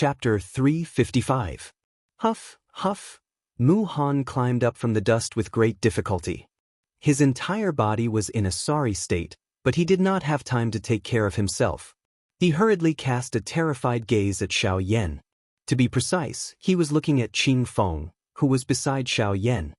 Chapter 355. Huff, huff. Mu Han climbed up from the dust with great difficulty. His entire body was in a sorry state, but he did not have time to take care of himself. He hurriedly cast a terrified gaze at Xiao Yan. To be precise, he was looking at Qing Feng, who was beside Xiao Yan.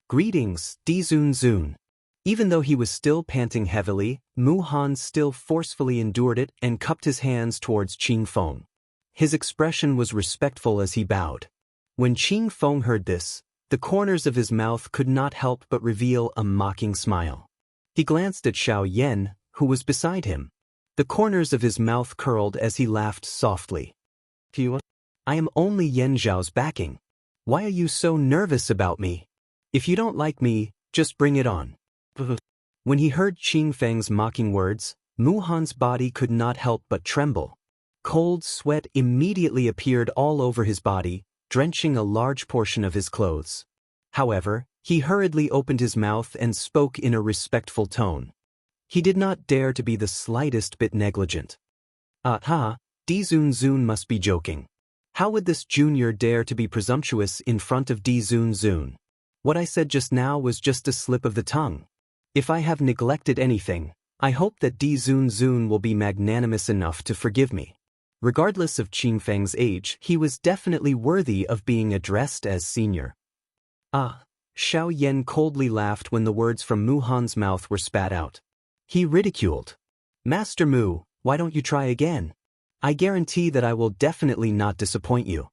Greetings, Di Zun Zun. Even though he was still panting heavily, Mu Han still forcefully endured it and cupped his hands towards Qing Feng. His expression was respectful as he bowed. When Qing Feng heard this, the corners of his mouth could not help but reveal a mocking smile. He glanced at Xiao Yan, who was beside him. The corners of his mouth curled as he laughed softly. I am only Yan Zhao's backing. Why are you so nervous about me? If you don't like me, just bring it on. When he heard Qing Feng's mocking words, Mu Han's body could not help but tremble. Cold sweat immediately appeared all over his body, drenching a large portion of his clothes. However, he hurriedly opened his mouth and spoke in a respectful tone. He did not dare to be the slightest bit negligent. Aha, Di Zun Zun must be joking. How would this junior dare to be presumptuous in front of Di Zun Zun? What I said just now was just a slip of the tongue. If I have neglected anything, I hope that Di Zun Zun will be magnanimous enough to forgive me. Regardless of Qing Feng's age, he was definitely worthy of being addressed as senior. Xiao Yan coldly laughed when the words from Mu Han's mouth were spat out. He ridiculed. Master Mu, why don't you try again? I guarantee that I will definitely not disappoint you.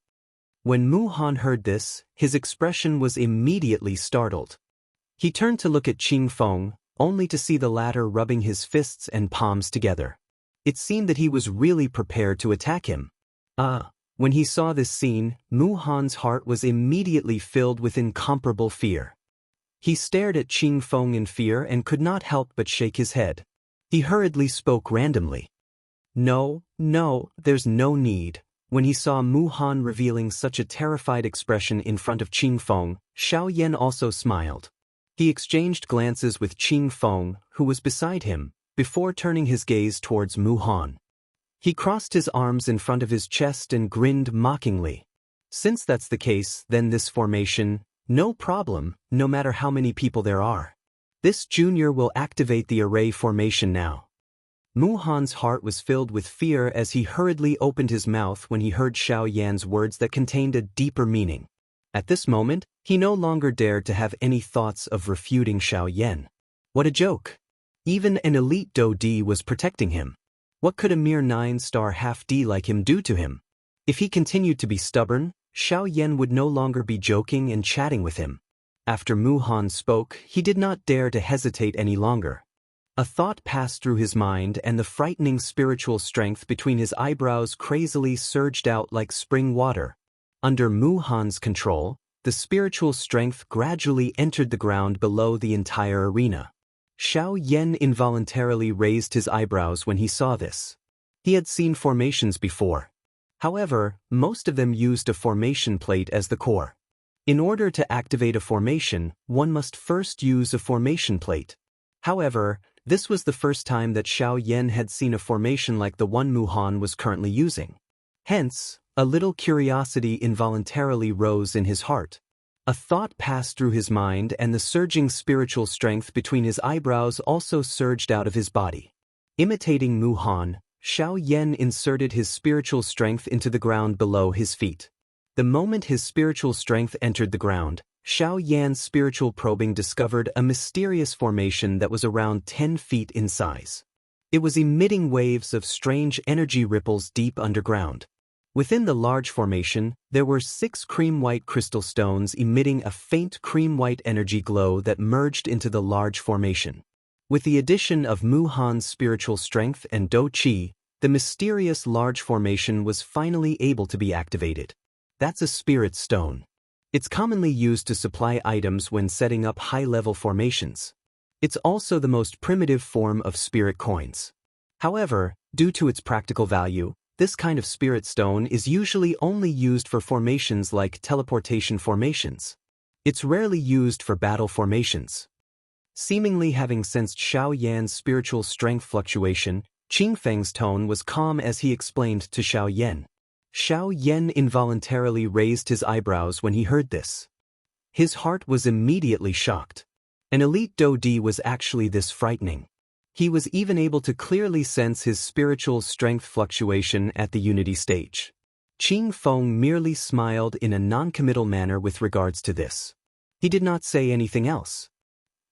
When Mu Han heard this, his expression was immediately startled. He turned to look at Qing Feng, only to see the latter rubbing his fists and palms together. It seemed that he was really prepared to attack him. When he saw this scene, Mu Han's heart was immediately filled with incomparable fear. He stared at Qing Feng in fear and could not help but shake his head. He hurriedly spoke randomly. No, there's no need. When he saw Mu Han revealing such a terrified expression in front of Qing Feng, Xiao Yan also smiled. He exchanged glances with Qing Feng, who was beside him, before turning his gaze towards Mu Han. He crossed his arms in front of his chest and grinned mockingly. Since that's the case, then this formation, no problem, no matter how many people there are. This junior will activate the array formation now. Mu Han's heart was filled with fear as he hurriedly opened his mouth when he heard Xiao Yan's words that contained a deeper meaning. At this moment, he no longer dared to have any thoughts of refuting Xiao Yan. What a joke! Even an elite Do D was protecting him. What could a mere 9-star half-D like him do to him? If he continued to be stubborn, Xiao Yan would no longer be joking and chatting with him. After Mu Han spoke, he did not dare to hesitate any longer. A thought passed through his mind and the frightening spiritual strength between his eyebrows crazily surged out like spring water. Under Mu Han's control, the spiritual strength gradually entered the ground below the entire arena. Xiao Yan involuntarily raised his eyebrows when he saw this. He had seen formations before. However, most of them used a formation plate as the core. In order to activate a formation, one must first use a formation plate. However, this was the first time that Xiao Yan had seen a formation like the one Mu Han was currently using. Hence, a little curiosity involuntarily rose in his heart. A thought passed through his mind and the surging spiritual strength between his eyebrows also surged out of his body. Imitating Mu Han, Xiao Yan inserted his spiritual strength into the ground below his feet. The moment his spiritual strength entered the ground, Xiao Yan's spiritual probing discovered a mysterious formation that was around 10 feet in size. It was emitting waves of strange energy ripples deep underground. Within the large formation, there were 6 cream-white crystal stones emitting a faint cream-white energy glow that merged into the large formation. With the addition of Mu Han's spiritual strength and Do Qi, the mysterious large formation was finally able to be activated. That's a spirit stone. It's commonly used to supply items when setting up high-level formations. It's also the most primitive form of spirit coins. However, due to its practical value, this kind of spirit stone is usually only used for formations like teleportation formations. It's rarely used for battle formations. Seemingly having sensed Xiao Yan's spiritual strength fluctuation, Qing Feng's tone was calm as he explained to Xiao Yan. Xiao Yan involuntarily raised his eyebrows when he heard this. His heart was immediately shocked. An elite Dou-Di was actually this frightening. He was even able to clearly sense his spiritual strength fluctuation at the unity stage. Qing Feng merely smiled in a non-committal manner with regards to this. He did not say anything else.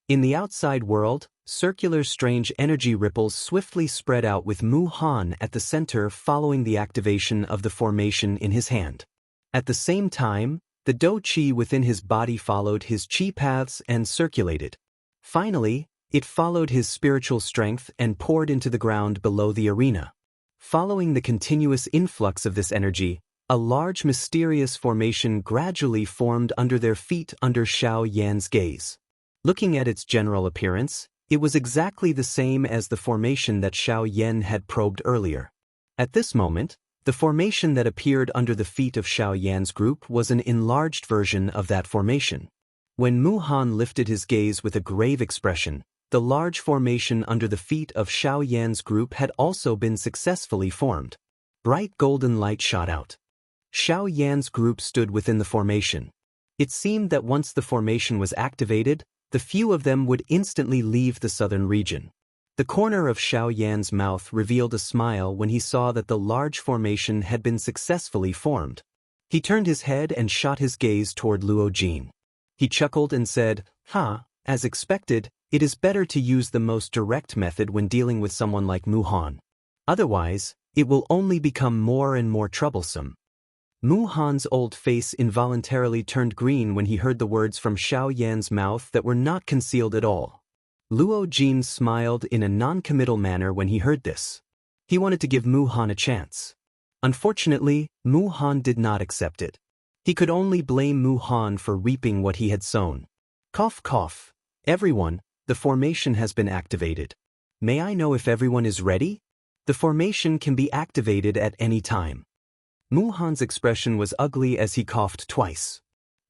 In the outside world, circular strange energy ripples swiftly spread out with Mu Han at the center following the activation of the formation in his hand. At the same time, the Dou Qi within his body followed his Qi paths and circulated. Finally, it followed his spiritual strength and poured into the ground below the arena. Following the continuous influx of this energy, a large mysterious formation gradually formed under their feet under Xiao Yan's gaze. Looking at its general appearance, it was exactly the same as the formation that Xiao Yan had probed earlier. At this moment, the formation that appeared under the feet of Xiao Yan's group was an enlarged version of that formation. When Mu Han lifted his gaze with a grave expression, the large formation under the feet of Xiao Yan's group had also been successfully formed. Bright golden light shot out. Xiao Yan's group stood within the formation. It seemed that once the formation was activated, the few of them would instantly leave the southern region. The corner of Xiao Yan's mouth revealed a smile when he saw that the large formation had been successfully formed. He turned his head and shot his gaze toward Luo Jin. He chuckled and said, as expected, it is better to use the most direct method when dealing with someone like Mu Han. Otherwise, it will only become more and more troublesome. Mu Han's old face involuntarily turned green when he heard the words from Xiao Yan's mouth that were not concealed at all. Luo Jin smiled in a non-committal manner when he heard this. He wanted to give Mu Han a chance. Unfortunately, Mu Han did not accept it. He could only blame Mu Han for reaping what he had sown. Cough cough. Everyone, the formation has been activated. May I know if everyone is ready? The formation can be activated at any time. Mu Han's expression was ugly as he coughed twice.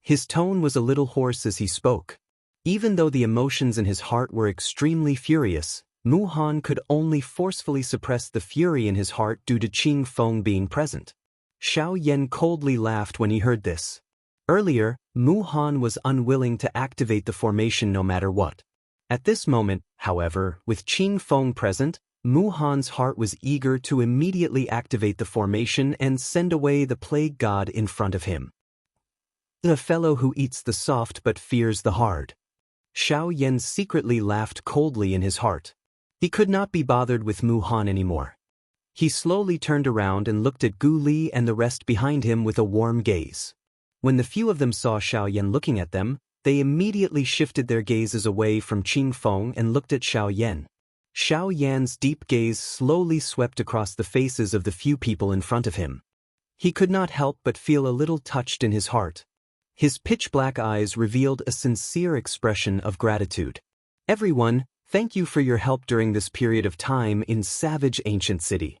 His tone was a little hoarse as he spoke. Even though the emotions in his heart were extremely furious, Mu Han could only forcefully suppress the fury in his heart due to Qing Feng being present. Xiao Yan coldly laughed when he heard this. Earlier, Mu Han was unwilling to activate the formation no matter what. At this moment, however, with Qing Feng present, Mu Han's heart was eager to immediately activate the formation and send away the plague god in front of him. The fellow who eats the soft but fears the hard. Xiao Yan secretly laughed coldly in his heart. He could not be bothered with Mu Han anymore. He slowly turned around and looked at Gu Li and the rest behind him with a warm gaze. When the few of them saw Xiao Yan looking at them, they immediately shifted their gazes away from Qing Feng and looked at Xiao Yan. Xiao Yan's deep gaze slowly swept across the faces of the few people in front of him. He could not help but feel a little touched in his heart. His pitch-black eyes revealed a sincere expression of gratitude. Everyone, thank you for your help during this period of time in savage ancient city.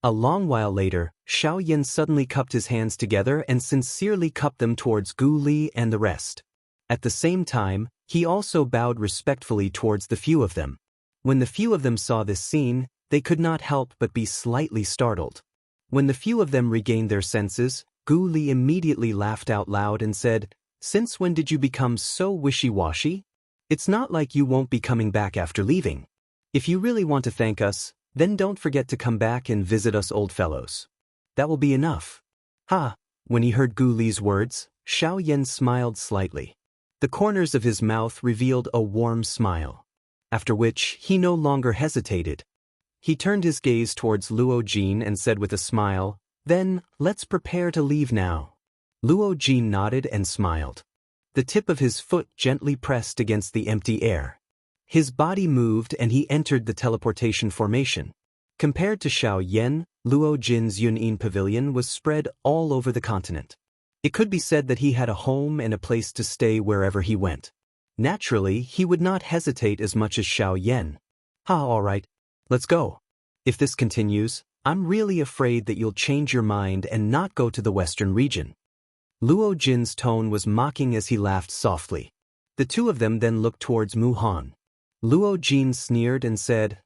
A long while later, Xiao Yan suddenly cupped his hands together and sincerely cupped them towards Gu Li and the rest. At the same time, he also bowed respectfully towards the few of them. When the few of them saw this scene, they could not help but be slightly startled. When the few of them regained their senses, Gu Li immediately laughed out loud and said, "Since when did you become so wishy-washy? It's not like you won't be coming back after leaving. If you really want to thank us, then don't forget to come back and visit us old fellows. That will be enough." When he heard Gu Li's words, Xiao Yan smiled slightly. The corners of his mouth revealed a warm smile. After which, he no longer hesitated. He turned his gaze towards Luo Jin and said with a smile, "Then, let's prepare to leave now." Luo Jin nodded and smiled. The tip of his foot gently pressed against the empty air. His body moved and he entered the teleportation formation. Compared to Xiao Yan, Luo Jin's Yun'in pavilion was spread all over the continent. It could be said that he had a home and a place to stay wherever he went. Naturally, he would not hesitate as much as Xiao Yan. All right, let's go. If this continues, I'm really afraid that you'll change your mind and not go to the western region. Luo Jin's tone was mocking as he laughed softly. The two of them then looked towards Mu Han. Luo Jin sneered and said,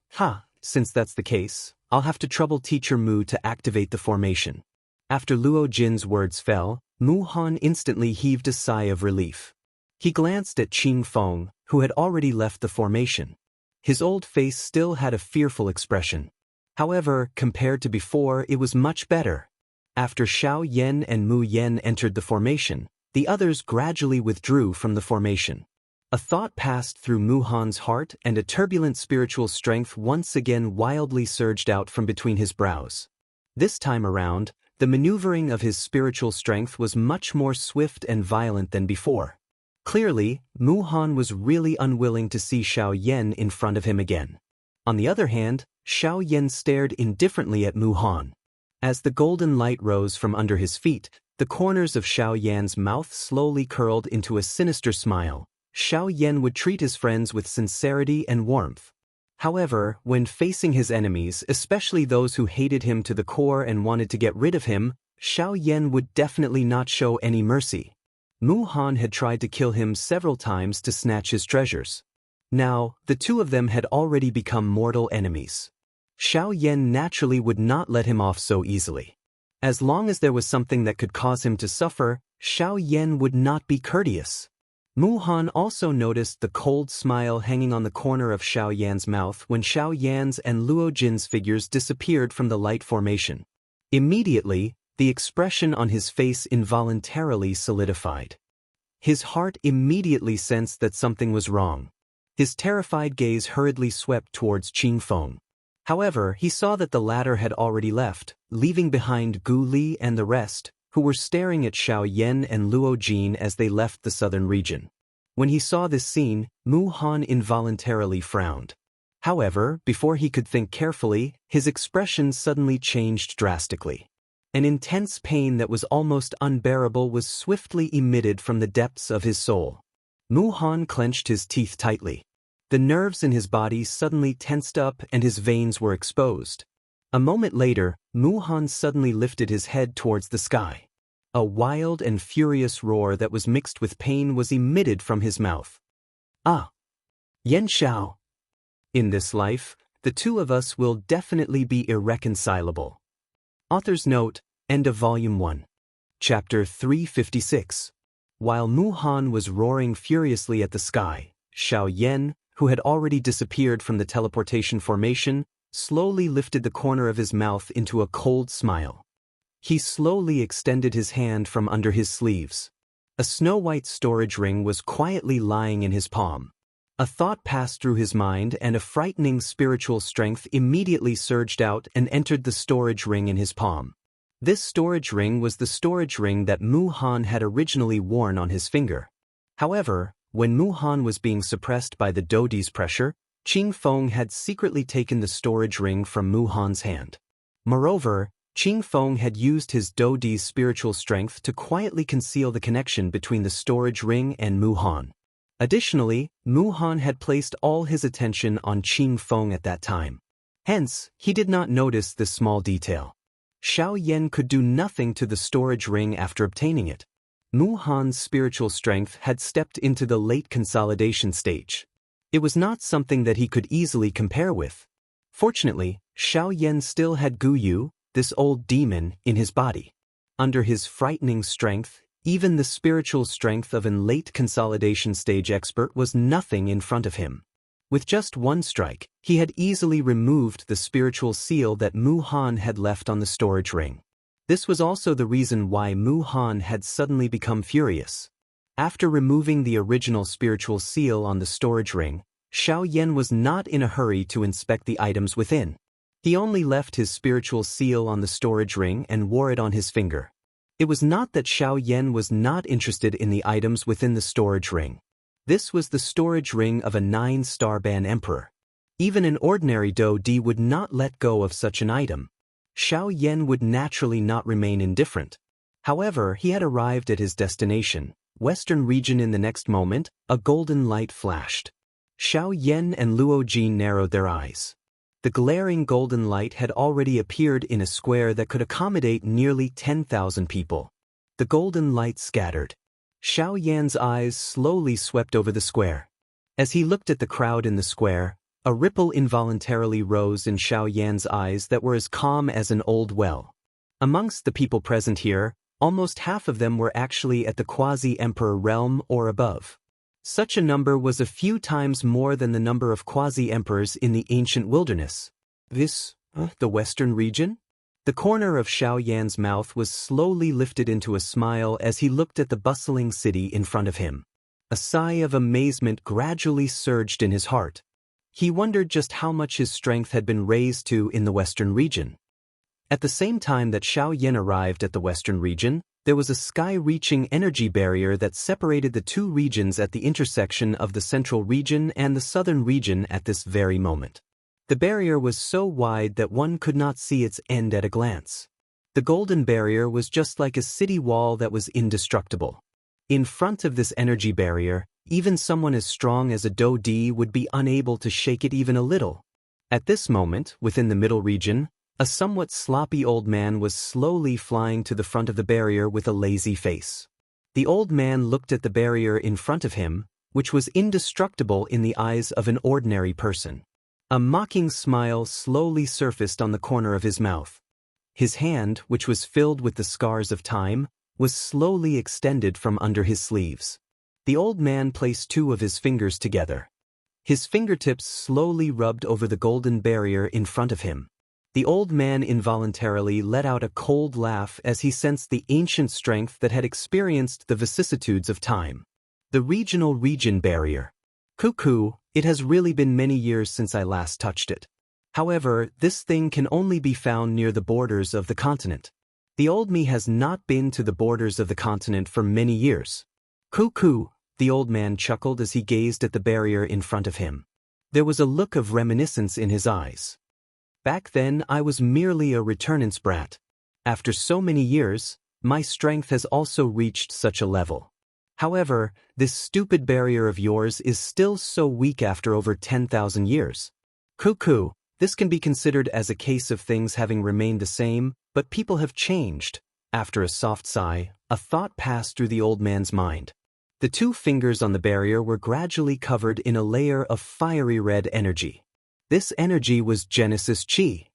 since that's the case, I'll have to trouble Teacher Mu to activate the formation. After Luo Jin's words fell, Mu Han instantly heaved a sigh of relief. He glanced at Qing Feng, who had already left the formation. His old face still had a fearful expression. However, compared to before, it was much better. After Xiao Yan and Mu Yan entered the formation, the others gradually withdrew from the formation. A thought passed through Mu Han's heart, and a turbulent spiritual strength once again wildly surged out from between his brows. This time around, the maneuvering of his spiritual strength was much more swift and violent than before. Clearly, Mu Han was really unwilling to see Xiao Yan in front of him again. On the other hand, Xiao Yan stared indifferently at Mu Han. As the golden light rose from under his feet, the corners of Xiao Yan's mouth slowly curled into a sinister smile. Xiao Yan would treat his friends with sincerity and warmth. However, when facing his enemies, especially those who hated him to the core and wanted to get rid of him, Xiao Yan would definitely not show any mercy. Mu Han had tried to kill him several times to snatch his treasures. Now, the two of them had already become mortal enemies. Xiao Yan naturally would not let him off so easily. As long as there was something that could cause him to suffer, Xiao Yan would not be courteous. Mu Han also noticed the cold smile hanging on the corner of Xiao Yan's mouth when Xiao Yan's and Luo Jin's figures disappeared from the light formation. Immediately, the expression on his face involuntarily solidified. His heart immediately sensed that something was wrong. His terrified gaze hurriedly swept towards Qing Feng. However, he saw that the latter had already left, leaving behind Gu Li and the rest, who were staring at Xiao Yan and Luo Jin as they left the southern region. When he saw this scene, Mu Han involuntarily frowned. However, before he could think carefully, his expression suddenly changed drastically. An intense pain that was almost unbearable was swiftly emitted from the depths of his soul. Mu Han clenched his teeth tightly. The nerves in his body suddenly tensed up and his veins were exposed. A moment later, Mu Han suddenly lifted his head towards the sky. A wild and furious roar that was mixed with pain was emitted from his mouth. Ah! Yan Xiao! In this life, the two of us will definitely be irreconcilable. Author's note, end of Volume 1. Chapter 356. While Mu Han was roaring furiously at the sky, Xiao Yan, who had already disappeared from the teleportation formation, slowly lifted the corner of his mouth into a cold smile. He slowly extended his hand from under his sleeves. A snow-white storage ring was quietly lying in his palm. A thought passed through his mind and a frightening spiritual strength immediately surged out and entered the storage ring in his palm. This storage ring was the storage ring that Mu Han had originally worn on his finger. However, when Mu Han was being suppressed by the Dodi's pressure, Qing Feng had secretly taken the storage ring from Mu Han's hand. Moreover, Qing Feng had used his Dodi's spiritual strength to quietly conceal the connection between the storage ring and Mu Han. Additionally, Mu Han had placed all his attention on Qing Feng at that time. Hence, he did not notice this small detail. Xiao Yan could do nothing to the storage ring after obtaining it. Mu Han's spiritual strength had stepped into the late consolidation stage. It was not something that he could easily compare with. Fortunately, Xiao Yan still had Gu Yu, this old demon, in his body. Under his frightening strength, even the spiritual strength of an late consolidation stage expert was nothing in front of him. With just one strike, he had easily removed the spiritual seal that Mu Han had left on the storage ring. This was also the reason why Mu Han had suddenly become furious. After removing the original spiritual seal on the storage ring, Xiao Yan was not in a hurry to inspect the items within. He only left his spiritual seal on the storage ring and wore it on his finger. It was not that Xiao Yan was not interested in the items within the storage ring. This was the storage ring of a 9-star ban emperor. Even an ordinary Dodi would not let go of such an item. Xiao Yan would naturally not remain indifferent. However, he had arrived at his destination, Western region. In the next moment, a golden light flashed. Xiao Yan and Luo Jin narrowed their eyes. The glaring golden light had already appeared in a square that could accommodate nearly 10,000 people. The golden light scattered. Xiao Yan's eyes slowly swept over the square. As he looked at the crowd in the square, a ripple involuntarily rose in Xiao Yan's eyes that were as calm as an old well. Amongst the people present here, almost half of them were actually at the quasi-emperor realm or above. Such a number was a few times more than the number of quasi-emperors in the ancient wilderness. The western region? The corner of Xiaoyan's mouth was slowly lifted into a smile as he looked at the bustling city in front of him. A sigh of amazement gradually surged in his heart. He wondered just how much his strength had been raised to in the western region. At the same time that Xiaoyan arrived at the western region, there was a sky-reaching energy barrier that separated the two regions at the intersection of the central region and the southern region at this very moment. The barrier was so wide that one could not see its end at a glance. The golden barrier was just like a city wall that was indestructible. In front of this energy barrier, even someone as strong as a Do Di would be unable to shake it even a little. At this moment, within the middle region, a somewhat sloppy old man was slowly flying to the front of the barrier with a lazy face. The old man looked at the barrier in front of him, which was indestructible in the eyes of an ordinary person. A mocking smile slowly surfaced on the corner of his mouth. His hand, which was filled with the scars of time, was slowly extended from under his sleeves. The old man placed two of his fingers together. His fingertips slowly rubbed over the golden barrier in front of him. The old man involuntarily let out a cold laugh as he sensed the ancient strength that had experienced the vicissitudes of time. The region barrier. Cuckoo, it has really been many years since I last touched it. However, this thing can only be found near the borders of the continent. The old me has not been to the borders of the continent for many years. Cuckoo, the old man chuckled as he gazed at the barrier in front of him. There was a look of reminiscence in his eyes. Back then I was merely a returnance brat. After so many years, my strength has also reached such a level. However, this stupid barrier of yours is still so weak after over 10,000 years. Cuckoo, this can be considered as a case of things having remained the same, but people have changed. After a soft sigh, a thought passed through the old man's mind. The two fingers on the barrier were gradually covered in a layer of fiery red energy. This energy was Genesis Chi.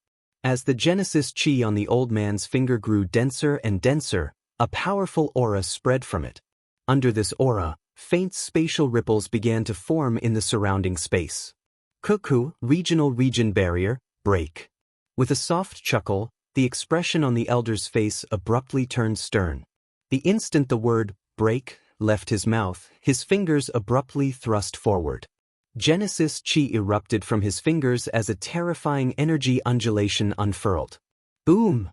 As the Genesis Chi on the old man's finger grew denser and denser, a powerful aura spread from it. Under this aura, faint spatial ripples began to form in the surrounding space. Cuckoo, region barrier, break. With a soft chuckle, the expression on the elder's face abruptly turned stern. The instant the word break left his mouth, his fingers abruptly thrust forward. Genesis Chi erupted from his fingers as a terrifying energy undulation unfurled. Boom!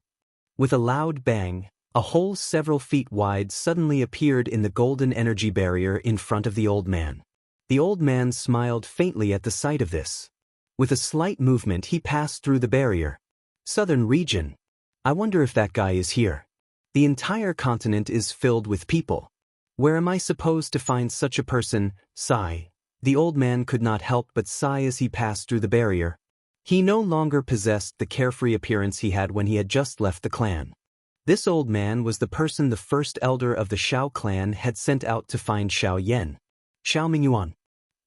With a loud bang, a hole several feet wide suddenly appeared in the golden energy barrier in front of the old man. The old man smiled faintly at the sight of this. With a slight movement he passed through the barrier. Southern region. I wonder if that guy is here. The entire continent is filled with people. Where am I supposed to find such a person? Sigh. The old man could not help but sigh as he passed through the barrier. He no longer possessed the carefree appearance he had when he had just left the clan. This old man was the person the first elder of the Xiao clan had sent out to find Xiaoyan. Xiao Mingyuan.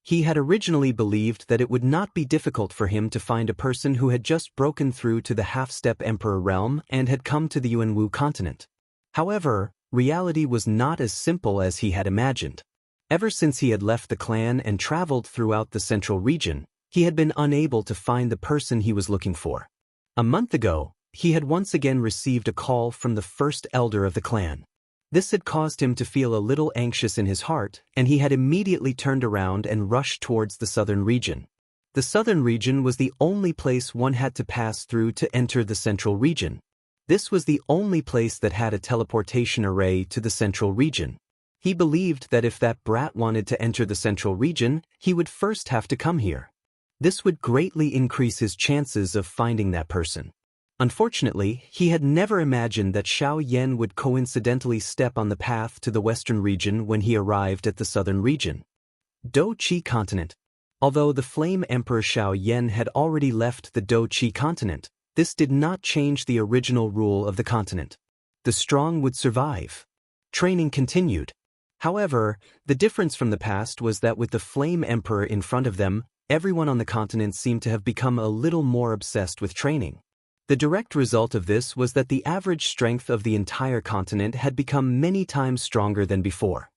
He had originally believed that it would not be difficult for him to find a person who had just broken through to the half-step emperor realm and had come to the Yuanwu continent. However, reality was not as simple as he had imagined. Ever since he had left the clan and traveled throughout the central region, he had been unable to find the person he was looking for. A month ago, he had once again received a call from the first elder of the clan. This had caused him to feel a little anxious in his heart, and he had immediately turned around and rushed towards the southern region. The southern region was the only place one had to pass through to enter the central region. This was the only place that had a teleportation array to the central region. He believed that if that brat wanted to enter the central region, he would first have to come here. This would greatly increase his chances of finding that person. Unfortunately, he had never imagined that Xiaoyan would coincidentally step on the path to the western region when he arrived at the southern region. Do Qi continent. Although the Flame Emperor Xiaoyan had already left the Do Qi continent, this did not change the original rule of the continent. The strong would survive. Training continued. However, the difference from the past was that with the Flame Emperor in front of them, everyone on the continent seemed to have become a little more obsessed with training. The direct result of this was that the average strength of the entire continent had become many times stronger than before.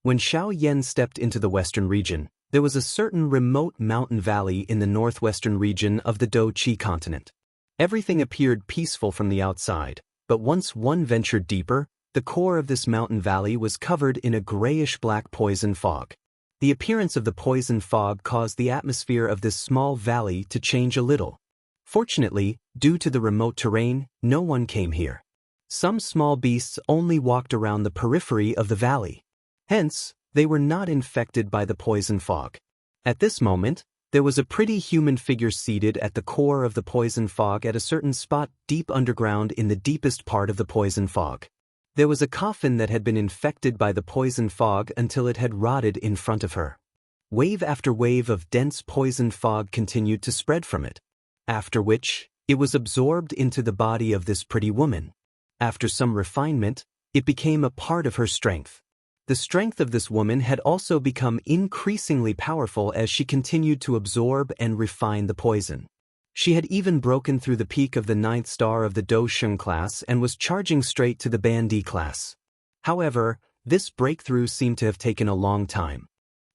When Xiao Yan stepped into the western region, there was a certain remote mountain valley in the northwestern region of the Doqi continent. Everything appeared peaceful from the outside, but once one ventured deeper, the core of this mountain valley was covered in a grayish-black poison fog. The appearance of the poison fog caused the atmosphere of this small valley to change a little. Fortunately, due to the remote terrain, no one came here. Some small beasts only walked around the periphery of the valley. Hence, they were not infected by the poison fog. At this moment, there was a pretty human figure seated at the core of the poison fog at a certain spot deep underground in the deepest part of the poison fog. There was a coffin that had been infected by the poison fog until it had rotted in front of her. Wave after wave of dense poison fog continued to spread from it, after which, it was absorbed into the body of this pretty woman. After some refinement, it became a part of her strength. The strength of this woman had also become increasingly powerful as she continued to absorb and refine the poison. She had even broken through the peak of the 9th star of the Dosheng class and was charging straight to the Bandi class. However, this breakthrough seemed to have taken a long time.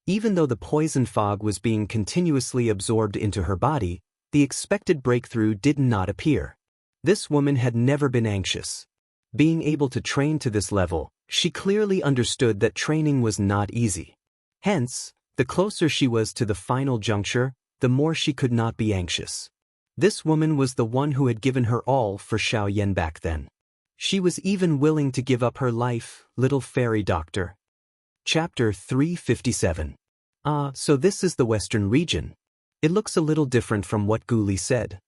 Even though the poison fog was being continuously absorbed into her body, the expected breakthrough did not appear. This woman had never been anxious. Being able to train to this level, she clearly understood that training was not easy. Hence, the closer she was to the final juncture, the more she could not be anxious. This woman was the one who had given her all for Xiao Yan back then. She was even willing to give up her life, little fairy doctor. Chapter 357. So this is the western region. It looks a little different from what Guli said.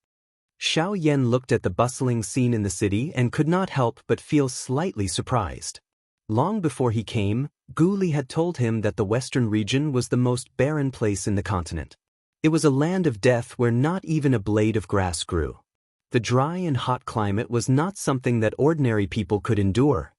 Xiao Yan looked at the bustling scene in the city and could not help but feel slightly surprised. Long before he came, Guli had told him that the western region was the most barren place in the continent. It was a land of death where not even a blade of grass grew. The dry and hot climate was not something that ordinary people could endure.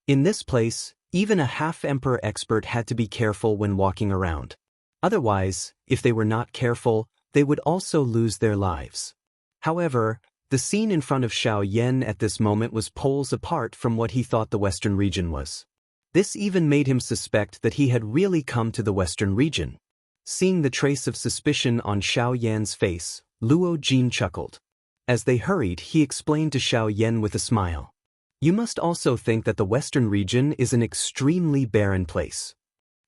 In this place, even a half-emperor expert had to be careful when walking around. Otherwise, if they were not careful, they would also lose their lives. However, the scene in front of Xiao Yan at this moment was poles apart from what he thought the western region was. This even made him suspect that he had really come to the western region. Seeing the trace of suspicion on Xiao Yan's face, Luo Jin chuckled. As they hurried, he explained to Xiao Yan with a smile. You must also think that the western region is an extremely barren place.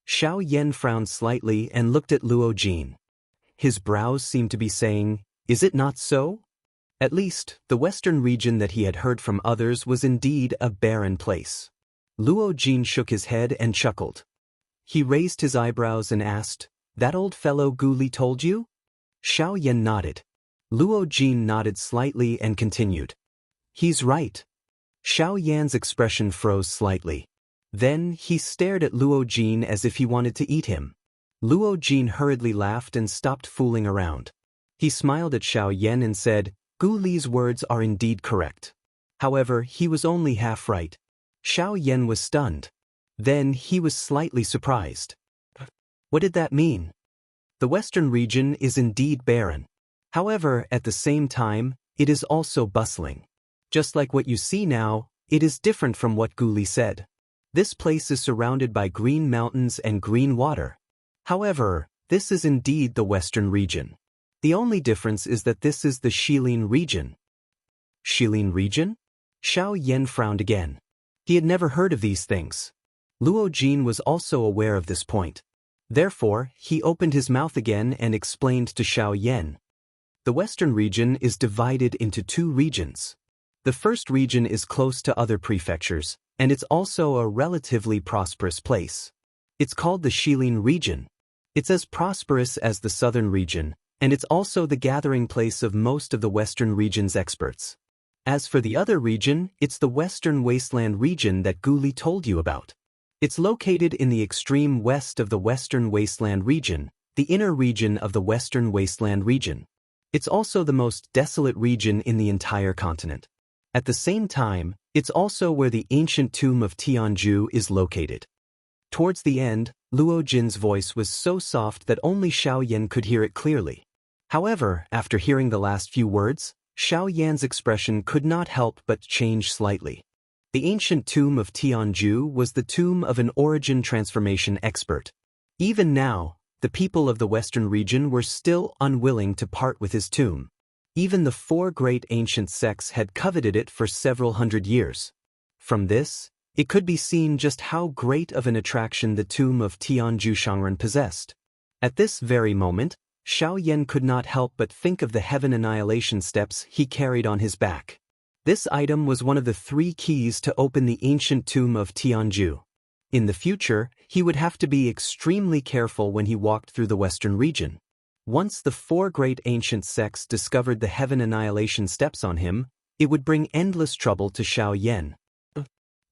Xiao Yan frowned slightly and looked at Luo Jin. His brows seemed to be saying, "Is it not so?" At least, the western region that he had heard from others was indeed a barren place. Luo Jin shook his head and chuckled. He raised his eyebrows and asked, "That old fellow Guli told you?" Xiao Yan nodded. Luo Jin nodded slightly and continued. "He's right." Xiao Yan's expression froze slightly. Then, he stared at Luo Jin as if he wanted to eat him. Luo Jin hurriedly laughed and stopped fooling around. He smiled at Xiao Yan and said, "Guli's words are indeed correct." However, he was only half right. Xiao Yan was stunned. Then, he was slightly surprised. What did that mean? The western region is indeed barren. However, at the same time, it is also bustling. Just like what you see now, it is different from what Guli said. This place is surrounded by green mountains and green water. However, this is indeed the western region. The only difference is that this is the Shilin region. Shilin region? Xiao Yan frowned again. He had never heard of these things. Luo Jin was also aware of this point. Therefore, he opened his mouth again and explained to Xiao Yan. The western region is divided into two regions. The first region is close to other prefectures, and it's also a relatively prosperous place. It's called the Shilin region. It's as prosperous as the southern region, and it's also the gathering place of most of the western region's experts. As for the other region, it's the western wasteland region that Guli told you about. It's located in the extreme west of the western wasteland region, the inner region of the western wasteland region. It's also the most desolate region in the entire continent. At the same time, it's also where the ancient tomb of Tianju is located. Towards the end, Luo Jin's voice was so soft that only Xiao Yan could hear it clearly. However, after hearing the last few words, Xiaoyan's expression could not help but change slightly. The ancient tomb of Tianju was the tomb of an origin transformation expert. Even now, the people of the western region were still unwilling to part with his tomb. Even the 4 great ancient sects had coveted it for several hundred years. From this, it could be seen just how great of an attraction the tomb of Tianju Shangren possessed. At this very moment, Xiaoyan could not help but think of the heaven annihilation steps he carried on his back. This item was one of the 3 keys to open the ancient tomb of Tianju. In the future, he would have to be extremely careful when he walked through the western region. Once the 4 great ancient sects discovered the heaven annihilation steps on him, it would bring endless trouble to Xiaoyan.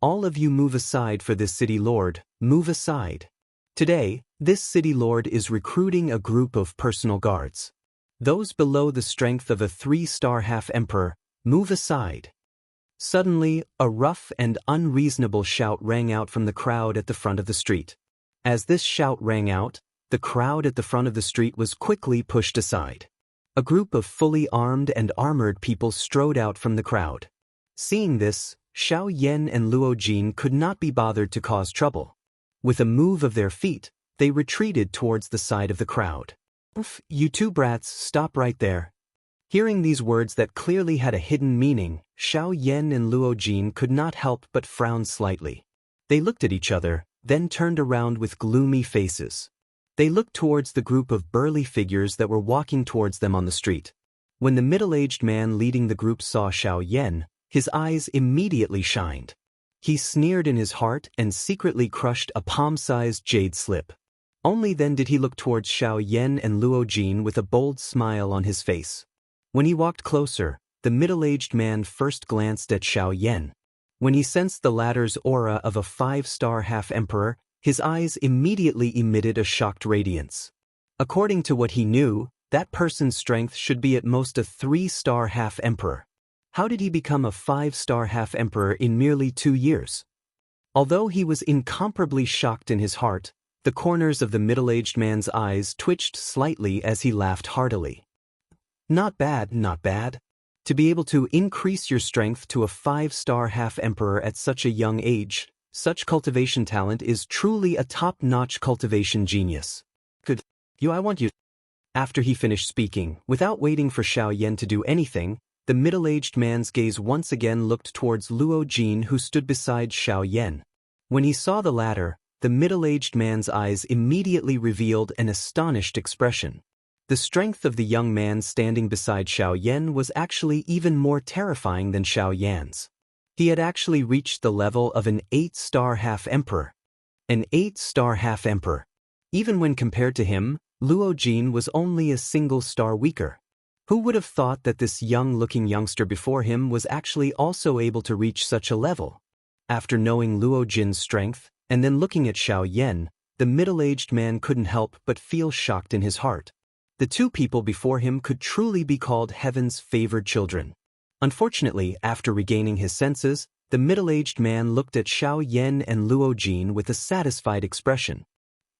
All of you move aside for this city lord, move aside. Today, this city lord is recruiting a group of personal guards. Those below the strength of a 3-star half-emperor, move aside. Suddenly, a rough and unreasonable shout rang out from the crowd at the front of the street. As this shout rang out, the crowd at the front of the street was quickly pushed aside. A group of fully armed and armored people strode out from the crowd. Seeing this, Xiaoyan and Luo Jin could not be bothered to cause trouble. With a move of their feet, they retreated towards the side of the crowd. You 2 brats, stop right there. Hearing these words that clearly had a hidden meaning, Xiaoyan and Luo Jin could not help but frown slightly. They looked at each other, then turned around with gloomy faces. They looked towards the group of burly figures that were walking towards them on the street. When the middle-aged man leading the group saw Xiaoyan, his eyes immediately shined. He sneered in his heart and secretly crushed a palm-sized jade slip. Only then did he look towards Xiaoyan and Luo Jin with a bold smile on his face. When he walked closer, the middle-aged man first glanced at Xiaoyan. When he sensed the latter's aura of a 5-star half-emperor, his eyes immediately emitted a shocked radiance. According to what he knew, that person's strength should be at most a 3-star half-emperor. How did he become a 5-star half-emperor in merely 2 years? Although he was incomparably shocked in his heart, the corners of the middle-aged man's eyes twitched slightly as he laughed heartily. Not bad, not bad. To be able to increase your strength to a 5-star half-emperor at such a young age, such cultivation talent is truly a top-notch cultivation genius. Good. I want you. After he finished speaking, without waiting for Xiaoyan to do anything, the middle-aged man's gaze once again looked towards Luo Jin, who stood beside Xiaoyan. When he saw the latter, the middle-aged man's eyes immediately revealed an astonished expression. The strength of the young man standing beside Xiaoyan was actually even more terrifying than Xiaoyan's. He had actually reached the level of an 8-star half-emperor. An 8-star half-emperor. Even when compared to him, Luo Jin was only a single star weaker. Who would have thought that this young-looking youngster before him was actually also able to reach such a level? After knowing Luo Jin's strength, and then looking at Xiaoyan, the middle-aged man couldn't help but feel shocked in his heart. The 2 people before him could truly be called heaven's favored children. Unfortunately, after regaining his senses, the middle-aged man looked at Xiaoyan and Luo Jin with a satisfied expression.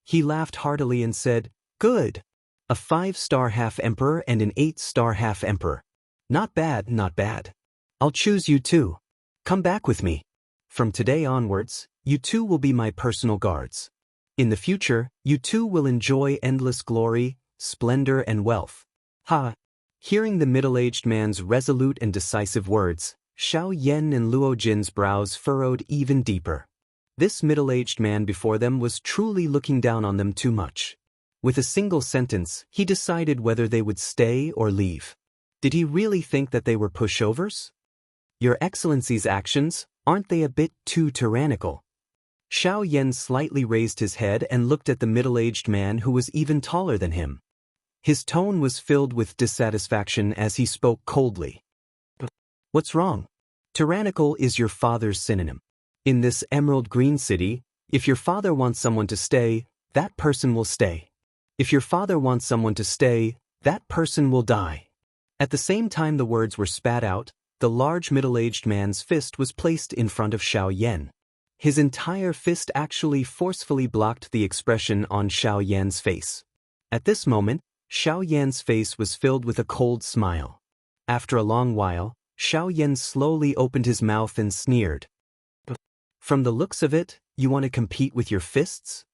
He laughed heartily and said, "Good. A 5-star half-emperor and an 8-star half-emperor. Not bad, not bad. I'll choose you 2. Come back with me. From today onwards, you 2 will be my personal guards. In the future, you 2 will enjoy endless glory, splendor and wealth." Ha! Hearing the middle-aged man's resolute and decisive words, Xiaoyan and Luo Jin's brows furrowed even deeper. This middle-aged man before them was truly looking down on them too much. With a single sentence, he decided whether they would stay or leave. Did he really think that they were pushovers? Your Excellency's actions, aren't they a bit too tyrannical? Xiaoyan slightly raised his head and looked at the middle-aged man who was even taller than him. His tone was filled with dissatisfaction as he spoke coldly. What's wrong? Tyrannical is your father's synonym. In this emerald green city, if your father wants someone to stay, that person will stay. If your father wants someone to stay, that person will die. At the same time the words were spat out, the large middle-aged man's fist was placed in front of Xiaoyan. His entire fist actually forcefully blocked the expression on Xiaoyan's face. At this moment, Xiaoyan's face was filled with a cold smile. After a long while, Xiaoyan slowly opened his mouth and sneered. From the looks of it, you want to compete with your fists?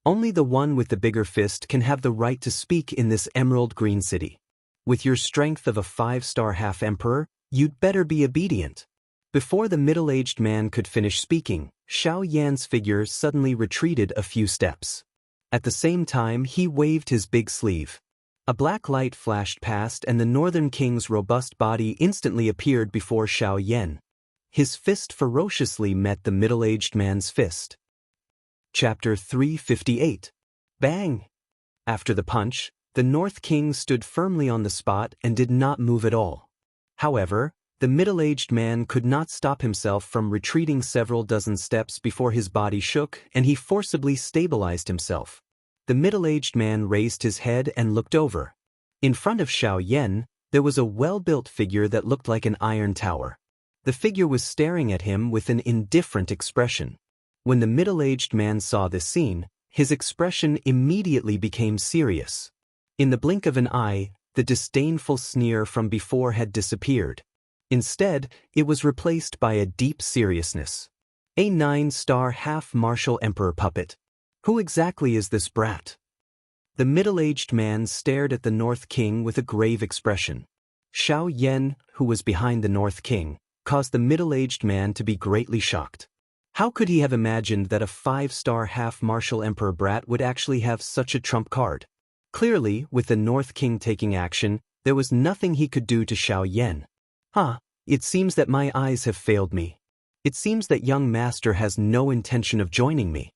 Only the one with the bigger fist can have the right to speak in this emerald green city. With your strength of a 5-star half-emperor, you'd better be obedient. Before the middle-aged man could finish speaking, Xiaoyan's figure suddenly retreated a few steps. At the same time, he waved his big sleeve. A black light flashed past and the Northern King's robust body instantly appeared before Xiaoyan. His fist ferociously met the middle-aged man's fist. Chapter 358. Bang! After the punch, the North King stood firmly on the spot and did not move at all. However, the middle-aged man could not stop himself from retreating several dozen steps before his body shook and he forcibly stabilized himself. The middle-aged man raised his head and looked over. In front of Xiaoyan, there was a well-built figure that looked like an iron tower. The figure was staring at him with an indifferent expression. When the middle-aged man saw this scene, his expression immediately became serious. In the blink of an eye, the disdainful sneer from before had disappeared. Instead, it was replaced by a deep seriousness. A 9-star half-martial emperor puppet. Who exactly is this brat? The middle-aged man stared at the North King with a grave expression. Xiaoyan, who was behind the North King, caused the middle-aged man to be greatly shocked. How could he have imagined that a 5-star half-martial emperor brat would actually have such a trump card? Clearly, with the North King taking action, there was nothing he could do to Xiaoyan. It seems that my eyes have failed me. It seems that young master has no intention of joining me.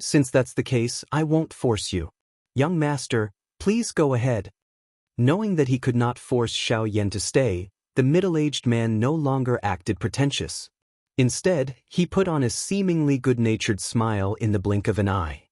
Since that's the case, I won't force you. Young master, please go ahead. Knowing that he could not force Xiaoyan to stay, the middle-aged man no longer acted pretentious. Instead, he put on a seemingly good-natured smile in the blink of an eye.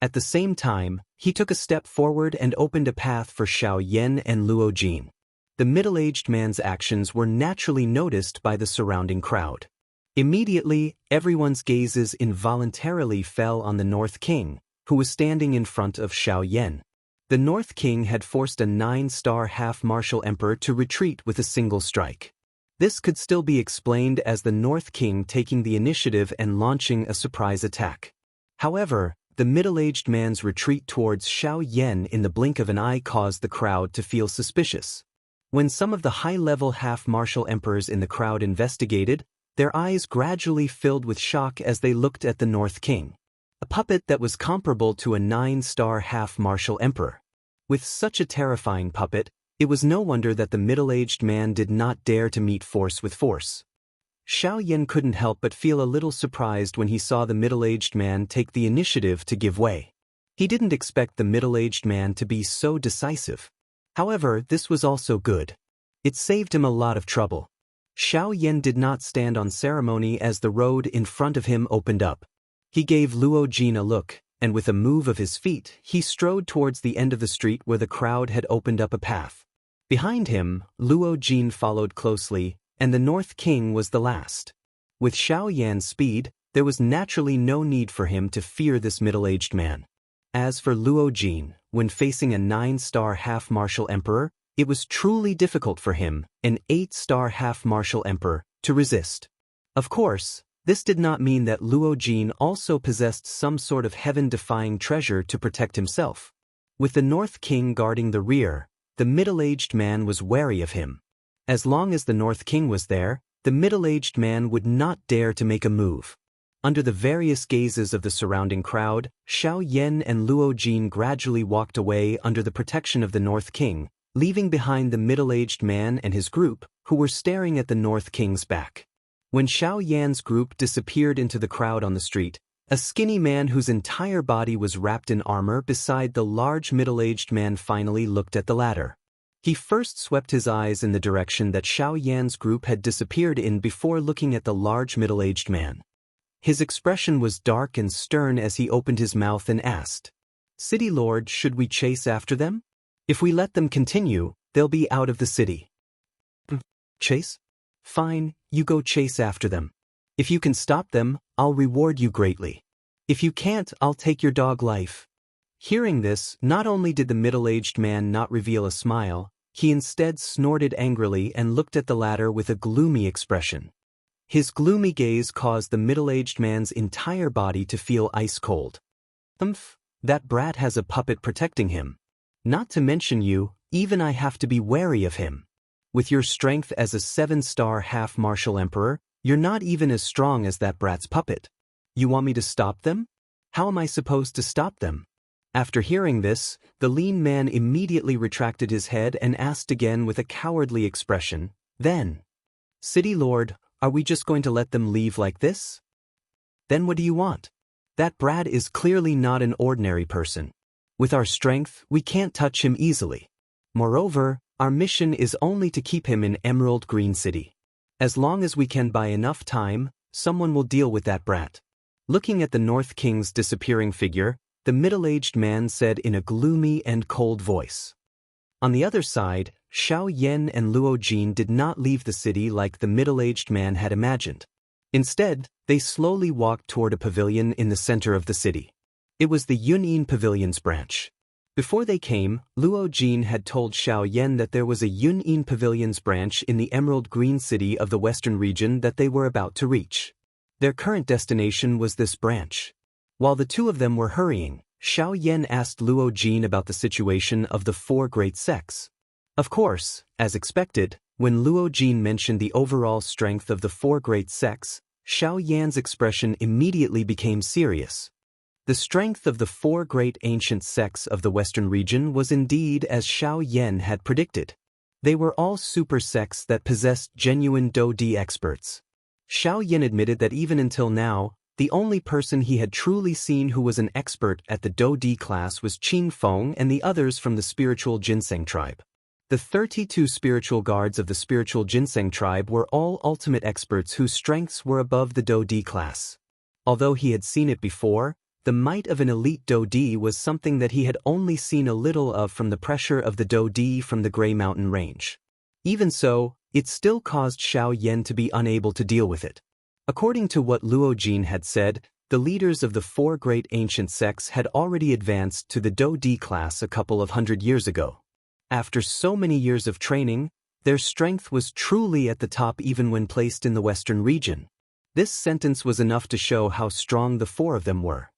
At the same time, he took a step forward and opened a path for Xiaoyan and Luo Jin. The middle-aged man's actions were naturally noticed by the surrounding crowd. Immediately, everyone's gazes involuntarily fell on the North King, who was standing in front of Xiaoyan. The North King had forced a 9-star half-martial emperor to retreat with a single strike. This could still be explained as the North King taking the initiative and launching a surprise attack. However, the middle-aged man's retreat towards Xiaoyan in the blink of an eye caused the crowd to feel suspicious. When some of the high-level half-martial emperors in the crowd investigated, their eyes gradually filled with shock as they looked at the North King, a puppet that was comparable to a 9-star half-martial emperor. With such a terrifying puppet, it was no wonder that the middle-aged man did not dare to meet force with force. Xiaoyan couldn't help but feel a little surprised when he saw the middle-aged man take the initiative to give way. He didn't expect the middle-aged man to be so decisive. However, this was also good. It saved him a lot of trouble. Xiaoyan did not stand on ceremony as the road in front of him opened up. He gave Luo Jin a look, and with a move of his feet, he strode towards the end of the street where the crowd had opened up a path. Behind him, Luo Jin followed closely, and the North King was the last. With Xiaoyan's speed, there was naturally no need for him to fear this middle-aged man. As for Luo Jin, when facing a 9-star half-martial emperor, it was truly difficult for him, an 8-star half-martial emperor, to resist. Of course, this did not mean that Luo Jin also possessed some sort of heaven-defying treasure to protect himself. With the North King guarding the rear, the middle-aged man was wary of him. As long as the North King was there, the middle-aged man would not dare to make a move. Under the various gazes of the surrounding crowd, Xiaoyan and Luo Jin gradually walked away under the protection of the North King, leaving behind the middle-aged man and his group, who were staring at the North King's back. When Xiaoyan's group disappeared into the crowd on the street, a skinny man whose entire body was wrapped in armor beside the large middle-aged man finally looked at the latter. He first swept his eyes in the direction that Xiaoyan's group had disappeared in before looking at the large middle-aged man. His expression was dark and stern as he opened his mouth and asked, "City Lord, should we chase after them? If we let them continue, they'll be out of the city." "Chase? Fine, you go chase after them. If you can stop them, I'll reward you greatly. If you can't, I'll take your dog life." Hearing this, not only did the middle-aged man not reveal a smile, He instead snorted angrily and looked at the latter with a gloomy expression. His gloomy gaze caused the middle-aged man's entire body to feel ice-cold. That brat has a puppet protecting him. Not to mention you, even I have to be wary of him. With your strength as a 7-star half-martial emperor, you're not even as strong as that brat's puppet. You want me to stop them? How am I supposed to stop them? After hearing this, the lean man immediately retracted his head and asked again with a cowardly expression, then, City Lord, are we just going to let them leave like this? Then what do you want? That brat is clearly not an ordinary person. With our strength, we can't touch him easily. Moreover, our mission is only to keep him in Emerald Green City. As long as we can buy enough time, someone will deal with that brat. Looking at the North King's disappearing figure, the middle-aged man said in a gloomy and cold voice. On the other side, Xiao Yan and Luo Jin did not leave the city like the middle-aged man had imagined. Instead, they slowly walked toward a pavilion in the center of the city. It was the Yunyin Pavilion's branch. Before they came, Luo Jin had told Xiao Yan that there was a Yunyin Pavilion's branch in the Emerald Green City of the Western region that they were about to reach. Their current destination was this branch. While the two of them were hurrying, Xiao Yan asked Luo Jin about the situation of the 4 great sects. Of course, as expected, when Luo Jin mentioned the overall strength of the 4 great sects, Xiao Yan's expression immediately became serious. The strength of the 4 great ancient sects of the Western region was indeed as Xiao Yan had predicted. They were all super sects that possessed genuine Do-Di experts. Xiao Yan admitted that even until now, the only person he had truly seen who was an expert at the Do-Di class was Qing Feng and the others from the spiritual Ginseng tribe. The 32 spiritual guards of the spiritual Ginseng tribe were all ultimate experts whose strengths were above the Do-Di class. Although he had seen it before, the might of an elite Do-Di was something that he had only seen a little of from the pressure of the Do-Di from the Grey Mountain Range. Even so, it still caused Xiao Yan to be unable to deal with it. According to what Luo Jin had said, the leaders of the 4 great ancient sects had already advanced to the Do-Di class a couple of 100 years ago. After so many years of training, their strength was truly at the top even when placed in the Western region. This sentence was enough to show how strong the 4 of them were.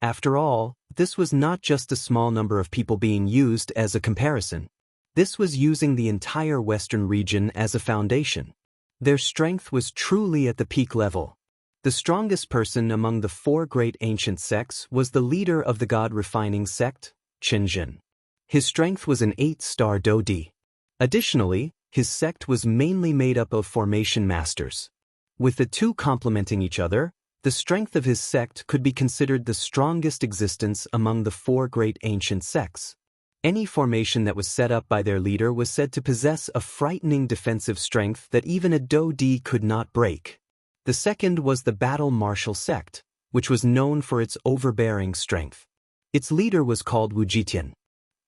After all, this was not just a small number of people being used as a comparison. This was using the entire Western region as a foundation. Their strength was truly at the peak level. The strongest person among the 4 great ancient sects was the leader of the god-refining sect, Qianxia. His strength was an 8-star Do-Di. Additionally, his sect was mainly made up of formation masters. With the two complementing each other, the strength of his sect could be considered the strongest existence among the 4 great ancient sects. Any formation that was set up by their leader was said to possess a frightening defensive strength that even a Do-Di could not break. The second was the Battle Martial sect, which was known for its overbearing strength. Its leader was called Wuxia.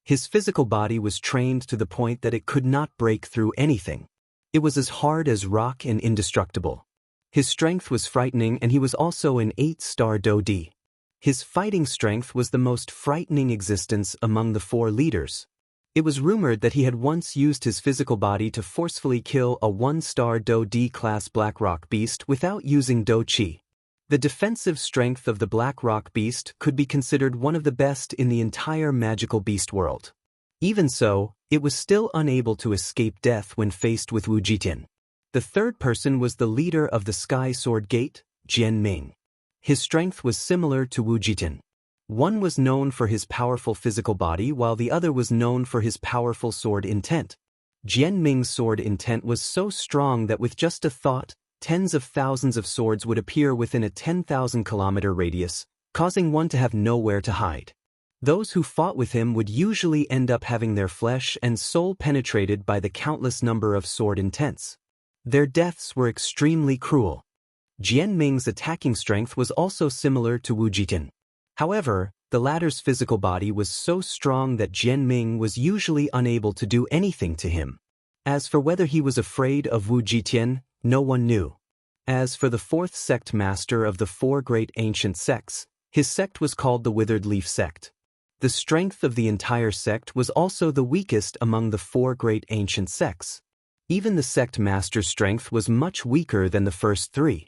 His physical body was trained to the point that it could not break through anything. It was as hard as rock and indestructible. His strength was frightening, and he was also an 8-star Do-Di. His fighting strength was the most frightening existence among the 4 leaders. It was rumored that he had once used his physical body to forcefully kill a 1-star Do-Di class Black Rock Beast without using Do-Chi. The defensive strength of the Black Rock Beast could be considered one of the best in the entire magical beast world. Even so, it was still unable to escape death when faced with Wuxia. The third person was the leader of the Sky Sword Gate, Jianming. His strength was similar to Wuxia. One was known for his powerful physical body while the other was known for his powerful sword intent. Jianming's sword intent was so strong that with just a thought, tens of thousands of swords would appear within a 10,000-kilometer radius, causing one to have nowhere to hide. Those who fought with him would usually end up having their flesh and soul penetrated by the countless number of sword intents. Their deaths were extremely cruel. Jianming's attacking strength was also similar to Wuxia. However, the latter's physical body was so strong that Jianming was usually unable to do anything to him. As for whether he was afraid of Wuxia, no one knew. As for the 4th sect master of the 4 great ancient sects, his sect was called the Withered Leaf sect. the strength of the entire sect was also the weakest among the 4 great ancient sects. Even the sect master's strength was much weaker than the first 3.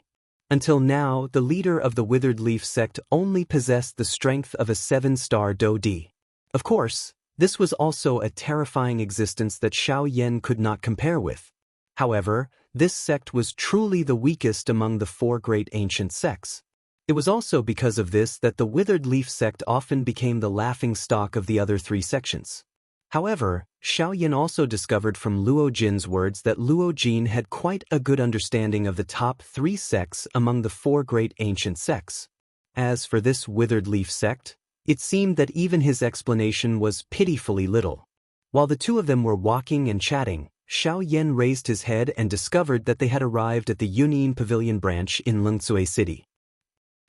Until now, the leader of the Withered Leaf sect only possessed the strength of a 7-star Do-Di. Of course, this was also a terrifying existence that Xiao Yan could not compare with. However, this sect was truly the weakest among the 4 great ancient sects. It was also because of this that the Withered Leaf sect often became the laughingstock of the other 3 sections. However, Xiao Yan also discovered from Luo Jin's words that Luo Jin had quite a good understanding of the top 3 sects among the 4 great ancient sects. As for this Withered Leaf sect, it seemed that even his explanation was pitifully little. While the 2 of them were walking and chatting, Xiao Yan raised his head and discovered that they had arrived at the Yunyin Pavilion branch in Lungsui City.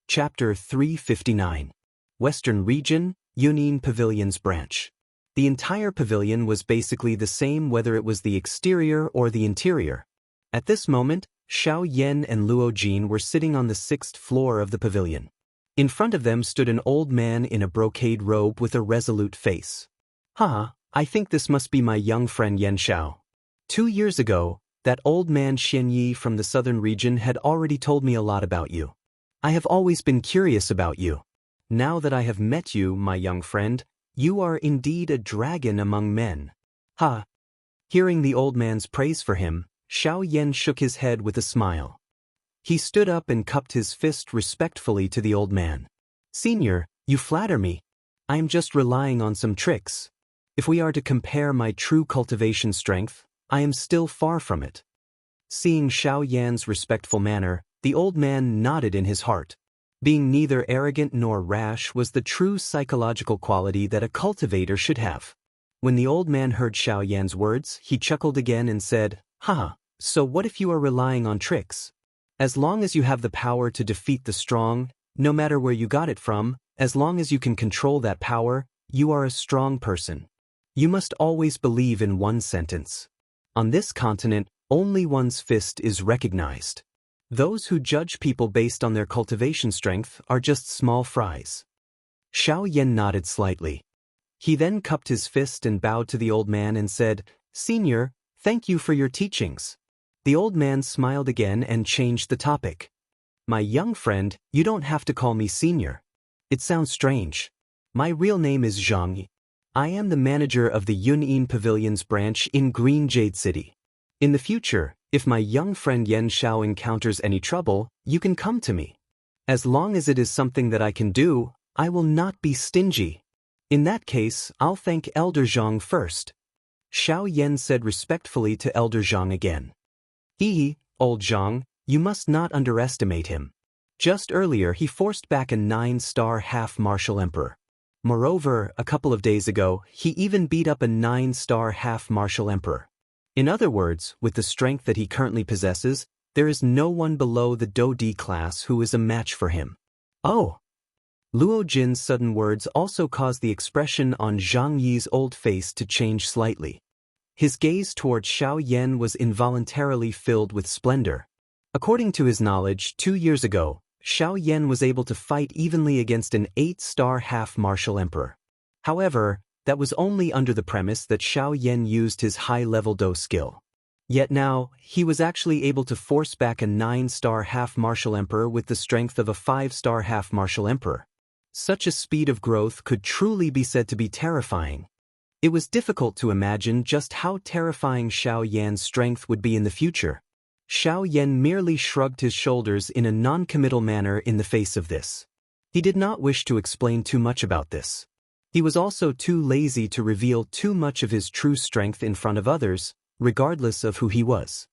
Chapter 359. Western Region, Yunyin Pavilion's branch. The entire pavilion was basically the same whether it was the exterior or the interior. At this moment, Xiao Yan and Luo Jin were sitting on the 6th floor of the pavilion. In front of them stood an old man in a brocade robe with a resolute face. I think this must be my young friend Yan Xiao. 2 years ago, that old man Xianxia from the southern region had already told me a lot about you. I have always been curious about you. Now that I have met you, my young friend, you are indeed a dragon among men. Hearing the old man's praise for him, Xiao Yan shook his head with a smile. He stood up and cupped his fist respectfully to the old man. Senior, you flatter me. I am just relying on some tricks. If we are to compare my true cultivation strength, I am still far from it. Seeing Xiao Yan's respectful manner, the old man nodded in his heart. Being neither arrogant nor rash was the true psychological quality that a cultivator should have. When the old man heard Xiao Yan's words, he chuckled again and said, So what if you are relying on tricks? As long as you have the power to defeat the strong, no matter where you got it from, as long as you can control that power, you are a strong person. You must always believe in one sentence. On this continent, only one's fist is recognized. Those who judge people based on their cultivation strength are just small fries. Xiao Yan nodded slightly. He then cupped his fist and bowed to the old man and said, Senior, thank you for your teachings. The old man smiled again and changed the topic. My young friend, you don't have to call me senior. It sounds strange. My real name is Zhang. I am the manager of the Yunyin Pavilion's branch in Green Jade City. In the future, if my young friend Yan Xiao encounters any trouble, you can come to me. As long as it is something that I can do, I will not be stingy. In that case, I'll thank Elder Zhang first. Xiao Yan said respectfully to Elder Zhang again. Old Zhang, you must not underestimate him. Just earlier he forced back a 9-star half-martial emperor. Moreover, a couple of days ago, he even beat up a 9-star half-martial emperor. In other words, with the strength that he currently possesses, there is no one below the Do-Di class who is a match for him. Oh! Luo Jin's sudden words also caused the expression on Zhang Yi's old face to change slightly. His gaze toward Xiao Yan was involuntarily filled with splendor. According to his knowledge, 2 years ago, Xiao Yan was able to fight evenly against an 8-star half-martial emperor. However, that was only under the premise that Xiao Yan used his high-level Do skill. Yet now, he was actually able to force back a 9-star half-martial emperor with the strength of a 5-star half-martial emperor. Such a speed of growth could truly be said to be terrifying. It was difficult to imagine just how terrifying Xiao Yan's strength would be in the future. Xiao Yan merely shrugged his shoulders in a non-committal manner in the face of this. He did not wish to explain too much about this. He was also too lazy to reveal too much of his true strength in front of others, regardless of who he was.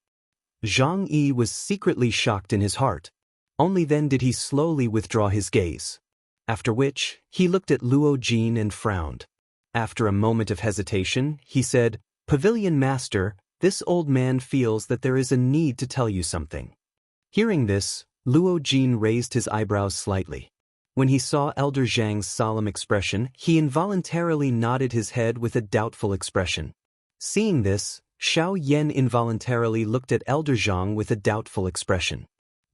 Zhang Yi was secretly shocked in his heart. Only then did he slowly withdraw his gaze. After which, he looked at Luo Jin and frowned. After a moment of hesitation, he said, Pavilion Master, this old man feels that there is a need to tell you something. Hearing this, Luo Jin raised his eyebrows slightly. When he saw Elder Zhang's solemn expression, he involuntarily nodded his head with a doubtful expression. Seeing this, Xiao Yan involuntarily looked at Elder Zhang with a doubtful expression.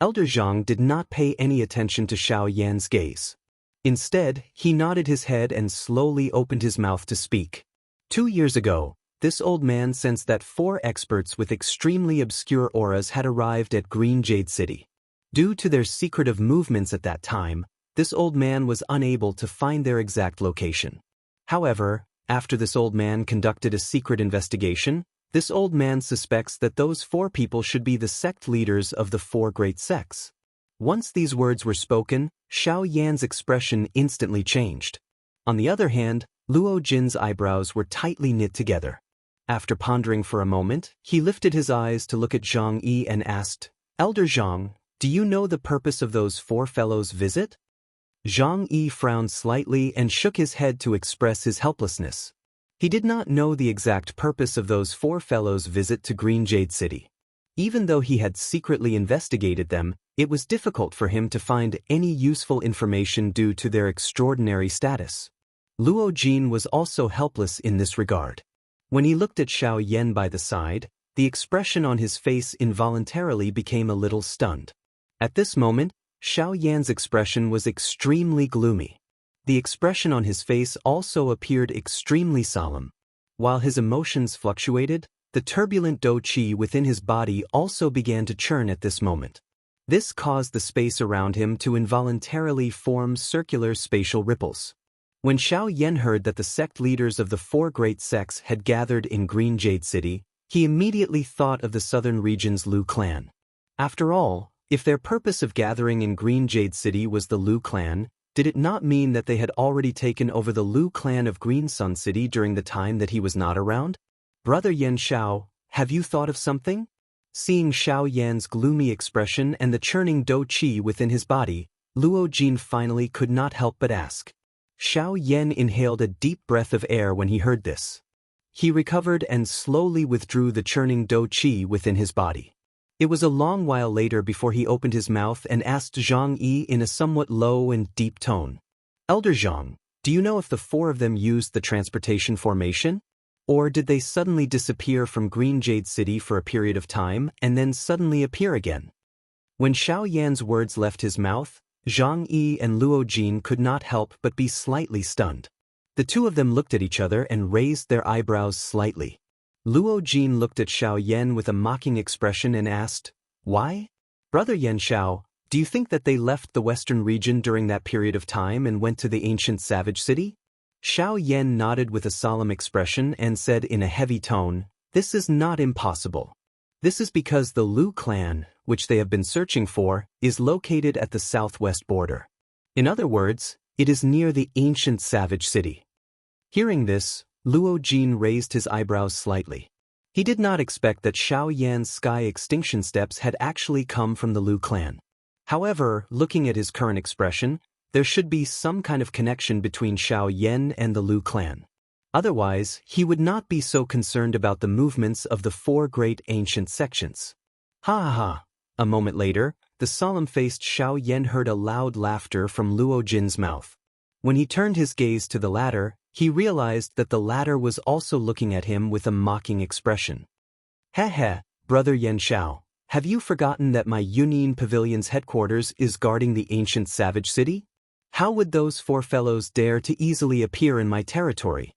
Elder Zhang did not pay any attention to Xiao Yan's gaze. Instead, he nodded his head and slowly opened his mouth to speak. 2 years ago, this old man sensed that 4 experts with extremely obscure auras had arrived at Green Jade City. Due to their secretive movements at that time, this old man was unable to find their exact location. However, after this old man conducted a secret investigation, this old man suspects that those 4 people should be the sect leaders of the 4 great sects. Once these words were spoken, Xiao Yan's expression instantly changed. On the other hand, Luo Jin's eyebrows were tightly knit together. After pondering for a moment, he lifted his eyes to look at Zhang Yi and asked, "Elder Zhang, do you know the purpose of those 4 fellows' visit?" Zhang Yi frowned slightly and shook his head to express his helplessness. He did not know the exact purpose of those 4 fellows' visit to Green Jade City. Even though he had secretly investigated them, it was difficult for him to find any useful information due to their extraordinary status. Luo Jin was also helpless in this regard. When he looked at Xiao Yan by the side, the expression on his face involuntarily became a little stunned. At this moment, Xiao Yan's expression was extremely gloomy. The expression on his face also appeared extremely solemn. While his emotions fluctuated, the turbulent dou qi within his body also began to churn at this moment. This caused the space around him to involuntarily form circular spatial ripples. When Xiao Yan heard that the sect leaders of the 4 great sects had gathered in Green Jade City, he immediately thought of the southern region's Lu clan. After all, if their purpose of gathering in Green Jade City was the Lu clan, did it not mean that they had already taken over the Lu clan of Green Sun City during the time that he was not around? "Brother Yan Xiao, have you thought of something?" Seeing Xiao Yan's gloomy expression and the churning dou qi within his body, Luo Jin finally could not help but ask. Xiao Yan inhaled a deep breath of air when he heard this. He recovered and slowly withdrew the churning dou qi within his body. It was a long while later before he opened his mouth and asked Zhang Yi in a somewhat low and deep tone. "Elder Zhang, do you know if the 4 of them used the transportation formation? Or did they suddenly disappear from Green Jade City for a period of time and then suddenly appear again?" When Xiao Yan's words left his mouth, Zhang Yi and Luo Jin could not help but be slightly stunned. The 2 of them looked at each other and raised their eyebrows slightly. Luo Jin looked at Xiao Yan with a mocking expression and asked, "Why? Brother Yan Xiao, do you think that they left the western region during that period of time and went to the ancient savage city?" Xiao Yan nodded with a solemn expression and said in a heavy tone, "This is not impossible. This is because the Lu clan, which they have been searching for, is located at the southwest border. In other words, it is near the ancient savage city." Hearing this, Luo Jin raised his eyebrows slightly. He did not expect that Xiao Yan's sky extinction steps had actually come from the Lu clan. However, looking at his current expression, there should be some kind of connection between Xiao Yan and the Lu clan. Otherwise, he would not be so concerned about the movements of the 4 great ancient sections. Ha ha ha. A moment later, the solemn-faced Xiao Yan heard a loud laughter from Luo Jin's mouth. When he turned his gaze to the latter, he realized that the latter was also looking at him with a mocking expression. "Heh, brother Yan Xiao, have you forgotten that my Yunin Pavilion's headquarters is guarding the ancient savage city? How would those 4 fellows dare to easily appear in my territory?"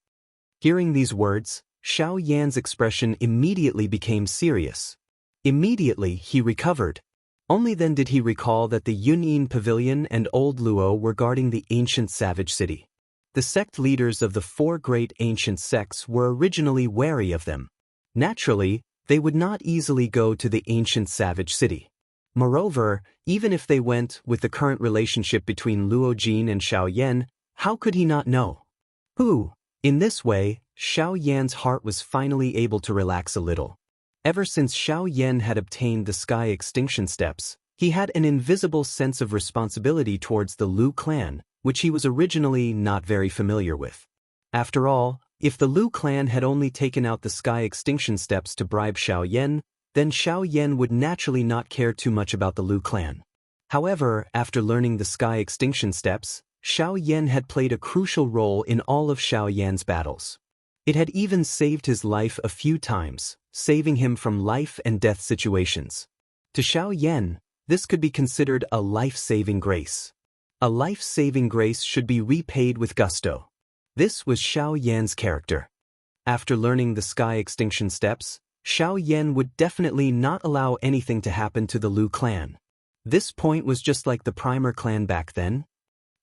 Hearing these words, Xiao Yan's expression immediately became serious. Immediately, he recovered. Only then did he recall that the Yunin Pavilion and Old Luo were guarding the ancient savage city. The sect leaders of the 4 great ancient sects were originally wary of them. Naturally, they would not easily go to the ancient savage city. Moreover, even if they went with the current relationship between Luo Jin and Xiao Yan, how could he not know? In this way, Xiao Yan's heart was finally able to relax a little. Ever since Xiao Yan had obtained the sky extinction steps, he had an invisible sense of responsibility towards the Lu clan, which he was originally not very familiar with. After all, if the Lu clan had only taken out the sky extinction steps to bribe Xiao Yan, then Xiao Yan would naturally not care too much about the Lu clan. However, after learning the sky extinction steps, Xiao Yan had played a crucial role in all of Xiao Yan's battles. It had even saved his life a few times, saving him from life and death situations. To Xiao Yan, this could be considered a life-saving grace. A life-saving grace should be repaid with gusto. This was Xiao Yan's character. After learning the sky extinction steps, Xiao Yan would definitely not allow anything to happen to the Lu clan. This point was just like the Primer clan back then.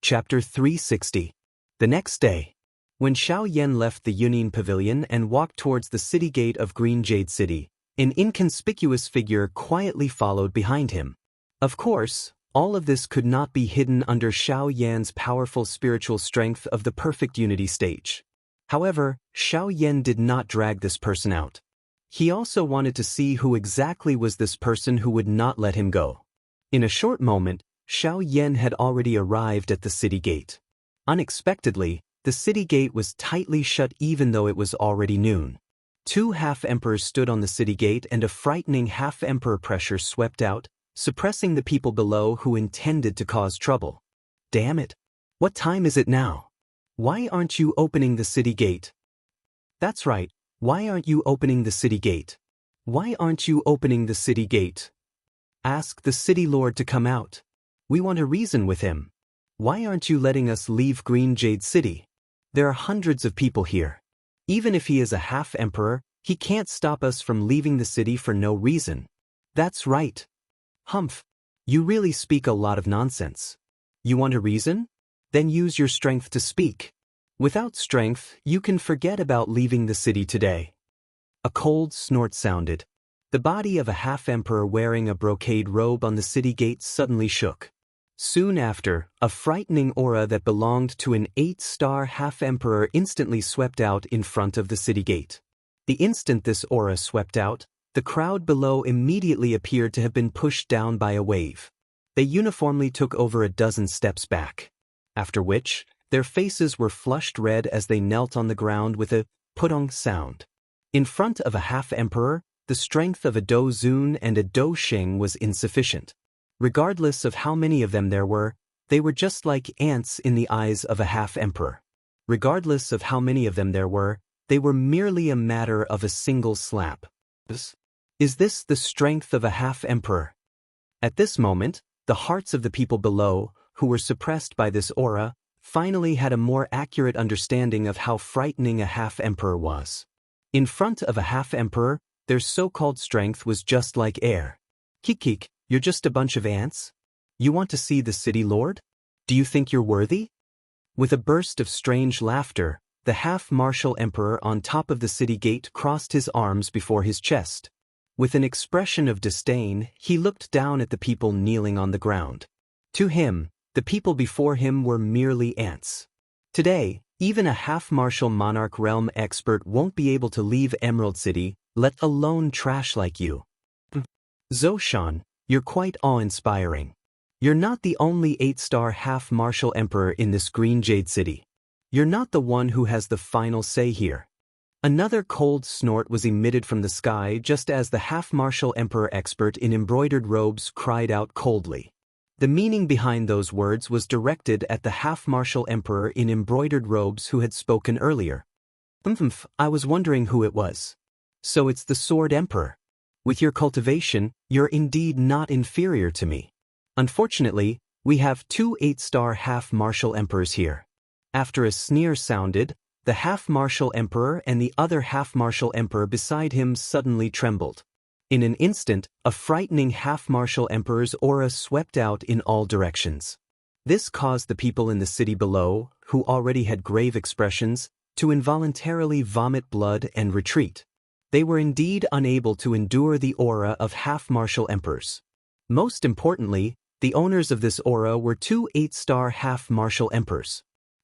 Chapter 360. The next day, when Xiao Yan left the Yunin Pavilion and walked towards the city gate of Green Jade City, an inconspicuous figure quietly followed behind him. Of course, all of this could not be hidden under Xiao Yan's powerful spiritual strength of the perfect unity stage. However, Xiao Yan did not drag this person out. He also wanted to see who exactly was this person who would not let him go. In a short moment, Xiao Yan had already arrived at the city gate. Unexpectedly, the city gate was tightly shut even though it was already noon. Two half-emperors stood on the city gate and a frightening half-emperor pressure swept out, suppressing the people below who intended to cause trouble. Damn it! What time is it now? Why aren't you opening the city gate? That's right, why aren't you opening the city gate? Why aren't you opening the city gate? Ask the city lord to come out. We want to reason with him. Why aren't you letting us leave Green Jade City? There are hundreds of people here. Even if he is a half-emperor, he can't stop us from leaving the city for no reason. That's right. Humph, you really speak a lot of nonsense. You want a reason? Then use your strength to speak. Without strength, you can forget about leaving the city today. A cold snort sounded. The body of a half-emperor wearing a brocade robe on the city gate suddenly shook. Soon after, a frightening aura that belonged to an 8-star half-emperor instantly swept out in front of the city gate. The instant this aura swept out, the crowd below immediately appeared to have been pushed down by a wave. They uniformly took over a dozen steps back. After which, their faces were flushed red as they knelt on the ground with a putong sound. In front of a half-emperor, the strength of a Do Zun and a Do Sheng was insufficient. Regardless of how many of them there were, they were just like ants in the eyes of a half-emperor. Regardless of how many of them there were, they were merely a matter of a single slap. Is this the strength of a half-emperor? At this moment, the hearts of the people below, who were suppressed by this aura, finally had a more accurate understanding of how frightening a half-emperor was. In front of a half-emperor, their so-called strength was just like air. Kik, you're just a bunch of ants? You want to see the city lord? Do you think you're worthy? With a burst of strange laughter, the half-martial emperor on top of the city gate crossed his arms before his chest. With an expression of disdain, he looked down at the people kneeling on the ground. To him, the people before him were merely ants. Today, even a half-martial monarch realm expert won't be able to leave Emerald City, let alone trash like you. Zoshan, you're quite awe-inspiring. You're not the only 8-star half-martial emperor in this Green Jade City. You're not the one who has the final say here. Another cold snort was emitted from the sky just as the half-martial emperor expert in embroidered robes cried out coldly. The meaning behind those words was directed at the half-martial emperor in embroidered robes who had spoken earlier. I was wondering who it was. So it's the Sword Emperor. With your cultivation, you're indeed not inferior to me. Unfortunately, we have two 8-star half-martial emperors here. After a sneer sounded, the half-martial emperor and the other half-martial emperor beside him suddenly trembled. In an instant, a frightening half-martial emperor's aura swept out in all directions. This caused the people in the city below, who already had grave expressions, to involuntarily vomit blood and retreat. They were indeed unable to endure the aura of half-martial emperors. Most importantly, the owners of this aura were two 8-star half-martial emperors.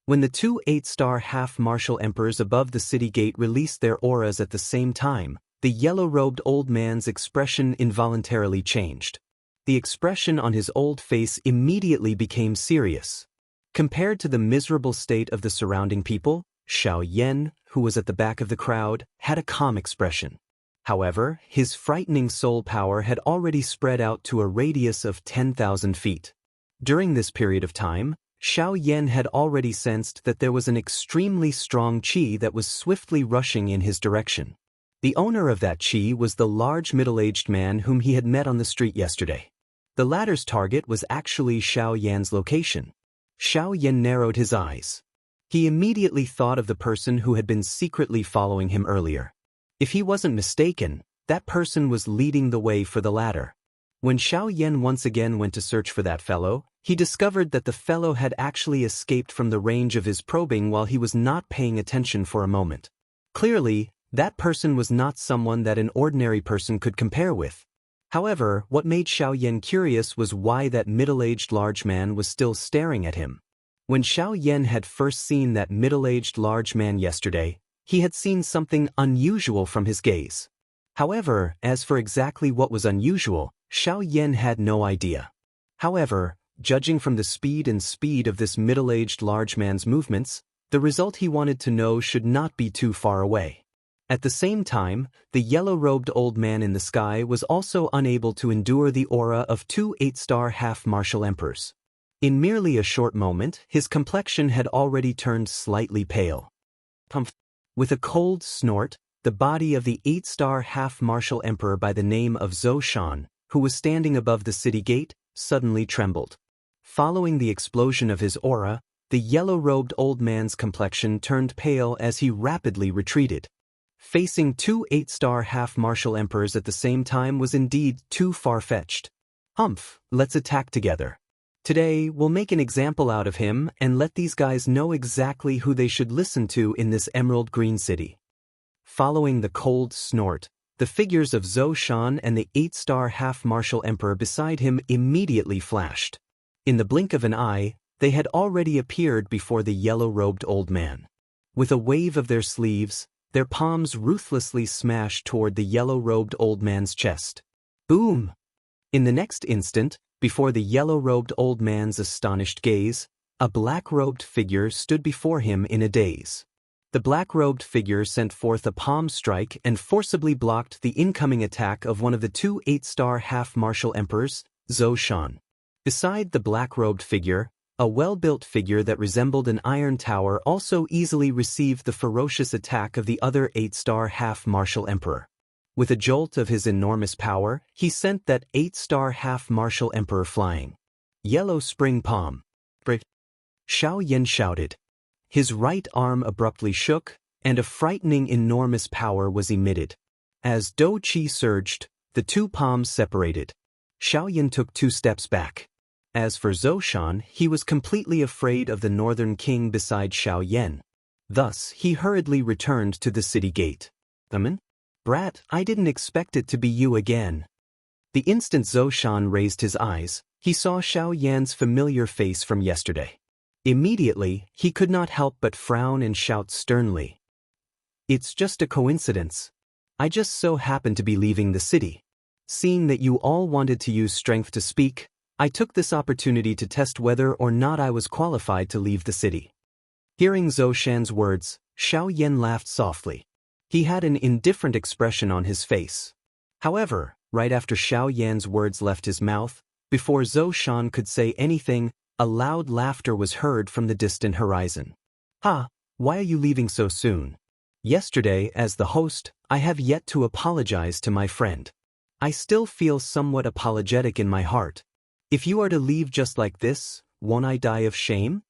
When the two 8-star half-martial emperors above the city gate released their auras at the same time, the yellow-robed old man's expression involuntarily changed. The expression on his old face immediately became serious. Compared to the miserable state of the surrounding people, Xiao Yan, who was at the back of the crowd, had a calm expression. However, his frightening soul power had already spread out to a radius of 10,000 feet. During this period of time, Xiao Yan had already sensed that there was an extremely strong qi that was swiftly rushing in his direction. The owner of that qi was the large middle-aged man whom he had met on the street yesterday. The latter's target was actually Xiao Yan's location. Xiao Yan narrowed his eyes. He immediately thought of the person who had been secretly following him earlier. If he wasn't mistaken, that person was leading the way for the latter. When Xiao Yan once again went to search for that fellow, he discovered that the fellow had actually escaped from the range of his probing while he was not paying attention for a moment. Clearly, that person was not someone that an ordinary person could compare with. However, what made Xiao Yan curious was why that middle-aged large man was still staring at him. When Xiao Yan had first seen that middle-aged large man yesterday, he had seen something unusual from his gaze. However, as for exactly what was unusual, Xiao Yan had no idea. However, judging from the speed of this middle-aged large man's movements, the result he wanted to know should not be too far away. At the same time, the yellow-robed old man in the sky was also unable to endure the aura of two 8-star half-martial emperors. In merely a short moment, his complexion had already turned slightly pale. With a cold snort, the body of the 8-star half-martial emperor by the name of Zhou Shan, who was standing above the city gate, suddenly trembled. Following the explosion of his aura, the yellow-robed old man's complexion turned pale as he rapidly retreated. Facing two 8-star half-martial emperors at the same time was indeed too far-fetched. Let's attack together. Today, we'll make an example out of him and let these guys know exactly who they should listen to in this emerald green city. Following the cold snort, the figures of Zhou Shan and the 8-star half-martial emperor beside him immediately flashed. In the blink of an eye, they had already appeared before the yellow-robed old man. With a wave of their sleeves, their palms ruthlessly smashed toward the yellow-robed old man's chest. Boom! In the next instant, before the yellow-robed old man's astonished gaze, a black-robed figure stood before him in a daze. The black-robed figure sent forth a palm strike and forcibly blocked the incoming attack of one of the two 8-star half-martial emperors, Zhou Shan. Beside the black-robed figure, a well-built figure that resembled an iron tower also easily received the ferocious attack of the other 8-star half-martial emperor. With a jolt of his enormous power, he sent that 8-star half-martial emperor flying. Yellow spring palm. Xiao Yan shouted. His right arm abruptly shook, and a frightening enormous power was emitted. As Dou Qi surged, the two palms separated. Xiao Yan took 2 steps back. As for Zhou Shan, he was completely afraid of the northern king beside Xiao Yan. Thus, he hurriedly returned to the city gate. Brat, I didn't expect it to be you again. The instant Zhou Shan raised his eyes, he saw Xiao Yan's familiar face from yesterday. Immediately, he could not help but frown and shout sternly. It's just a coincidence. I just so happened to be leaving the city. Seeing that you all wanted to use strength to speak, I took this opportunity to test whether or not I was qualified to leave the city. Hearing Zhou Shan's words, Xiao Yan laughed softly. He had an indifferent expression on his face. However, right after Xiao Yan's words left his mouth, before Zhou Shan could say anything, a loud laughter was heard from the distant horizon. Why are you leaving so soon? Yesterday, as the host, I have yet to apologize to my friend. I still feel somewhat apologetic in my heart. If you are to leave just like this, won't I die of shame?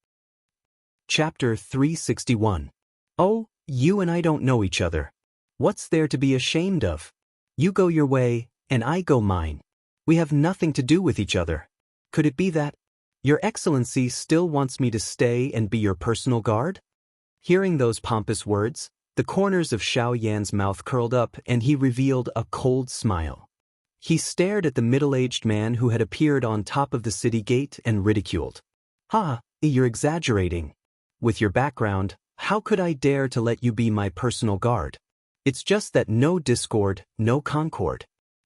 Chapter 361. Oh, you and I don't know each other. What's there to be ashamed of? You go your way, and I go mine. We have nothing to do with each other. Could it be that Your Excellency still wants me to stay and be your personal guard? Hearing those pompous words, the corners of Xiao Yan's mouth curled up and he revealed a cold smile. He stared at the middle-aged man who had appeared on top of the city gate and ridiculed. You're exaggerating. With your background, how could I dare to let you be my personal guard? It's just that no discord, no concord.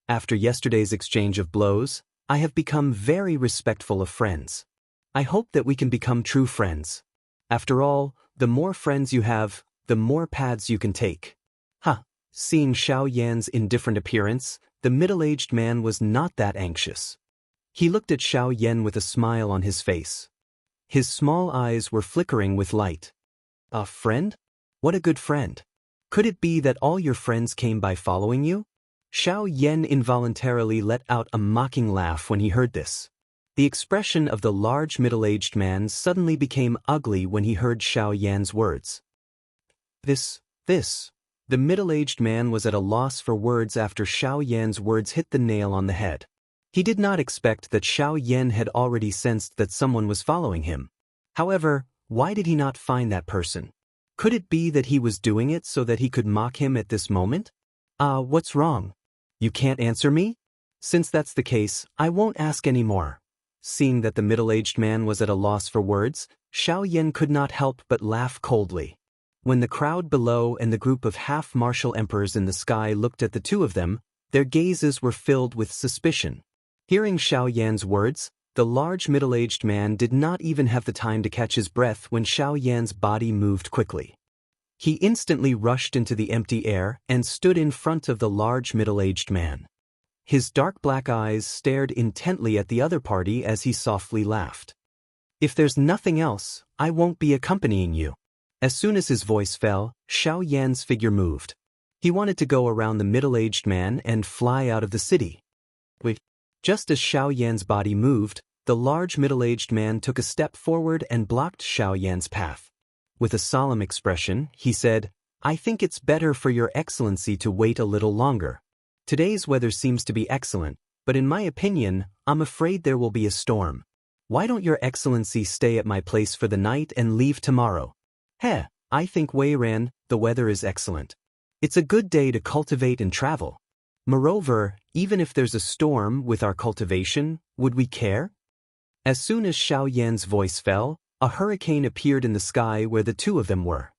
After yesterday's exchange of blows, I have become very respectful of friends. I hope that we can become true friends. After all, the more friends you have, the more paths you can take. Seeing Xiao Yan's indifferent appearance, the middle-aged man was not that anxious. He looked at Xiao Yan with a smile on his face. His small eyes were flickering with light. A friend? What a good friend. Could it be that all your friends came by following you? Xiao Yan involuntarily let out a mocking laugh when he heard this. The expression of the large middle-aged man suddenly became ugly when he heard Xiao Yan's words. This. The middle-aged man was at a loss for words after Xiao Yan's words hit the nail on the head. He did not expect that Xiao Yan had already sensed that someone was following him. However, why did he not find that person? Could it be that he was doing it so that he could mock him at this moment? What's wrong? You can't answer me? Since that's the case, I won't ask any more. Seeing that the middle-aged man was at a loss for words, Xiao Yan could not help but laugh coldly. When the crowd below and the group of half-martial emperors in the sky looked at the two of them, their gazes were filled with suspicion. Hearing Xiao Yan's words, the large middle-aged man did not even have the time to catch his breath when Xiao Yan's body moved quickly. He instantly rushed into the empty air and stood in front of the large middle-aged man. His dark black eyes stared intently at the other party as he softly laughed. If there's nothing else, I won't be accompanying you. As soon as his voice fell, Xiao Yan's figure moved. He wanted to go around the middle-aged man and fly out of the city. Just as Xiao Yan's body moved, the large middle-aged man took a step forward and blocked Xiao Yan's path. With a solemn expression, he said, "I think it's better for your excellency to wait a little longer. Today's weather seems to be excellent, but in my opinion, I'm afraid there will be a storm. Why don't your excellency stay at my place for the night and leave tomorrow?" I think Weiran, the weather is excellent. It's a good day to cultivate and travel. Moreover, even if there's a storm with our cultivation, would we care? As soon as Xiao Yan's voice fell, a hurricane appeared in the sky where the two of them were.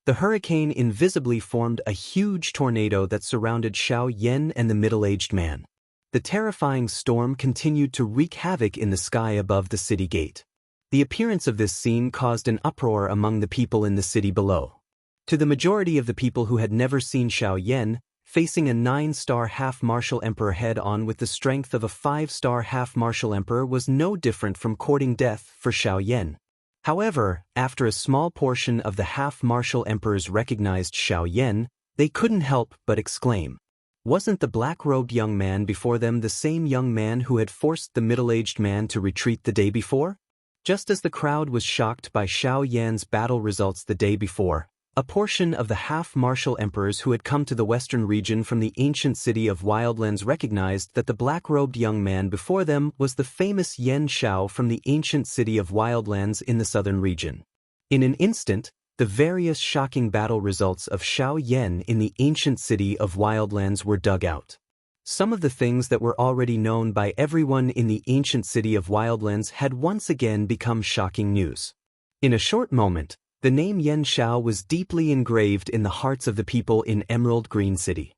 The hurricane invisibly formed a huge tornado that surrounded Xiao Yan and the middle-aged man. The terrifying storm continued to wreak havoc in the sky above the city gate. The appearance of this scene caused an uproar among the people in the city below. To the majority of the people who had never seen Xiao Yan, facing a 9-star half-martial emperor head-on with the strength of a 5-star half-martial emperor was no different from courting death for Xiao Yan. However, after a small portion of the half-martial emperors recognized Xiao Yan, they couldn't help but exclaim. Wasn't the black-robed young man before them the same young man who had forced the middle-aged man to retreat the day before? Just as the crowd was shocked by Xiao Yan's battle results the day before, a portion of the half-martial emperors who had come to the western region from the ancient city of Wildlands recognized that the black-robed young man before them was the famous Yan Xiao from the ancient city of Wildlands in the southern region. In an instant, the various shocking battle results of Xiao Yan in the ancient city of Wildlands were dug out. Some of the things that were already known by everyone in the ancient city of Wildlands had once again become shocking news. In a short moment, the name Yan Xiao was deeply engraved in the hearts of the people in Emerald Green City.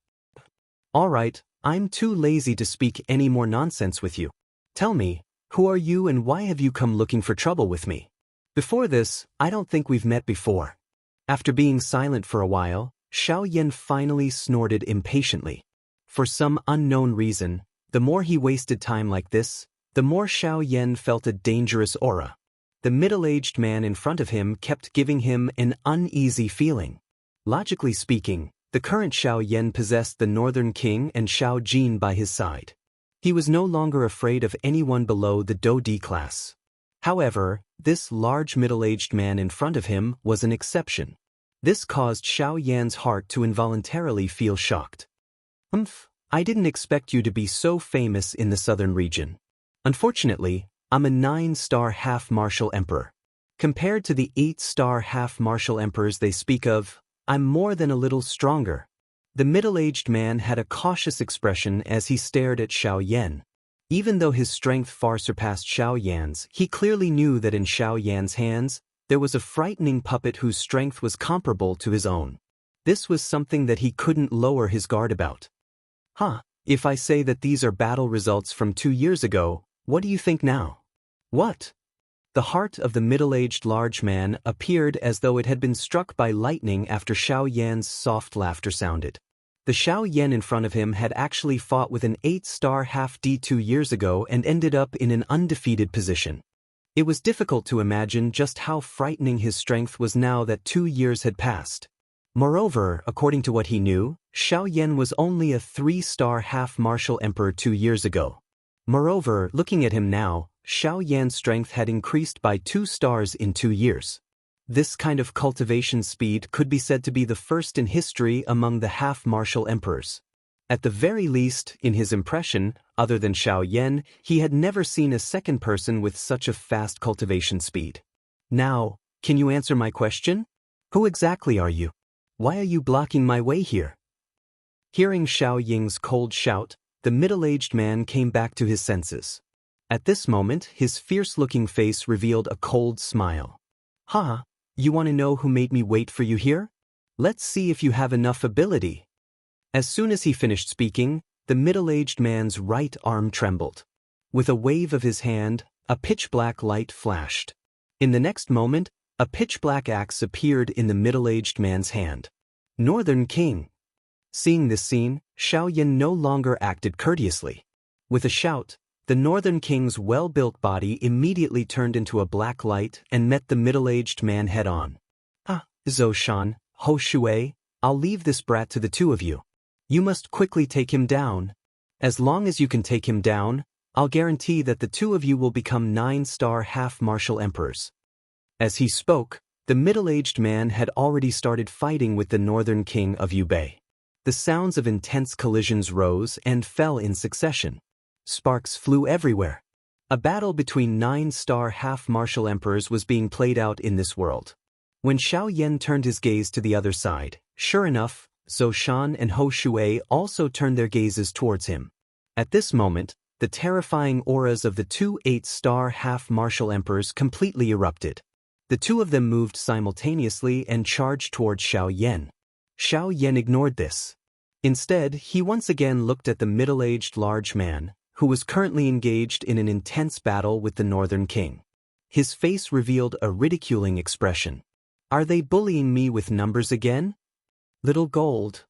All right, I'm too lazy to speak any more nonsense with you. Tell me, who are you and why have you come looking for trouble with me? Before this, I don't think we've met before. After being silent for a while, Xiao Yan finally snorted impatiently. For some unknown reason, the more he wasted time like this, the more Xiao Yan felt a dangerous aura. The middle-aged man in front of him kept giving him an uneasy feeling. Logically speaking, the current Xiao Yan possessed the Northern King and Xiao Jin by his side. He was no longer afraid of anyone below the Do D class. However, this large middle-aged man in front of him was an exception. This caused Xiao Yan's heart to involuntarily feel shocked. I didn't expect you to be so famous in the southern region. Unfortunately, I'm a 9-star half-martial emperor. Compared to the 8-star half-martial emperors they speak of, I'm more than a little stronger. The middle-aged man had a cautious expression as he stared at Xiao Yan. Even though his strength far surpassed Xiao Yan's, he clearly knew that in Xiao Yan's hands, there was a frightening puppet whose strength was comparable to his own. This was something that he couldn't lower his guard about. If I say that these are battle results from 2 years ago, what do you think now? What? The heart of the middle-aged large man appeared as though it had been struck by lightning after Xiao Yan's soft laughter sounded. The Xiao Yan in front of him had actually fought with an 8-star half-D 2 years ago and ended up in an undefeated position. It was difficult to imagine just how frightening his strength was now that 2 years had passed. Moreover, according to what he knew, Xiao Yan was only a 3-star half-martial emperor 2 years ago. Moreover, looking at him now, Xiao Yan's strength had increased by 2 stars in 2 years. This kind of cultivation speed could be said to be the first in history among the half-martial emperors. At the very least, in his impression, other than Xiao Yan, he had never seen a second person with such a fast cultivation speed. Now, can you answer my question? Who exactly are you? Why are you blocking my way here? Hearing Xiao Ying's cold shout, the middle-aged man came back to his senses. At this moment, his fierce-looking face revealed a cold smile. "Ha, you want to know who made me wait for you here? Let's see if you have enough ability." As soon as he finished speaking, the middle-aged man's right arm trembled. With a wave of his hand, a pitch-black light flashed. In the next moment, a pitch-black axe appeared in the middle-aged man's hand. Northern King. Seeing this scene, Xiao Yan no longer acted courteously. With a shout, the Northern King's well-built body immediately turned into a black light and met the middle-aged man head-on. "Ah, Zhou Shan, Hou Shui, I'll leave this brat to the two of you. You must quickly take him down. As long as you can take him down, I'll guarantee that the two of you will become 9-star half-martial emperors." As he spoke, the middle-aged man had already started fighting with the Northern King of Yubei. The sounds of intense collisions rose and fell in succession. Sparks flew everywhere. A battle between 9-star half-martial emperors was being played out in this world. When Xiao Yan turned his gaze to the other side, sure enough, Zhou Shan and Hou Shui also turned their gazes towards him. At this moment, the terrifying auras of the two 8-star half-martial emperors completely erupted. The two of them moved simultaneously and charged towards Xiao Yan. Xiao Yan ignored this. Instead, he once again looked at the middle-aged large man, who was currently engaged in an intense battle with the Northern King. His face revealed a ridiculing expression. "Are they bullying me with numbers again? Little gold."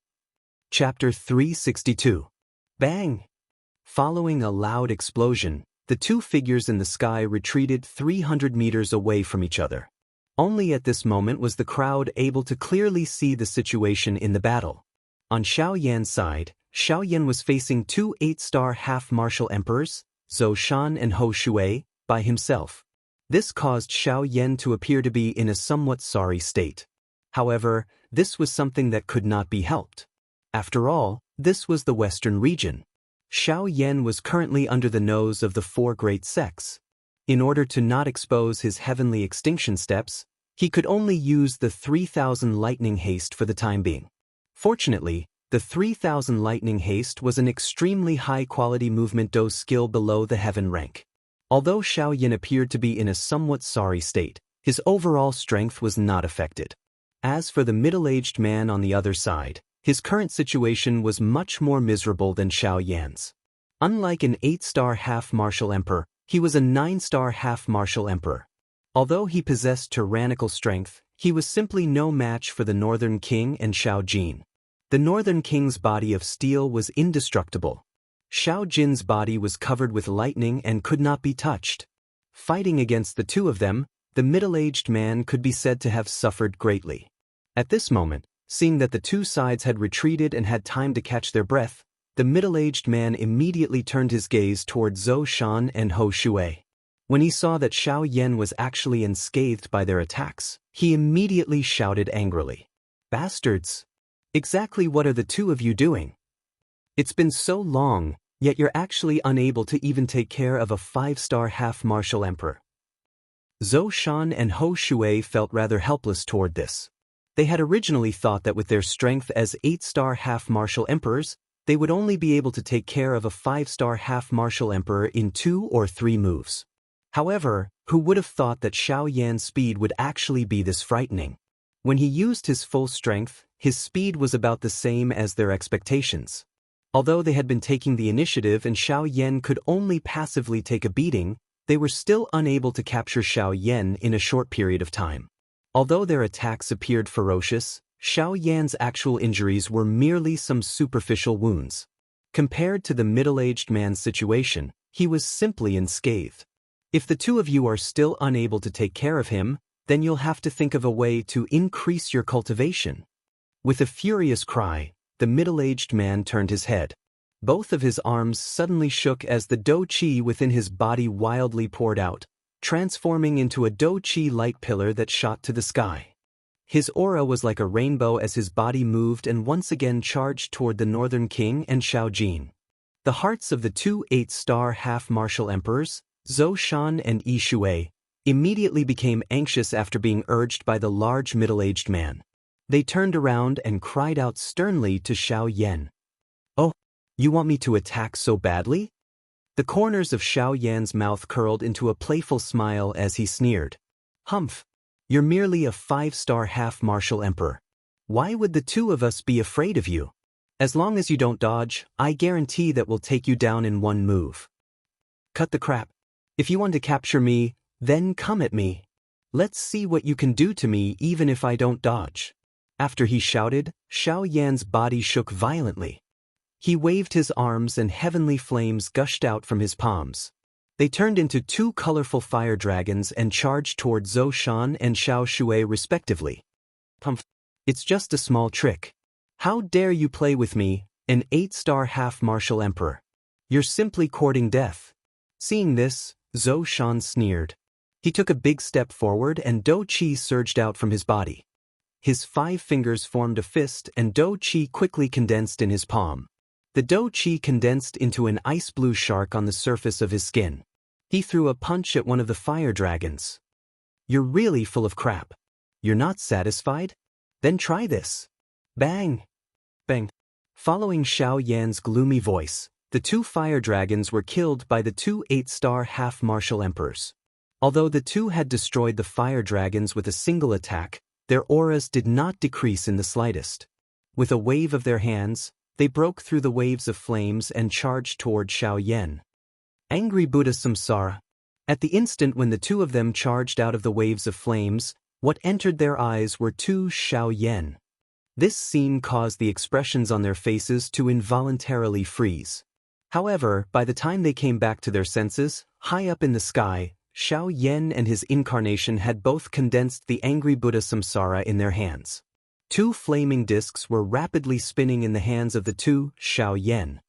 Chapter 362. Bang! Following a loud explosion, the two figures in the sky retreated 300 meters away from each other. Only at this moment was the crowd able to clearly see the situation in the battle. On Xiao Yan's side, Xiao Yan was facing two 8-star half-martial emperors, Zhou Shan and Hou Shui, by himself. This caused Xiao Yan to appear to be in a somewhat sorry state. However, this was something that could not be helped. After all, this was the Western region. Xiao Yan was currently under the nose of the 4 great sects. In order to not expose his heavenly extinction steps, he could only use the 3000 lightning haste for the time being. Fortunately, the 3000 lightning haste was an extremely high-quality movement dose skill below the heaven rank. Although Xiao Yan appeared to be in a somewhat sorry state, his overall strength was not affected. As for the middle-aged man on the other side, his current situation was much more miserable than Xiao Yan's. Unlike an 8-star half-martial emperor, he was a 9-star half-martial emperor. Although he possessed tyrannical strength, he was simply no match for the Northern King and Xiao Jin. The Northern King's body of steel was indestructible. Xiao Jin's body was covered with lightning and could not be touched. Fighting against the two of them, the middle-aged man could be said to have suffered greatly. At this moment, seeing that the two sides had retreated and had time to catch their breath, the middle-aged man immediately turned his gaze toward Zhou Shan and Hou Shui. When he saw that Xiao Yan was actually unscathed by their attacks, he immediately shouted angrily, "Bastards! Exactly what are the two of you doing? It's been so long, yet you're actually unable to even take care of a 5-star half-martial emperor." Zhou Shan and Hou Shui felt rather helpless toward this. They had originally thought that with their strength as 8-star half-martial emperors, they would only be able to take care of a 5-star half-martial emperor in 2 or 3 moves. However, who would have thought that Xiao Yan's speed would actually be this frightening? When he used his full strength, his speed was about the same as their expectations. Although they had been taking the initiative and Xiao Yan could only passively take a beating, they were still unable to capture Xiao Yan in a short period of time. Although their attacks appeared ferocious, Xiao Yan's actual injuries were merely some superficial wounds. Compared to the middle-aged man's situation, he was simply unscathed. If the two of you are still unable to take care of him, then you'll have to think of a way to increase your cultivation. With a furious cry, the middle-aged man turned his head. Both of his arms suddenly shook as the dou qi within his body wildly poured out, transforming into a dou qi light pillar that shot to the sky. His aura was like a rainbow as his body moved and once again charged toward the Northern King and Xiao Jin. The hearts of the two 8-star half-martial emperors, Zhou Shan and Yi Shui, immediately became anxious after being urged by the large middle-aged man. They turned around and cried out sternly to Xiao Yan. "Oh, you want me to attack so badly?" The corners of Xiao Yan's mouth curled into a playful smile as he sneered. "Humph, you're merely a 5-star half-martial emperor. Why would the two of us be afraid of you? As long as you don't dodge, I guarantee that we'll take you down in one move. Cut the crap. If you want to capture me, then come at me. Let's see what you can do to me even if I don't dodge." After he shouted, Xiao Yan's body shook violently. He waved his arms and heavenly flames gushed out from his palms. They turned into two colorful fire dragons and charged toward Zhou Shan and Xiao Shui respectively. "Humph, it's just a small trick. How dare you play with me, an 8-star half-martial emperor? You're simply courting death." Seeing this, Zhou Shan sneered. He took a big step forward and dou qi surged out from his body. His 5 fingers formed a fist and dou qi quickly condensed in his palm. The dou qi condensed into an ice-blue shark on the surface of his skin. He threw a punch at one of the fire dragons. "You're really full of crap. You're not satisfied? Then try this." Bang! Bang! Following Xiao Yan's gloomy voice, the 2 fire dragons were killed by the 2 8-star half-martial emperors. Although the 2 had destroyed the fire dragons with a single attack, their auras did not decrease in the slightest. With a wave of their hands, they broke through the waves of flames and charged toward Xiao Yan. Angry Buddha Samsara. At the instant when the 2 of them charged out of the waves of flames, what entered their eyes were 2 Xiao Yan. This scene caused the expressions on their faces to involuntarily freeze. However, by the time they came back to their senses, high up in the sky, Xiao Yan and his incarnation had both condensed the angry Buddha Samsara in their hands. 2 flaming discs were rapidly spinning in the hands of the 2 Xiao Yan.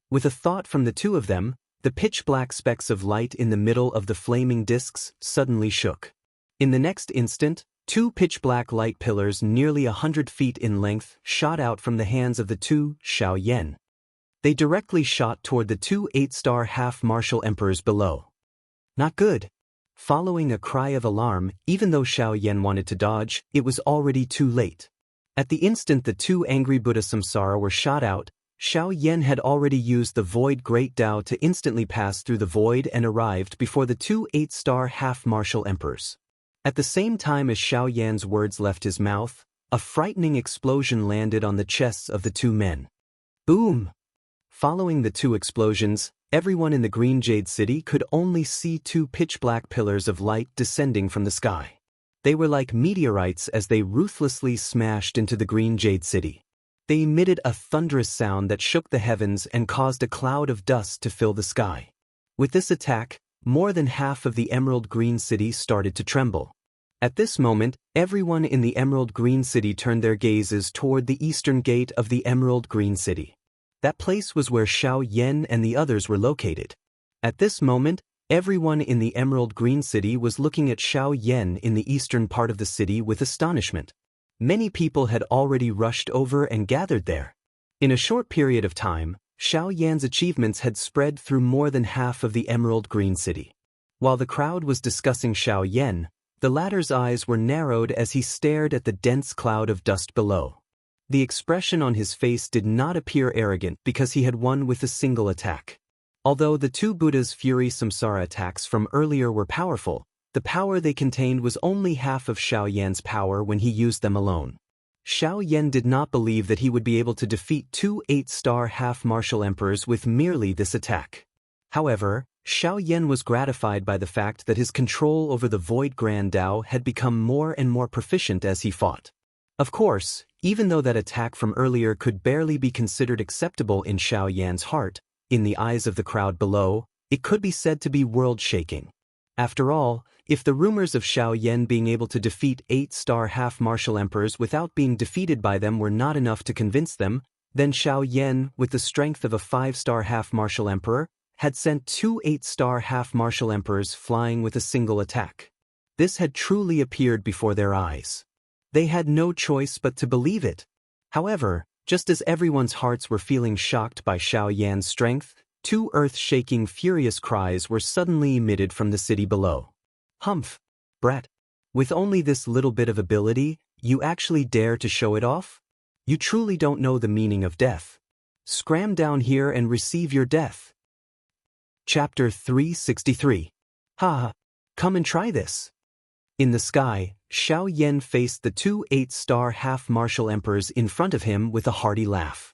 With a thought from the 2 of them, the pitch-black specks of light in the middle of the flaming discs suddenly shook. In the next instant, 2 pitch-black light pillars nearly 100 feet in length shot out from the hands of the 2 Xiao Yan. They directly shot toward the 2 8-star half-martial emperors below. Not good. Following a cry of alarm, even though Xiao Yan wanted to dodge, it was already too late. At the instant the 2 angry Buddha Samsara were shot out, Xiao Yan had already used the Void Great Tao to instantly pass through the void and arrived before the 2 8-star half-martial emperors. At the same time as Xiao Yan's words left his mouth, a frightening explosion landed on the chests of the 2 men. Boom! Following the 2 explosions, everyone in the Green Jade City could only see 2 pitch-black pillars of light descending from the sky. They were like meteorites as they ruthlessly smashed into the Green Jade City. They emitted a thunderous sound that shook the heavens and caused a cloud of dust to fill the sky. With this attack, more than half of the Emerald Green City started to tremble. At this moment, everyone in the Emerald Green City turned their gazes toward the eastern gate of the Emerald Green City. That place was where Xiao Yan and the others were located. At this moment, everyone in the Emerald Green City was looking at Xiao Yan in the eastern part of the city with astonishment. Many people had already rushed over and gathered there. In a short period of time, Xiao Yan's achievements had spread through more than half of the Emerald Green City. While the crowd was discussing Xiao Yan, the latter's eyes were narrowed as he stared at the dense cloud of dust below. The expression on his face did not appear arrogant because he had won with a single attack. Although the 2 Buddha's Fury Samsara attacks from earlier were powerful, the power they contained was only half of Xiao Yan's power when he used them alone. Xiao Yan did not believe that he would be able to defeat 2 8-star half-martial emperors with merely this attack. However, Xiao Yan was gratified by the fact that his control over the Void Grand Tao had become more and more proficient as he fought. Of course, even though that attack from earlier could barely be considered acceptable in Xiao Yan's heart, in the eyes of the crowd below, it could be said to be world-shaking. After all, if the rumors of Xiao Yan being able to defeat 8-star half-martial emperors without being defeated by them were not enough to convince them, Then Xiao Yan, with the strength of a 5-star half-martial emperor, had sent 2 8-star half-martial emperors flying with a single attack. This had truly appeared before their eyes. They had no choice but to believe it. However, just as everyone's hearts were feeling shocked by Xiao Yan's strength, 2 earth-shaking furious cries were suddenly emitted from the city below. "Humph, brat. With only this little bit of ability, you actually dare to show it off? You truly don't know the meaning of death. Scram down here and receive your death." Chapter 363. Ha! Come and try this. In the sky, Xiao Yan faced the 2 8-star half-martial emperors in front of him with a hearty laugh.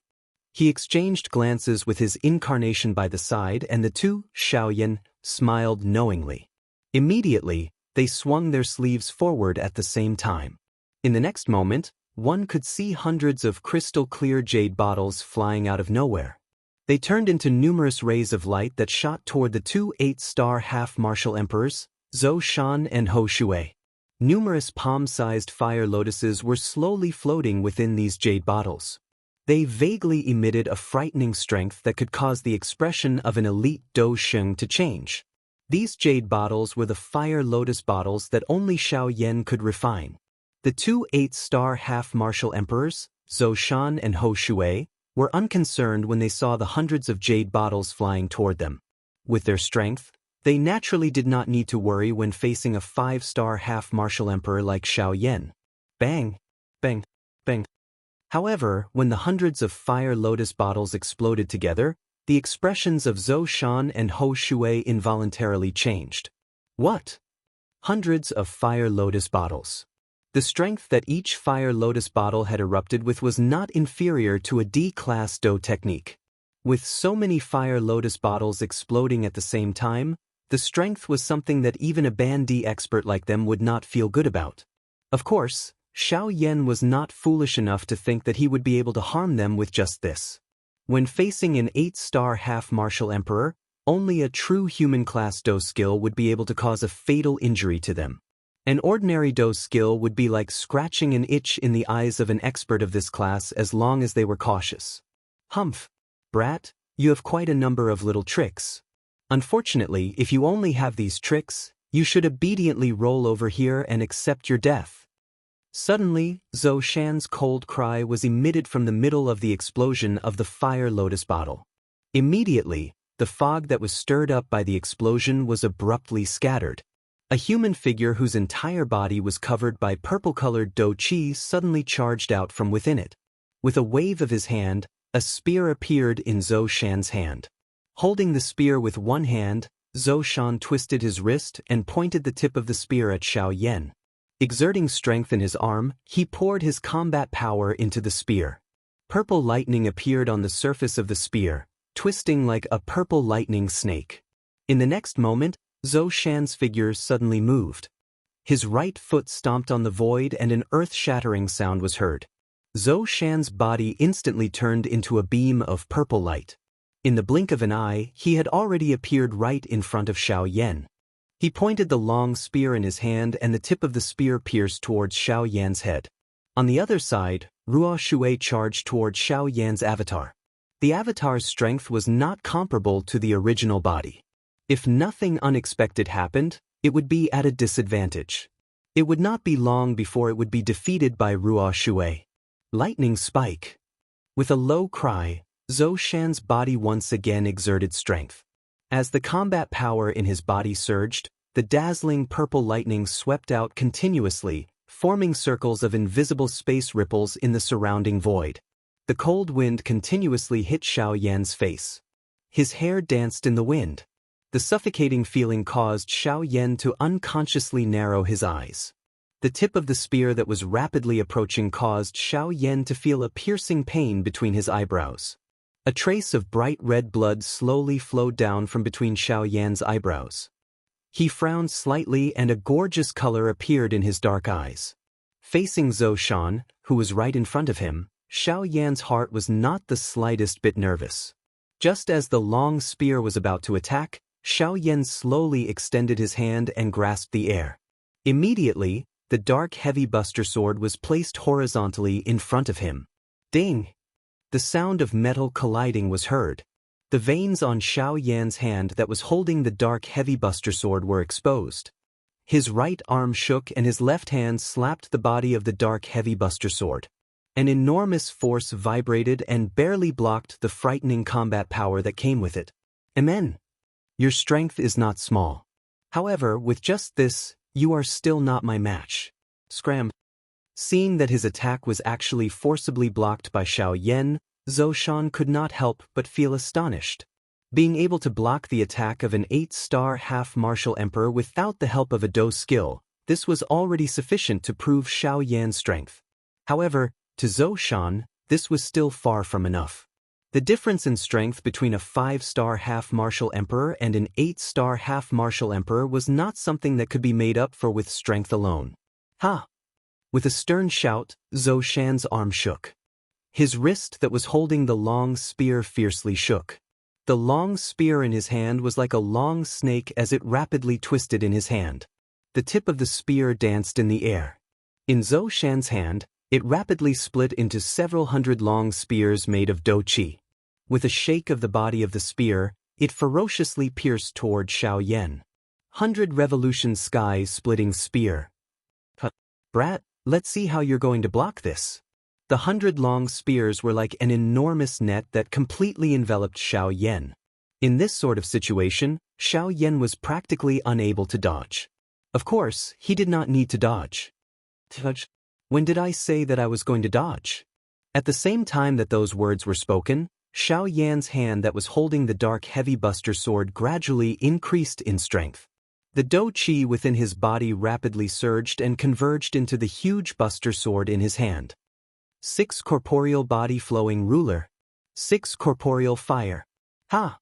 He exchanged glances with his incarnation by the side, and the 2 Xiao Yan smiled knowingly. Immediately, they swung their sleeves forward at the same time. In the next moment, one could see hundreds of crystal-clear jade bottles flying out of nowhere. They turned into numerous rays of light that shot toward the 2 8-star half-martial emperors, Zhou Shan and Hou Shui. Numerous palm-sized fire lotuses were slowly floating within these jade bottles. They vaguely emitted a frightening strength that could cause the expression of an elite Dou Sheng to change. These jade bottles were the fire lotus bottles that only Xiao Yan could refine. The 2 8-star half-martial emperors, Zhou Shan and Hou Shui, were unconcerned when they saw the hundreds of jade bottles flying toward them. With their strength, they naturally did not need to worry when facing a 5-star half-martial emperor like Xiao Yan. Bang! Bang! Bang! However, when the hundreds of fire lotus bottles exploded together, the expressions of Zhou Shan and Hou Shui involuntarily changed. What? Hundreds of fire lotus bottles. The strength that each fire lotus bottle had erupted with was not inferior to a D-class Dou technique. With so many fire lotus bottles exploding at the same time, the strength was something that even a Bandi expert like them would not feel good about. Of course, Xiao Yan was not foolish enough to think that he would be able to harm them with just this. When facing an 8-star half-martial emperor, only a true human-class Dou skill would be able to cause a fatal injury to them. An ordinary Dou skill would be like scratching an itch in the eyes of an expert of this class as long as they were cautious. Humph, brat, you have quite a number of little tricks. Unfortunately, if you only have these tricks, you should obediently roll over here and accept your death. Suddenly, Zhou Shan's cold cry was emitted from the middle of the explosion of the fire lotus bottle. Immediately, the fog that was stirred up by the explosion was abruptly scattered. A human figure whose entire body was covered by purple-colored Dou Qi suddenly charged out from within it. With a wave of his hand, a spear appeared in Zhou Shan's hand. Holding the spear with one hand, Zhou Shan twisted his wrist and pointed the tip of the spear at Xiao Yan. Exerting strength in his arm, he poured his combat power into the spear. Purple lightning appeared on the surface of the spear, twisting like a purple lightning snake. In the next moment, Zhou Shan's figure suddenly moved. His right foot stomped on the void and an earth-shattering sound was heard. Zhou Shan's body instantly turned into a beam of purple light. In the blink of an eye, he had already appeared right in front of Xiao Yan. He pointed the long spear in his hand and the tip of the spear pierced towards Xiao Yan's head. On the other side, Ruo Shui charged towards Xiao Yan's avatar. The avatar's strength was not comparable to the original body. If nothing unexpected happened, it would be at a disadvantage. It would not be long before it would be defeated by Ruo Shui. Lightning spike. With a low cry, Zhou Shan's body once again exerted strength. As the combat power in his body surged, the dazzling purple lightning swept out continuously, forming circles of invisible space ripples in the surrounding void. The cold wind continuously hit Xiao Yan's face. His hair danced in the wind. The suffocating feeling caused Xiao Yan to unconsciously narrow his eyes. The tip of the spear that was rapidly approaching caused Xiao Yan to feel a piercing pain between his eyebrows. A trace of bright red blood slowly flowed down from between Xiao Yan's eyebrows. He frowned slightly and a gorgeous color appeared in his dark eyes. Facing Zhou Shan, who was right in front of him, Xiao Yan's heart was not the slightest bit nervous. Just as the long spear was about to attack, Xiao Yan slowly extended his hand and grasped the air. Immediately, the dark heavy buster sword was placed horizontally in front of him. Ding! The sound of metal colliding was heard. The veins on Xiao Yan's hand that was holding the dark heavy buster sword were exposed. His right arm shook and his left hand slapped the body of the dark heavy buster sword. An enormous force vibrated and barely blocked the frightening combat power that came with it. Amen. Your strength is not small. However, with just this, you are still not my match. Scram. Seeing that his attack was actually forcibly blocked by Xiao Yan, Zhou Shan could not help but feel astonished. Being able to block the attack of an 8-star half-martial emperor without the help of a Do skill, this was already sufficient to prove Xiao Yan's strength. However, to Zhou Shan, this was still far from enough. The difference in strength between a 5-star half-martial emperor and an 8-star half-martial emperor was not something that could be made up for with strength alone. Ha! With a stern shout, Zhou Shan's arm shook. His wrist that was holding the long spear fiercely shook. The long spear in his hand was like a long snake as it rapidly twisted in his hand. The tip of the spear danced in the air. In Zhou Shan's hand, it rapidly split into several hundred long spears made of Do Qi. With a shake of the body of the spear, it ferociously pierced toward Xiao Yan. 100 revolution sky-splitting spear. Brat, let's see how you're going to block this. The 100 long spears were like an enormous net that completely enveloped Xiao Yan. In this sort of situation, Xiao Yan was practically unable to dodge. Of course, he did not need to dodge. When did I say that I was going to dodge? At the same time that those words were spoken, Xiao Yan's hand that was holding the dark heavy buster sword gradually increased in strength. The Do Qi within his body rapidly surged and converged into the huge buster sword in his hand. 6 corporeal body flowing ruler. 6 corporeal fire. Ha!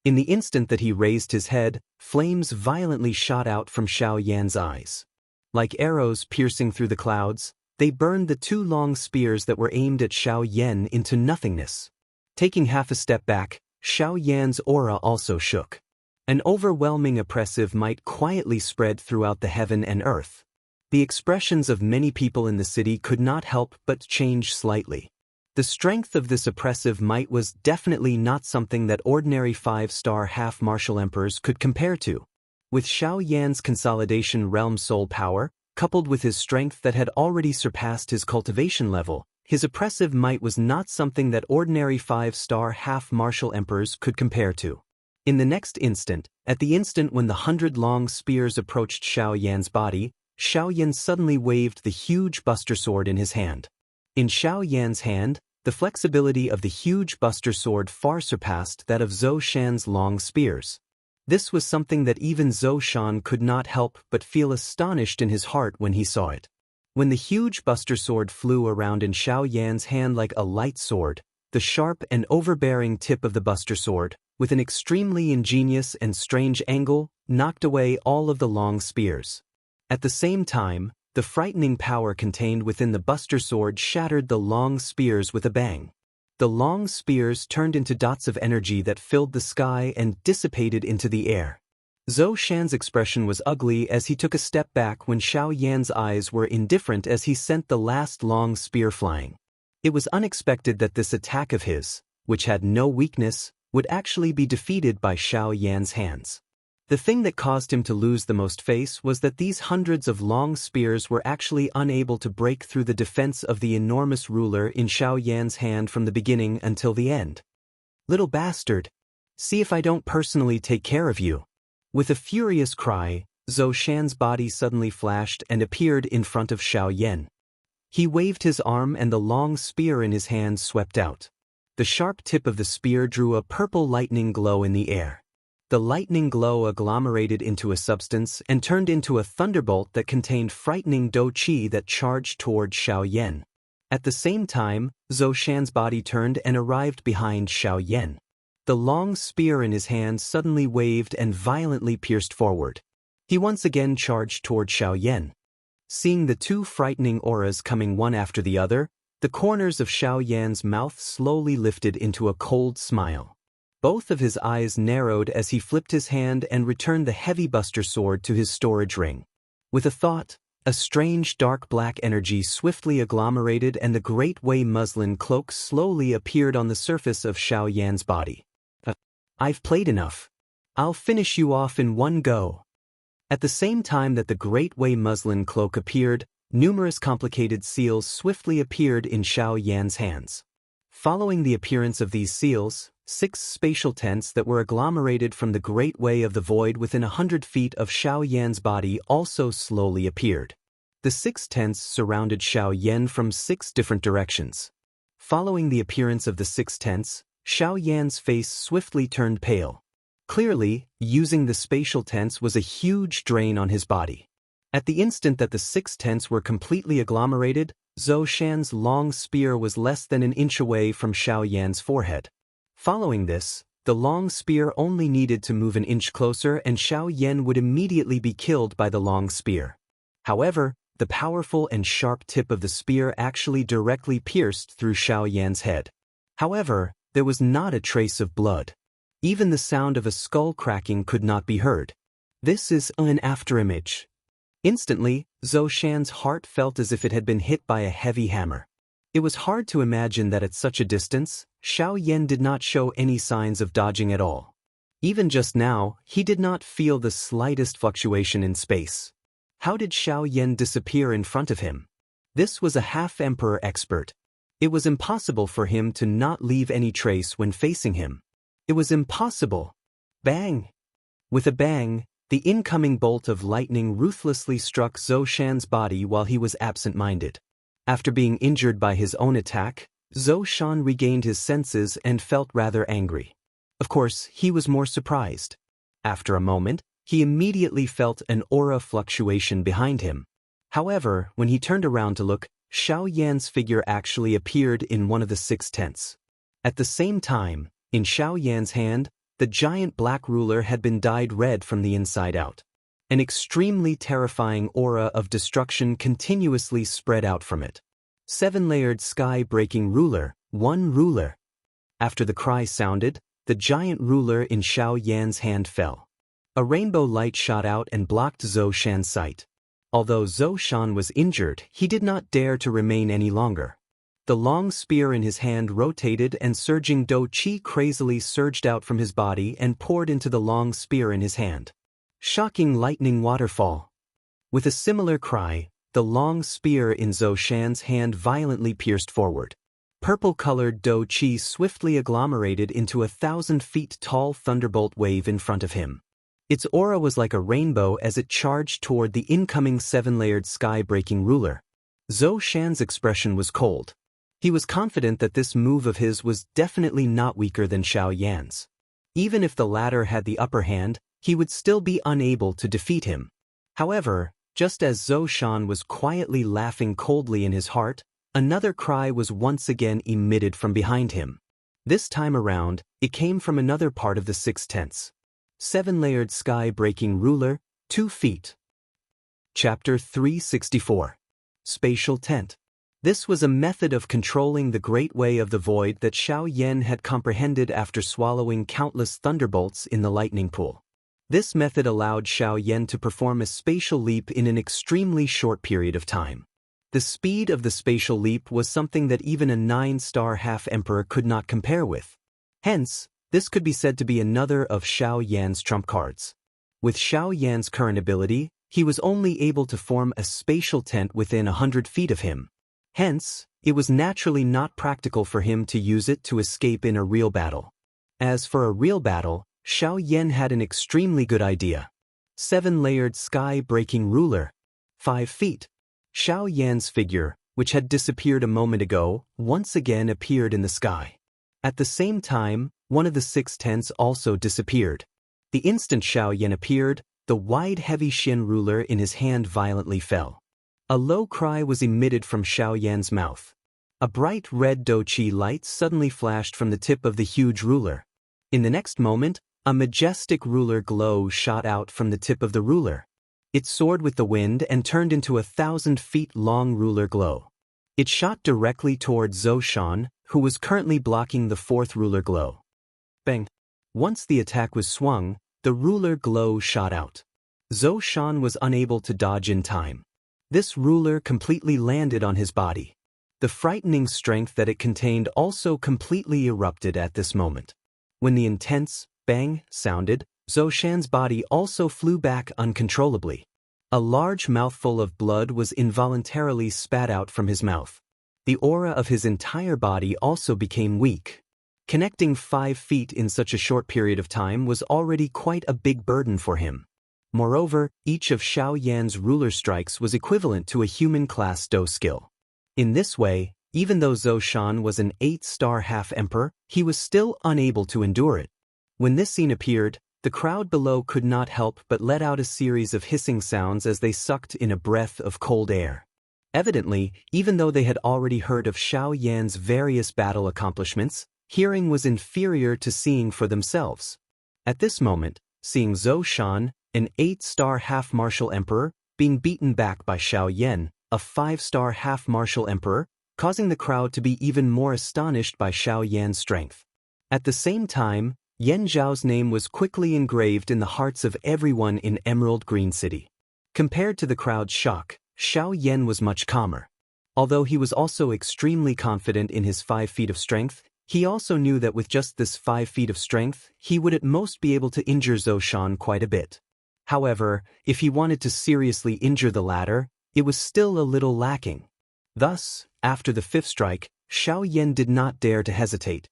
In the instant that he raised his head, flames violently shot out from Xiao Yan's eyes. Like arrows piercing through the clouds, they burned the 2 long spears that were aimed at Xiao Yan into nothingness. Taking half a step back, Xiao Yan's aura also shook. An overwhelming oppressive might quietly spread throughout the heaven and earth. The expressions of many people in the city could not help but change slightly. The strength of this oppressive might was definitely not something that ordinary 5-star half-martial emperors could compare to. With Xiao Yan's consolidation realm soul power, coupled with his strength that had already surpassed his cultivation level, his oppressive might was not something that ordinary 5-star half-martial emperors could compare to. In the next instant, at the instant when the 100 long spears approached Xiao Yan's body, Xiao Yan suddenly waved the huge buster sword in his hand. In Xiao Yan's hand, the flexibility of the huge buster sword far surpassed that of Zhou Shan's long spears. This was something that even Zhou Shan could not help but feel astonished in his heart when he saw it. When the huge buster sword flew around in Xiao Yan's hand like a light sword, the sharp and overbearing tip of the buster sword, with an extremely ingenious and strange angle, knocked away all of the long spears. At the same time, the frightening power contained within the buster sword shattered the long spears with a bang. The long spears turned into dots of energy that filled the sky and dissipated into the air. Zhou Shan's expression was ugly as he took a step back when Xiao Yan's eyes were indifferent as he sent the last long spear flying. It was unexpected that this attack of his, which had no weakness, would actually be defeated by Xiao Yan's hands. The thing that caused him to lose the most face was that these hundreds of long spears were actually unable to break through the defense of the enormous ruler in Xiao Yan's hand from the beginning until the end. Little bastard! See if I don't personally take care of you. With a furious cry, Zhou Shan's body suddenly flashed and appeared in front of Xiao Yan. He waved his arm and the long spear in his hand swept out. The sharp tip of the spear drew a purple lightning glow in the air. The lightning glow agglomerated into a substance and turned into a thunderbolt that contained frightening Do Qi that charged toward Xiao Yan. At the same time, Zhou Shan's body turned and arrived behind Xiao Yan. The long spear in his hand suddenly waved and violently pierced forward. He once again charged toward Xiao Yan. Seeing the 2 frightening auras coming one after the other, the corners of Xiao Yan's mouth slowly lifted into a cold smile. Both of his eyes narrowed as he flipped his hand and returned the heavy buster sword to his storage ring. With a thought, A strange dark black energy swiftly agglomerated and the great Wei muslin cloak slowly appeared on the surface of Xiao Yan's body. I've played enough. I'll finish you off in one go. At the same time that the great Wei muslin cloak appeared, numerous complicated seals swiftly appeared in Xiao Yan's hands. Following the appearance of these seals, 6 spatial tents that were agglomerated from the great Way of the Void within 100 feet of Xiao Yan's body also slowly appeared. The 6 tents surrounded Xiao Yan from 6 different directions. Following the appearance of the 6 tents, Xiao Yan's face swiftly turned pale. Clearly, using the spatial tents was a huge drain on his body. At the instant that the 6 tents were completely agglomerated, Zhou Shan's long spear was less than an inch away from Xiao Yan's forehead. Following this, the long spear only needed to move an inch closer and Xiao Yan would immediately be killed by the long spear. However, the powerful and sharp tip of the spear actually directly pierced through Xiao Yan's head. However, there was not a trace of blood. Even the sound of a skull cracking could not be heard. This is an afterimage. Instantly, Zhou Shan's heart felt as if it had been hit by a heavy hammer. It was hard to imagine that at such a distance, Xiao Yan did not show any signs of dodging at all. Even just now, he did not feel the slightest fluctuation in space. How did Xiao Yan disappear in front of him? This was a half-emperor expert. It was impossible for him to not leave any trace when facing him. It was impossible. Bang! With a bang, the incoming bolt of lightning ruthlessly struck Zhou Shan's body while he was absent-minded. After being injured by his own attack, Zhou Shan regained his senses and felt rather angry. Of course, he was more surprised. After a moment, he immediately felt an aura fluctuation behind him. However, when he turned around to look, Xiao Yan's figure actually appeared in one of the 6 tents. At the same time, in Xiao Yan's hand, the giant black ruler had been dyed red from the inside out. An extremely terrifying aura of destruction continuously spread out from it. 7-layered sky-breaking ruler, 1 ruler. After the cry sounded, the giant ruler in Xiao Yan's hand fell. A rainbow light shot out and blocked Zhou Shan's sight. Although Zhou Shan was injured, he did not dare to remain any longer. The long spear in his hand rotated and surging Do Qi crazily surged out from his body and poured into the long spear in his hand. Shocking lightning waterfall. With a similar cry, the long spear in Zhou Shan's hand violently pierced forward. Purple-colored Do Qi swiftly agglomerated into a 1,000-feet-tall thunderbolt wave in front of him. Its aura was like a rainbow as it charged toward the incoming 7-layered sky-breaking ruler. Zhou Shan's expression was cold. He was confident that this move of his was definitely not weaker than Xiao Yan's. Even if the latter had the upper hand, he would still be unable to defeat him. However, just as Zhou Shan was quietly laughing coldly in his heart, another cry was once again emitted from behind him. This time around, it came from another part of the 6 tents. 7-layered sky-breaking ruler, 2 feet. Chapter 364. Spatial Tent. This was a method of controlling the Great Way of the Void that Xiao Yan had comprehended after swallowing countless thunderbolts in the lightning pool. This method allowed Xiao Yan to perform a spatial leap in an extremely short period of time. The speed of the spatial leap was something that even a 9-star half-emperor could not compare with. Hence, this could be said to be another of Xiao Yan's trump cards. With Xiao Yan's current ability, he was only able to form a spatial tent within 100 feet of him. Hence, it was naturally not practical for him to use it to escape in a real battle. As for a real battle, Xiao Yan had an extremely good idea. 7-layered sky-breaking ruler. 5 feet. Xiao Yan's figure, which had disappeared a moment ago, once again appeared in the sky. At the same time, one of the 6 tents also disappeared. The instant Xiao Yan appeared, the wide heavy Xin ruler in his hand violently fell. A low cry was emitted from Xiao Yan's mouth. A bright red Do Qi light suddenly flashed from the tip of the huge ruler. In the next moment, a majestic ruler glow shot out from the tip of the ruler. It soared with the wind and turned into a 1,000-feet-long ruler glow. It shot directly toward Zhou Shan, who was currently blocking the 4th ruler glow. Bang! Once the attack was swung, the ruler glow shot out. Zhou Shan was unable to dodge in time. This ruler completely landed on his body. The frightening strength that it contained also completely erupted at this moment. When the intense bang sounded, Zhou Shan's body also flew back uncontrollably. A large mouthful of blood was involuntarily spat out from his mouth. The aura of his entire body also became weak. Connecting 5 feet in such a short period of time was already quite a big burden for him. Moreover, each of Xiao Yan's ruler strikes was equivalent to a human-class Do skill. In this way, even though Zhou Shan was an 8-star half-emperor, he was still unable to endure it. When this scene appeared, the crowd below could not help but let out a series of hissing sounds as they sucked in a breath of cold air. Evidently, even though they had already heard of Xiao Yan's various battle accomplishments, hearing was inferior to seeing for themselves. At this moment, seeing Zhou Shan, an 8-star half-martial emperor, being beaten back by Xiao Yan, a 5-star half-martial emperor, causing the crowd to be even more astonished by Xiao Yan's strength. At the same time, Yan Zhao's name was quickly engraved in the hearts of everyone in Emerald Green City. Compared to the crowd's shock, Xiao Yan was much calmer. Although he was also extremely confident in his 5 feet of strength, he also knew that with just this 5 feet of strength, he would at most be able to injure Zhou Shan quite a bit. However, if he wanted to seriously injure the latter, it was still a little lacking. Thus, after the 5th strike, Xiao Yan did not dare to hesitate.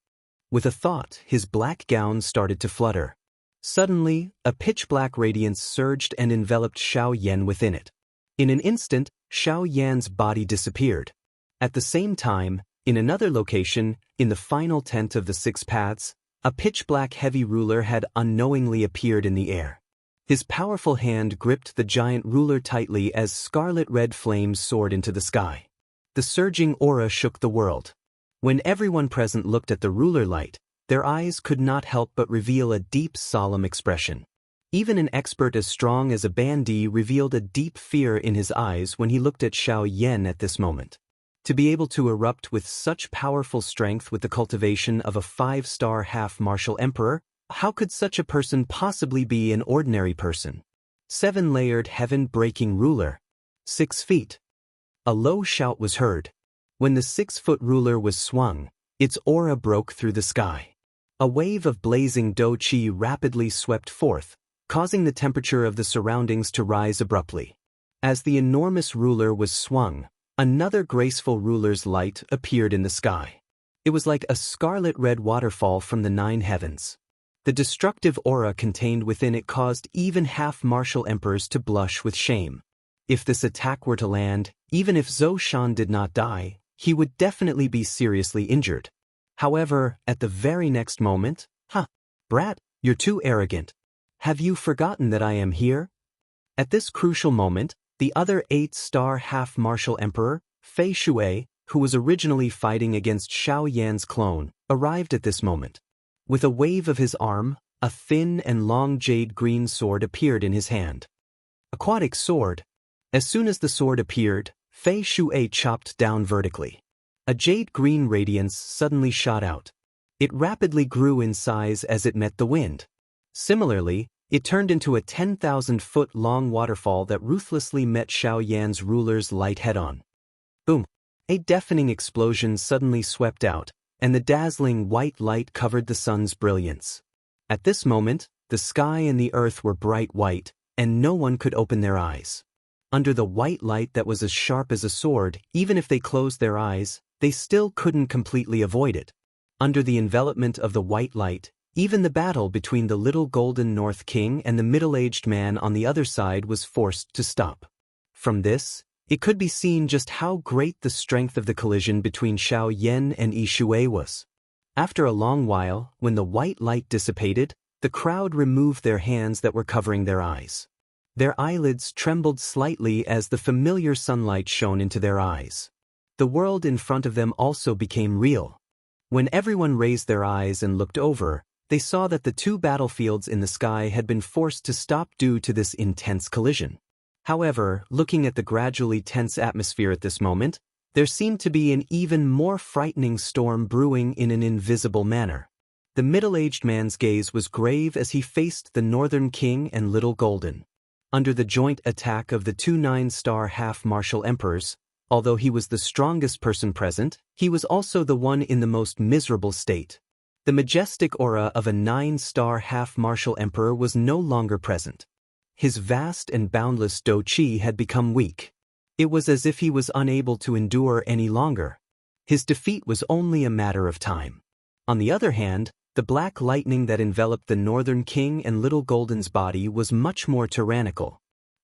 With a thought, his black gown started to flutter. Suddenly, a pitch-black radiance surged and enveloped Xiao Yan within it. In an instant, Xiao Yan's body disappeared. At the same time, in another location, in the final tent of the 6 paths, a pitch-black heavy ruler had unknowingly appeared in the air. His powerful hand gripped the giant ruler tightly as scarlet-red flames soared into the sky. The surging aura shook the world. When everyone present looked at the ruler light, their eyes could not help but reveal a deep, solemn expression. Even an expert as strong as a Bandi revealed a deep fear in his eyes when he looked at Xiao Yan at this moment. To be able to erupt with such powerful strength with the cultivation of a 5-star half-martial emperor, how could such a person possibly be an ordinary person? 7-layered heaven-breaking ruler. 6 feet. A low shout was heard. When the 6-foot ruler was swung, its aura broke through the sky. A wave of blazing Do Qi rapidly swept forth, causing the temperature of the surroundings to rise abruptly. As the enormous ruler was swung, another graceful ruler's light appeared in the sky. It was like a scarlet-red waterfall from the 9 heavens. The destructive aura contained within it caused even half-martial emperors to blush with shame. If this attack were to land, even if Zhou Shan did not die, he would definitely be seriously injured. However, at the very next moment, brat, you're too arrogant. Have you forgotten that I am here? At this crucial moment, the other 8-star half-martial emperor, Fei Shui, who was originally fighting against Xiao Yan's clone, arrived at this moment. With a wave of his arm, a thin and long jade-green sword appeared in his hand. Aquatic sword. As soon as the sword appeared, Fei Shui chopped down vertically. A jade-green radiance suddenly shot out. It rapidly grew in size as it met the wind. Similarly, it turned into a 10,000-foot-long waterfall that ruthlessly met Xiao Yan's ruler's light head-on. Boom! A deafening explosion suddenly swept out, and the dazzling white light covered the sun's brilliance. At this moment, the sky and the earth were bright white, and no one could open their eyes. Under the white light that was as sharp as a sword, even if they closed their eyes, they still couldn't completely avoid it. Under the envelopment of the white light, even the battle between the little golden North King and the middle-aged man on the other side was forced to stop. From this, it could be seen just how great the strength of the collision between Xiao Yan and Yi Shui was. After a long while, when the white light dissipated, the crowd removed their hands that were covering their eyes. Their eyelids trembled slightly as the familiar sunlight shone into their eyes. The world in front of them also became real. When everyone raised their eyes and looked over, they saw that the 2 battlefields in the sky had been forced to stop due to this intense collision. However, looking at the gradually tense atmosphere at this moment, there seemed to be an even more frightening storm brewing in an invisible manner. The middle-aged man's gaze was grave as he faced the Northern King and Little Golden. Under the joint attack of the two 9-star half-martial emperors, although he was the strongest person present, he was also the one in the most miserable state. The majestic aura of a 9-star half-martial emperor was no longer present. His vast and boundless do-chi had become weak. It was as if he was unable to endure any longer. His defeat was only a matter of time. On the other hand, the black lightning that enveloped the Northern King and Little Golden's body was much more tyrannical.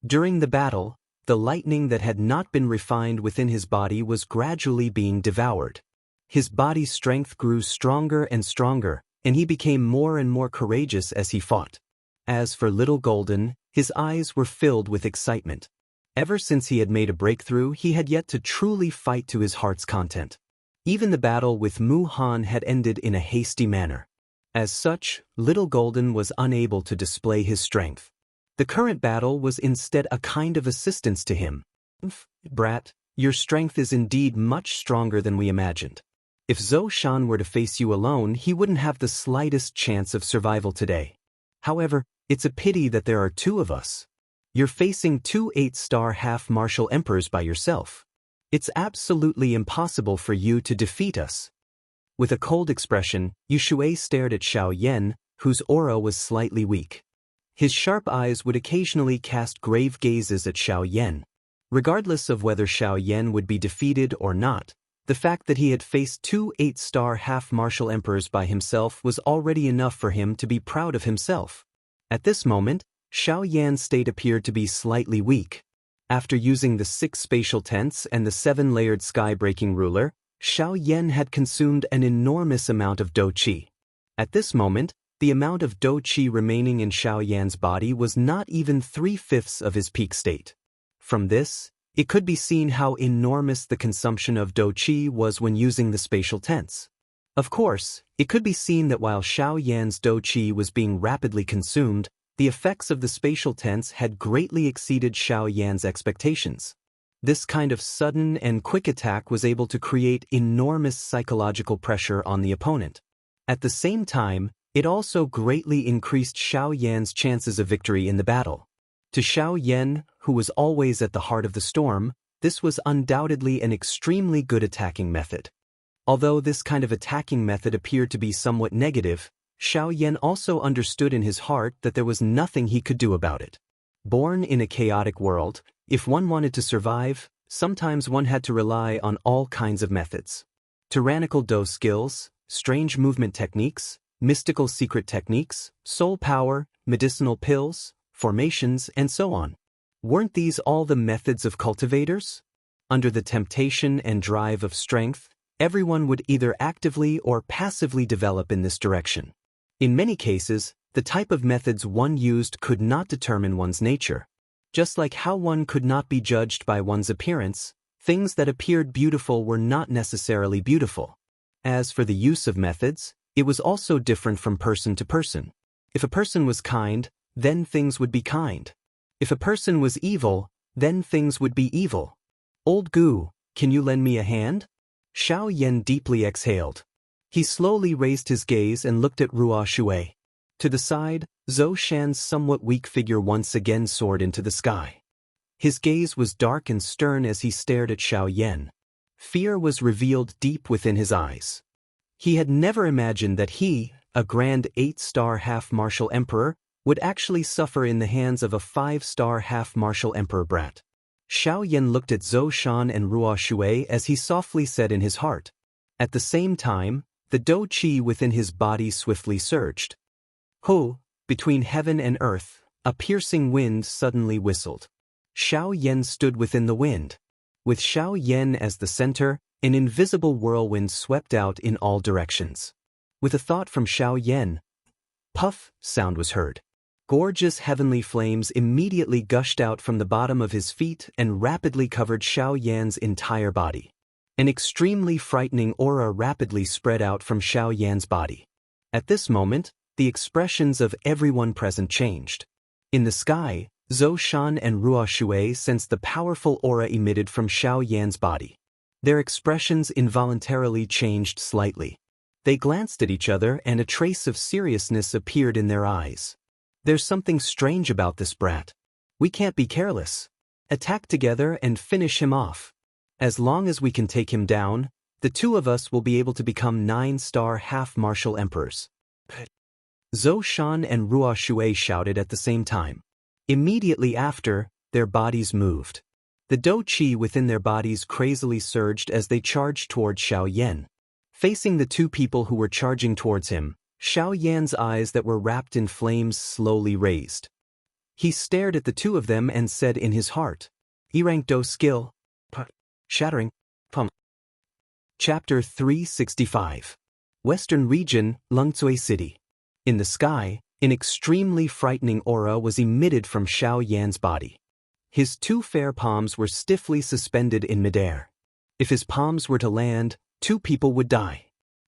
During the battle, the lightning that had not been refined within his body was gradually being devoured. His body's strength grew stronger and stronger, and he became more and more courageous as he fought. As for Little Golden, his eyes were filled with excitement. Ever since he had made a breakthrough, he had yet to truly fight to his heart's content. Even the battle with Mu Han had ended in a hasty manner. As such, Little Golden was unable to display his strength. The current battle was instead a kind of assistance to him. Brat, your strength is indeed much stronger than we imagined. If Zhou Shan were to face you alone, he wouldn't have the slightest chance of survival today. However, it's a pity that there are two of us. You're facing two 8-star half-martial emperors by yourself. It's absolutely impossible for you to defeat us. With a cold expression, Yushui stared at Xiao Yan, whose aura was slightly weak. His sharp eyes would occasionally cast grave gazes at Xiao Yan. Regardless of whether Xiao Yan would be defeated or not, the fact that he had faced two 8-star half-martial emperors by himself was already enough for him to be proud of himself. At this moment, Xiao Yan's state appeared to be slightly weak. After using the 6 spatial tents and the 7-layered sky-breaking ruler, Xiao Yan had consumed an enormous amount of do-chi. At this moment, the amount of do-chi remaining in Xiao Yan's body was not even 3/5 of his peak state. From this, it could be seen how enormous the consumption of do-chi was when using the spatial tents. Of course, it could be seen that while Xiao Yan's do-chi was being rapidly consumed, the effects of the spatial tents had greatly exceeded Xiao Yan's expectations. This kind of sudden and quick attack was able to create enormous psychological pressure on the opponent. At the same time, it also greatly increased Xiao Yan's chances of victory in the battle. To Xiao Yan, who was always at the heart of the storm, this was undoubtedly an extremely good attacking method. Although this kind of attacking method appeared to be somewhat negative, Xiao Yan also understood in his heart that there was nothing he could do about it. Born in a chaotic world, if one wanted to survive, sometimes one had to rely on all kinds of methods. Tyrannical do skills, strange movement techniques, mystical secret techniques, soul power, medicinal pills, formations, and so on. Weren't these all the methods of cultivators? Under the temptation and drive of strength, everyone would either actively or passively develop in this direction. In many cases, the type of methods one used could not determine one's nature. Just like how one could not be judged by one's appearance, things that appeared beautiful were not necessarily beautiful. As for the use of methods, it was also different from person to person. If a person was kind, then things would be kind. If a person was evil, then things would be evil. Old Gu, can you lend me a hand? Xiao Yan deeply exhaled. He slowly raised his gaze and looked at Ruo Shui. To the side, Zhou Shan's somewhat weak figure once again soared into the sky. His gaze was dark and stern as he stared at Xiao Yan. Fear was revealed deep within his eyes. He had never imagined that he, a grand 8-star half-martial emperor, would actually suffer in the hands of a 5-star half-martial emperor brat. Xiao Yan looked at Zhou Shan and Ruo Shui as he softly said in his heart. At the same time, the do-chi within his body swiftly surged. Ho! Between heaven and earth, a piercing wind suddenly whistled. Xiao Yan stood within the wind. With Xiao Yan as the center, an invisible whirlwind swept out in all directions. With a thought from Xiao Yan, puff sound was heard. Gorgeous heavenly flames immediately gushed out from the bottom of his feet and rapidly covered Xiao Yan's entire body. An extremely frightening aura rapidly spread out from Xiao Yan's body. At this moment, the expressions of everyone present changed. In the sky, Zhou Shan and Ruo Shui sensed the powerful aura emitted from Xiao Yan's body. Their expressions involuntarily changed slightly. They glanced at each other and a trace of seriousness appeared in their eyes. There's something strange about this brat. We can't be careless. Attack together and finish him off. As long as we can take him down, the two of us will be able to become 9-star half-martial emperors. Zhou Shan and Ruo Shui shouted at the same time. Immediately after, their bodies moved. The dou qi within their bodies crazily surged as they charged toward Xiao Yan. Facing the two people who were charging towards him, Xiao Yan's eyes that were wrapped in flames slowly raised. He stared at the two of them and said in his heart, E-rank dou skill. Shattering. Pum. Chapter 365. Western Region, Lungcui City. In the sky, an extremely frightening aura was emitted from Xiao Yan's body. His two fair palms were stiffly suspended in midair. If his palms were to land, 2 people would die.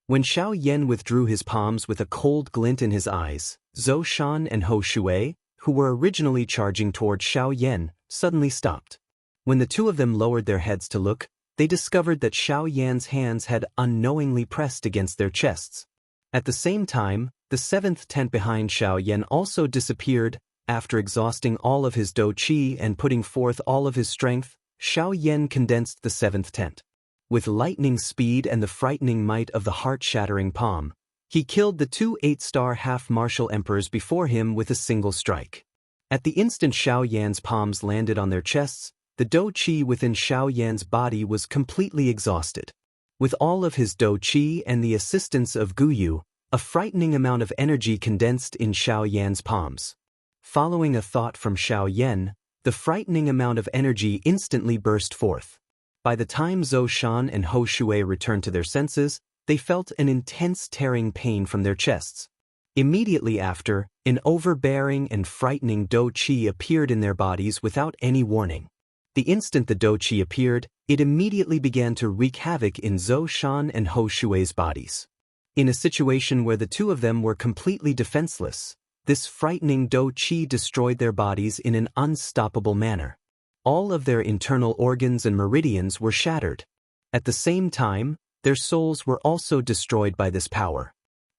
When Xiao Yan withdrew his palms with a cold glint in his eyes, Zhou Shan and Hou Shui, who were originally charging toward Xiao Yan, suddenly stopped. When the two of them lowered their heads to look, they discovered that Xiao Yan's hands had unknowingly pressed against their chests. At the same time, the 7th tent behind Xiao Yan also disappeared. After exhausting all of his dou qi and putting forth all of his strength, Xiao Yan condensed the 7th tent. With lightning speed and the frightening might of the heart-shattering palm, he killed the 2 8-star half-martial emperors before him with a single strike. At the instant Xiao Yan's palms landed on their chests, the dou qi within Xiao Yan's body was completely exhausted. With all of his dou qi and the assistance of Guyu, a frightening amount of energy condensed in Xiao Yan's palms. Following a thought from Xiao Yan, the frightening amount of energy instantly burst forth. By the time Zhou Shan and Hou Shui returned to their senses, they felt an intense tearing pain from their chests. Immediately after, an overbearing and frightening dou qi appeared in their bodies without any warning. The instant the dou qi appeared, it immediately began to wreak havoc in Zhou Shan and Hou Shui's bodies. In a situation where the two of them were completely defenseless, this frightening dou qi destroyed their bodies in an unstoppable manner. All of their internal organs and meridians were shattered. At the same time, their souls were also destroyed by this power.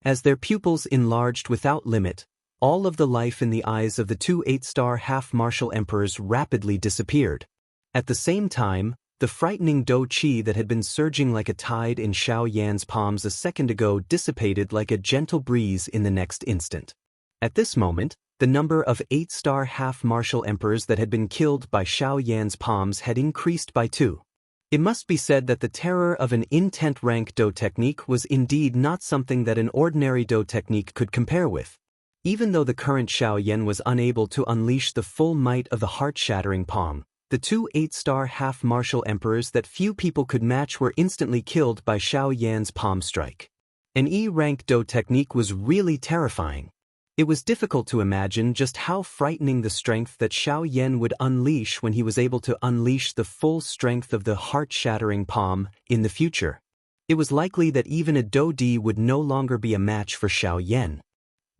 As their pupils enlarged without limit, all of the life in the eyes of the 2 8-star half-martial emperors rapidly disappeared. At the same time, the frightening dou qi that had been surging like a tide in Xiao Yan's palms a second ago dissipated like a gentle breeze in the next instant. At this moment, the number of 8-star half-martial emperors that had been killed by Xiao Yan's palms had increased by 2. It must be said that the terror of an intent rank dou technique was indeed not something that an ordinary dou technique could compare with. Even though the current Xiao Yan was unable to unleash the full might of the heart-shattering palm, the 2 8-star half-martial emperors that few people could match were instantly killed by Xiao Yan's palm strike. An E-rank dou technique was really terrifying. It was difficult to imagine just how frightening the strength that Xiao Yan would unleash when he was able to unleash the full strength of the heart-shattering palm in the future. It was likely that even a dou di would no longer be a match for Xiao Yan.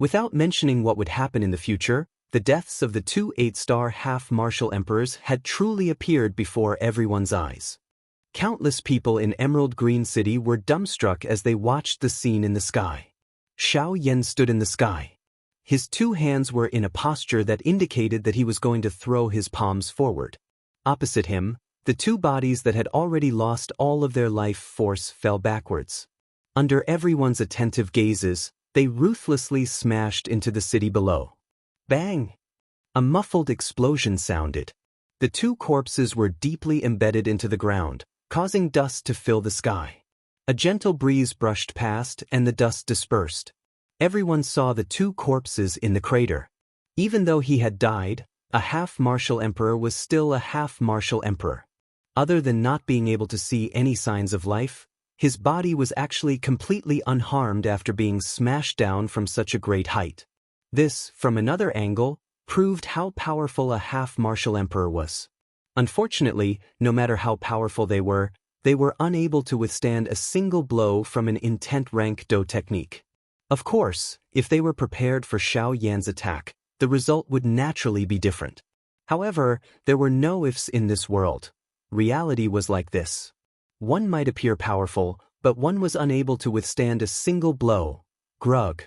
Without mentioning what would happen in the future, the deaths of the 2 8-star half-martial emperors had truly appeared before everyone's eyes. Countless people in Emerald Green City were dumbstruck as they watched the scene in the sky. Xiao Yan stood in the sky. His 2 hands were in a posture that indicated that he was going to throw his palms forward. Opposite him, the 2 bodies that had already lost all of their life force fell backwards. Under everyone's attentive gazes, they ruthlessly smashed into the city below. Bang! A muffled explosion sounded. The 2 corpses were deeply embedded into the ground, causing dust to fill the sky. A gentle breeze brushed past and the dust dispersed. Everyone saw the 2 corpses in the crater. Even though he had died, a half-martial emperor was still a half-martial emperor. Other than not being able to see any signs of life, his body was actually completely unharmed after being smashed down from such a great height. This, from another angle, proved how powerful a half-martial emperor was. Unfortunately, no matter how powerful they were unable to withstand a single blow from an intent rank dou technique. Of course, if they were prepared for Xiao Yan's attack, the result would naturally be different. However, there were no ifs in this world. Reality was like this. One might appear powerful, but one was unable to withstand a single blow. Grug.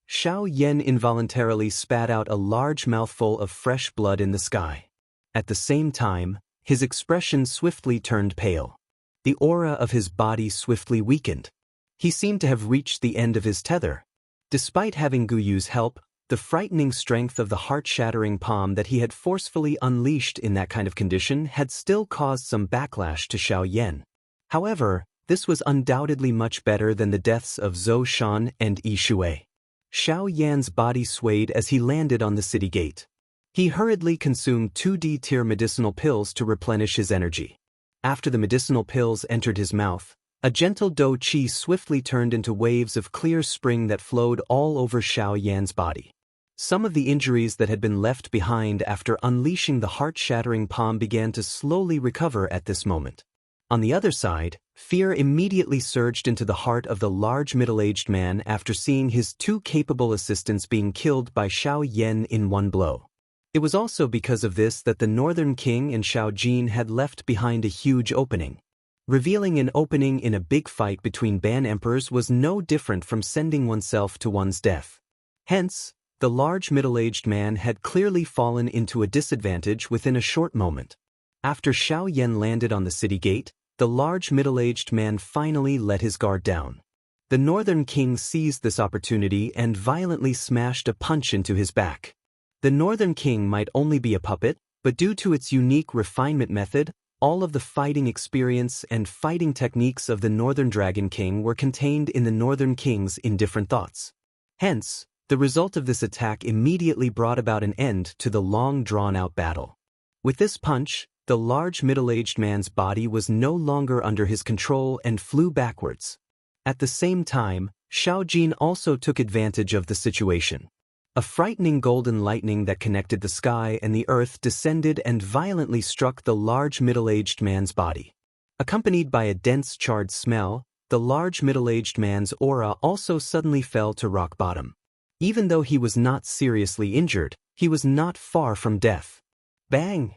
Xiao Yan involuntarily spat out a large mouthful of fresh blood in the sky. At the same time, his expression swiftly turned pale. The aura of his body swiftly weakened. He seemed to have reached the end of his tether. Despite having Guyu's help, the frightening strength of the heart-shattering palm that he had forcefully unleashed in that kind of condition had still caused some backlash to Xiao Yan. However, this was undoubtedly much better than the deaths of Zhou Shan and Yi Shui. Xiao Yan's body swayed as he landed on the city gate. He hurriedly consumed 2D-tier medicinal pills to replenish his energy. After the medicinal pills entered his mouth, a gentle dou qi swiftly turned into waves of clear spring that flowed all over Xiao Yan's body. Some of the injuries that had been left behind after unleashing the heart-shattering palm began to slowly recover at this moment. On the other side, fear immediately surged into the heart of the large middle-aged man after seeing his two capable assistants being killed by Xiao Yan in one blow. It was also because of this that the Northern King and Xiao Jin had left behind a huge opening. Revealing an opening in a big fight between Ban emperors was no different from sending oneself to one's death. Hence, the large middle-aged man had clearly fallen into a disadvantage within a short moment. After Xiao Yan landed on the city gate, the large middle-aged man finally let his guard down. The Northern King seized this opportunity and violently smashed a punch into his back. The Northern King might only be a puppet, but due to its unique refinement method, all of the fighting experience and fighting techniques of the Northern Dragon King were contained in the Northern King's indifferent thoughts. Hence, the result of this attack immediately brought about an end to the long drawn-out battle. With this punch, the large middle-aged man's body was no longer under his control and flew backwards. At the same time, Xiao Jin also took advantage of the situation. A frightening golden lightning that connected the sky and the earth descended and violently struck the large middle-aged man's body. Accompanied by a dense charred smell, the large middle-aged man's aura also suddenly fell to rock bottom. Even though he was not seriously injured, he was not far from death. Bang!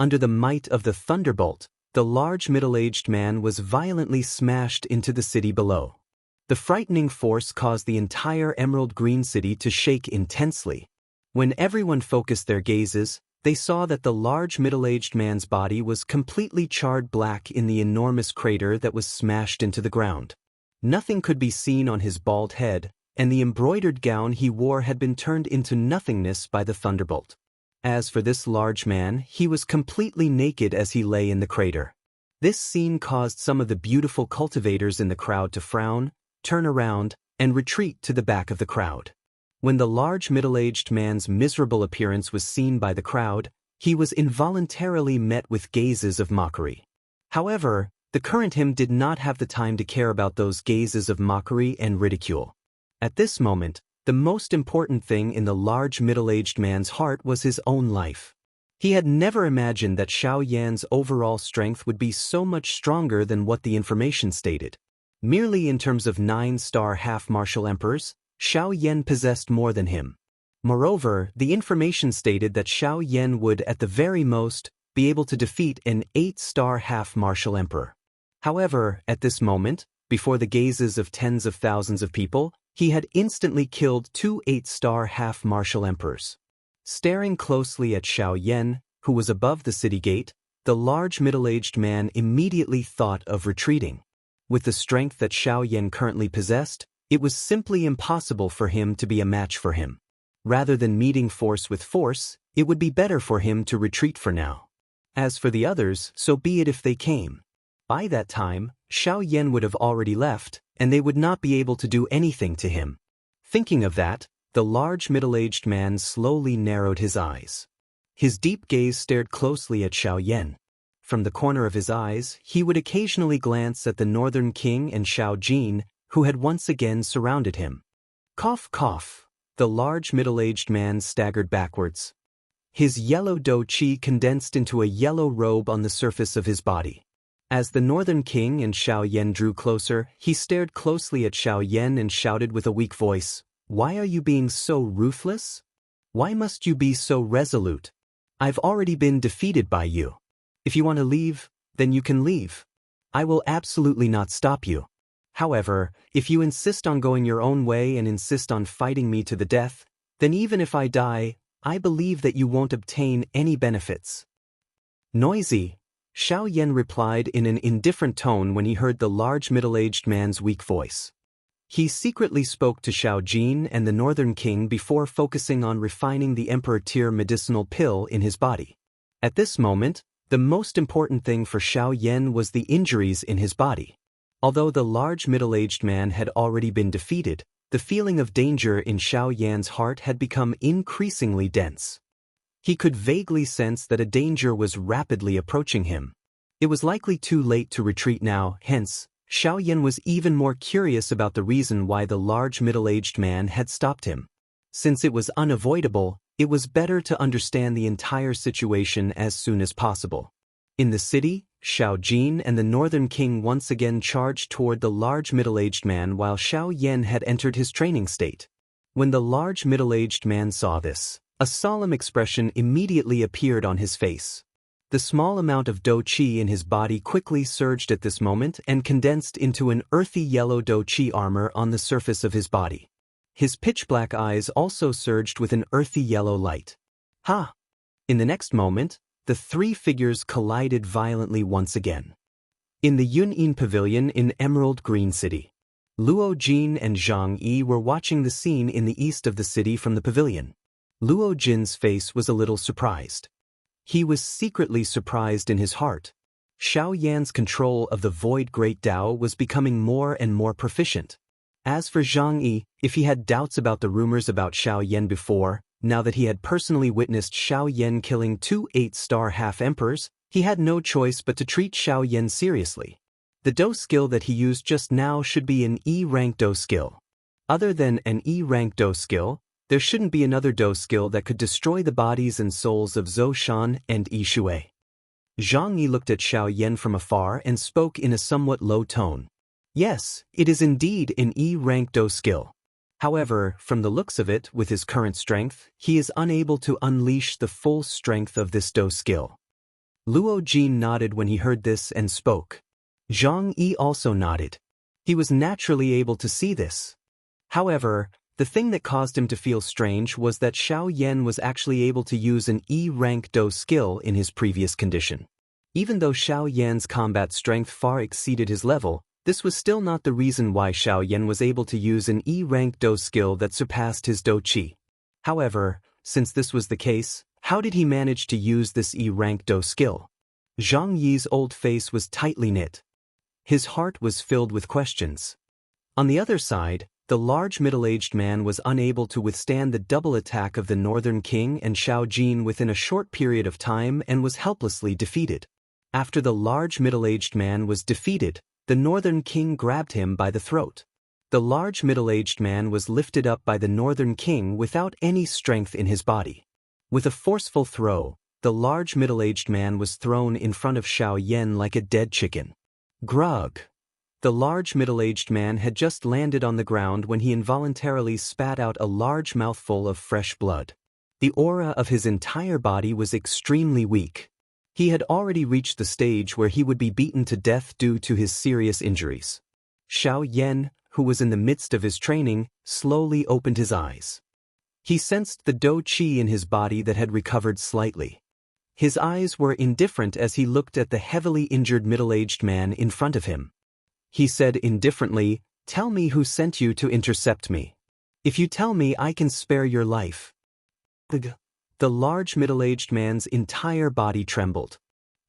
Under the might of the thunderbolt, the large middle-aged man was violently smashed into the city below. The frightening force caused the entire emerald green city to shake intensely. When everyone focused their gazes, they saw that the large middle-aged man's body was completely charred black in the enormous crater that was smashed into the ground. Nothing could be seen on his bald head, and the embroidered gown he wore had been turned into nothingness by the thunderbolt. As for this large man, he was completely naked as he lay in the crater. This scene caused some of the beautiful cultivators in the crowd to frown, turn around, and retreat to the back of the crowd. When the large middle-aged man's miserable appearance was seen by the crowd, he was involuntarily met with gazes of mockery. However, the current him did not have the time to care about those gazes of mockery and ridicule. At this moment, the most important thing in the large middle-aged man's heart was his own life. He had never imagined that Xiao Yan's overall strength would be so much stronger than what the information stated. Merely in terms of 9-star half-martial emperors, Xiao Yan possessed more than him. Moreover, the information stated that Xiao Yan would, at the very most, be able to defeat an 8-star half-martial emperor. However, at this moment, before the gazes of tens of thousands of people, he had instantly killed 2 8-star half-martial emperors. Staring closely at Xiao Yan, who was above the city gate, the large middle-aged man immediately thought of retreating. With the strength that Xiao Yan currently possessed, it was simply impossible for him to be a match for him. Rather than meeting force with force, it would be better for him to retreat for now. As for the others, so be it if they came. By that time, Xiao Yan would have already left, and they would not be able to do anything to him. Thinking of that, the large middle-aged man slowly narrowed his eyes. His deep gaze stared closely at Xiao Yan. From the corner of his eyes, he would occasionally glance at the Northern King and Xiao Jin, who had once again surrounded him. Cough, cough. The large middle-aged man staggered backwards. His yellow dou qi condensed into a yellow robe on the surface of his body. As the Northern King and Xiao Yan drew closer, he stared closely at Xiao Yan and shouted with a weak voice, "Why are you being so ruthless? Why must you be so resolute? I've already been defeated by you. If you want to leave, then you can leave. I will absolutely not stop you. However, if you insist on going your own way and insist on fighting me to the death, then even if I die, I believe that you won't obtain any benefits. Noisy, Xiao Yan replied in an indifferent tone when he heard the large middle-aged man's weak voice. He secretly spoke to Xiao Jin and the Northern King before focusing on refining the Emperor Tier medicinal pill in his body. At this moment, the most important thing for Xiao Yan was the injuries in his body. Although the large middle-aged man had already been defeated, the feeling of danger in Xiao Yan's heart had become increasingly dense. He could vaguely sense that a danger was rapidly approaching him. It was likely too late to retreat now, hence, Xiao Yan was even more curious about the reason why the large middle-aged man had stopped him. Since it was unavoidable, it was better to understand the entire situation as soon as possible. In the city, Xiao Jin and the Northern King once again charged toward the large middle-aged man while Xiao Yan had entered his training state. When the large middle-aged man saw this, a solemn expression immediately appeared on his face. The small amount of Do Qi in his body quickly surged at this moment and condensed into an earthy yellow Do Qi armor on the surface of his body. His pitch-black eyes also surged with an earthy yellow light. Ha! In the next moment, the three figures collided violently once again. In the Yun'in Pavilion in Emerald Green City, Luo Jin and Zhang Yi were watching the scene in the east of the city from the pavilion. Luo Jin's face was a little surprised. He was secretly surprised in his heart. Xiao Yan's control of the Void Great Tao was becoming more and more proficient. As for Zhang Yi, if he had doubts about the rumors about Xiao Yan before, now that he had personally witnessed Xiao Yan killing 2 8-star half-emperors, he had no choice but to treat Xiao Yan seriously. The Do skill that he used just now should be an E-rank Do skill. Other than an E-rank Do skill, there shouldn't be another Do skill that could destroy the bodies and souls of Zhou Shan and Yi Shui. Zhang Yi looked at Xiao Yan from afar and spoke in a somewhat low tone. Yes, it is indeed an E-rank Do skill. However, from the looks of it, with his current strength, he is unable to unleash the full strength of this Do skill. Luo Jin nodded when he heard this and spoke. Zhang Yi also nodded. He was naturally able to see this. However, the thing that caused him to feel strange was that Xiao Yan was actually able to use an E-rank Do skill in his previous condition. Even though Xiao Yan's combat strength far exceeded his level, this was still not the reason why Xiao Yan was able to use an E-rank Do skill that surpassed his Do Qi. However, since this was the case, how did he manage to use this E-rank Do skill? Zhang Yi's old face was tightly knit. His heart was filled with questions. On the other side, the large middle-aged man was unable to withstand the double attack of the Northern King and Xiao Jin within a short period of time and was helplessly defeated. After the large middle-aged man was defeated, the Northern King grabbed him by the throat. The large middle-aged man was lifted up by the Northern King without any strength in his body. With a forceful throw, the large middle-aged man was thrown in front of Xiao Yan like a dead chicken. Grug! The large middle-aged man had just landed on the ground when he involuntarily spat out a large mouthful of fresh blood. The aura of his entire body was extremely weak. He had already reached the stage where he would be beaten to death due to his serious injuries. Xiao Yan, who was in the midst of his training, slowly opened his eyes. He sensed the Do Qi in his body that had recovered slightly. His eyes were indifferent as he looked at the heavily injured middle-aged man in front of him. He said indifferently, "Tell me who sent you to intercept me. If you tell me, I can spare your life." The large middle-aged man's entire body trembled.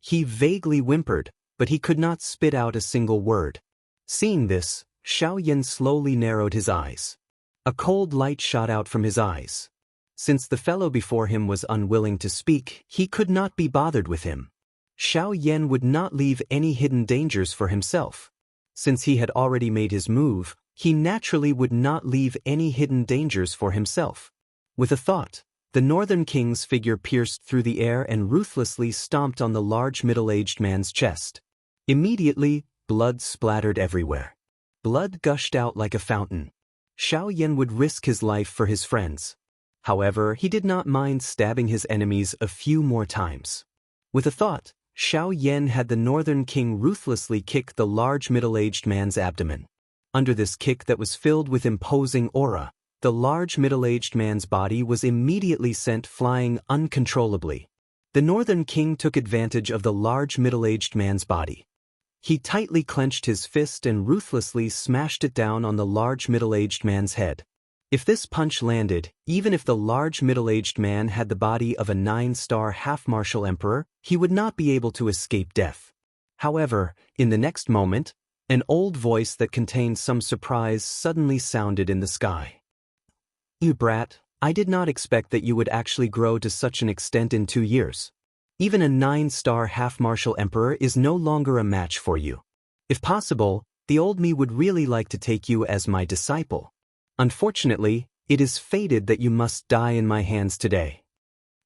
He vaguely whimpered, but he could not spit out a single word. Seeing this, Xiao Yan slowly narrowed his eyes. A cold light shot out from his eyes. Since the fellow before him was unwilling to speak, he could not be bothered with him. Xiao Yan would not leave any hidden dangers for himself. Since he had already made his move, he naturally would not leave any hidden dangers for himself. With a thought, the Northern King's figure pierced through the air and ruthlessly stomped on the large middle-aged man's chest. Immediately, blood splattered everywhere. Blood gushed out like a fountain. Xiao Yan would risk his life for his friends. However, he did not mind stabbing his enemies a few more times. With a thought, Xiao Yan had the Northern King ruthlessly kick the large middle-aged man's abdomen. Under this kick that was filled with imposing aura, the large middle-aged man's body was immediately sent flying uncontrollably. The Northern King took advantage of the large middle-aged man's body. He tightly clenched his fist and ruthlessly smashed it down on the large middle-aged man's head. If this punch landed, even if the large middle-aged man had the body of a 9-star half-martial emperor, he would not be able to escape death. However, in the next moment, an old voice that contained some surprise suddenly sounded in the sky. "You brat, I did not expect that you would actually grow to such an extent in 2 years. Even a 9-star half-martial emperor is no longer a match for you. If possible, the old me would really like to take you as my disciple. Unfortunately, it is fated that you must die in my hands today."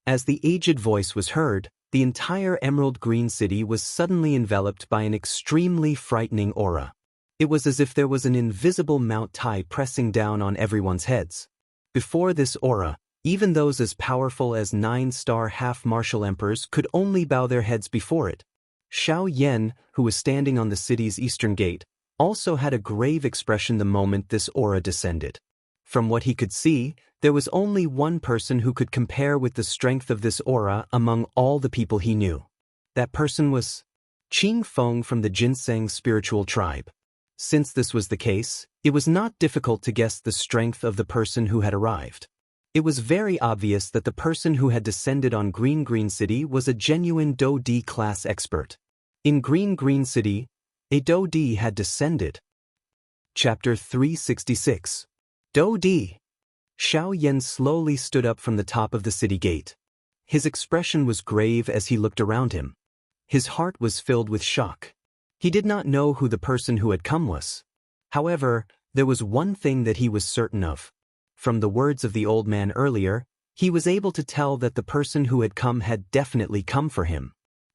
As the aged voice was heard, the entire emerald green city was suddenly enveloped by an extremely frightening aura. It was as if there was an invisible Mount Tai pressing down on everyone's heads. Before this aura, even those as powerful as 9-star half-martial emperors could only bow their heads before it. Xiao Yan, who was standing on the city's eastern gate, also had a grave expression the moment this aura descended. From what he could see, there was only one person who could compare with the strength of this aura among all the people he knew. That person was Qing Feng from the Ginseng spiritual tribe. Since this was the case, it was not difficult to guess the strength of the person who had arrived. It was very obvious that the person who had descended on Green City was a genuine Do Di class expert. In Green City, a Do Di had descended. Chapter 366. Do Di. Xiao Yan slowly stood up from the top of the city gate. His expression was grave as he looked around him. His heart was filled with shock. He did not know who the person who had come was. However, there was one thing that he was certain of. From the words of the old man earlier, he was able to tell that the person who had come had definitely come for him.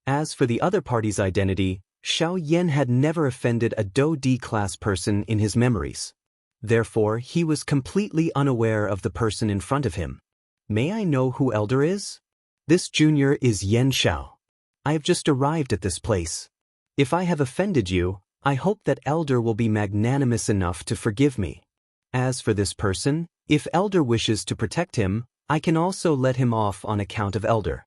As for the other party's identity, Xiao Yan had never offended a Do Di class person in his memories. Therefore, he was completely unaware of the person in front of him. "May I know who Elder is?" "This junior is Yan Xiao. I have just arrived at this place. If I have offended you, I hope that Elder will be magnanimous enough to forgive me. As for this person, if Elder wishes to protect him, I can also let him off on account of Elder."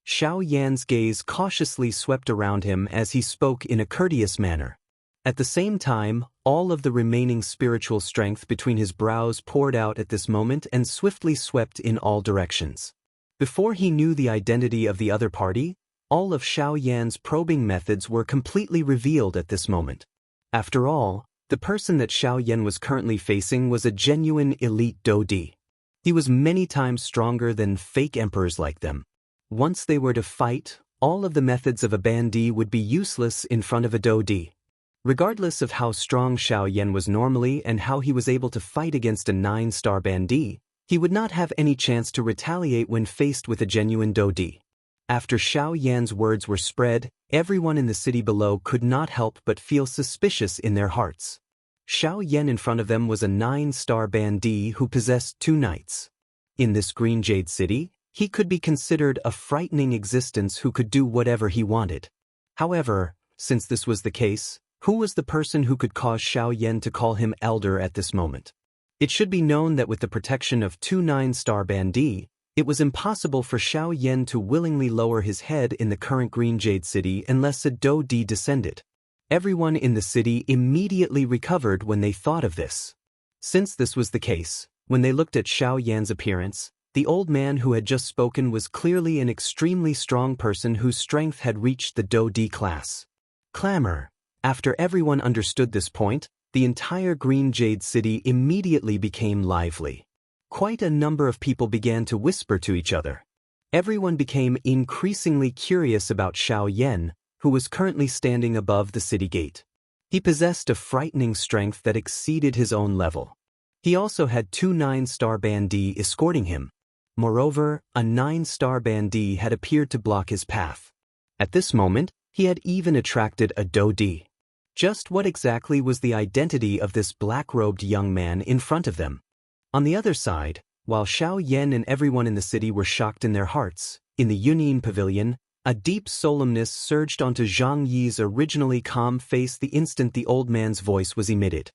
Xiao Yan's gaze cautiously swept around him as he spoke in a courteous manner. At the same time, all of the remaining spiritual strength between his brows poured out at this moment and swiftly swept in all directions. Before he knew the identity of the other party, all of Xiao Yan's probing methods were completely revealed at this moment. After all, the person that Xiao Yan was currently facing was a genuine elite Do Di. He was many times stronger than fake emperors like them. Once they were to fight, all of the methods of a bandit would be useless in front of a Do Di. Regardless of how strong Xiao Yan was normally and how he was able to fight against a 9-star bandit, he would not have any chance to retaliate when faced with a genuine Do Di. After Xiao Yan's words were spread, everyone in the city below could not help but feel suspicious in their hearts. Xiao Yan in front of them was a 9-star bandit who possessed 2 knights. In this Green Jade City, he could be considered a frightening existence who could do whatever he wanted. However, since this was the case, who was the person who could cause Xiao Yan to call him Elder at this moment? It should be known that with the protection of 2 9-star bandits, it was impossible for Xiao Yan to willingly lower his head in the current Green Jade City unless a Do Di descended. Everyone in the city immediately recovered when they thought of this. Since this was the case, when they looked at Xiao Yan's appearance, the old man who had just spoken was clearly an extremely strong person whose strength had reached the Do Di class. Clamor. After everyone understood this point, the entire Green Jade City immediately became lively. Quite a number of people began to whisper to each other. Everyone became increasingly curious about Xiao Yan, who was currently standing above the city gate. He possessed a frightening strength that exceeded his own level. He also had 2 9-star bandits escorting him. Moreover, a 9-star bandit had appeared to block his path. At this moment, he had even attracted a Do Di. Just what exactly was the identity of this black-robed young man in front of them? On the other side, while Xiao Yan and everyone in the city were shocked in their hearts, in the Yunyin Pavilion, a deep solemnness surged onto Zhang Yi's originally calm face the instant the old man's voice was emitted.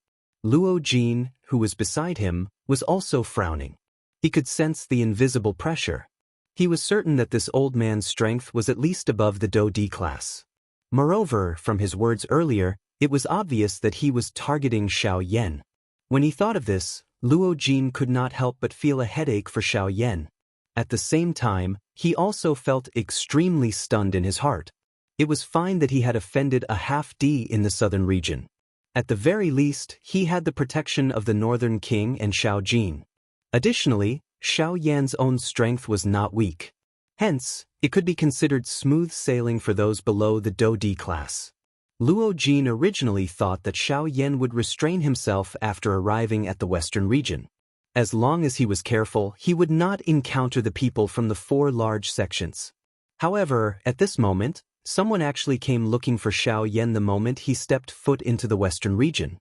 Luo Jin, who was beside him, was also frowning. He could sense the invisible pressure. He was certain that this old man's strength was at least above the Do D class. Moreover, from his words earlier, it was obvious that he was targeting Xiao Yan. When he thought of this, Luo Jin could not help but feel a headache for Xiao Yan. At the same time, he also felt extremely stunned in his heart. It was fine that he had offended a half-D in the southern region. At the very least, he had the protection of the northern king and Xiao Jin. Additionally, Xiao Yan's own strength was not weak. Hence, it could be considered smooth sailing for those below the Do D class. Luo Jin originally thought that Xiao Yan would restrain himself after arriving at the western region. As long as he was careful, he would not encounter the people from the 4 large sections. However, at this moment, someone actually came looking for Xiao Yan the moment he stepped foot into the western region.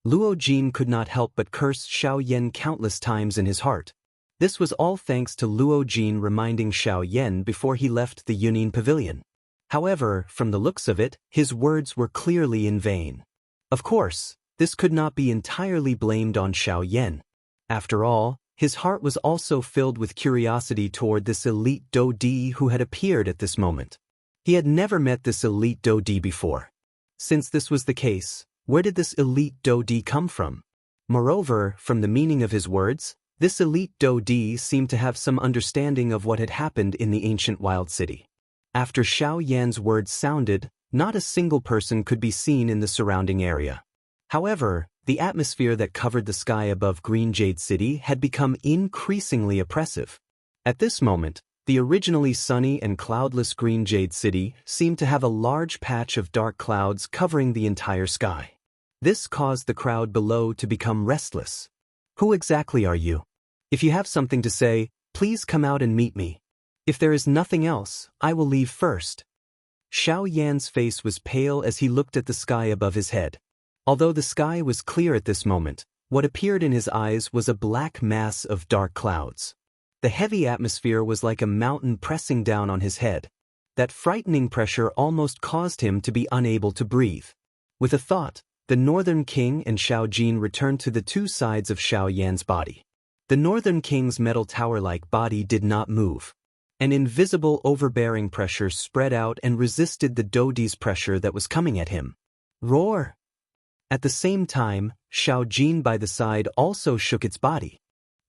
Luo Jin could not help but curse Xiao Yan countless times in his heart. This was all thanks to Luo Jin reminding Xiao Yan before he left the Yunin Pavilion. However, from the looks of it, his words were clearly in vain. Of course, this could not be entirely blamed on Xiao Yan. After all, his heart was also filled with curiosity toward this elite Do Di who had appeared at this moment. He had never met this elite Do Di before. Since this was the case, where did this elite Do Di come from? Moreover, from the meaning of his words, this elite Do Di seemed to have some understanding of what had happened in the ancient wild city. After Xiao Yan's words sounded, not a single person could be seen in the surrounding area. However, the atmosphere that covered the sky above Green Jade City had become increasingly oppressive. At this moment, the originally sunny and cloudless Green Jade City seemed to have a large patch of dark clouds covering the entire sky. This caused the crowd below to become restless. Who exactly are you? If you have something to say, please come out and meet me. If there is nothing else, I will leave first. Xiao Yan's face was pale as he looked at the sky above his head. Although the sky was clear at this moment, what appeared in his eyes was a black mass of dark clouds. The heavy atmosphere was like a mountain pressing down on his head. That frightening pressure almost caused him to be unable to breathe. With a thought, the Northern King and Xiao Jin returned to the 2 sides of Xiao Yan's body. The Northern King's metal tower-like body did not move. An invisible overbearing pressure spread out and resisted the Do Di's pressure that was coming at him. Roar! At the same time, Xiao Jin by the side also shook its body.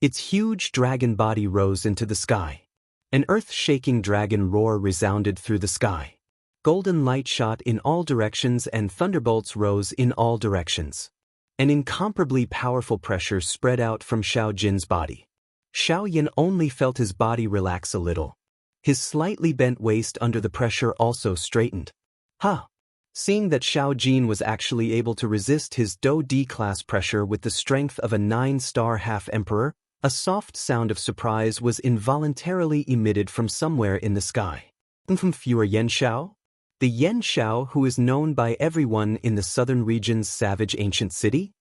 Its huge dragon body rose into the sky. An earth-shaking dragon roar resounded through the sky. Golden light shot in all directions and thunderbolts rose in all directions. An incomparably powerful pressure spread out from Xiao Jin's body. Xiao Yan only felt his body relax a little. His slightly bent waist under the pressure also straightened. Huh! Seeing that Xiao Jin was actually able to resist his Do D class pressure with the strength of a 9-star half-emperor, a soft sound of surprise was involuntarily emitted from somewhere in the sky. From fewer Yan Xiao? The Yan Xiao who is known by everyone in the southern region's savage ancient city?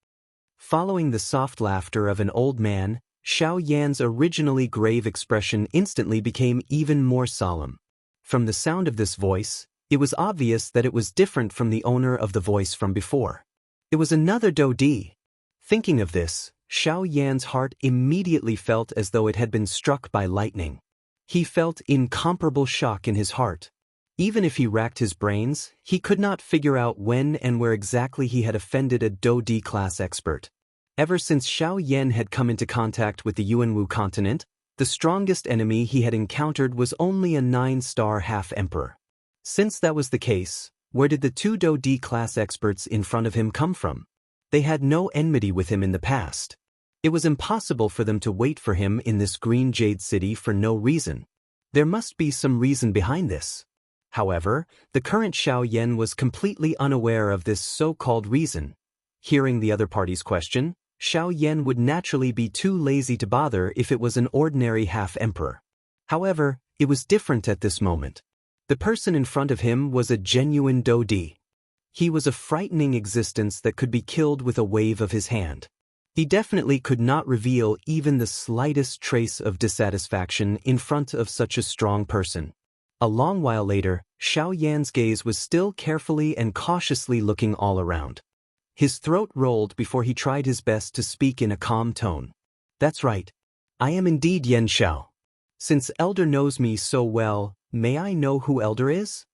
Following the soft laughter of an old man, Xiao Yan's originally grave expression instantly became even more solemn. From the sound of this voice, it was obvious that it was different from the owner of the voice from before. It was another Do Di. Thinking of this, Xiao Yan's heart immediately felt as though it had been struck by lightning. He felt incomparable shock in his heart. Even if he racked his brains, he could not figure out when and where exactly he had offended a Do Di class expert. Ever since Xiao Yan had come into contact with the Yuanwu continent, the strongest enemy he had encountered was only a 9-star half-emperor. Since that was the case, where did the 2 Do Di class experts in front of him come from? They had no enmity with him in the past. It was impossible for them to wait for him in this Green Jade City for no reason. There must be some reason behind this. However, the current Xiao Yan was completely unaware of this so-called reason. Hearing the other party's question, Xiao Yan would naturally be too lazy to bother if it was an ordinary half-emperor. However, it was different at this moment. The person in front of him was a genuine Do Di. He was a frightening existence that could be killed with a wave of his hand. He definitely could not reveal even the slightest trace of dissatisfaction in front of such a strong person. A long while later, Xiao Yan's gaze was still carefully and cautiously looking all around. His throat rolled before he tried his best to speak in a calm tone. That's right. I am indeed Yan Xiao. Since Elder knows me so well, may I know who Elder is?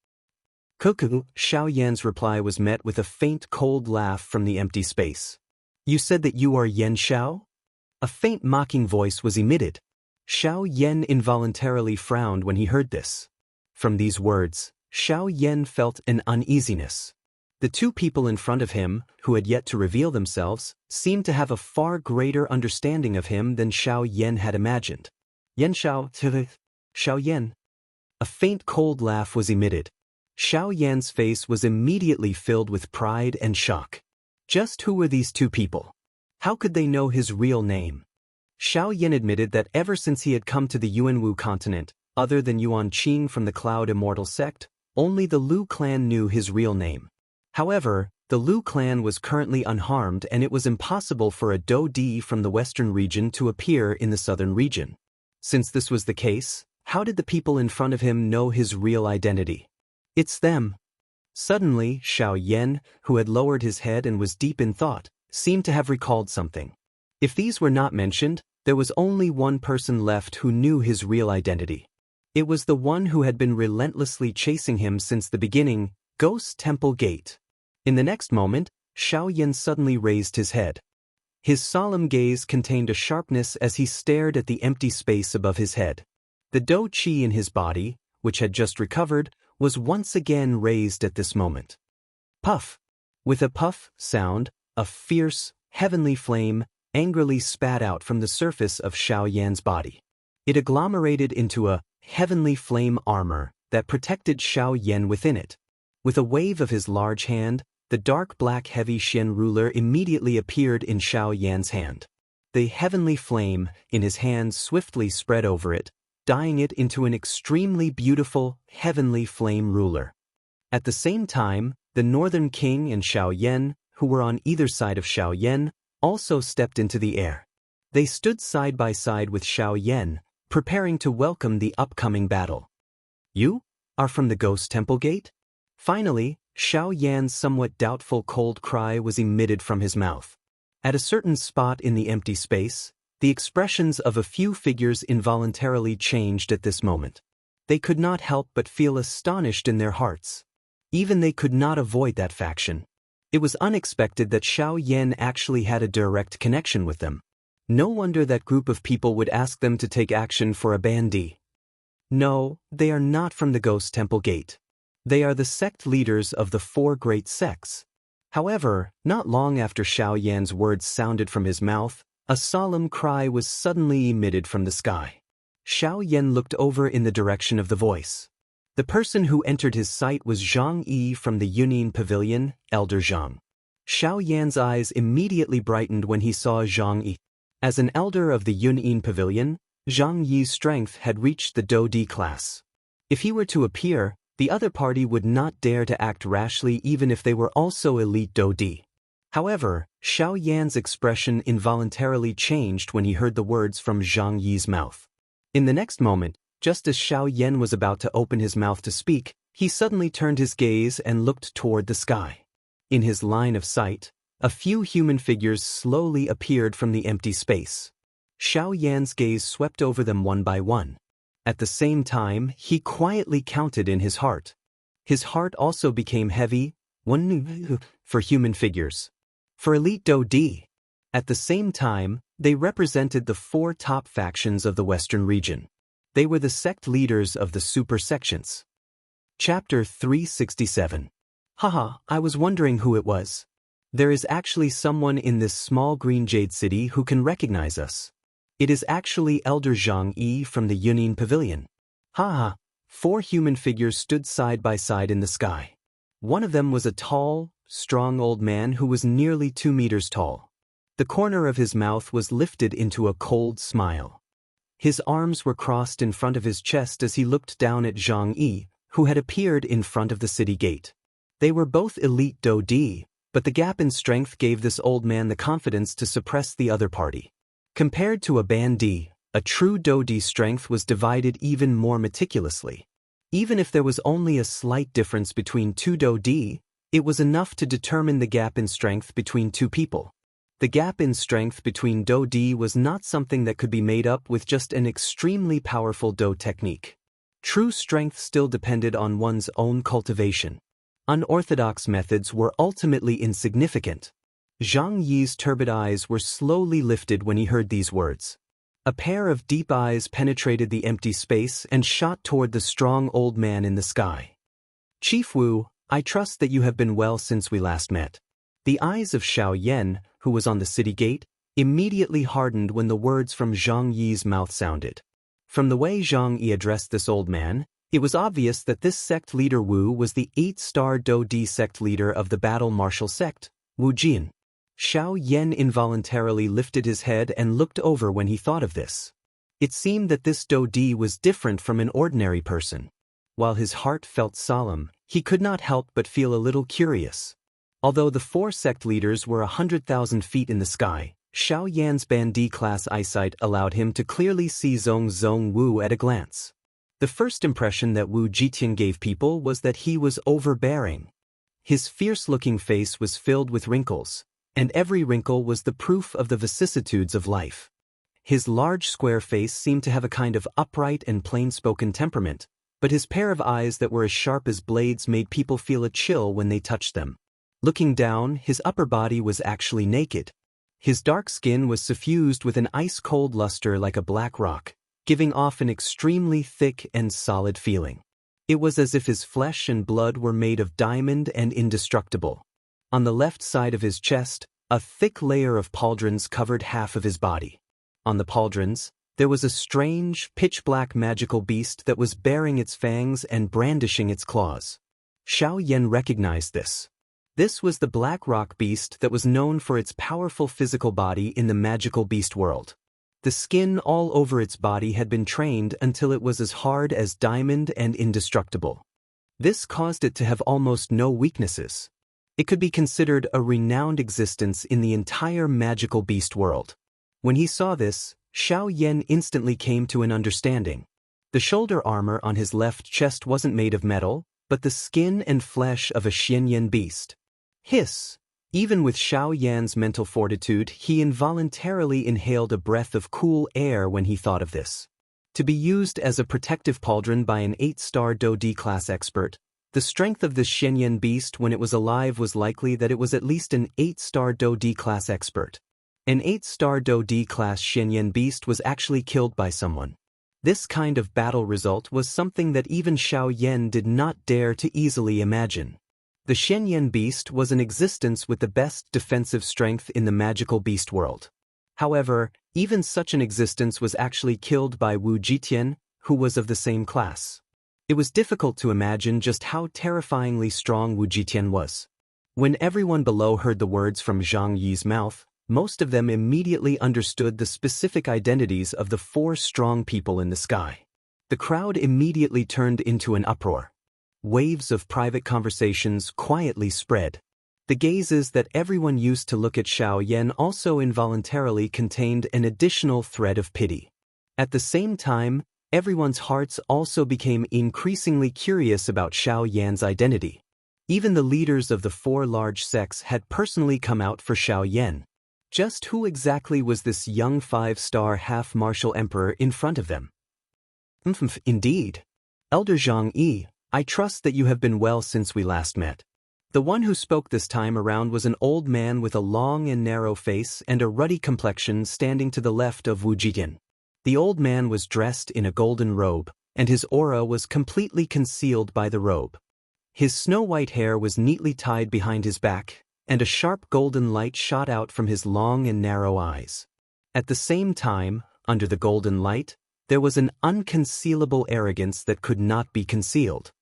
Cuckoo, Xiaoyan's reply was met with a faint cold laugh from the empty space. You said that you are Yan Xiao? A faint mocking voice was emitted. Xiao Yan involuntarily frowned when he heard this. From these words, Xiao Yan felt an uneasiness. The two people in front of him, who had yet to reveal themselves, seemed to have a far greater understanding of him than Xiao Yan had imagined. Yan Xiao, Xiao Yan. A faint cold laugh was emitted. Xiao Yan's face was immediately filled with pride and shock. Just who were these two people? How could they know his real name? Xiao Yan admitted that ever since he had come to the Yuanwu continent, other than Yuan Qing from the Cloud Immortal sect, only the Lu clan knew his real name. However, the Lu clan was currently unharmed and it was impossible for a Do Di from the western region to appear in the southern region. Since this was the case, how did the people in front of him know his real identity? It's them. Suddenly, Xiao Yan, who had lowered his head and was deep in thought, seemed to have recalled something. If these were not mentioned, there was only one person left who knew his real identity. It was the one who had been relentlessly chasing him since the beginning, Ghost Temple Gate. In the next moment, Xiao Yan suddenly raised his head. His solemn gaze contained a sharpness as he stared at the empty space above his head. The Do Qi in his body, which had just recovered, was once again raised at this moment. Puff! With a puff sound, a fierce, heavenly flame angrily spat out from the surface of Xiao Yan's body. It agglomerated into a heavenly flame armor that protected Xiao Yan within it. With a wave of his large hand, the dark black heavy Xian ruler immediately appeared in Xiao Yan's hand. The heavenly flame in his hand swiftly spread over it, dyeing it into an extremely beautiful, heavenly flame ruler. At the same time, the Northern King and Xiao Yan, who were on either side of Xiao Yan, also stepped into the air. They stood side by side with Xiao Yan, preparing to welcome the upcoming battle. You are from the Ghost Temple Gate? Finally, Xiao Yan's somewhat doubtful cold cry was emitted from his mouth. At a certain spot in the empty space, the expressions of a few figures involuntarily changed at this moment. They could not help but feel astonished in their hearts. Even they could not avoid that faction. It was unexpected that Xiao Yan actually had a direct connection with them. No wonder that group of people would ask them to take action for a bandy. No, they are not from the Ghost Temple Gate. They are the sect leaders of the 4 great sects. However, not long after Xiao Yan's words sounded from his mouth, a solemn cry was suddenly emitted from the sky. Xiao Yan looked over in the direction of the voice. The person who entered his sight was Zhang Yi from the Yunin Pavilion, Elder Zhang. Xiao Yan's eyes immediately brightened when he saw Zhang Yi. As an elder of the Yunin Pavilion, Zhang Yi's strength had reached the Do Di class. If he were to appear, the other party would not dare to act rashly even if they were also elite Do Di. However, Xiao Yan's expression involuntarily changed when he heard the words from Zhang Yi's mouth. In the next moment, just as Xiao Yan was about to open his mouth to speak, he suddenly turned his gaze and looked toward the sky. In his line of sight, a few human figures slowly appeared from the empty space. Xiao Yan's gaze swept over them one by one. At the same time, he quietly counted in his heart. His heart also became heavy, one for human figures. For elite Do Di. At the same time, they represented the 4 top factions of the Western region. They were the sect leaders of the super sections. Chapter 367. Haha, I was wondering who it was. There is actually someone in this small green jade city who can recognize us. It is actually Elder Zhang Yi from the Yunin Pavilion. Haha, 4 human figures stood side by side in the sky. One of them was a tall, strong old man who was nearly 2 meters tall. The corner of his mouth was lifted into a cold smile. His arms were crossed in front of his chest as he looked down at Zhang Yi, who had appeared in front of the city gate. They were both elite Do Di, but the gap in strength gave this old man the confidence to suppress the other party. Compared to a bandy, a true Do Di strength was divided even more meticulously. Even if there was only a slight difference between 2 Do Di, it was enough to determine the gap in strength between 2 people. The gap in strength between Do Di was not something that could be made up with just an extremely powerful Do technique. True strength still depended on one's own cultivation. Unorthodox methods were ultimately insignificant. Zhang Yi's turbid eyes were slowly lifted when he heard these words. A pair of deep eyes penetrated the empty space and shot toward the strong old man in the sky. Chief Wu, I trust that you have been well since we last met. The eyes of Xiao Yan, who was on the city gate, immediately hardened when the words from Zhang Yi's mouth sounded. From the way Zhang Yi addressed this old man, it was obvious that this sect leader Wu was the 8-star Do Di sect leader of the battle martial sect, Wu Jin. Xiao Yan involuntarily lifted his head and looked over when he thought of this. It seemed that this Do Di was different from an ordinary person. While his heart felt solemn, he could not help but feel a little curious. Although the 4 sect leaders were 100,000 feet in the sky, Xiao Yan's Bandi class eyesight allowed him to clearly see Zong Wu at a glance. The first impression that Wu Jitian gave people was that he was overbearing. His fierce-looking face was filled with wrinkles, and every wrinkle was the proof of the vicissitudes of life. His large square face seemed to have a kind of upright and plain-spoken temperament, but his pair of eyes that were as sharp as blades made people feel a chill when they touched them. Looking down, his upper body was actually naked. His dark skin was suffused with an ice-cold luster like a black rock, giving off an extremely thick and solid feeling. It was as if his flesh and blood were made of diamond and indestructible. On the left side of his chest, a thick layer of pauldrons covered half of his body. On the pauldrons, there was a strange, pitch-black magical beast that was baring its fangs and brandishing its claws. Xiao Yan recognized this. This was the black rock beast that was known for its powerful physical body in the magical beast world. The skin all over its body had been trained until it was as hard as diamond and indestructible. This caused it to have almost no weaknesses. It could be considered a renowned existence in the entire magical beast world. When he saw this, Xiao Yan instantly came to an understanding. The shoulder armor on his left chest wasn't made of metal, but the skin and flesh of a Xianyan beast. Hiss! Even with Xiao Yan's mental fortitude, he involuntarily inhaled a breath of cool air when he thought of this. To be used as a protective pauldron by an 8-star Do Di class expert, the strength of this Xianyan beast when it was alive was likely that it was at least an 8-star Do Di class expert. An 8-star Do Di class Xianyan beast was actually killed by someone. This kind of battle result was something that even Xiao Yan did not dare to easily imagine. The Xianyan beast was an existence with the best defensive strength in the magical beast world. However, even such an existence was actually killed by Wu Jitian, who was of the same class. It was difficult to imagine just how terrifyingly strong Wu Jitian was. When everyone below heard the words from Zhang Yi's mouth, most of them immediately understood the specific identities of the 4 strong people in the sky. The crowd immediately turned into an uproar. Waves of private conversations quietly spread. The gazes that everyone used to look at Xiao Yan also involuntarily contained an additional thread of pity. At the same time, everyone's hearts also became increasingly curious about Xiao Yan's identity. Even the leaders of the 4 large sects had personally come out for Xiao Yan. Just who exactly was this young 5-star half-martial emperor in front of them? Indeed. Elder Zhang Yi, I trust that you have been well since we last met. The one who spoke this time around was an old man with a long and narrow face and a ruddy complexion standing to the left of Wu Jitian. The old man was dressed in a golden robe, and his aura was completely concealed by the robe. His snow-white hair was neatly tied behind his back, and a sharp golden light shot out from his long and narrow eyes. At the same time, under the golden light, there was an unconcealable arrogance that could not be concealed.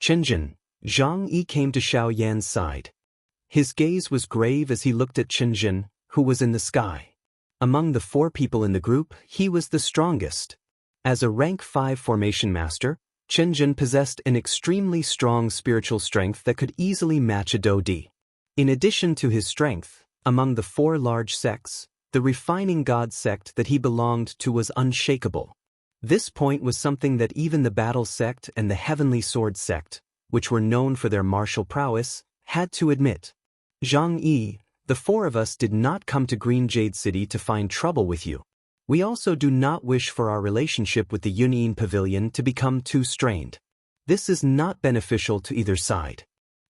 Chenjin, Zhang Yi came to Xiao Yan's side. His gaze was grave as he looked at Chenjin, who was in the sky. Among the 4 people in the group, he was the strongest. As a rank 5 formation master, Chenjin possessed an extremely strong spiritual strength that could easily match a Do Di. In addition to his strength, among the 4 large sects, the refining god sect that he belonged to was unshakable. This point was something that even the battle sect and the heavenly sword sect, which were known for their martial prowess, had to admit. Zhang Yi, The four of us did not come to Green Jade City to find trouble with you. We also do not wish for our relationship with the Yunyin Pavilion to become too strained. This is not beneficial to either side.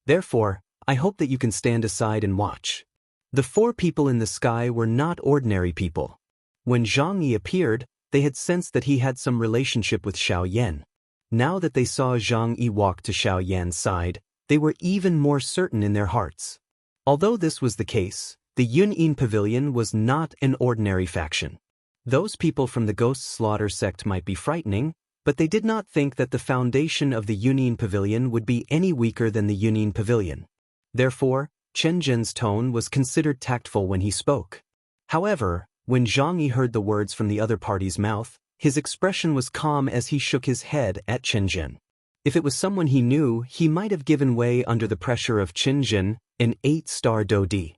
Therefore, I hope that you can stand aside and watch. The four people in the sky were not ordinary people. When Zhang Yi appeared, they had sensed that he had some relationship with Xiao Yan. Now that they saw Zhang Yi walk to Xiao Yan's side, they were even more certain in their hearts. Although this was the case, the Yunyin Pavilion was not an ordinary faction. Those people from the Ghost Slaughter sect might be frightening, but they did not think that the foundation of the Yunyin Pavilion would be any weaker than the Yunyin Pavilion. Therefore, Chen Zhen's tone was considered tactful when he spoke. However, when Zhang Yi heard the words from the other party's mouth, his expression was calm as he shook his head at Chen Zhen. If it was someone he knew, he might have given way under the pressure of Chen Zhen, an 8-star Dodi.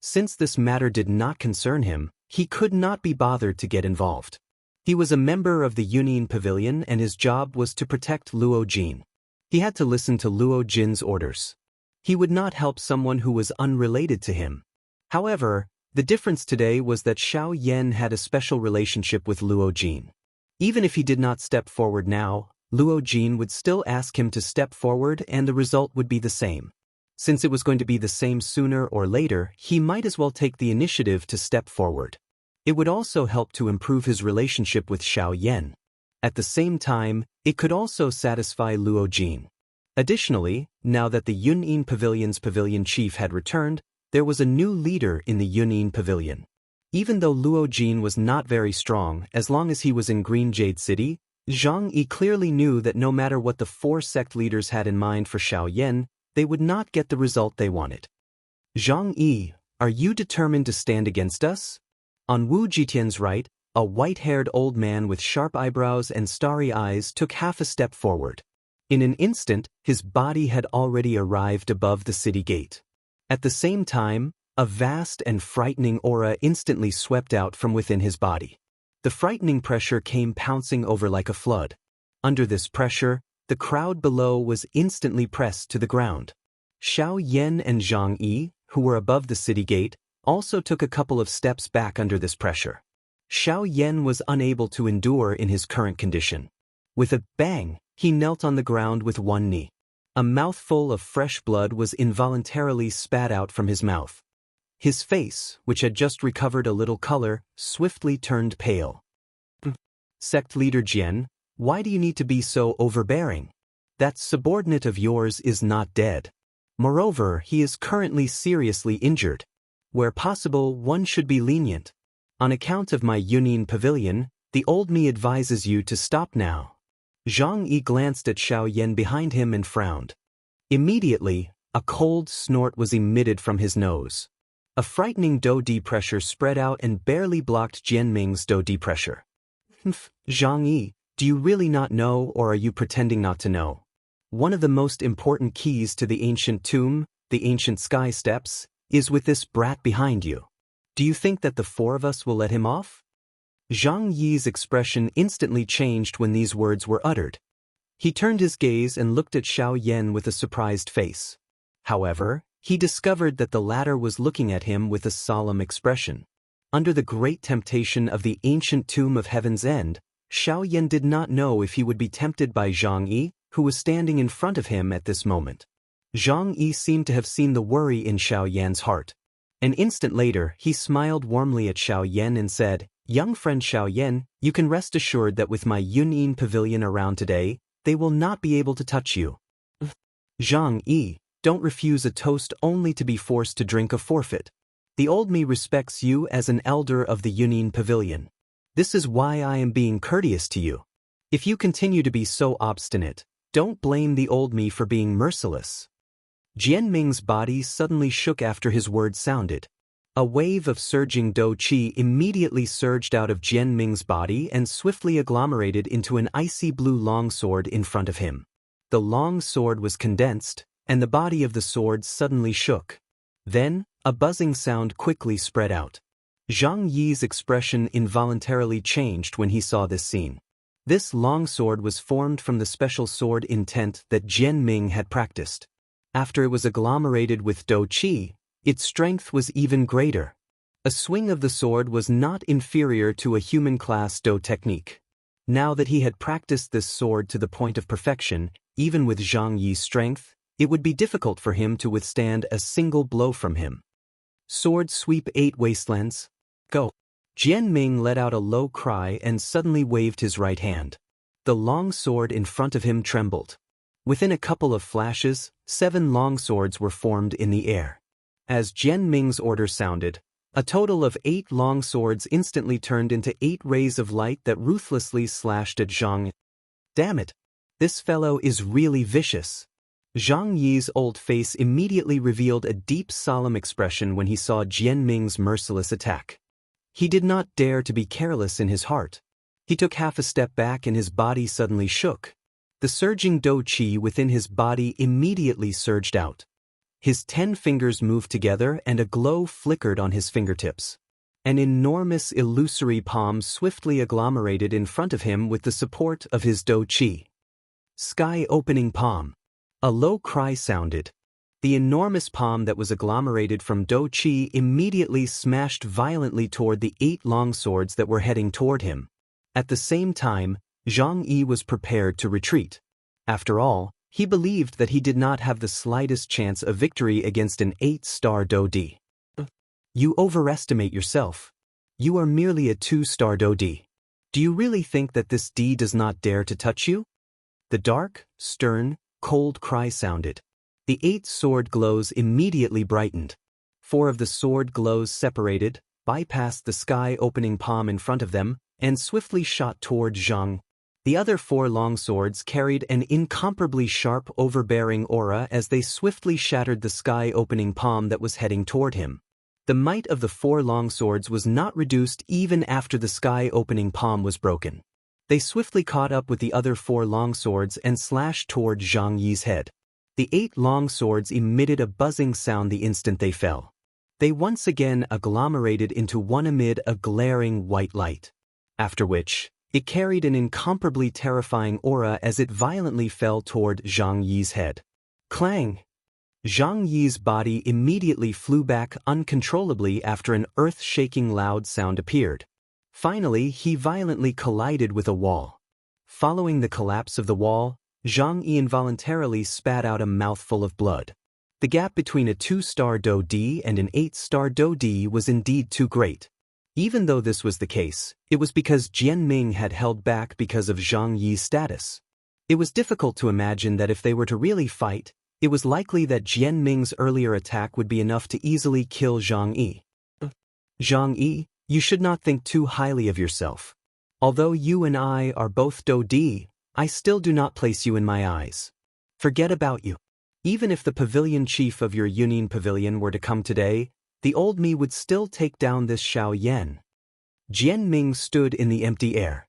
Since this matter did not concern him, he could not be bothered to get involved. He was a member of the Yunyin Pavilion and his job was to protect Luo Jin. He had to listen to Luo Jin's orders. He would not help someone who was unrelated to him. However, the difference today was that Xiao Yan had a special relationship with Luo Jin. Even if he did not step forward now, Luo Jin would still ask him to step forward and the result would be the same. Since it was going to be the same sooner or later, he might as well take the initiative to step forward. It would also help to improve his relationship with Xiao Yan. At the same time, it could also satisfy Luo Jin. Additionally, now that the Yunyin Pavilion's pavilion chief had returned, there was a new leader in the Yunyin Pavilion. Even though Luo Jin was not very strong, as long as he was in Green Jade City, Zhang Yi clearly knew that no matter what the four sect leaders had in mind for Xiao Yan, they would not get the result they wanted. Zhang Yi, are you determined to stand against us? On Wu Jitian's right, a white-haired old man with sharp eyebrows and starry eyes took half a step forward. In an instant, his body had already arrived above the city gate. At the same time, a vast and frightening aura instantly swept out from within his body. The frightening pressure came pouncing over like a flood. Under this pressure, the crowd below was instantly pressed to the ground. Xiao Yan and Zhang Yi, who were above the city gate, also took a couple of steps back under this pressure. Xiao Yan was unable to endure in his current condition. With a bang, he knelt on the ground with one knee. A mouthful of fresh blood was involuntarily spat out from his mouth. His face, which had just recovered a little color, swiftly turned pale. Sect leader Jian, why do you need to be so overbearing? That subordinate of yours is not dead. Moreover, he is currently seriously injured. Where possible, one should be lenient. On account of my Yunyin Pavilion, the old me advises you to stop now. Zhang Yi glanced at Xiao Yan behind him and frowned. Immediately, a cold snort was emitted from his nose. A frightening Do-Di pressure spread out and barely blocked Jianming's Do-Di pressure. Zhang Yi, do you really not know or are you pretending not to know? One of the most important keys to the ancient tomb, the ancient sky steps, is with this brat behind you. Do you think that the four of us will let him off? Zhang Yi's expression instantly changed when these words were uttered. He turned his gaze and looked at Xiao Yan with a surprised face. However, he discovered that the latter was looking at him with a solemn expression. Under the great temptation of the ancient tomb of Heaven's End, Xiao Yan did not know if he would be tempted by Zhang Yi, who was standing in front of him at this moment. Zhang Yi seemed to have seen the worry in Xiao Yan's heart. An instant later, he smiled warmly at Xiao Yan and said, "Young friend Xiao Yan, you can rest assured that with my Yunyin Pavilion around today, they will not be able to touch you." Zhang Yi, don't refuse a toast only to be forced to drink a forfeit. The old me respects you as an elder of the Yunyin Pavilion. This is why I am being courteous to you. If you continue to be so obstinate, don't blame the old me for being merciless. Jianming's body suddenly shook after his words sounded. A wave of surging Do-Chi immediately surged out of Jianming's body and swiftly agglomerated into an icy blue longsword in front of him. The long sword was condensed, and the body of the sword suddenly shook. Then, a buzzing sound quickly spread out. Zhang Yi's expression involuntarily changed when he saw this scene. This longsword was formed from the special sword intent that Jianming had practiced. After it was agglomerated with Do-Chi, Its strength was even greater. A swing of the sword was not inferior to a human-class Do technique. Now that he had practiced this sword to the point of perfection, even with Zhang Yi's strength, it would be difficult for him to withstand a single blow from him. Sword sweep 8 wastelands. Go. Jian Ming let out a low cry and suddenly waved his right hand. The long sword in front of him trembled. Within a couple of flashes, 7 long swords were formed in the air. As Jian Ming's order sounded, a total of 8 long swords instantly turned into 8 rays of light that ruthlessly slashed at Zhang. Damn it! This fellow is really vicious. Zhang Yi's old face immediately revealed a deep solemn expression when he saw Jian Ming's merciless attack. He did not dare to be careless in his heart. He took half a step back and his body suddenly shook. The surging Do Qi within his body immediately surged out. His 10 fingers moved together and a glow flickered on his fingertips. An enormous illusory palm swiftly agglomerated in front of him with the support of his Do Qi. Sky-opening palm. A low cry sounded. The enormous palm that was agglomerated from Do Qi immediately smashed violently toward the 8 long swords that were heading toward him. At the same time, Zhang Yi was prepared to retreat. After all, he believed that he did not have the slightest chance of victory against an 8-star Do Di. You overestimate yourself. You are merely a 2-star Do Di. Do you really think that this D does not dare to touch you? The dark, stern, cold cry sounded. The 8 sword glows immediately brightened. 4 of the sword glows separated, bypassed the sky-opening palm in front of them, and swiftly shot toward Zhang. The other 4 long swords carried an incomparably sharp, overbearing aura as they swiftly shattered the sky-opening palm that was heading toward him. The might of the 4 long swords was not reduced even after the sky-opening palm was broken. They swiftly caught up with the other 4 long swords and slashed toward Zhang Yi's head. The 8 long swords emitted a buzzing sound the instant they fell. They once again agglomerated into one amid a glaring white light. After which, it carried an incomparably terrifying aura as it violently fell toward Zhang Yi's head. Clang! Zhang Yi's body immediately flew back uncontrollably after an earth-shaking loud sound appeared. Finally, he violently collided with a wall. Following the collapse of the wall, Zhang Yi involuntarily spat out a mouthful of blood. The gap between a 2-star Do Di and an 8-star Do Di was indeed too great. Even though this was the case, it was because Jian Ming had held back because of Zhang Yi's status. It was difficult to imagine that if they were to really fight, it was likely that Jian Ming's earlier attack would be enough to easily kill Zhang Yi. Zhang Yi, you should not think too highly of yourself. Although you and I are both Do Di, I still do not place you in my eyes. Forget about you. Even if the pavilion chief of your Union Pavilion were to come today, the old me would still take down this Xiao Yan. Jian Ming stood in the empty air.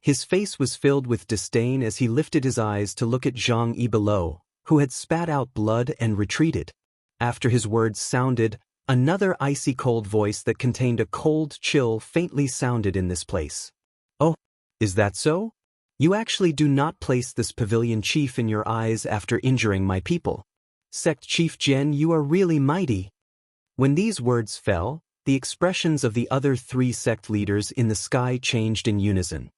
His face was filled with disdain as he lifted his eyes to look at Zhang Yi below, who had spat out blood and retreated. After his words sounded, another icy cold voice that contained a cold chill faintly sounded in this place. Oh, is that so? You actually do not place this pavilion chief in your eyes after injuring my people. Sect Chief Jian, you are really mighty. When these words fell, the expressions of the other 3 sect leaders in the sky changed in unison.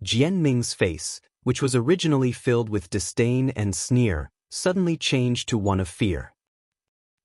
Jian Ming's face, which was originally filled with disdain and sneer, suddenly changed to one of fear.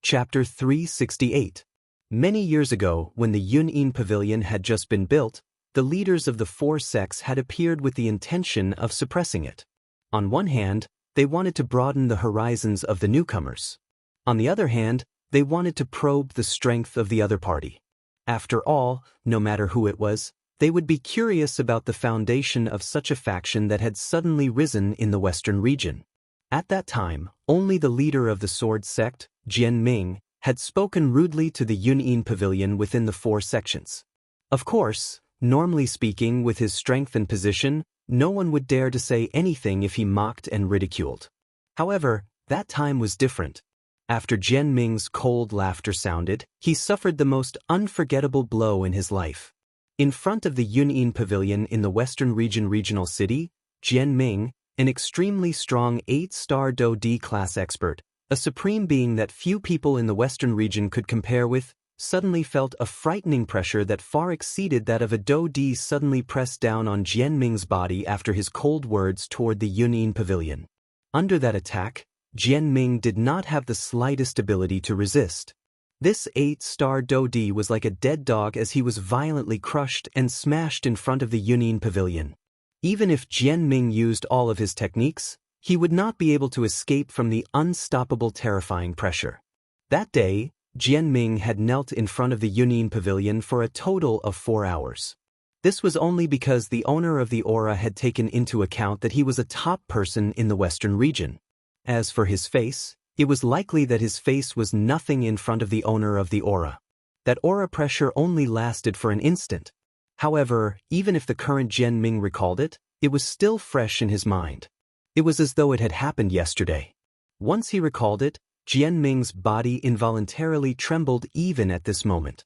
Chapter 368. Many years ago, when the Yun'in Pavilion had just been built, the leaders of the 4 sects had appeared with the intention of suppressing it. On one hand, they wanted to broaden the horizons of the newcomers. On the other hand, they wanted to probe the strength of the other party. After all, no matter who it was, they would be curious about the foundation of such a faction that had suddenly risen in the western region. At that time, only the leader of the sword sect, Jian Ming, had spoken rudely to the Yun'in Pavilion within the 4 sections. Of course, normally speaking, with his strength and position, no one would dare to say anything if he mocked and ridiculed. However, that time was different. After Jian Ming's cold laughter sounded, he suffered the most unforgettable blow in his life. In front of the Yun'in Pavilion in the Western Region regional city, Jian Ming, an extremely strong 8-star Do Di class expert, A supreme being that few people in the western region could compare with, suddenly felt a frightening pressure that far exceeded that of a Dou-Di suddenly pressed down on Jian Ming's body after his cold words toward the Yunyin pavilion. Under that attack, Jian Ming did not have the slightest ability to resist. This 8-star Dou-Di was like a dead dog as he was violently crushed and smashed in front of the Yunyin pavilion. Even if Jian Ming used all of his techniques, he would not be able to escape from the unstoppable terrifying pressure. That day, Jian Ming had knelt in front of the Yunyin pavilion for a total of 4 hours. This was only because the owner of the aura had taken into account that he was a top person in the western region. As for his face, it was likely that his face was nothing in front of the owner of the aura. That aura pressure only lasted for an instant. However, even if the current Jian Ming recalled it, it was still fresh in his mind. It was as though it had happened yesterday. Once he recalled it, Jian Ming's body involuntarily trembled even at this moment.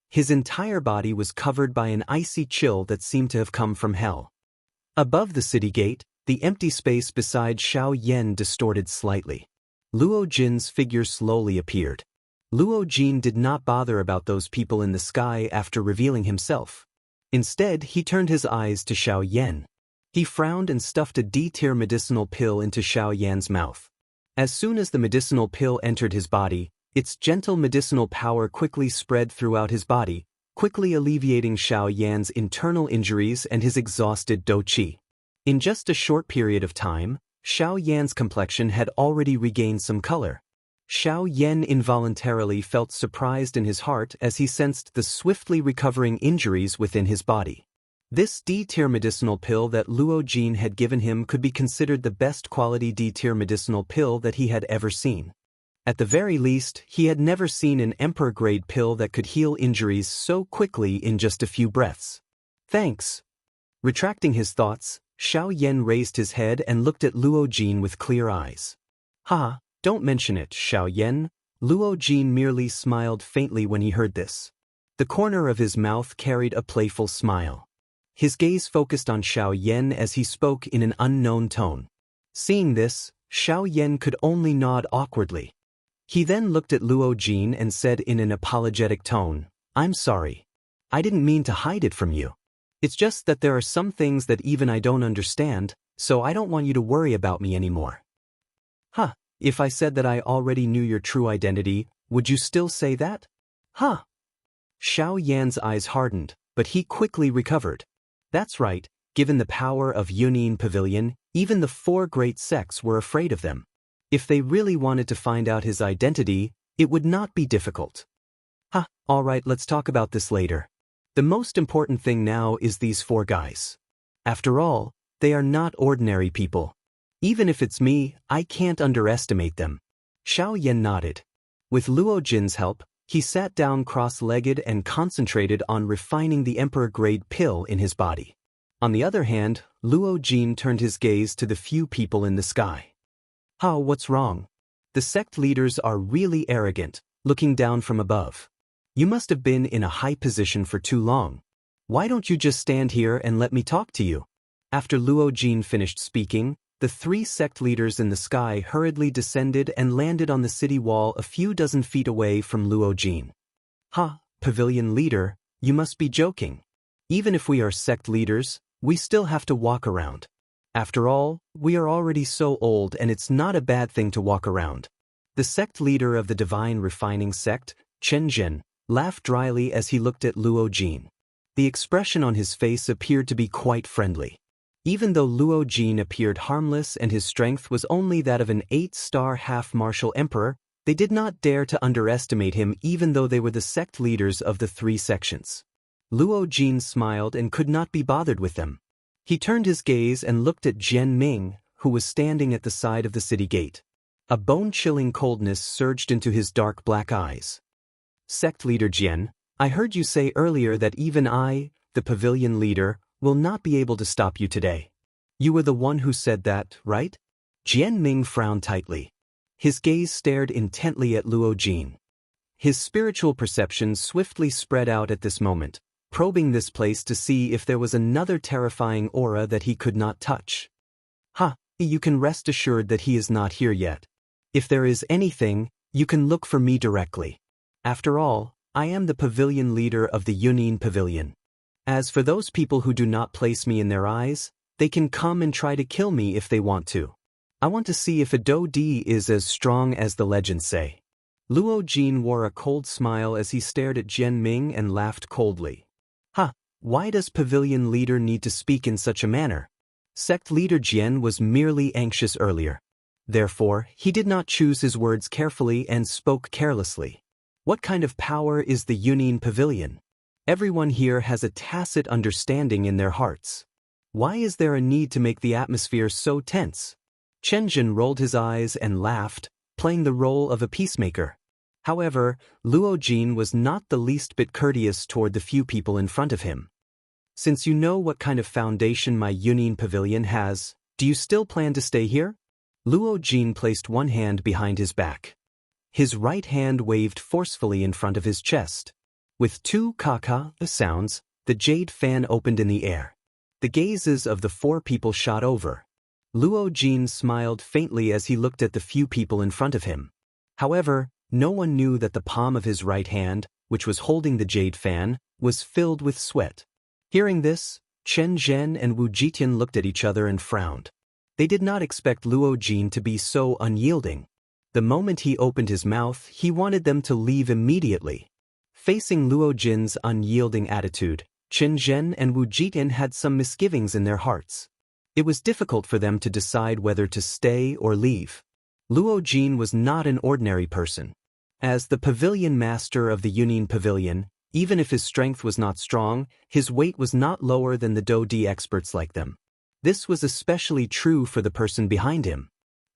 His entire body was covered by an icy chill that seemed to have come from hell. Above the city gate, the empty space beside Xiao Yan distorted slightly. Luo Jin's figure slowly appeared. Luo Jin did not bother about those people in the sky after revealing himself. Instead, he turned his eyes to Xiao Yan. He frowned and stuffed a D-tier medicinal pill into Xiao Yan's mouth. As soon as the medicinal pill entered his body, its gentle medicinal power quickly spread throughout his body, quickly alleviating Xiao Yan's internal injuries and his exhausted dou-qi. In just a short period of time, Xiao Yan's complexion had already regained some color. Xiao Yan involuntarily felt surprised in his heart as he sensed the swiftly recovering injuries within his body. This D-tier medicinal pill that Luo Jin had given him could be considered the best quality D-tier medicinal pill that he had ever seen. At the very least, he had never seen an emperor-grade pill that could heal injuries so quickly in just a few breaths. Thanks. Retracting his thoughts, Xiao Yan raised his head and looked at Luo Jin with clear eyes. Ha, don't mention it, Xiao Yan. Luo Jin merely smiled faintly when he heard this. The corner of his mouth carried a playful smile. His gaze focused on Xiao Yan as he spoke in an unknown tone. Seeing this, Xiao Yan could only nod awkwardly. He then looked at Luo Jin and said in an apologetic tone, "I'm sorry. I didn't mean to hide it from you. It's just that there are some things that even I don't understand, so I don't want you to worry about me anymore." Huh, if I said that I already knew your true identity, would you still say that? Huh. Xiao Yan's eyes hardened, but he quickly recovered. That's right, given the power of Yunyin Pavilion, even the 4 great sects were afraid of them. If they really wanted to find out his identity, it would not be difficult. Alright, let's talk about this later. The most important thing now is these 4 guys. After all, they are not ordinary people. Even if it's me, I can't underestimate them. Xiao Yan nodded. With Luo Jin's help, he sat down cross-legged and concentrated on refining the emperor-grade pill in his body. On the other hand, Luo Jin turned his gaze to the few people in the sky. What's wrong? The sect leaders are really arrogant, looking down from above. You must have been in a high position for too long. Why don't you just stand here and let me talk to you? After Luo Jin finished speaking, the 3 sect leaders in the sky hurriedly descended and landed on the city wall a few dozen feet away from Luo Jin. Pavilion leader, you must be joking. Even if we are sect leaders, we still have to walk around. After all, we are already so old and it's not a bad thing to walk around. The sect leader of the Divine Refining Sect, Chen Zhen, laughed dryly as he looked at Luo Jin. The expression on his face appeared to be quite friendly. Even though Luo Jin appeared harmless and his strength was only that of an 8-star half-martial emperor, they did not dare to underestimate him even though they were the sect leaders of the 3 sections. Luo Jin smiled and could not be bothered with them. He turned his gaze and looked at Jian Ming, who was standing at the side of the city gate. A bone-chilling coldness surged into his dark black eyes. Sect leader Jian, I heard you say earlier that even I, the pavilion leader, will not be able to stop you today. You were the one who said that, right? Jian Ming frowned tightly. His gaze stared intently at Luo Jin. His spiritual perception swiftly spread out at this moment, probing this place to see if there was another terrifying aura that he could not touch. You can rest assured that he is not here yet. If there is anything, you can look for me directly. After all, I am the pavilion leader of the Yunin Pavilion. As for those people who do not place me in their eyes, they can come and try to kill me if they want to. I want to see if a Do-Di is as strong as the legends say. Luo Jin wore a cold smile as he stared at Jian Ming and laughed coldly. Why does pavilion leader need to speak in such a manner? Sect leader Jian was merely anxious earlier. Therefore, he did not choose his words carefully and spoke carelessly. What kind of power is the Yunin Pavilion? Everyone here has a tacit understanding in their hearts. Why is there a need to make the atmosphere so tense? Chen Jin rolled his eyes and laughed, playing the role of a peacemaker. However, Luo Jin was not the least bit courteous toward the few people in front of him. Since you know what kind of foundation my Yunin Pavilion has, do you still plan to stay here? Luo Jin placed one hand behind his back. His right hand waved forcefully in front of his chest. With two ka-ka sounds, the jade fan opened in the air. The gazes of the four people shot over. Luo Jin smiled faintly as he looked at the few people in front of him. However, no one knew that the palm of his right hand, which was holding the jade fan, was filled with sweat. Hearing this, Chen Zhen and Wu Jitian looked at each other and frowned. They did not expect Luo Jin to be so unyielding. The moment he opened his mouth, he wanted them to leave immediately. Facing Luo Jin's unyielding attitude, Chen Zhen and Wu Jitian had some misgivings in their hearts. It was difficult for them to decide whether to stay or leave. Luo Jin was not an ordinary person. As the pavilion master of the Yunin Pavilion, even if his strength was not strong, his weight was not lower than the Do-Di experts like them. This was especially true for the person behind him.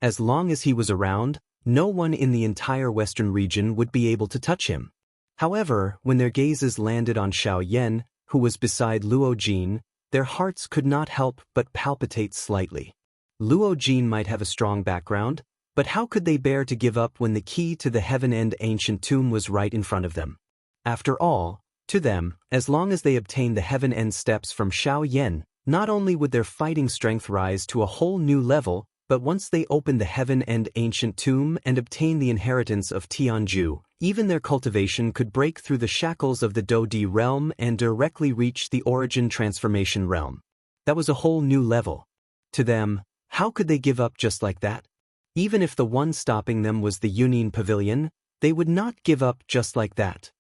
As long as he was around, no one in the entire western region would be able to touch him. However, when their gazes landed on Xiaoyan, who was beside Luo Jin, their hearts could not help but palpitate slightly. Luo Jin might have a strong background, but how could they bear to give up when the key to the Heaven End ancient tomb was right in front of them? After all, to them, as long as they obtained the Heaven End steps from Xiaoyan, not only would their fighting strength rise to a whole new level, but once they opened the Heaven End ancient tomb and obtained the inheritance of Tianju, even their cultivation could break through the shackles of the Do-Di realm and directly reach the origin transformation realm. That was a whole new level. To them, how could they give up just like that? Even if the one stopping them was the Yunin Pavilion, they would not give up just like that.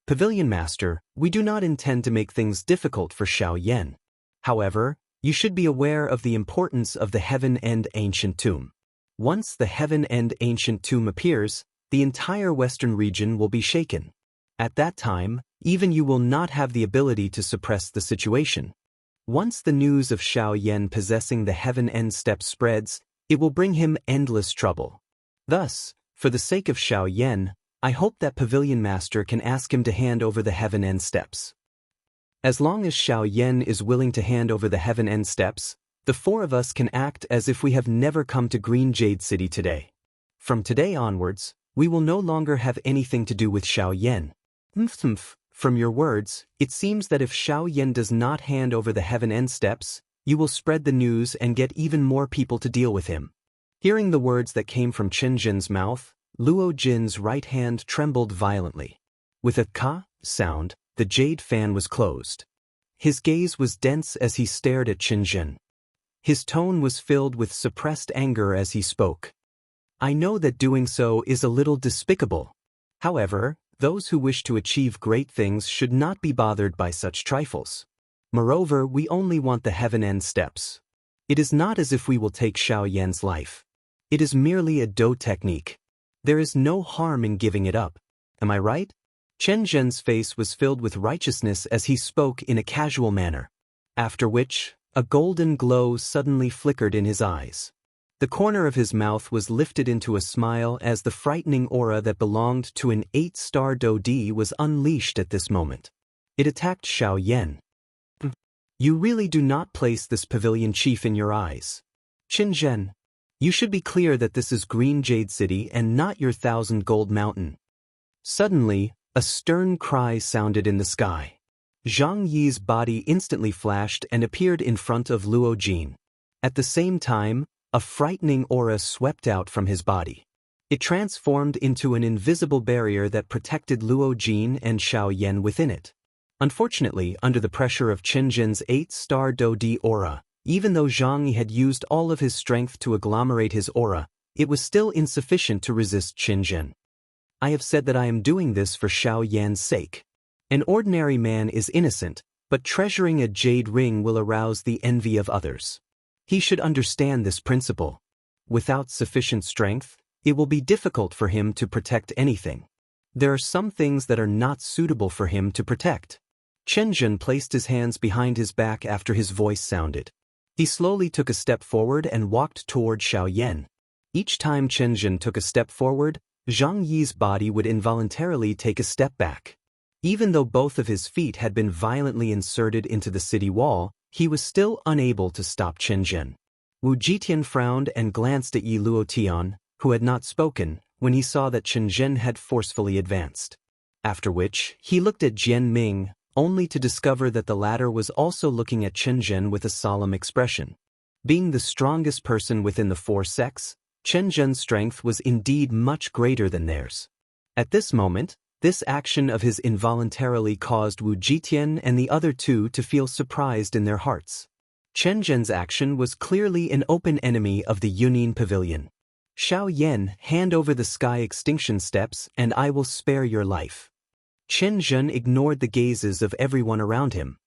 Pavilion Master, we do not intend to make things difficult for Xiaoyan. However, you should be aware of the importance of the Heaven End ancient tomb. Once the Heaven End ancient tomb appears, the entire western region will be shaken. At that time, even you will not have the ability to suppress the situation. Once the news of Xiaoyan possessing the Heaven End steps spreads, it will bring him endless trouble. Thus, for the sake of Xiaoyan, I hope that Pavilion Master can ask him to hand over the Heaven End steps. As long as Xiaoyan is willing to hand over the Heaven End steps, the four of us can act as if we have never come to Green Jade City today. From today onwards, we will no longer have anything to do with Xiaoyan. From your words, it seems that if Xiaoyan does not hand over the Heaven End steps, you will spread the news and get even more people to deal with him. Hearing the words that came from Chen Jin's mouth, Luo Jin's right hand trembled violently. With a ka sound, the jade fan was closed. His gaze was dense as he stared at Chen Jin. His tone was filled with suppressed anger as he spoke. I know that doing so is a little despicable. However, those who wish to achieve great things should not be bothered by such trifles. Moreover, we only want the Heaven End steps. It is not as if we will take Xiaoyan's life. It is merely a Do technique. There is no harm in giving it up. Am I right? Chen Zhen's face was filled with righteousness as he spoke in a casual manner. After which, a golden glow suddenly flickered in his eyes. The corner of his mouth was lifted into a smile as the frightening aura that belonged to an 8-star Do-Di was unleashed at this moment. It attacked Xiaoyan. You really do not place this pavilion chief in your eyes. Chen Zhen, you should be clear that this is Green Jade City and not your 1,000 Gold Mountain. Suddenly, a stern cry sounded in the sky. Zhang Yi's body instantly flashed and appeared in front of Luo Jin. At the same time, a frightening aura swept out from his body. It transformed into an invisible barrier that protected Luo Jin and Xiaoyan within it. Unfortunately, under the pressure of Qinjin's 8-star Do-Di aura, even though Zhang Yi had used all of his strength to agglomerate his aura, it was still insufficient to resist Qinjin. I have said that I am doing this for Xiaoyan's sake. An ordinary man is innocent, but treasuring a jade ring will arouse the envy of others. He should understand this principle. Without sufficient strength, it will be difficult for him to protect anything. There are some things that are not suitable for him to protect. Qinjin placed his hands behind his back after his voice sounded. He slowly took a step forward and walked toward Xiaoyan. Each time Qinjin took a step forward, Zhang Yi's body would involuntarily take a step back. Even though both of his feet had been violently inserted into the city wall, he was still unable to stop Qinjin. Wu Jitian frowned and glanced at Yi Luotian, who had not spoken, when he saw that Qinjin had forcefully advanced. After which, he looked at Jian Ming, only to discover that the latter was also looking at Qinjin with a solemn expression. Being the strongest person within the 4 sects, Qinjin's strength was indeed much greater than theirs. At this moment, this action of his involuntarily caused Wu Jitian and the other 2 to feel surprised in their hearts. Qinjin's action was clearly an open enemy of the Yunin Pavilion. Xiaoyan, hand over the sky extinction steps and I will spare your life. Qinjin ignored the gazes of everyone around him.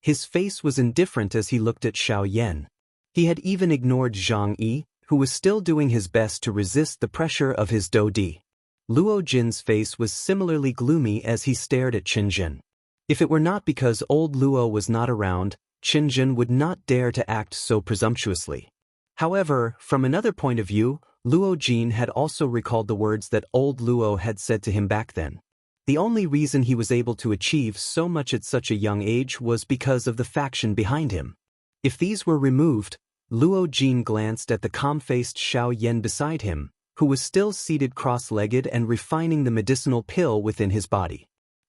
His face was indifferent as he looked at Xiaoyan. He had even ignored Zhang Yi, who was still doing his best to resist the pressure of his Do-Di. Luo Jin's face was similarly gloomy as he stared at Qinjin. If it were not because old Luo was not around, Qinjin would not dare to act so presumptuously. However, from another point of view, Luo Jin had also recalled the words that old Luo had said to him back then. The only reason he was able to achieve so much at such a young age was because of the faction behind him. If these were removed, Luo Jin glanced at the calm-faced Xiaoyan beside him, who was still seated cross-legged and refining the medicinal pill within his body.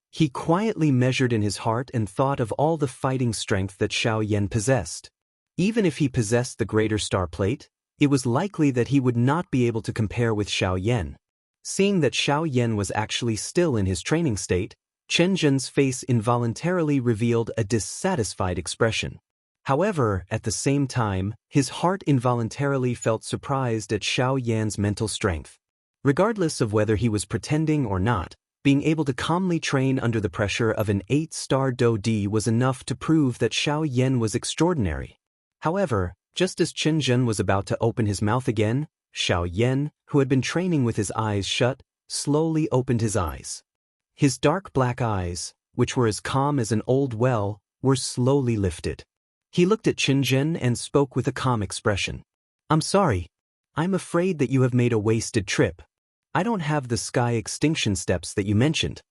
He quietly measured in his heart and thought of all the fighting strength that Xiaoyan possessed. Even if he possessed the greater star plate, it was likely that he would not be able to compare with Xiaoyan. Seeing that Xiaoyan was actually still in his training state, Qinjin's face involuntarily revealed a dissatisfied expression. However, at the same time, his heart involuntarily felt surprised at Xiaoyan's mental strength. Regardless of whether he was pretending or not, being able to calmly train under the pressure of an 8-star Do-Di was enough to prove that Xiaoyan was extraordinary. However, just as Qinjin was about to open his mouth again, Xiaoyan, who had been training with his eyes shut, slowly opened his eyes. His dark black eyes, which were as calm as an old well, were slowly lifted. He looked at Qinjin and spoke with a calm expression. I'm sorry. I'm afraid that you have made a wasted trip. I don't have the sky extinction steps that you mentioned.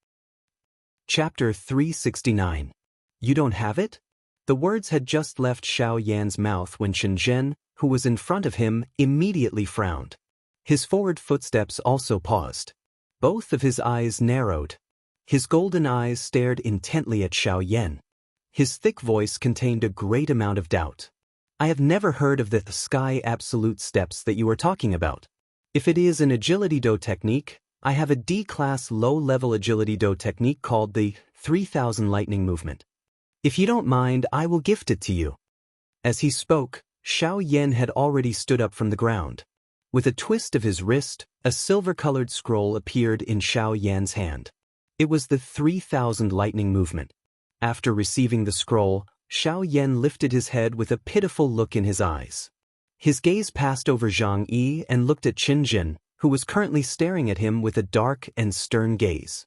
Chapter 369. You don't have it? The words had just left Xiaoyan's mouth when Qinjin, who was in front of him, immediately frowned. His forward footsteps also paused. Both of his eyes narrowed. His golden eyes stared intently at Xiaoyan. His thick voice contained a great amount of doubt. I have never heard of the sky absolute steps that you are talking about. If it is an agility do technique, I have a D-class low-level agility do technique called the 3000 lightning movement. If you don't mind, I will gift it to you. As he spoke, Xiaoyan had already stood up from the ground. With a twist of his wrist, a silver-colored scroll appeared in Xiaoyan's hand. It was the 3000 lightning movement. After receiving the scroll, Xiaoyan lifted his head with a pitiful look in his eyes. His gaze passed over Zhang Yi and looked at Qinjin, who was currently staring at him with a dark and stern gaze.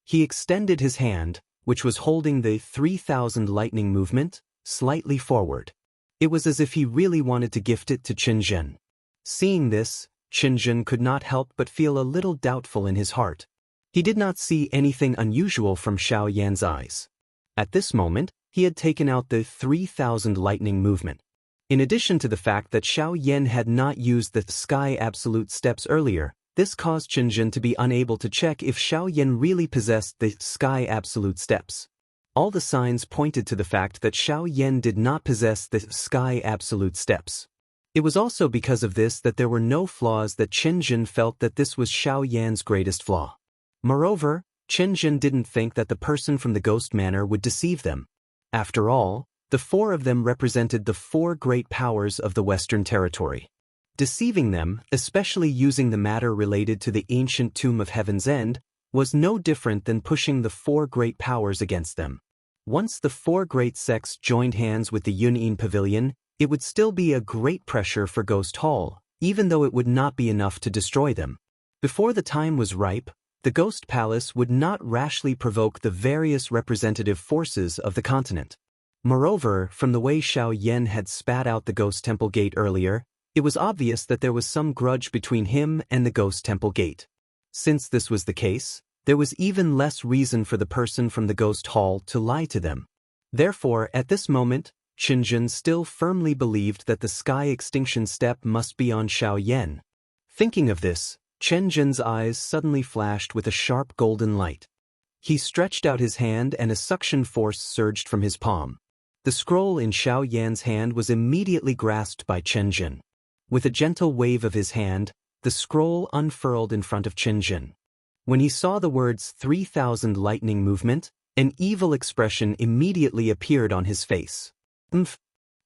He extended his hand, which was holding the 3000 lightning movement, slightly forward. It was as if he really wanted to gift it to Qinjin. Seeing this, Qinjin could not help but feel a little doubtful in his heart. He did not see anything unusual from Xiaoyan's eyes. At this moment, he had taken out the 3000 lightning movement. In addition to the fact that Xiaoyan had not used the sky absolute steps earlier, this caused Qinjin to be unable to check if Xiaoyan really possessed the sky absolute steps. All the signs pointed to the fact that Xiaoyan did not possess the sky absolute steps. It was also because of this that there were no flaws that Chen Jin felt that this was Xiao Yan's greatest flaw. Moreover, Chen Jin didn't think that the person from the ghost manor would deceive them. After all, the four of them represented the four great powers of the Western Territory. Deceiving them, especially using the matter related to the ancient Tomb of Heaven's End, was no different than pushing the four great powers against them. Once the four great sects joined hands with the Yun'in Pavilion, it would still be a great pressure for Ghost Hall, even though it would not be enough to destroy them. Before the time was ripe, the Ghost Palace would not rashly provoke the various representative forces of the continent. Moreover, from the way Xiao Yan had spat out the Ghost Temple Gate earlier, it was obvious that there was some grudge between him and the Ghost Temple Gate. Since this was the case, there was even less reason for the person from the Ghost Hall to lie to them. Therefore, at this moment, Chen Jin still firmly believed that the sky extinction step must be on Xiao Yan. Thinking of this, Chen Jin's eyes suddenly flashed with a sharp golden light. He stretched out his hand and a suction force surged from his palm. The scroll in Xiao Yan's hand was immediately grasped by Chen Jin. With a gentle wave of his hand, the scroll unfurled in front of Chen Jin. When he saw the words 3000 lightning movement, an evil expression immediately appeared on his face.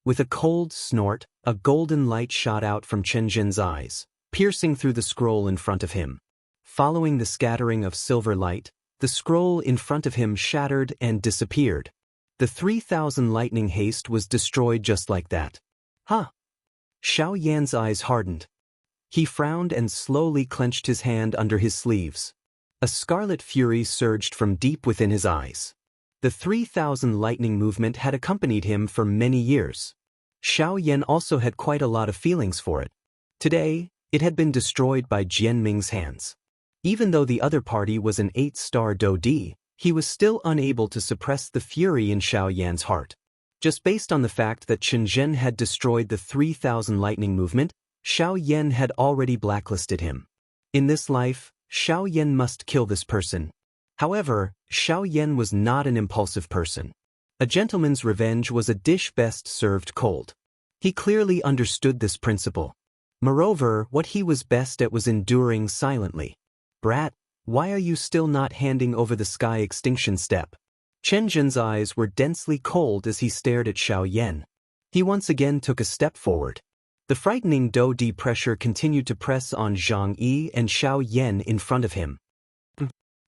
With a cold snort, a golden light shot out from Chen Jin's eyes, piercing through the scroll in front of him. Following the scattering of silver light, the scroll in front of him shattered and disappeared. The 3000 lightning haste was destroyed just like that. Huh? Xiao Yan's eyes hardened. He frowned and slowly clenched his hand under his sleeves. A scarlet fury surged from deep within his eyes. The 3000 lightning movement had accompanied him for many years. Xiao Yan also had quite a lot of feelings for it. Today, it had been destroyed by Jian Ming's hands. Even though the other party was an 8-star Do Di, he was still unable to suppress the fury in Xiao Yan's heart. Just based on the fact that Chen Zhen had destroyed the 3000 lightning movement, Xiao Yan had already blacklisted him. In this life, Xiao Yan must kill this person. However, Xiao Yan was not an impulsive person. A gentleman's revenge was a dish best served cold. He clearly understood this principle. Moreover, what he was best at was enduring silently. Brat, why are you still not handing over the sky extinction step? Chen Zhen's eyes were densely cold as he stared at Xiao Yan. He once again took a step forward. The frightening Do Di pressure continued to press on Zhang Yi and Xiao Yan in front of him.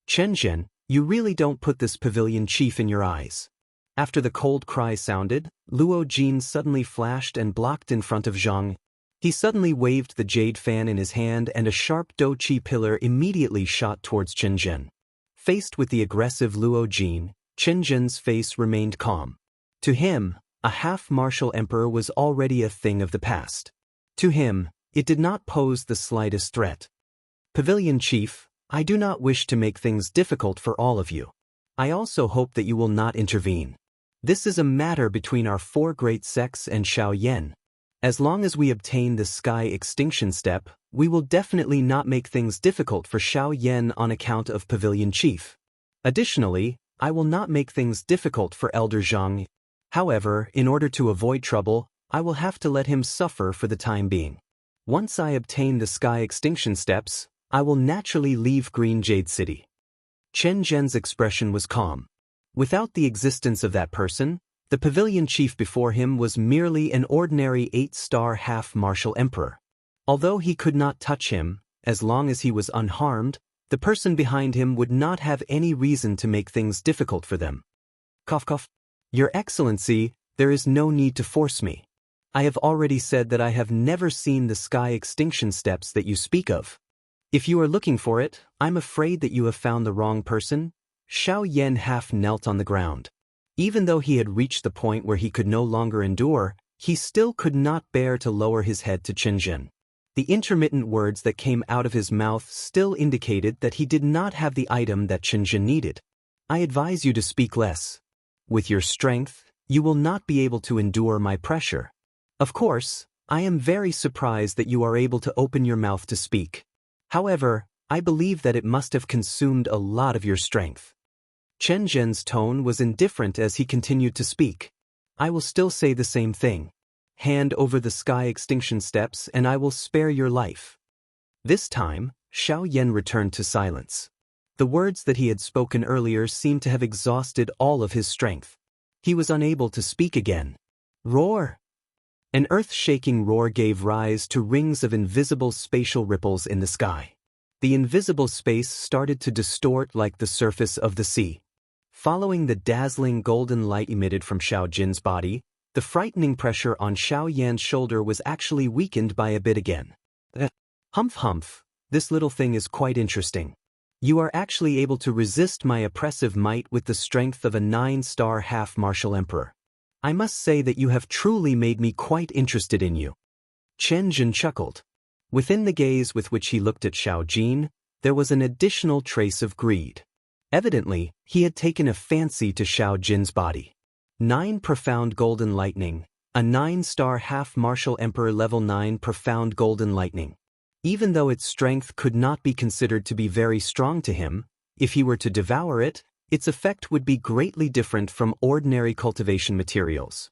Chen Zhen, you really don't put this pavilion chief in your eyes. After the cold cry sounded, Luo Jin suddenly flashed and blocked in front of Zhang. He suddenly waved the jade fan in his hand and a sharp Do Chi pillar immediately shot towards Chen Zhen. Faced with the aggressive Luo Jin, Chen Zhen's face remained calm. To him, a half-martial emperor was already a thing of the past. To him, it did not pose the slightest threat. Pavilion Chief, I do not wish to make things difficult for all of you. I also hope that you will not intervene. This is a matter between our four great sects and Xiao Yan. As long as we obtain the sky extinction step, we will definitely not make things difficult for Xiao Yan on account of Pavilion Chief. Additionally, I will not make things difficult for Elder Zhang. However, in order to avoid trouble, I will have to let him suffer for the time being. Once I obtain the sky extinction steps, I will naturally leave Green Jade City. Chen Zhen's expression was calm. Without the existence of that person, the Pavilion Chief before him was merely an ordinary 8-star half-martial emperor. Although he could not touch him, as long as he was unharmed, the person behind him would not have any reason to make things difficult for them. Cough cough. Your Excellency, there is no need to force me. I have already said that I have never seen the sky extinction steps that you speak of. If you are looking for it, I'm afraid that you have found the wrong person. Xiao Yan half knelt on the ground. Even though he had reached the point where he could no longer endure, he still could not bear to lower his head to Chen Zhen. The intermittent words that came out of his mouth still indicated that he did not have the item that Chen Zhen needed. I advise you to speak less. With your strength, you will not be able to endure my pressure. Of course, I am very surprised that you are able to open your mouth to speak. However, I believe that it must have consumed a lot of your strength. Chen Zhen's tone was indifferent as he continued to speak. I will still say the same thing. hand over the sky extinction steps and I will spare your life." This time, Xiaoyan returned to silence. The words that he had spoken earlier seemed to have exhausted all of his strength. He was unable to speak again. Roar! An earth-shaking roar gave rise to rings of invisible spatial ripples in the sky. The invisible space started to distort like the surface of the sea. Following the dazzling golden light emitted from Xiao Jin's body, the frightening pressure on Xiao Yan's shoulder was actually weakened by a bit again. Humph humph, this little thing is quite interesting. You are actually able to resist my oppressive might with the strength of a 9-star half-martial emperor. I must say that you have truly made me quite interested in you." Chen Jin chuckled. Within the gaze with which he looked at Xiao Jin, there was an additional trace of greed. Evidently, he had taken a fancy to Xiao Jin's body. 9 profound golden lightning, a 9-star half-martial emperor level 9 profound golden lightning. Even though its strength could not be considered to be very strong to him, if he were to devour it, its effect would be greatly different from ordinary cultivation materials.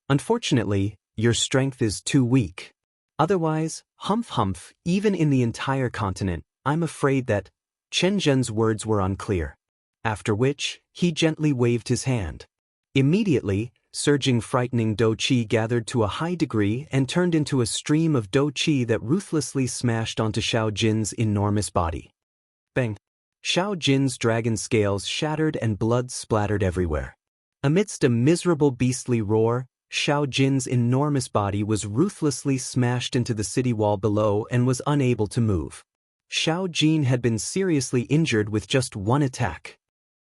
Unfortunately, your strength is too weak. Otherwise, humph humph, even in the entire continent, I'm afraid that Chen Zhen's words were unclear. After which, he gently waved his hand. Immediately, surging frightening dou qi gathered to a high degree and turned into a stream of dou qi that ruthlessly smashed onto Xiao Jin's enormous body. Bang! Xiao Jin's dragon scales shattered and blood splattered everywhere. Amidst a miserable beastly roar, Xiao Jin's enormous body was ruthlessly smashed into the city wall below and was unable to move. Xiao Jin had been seriously injured with just one attack.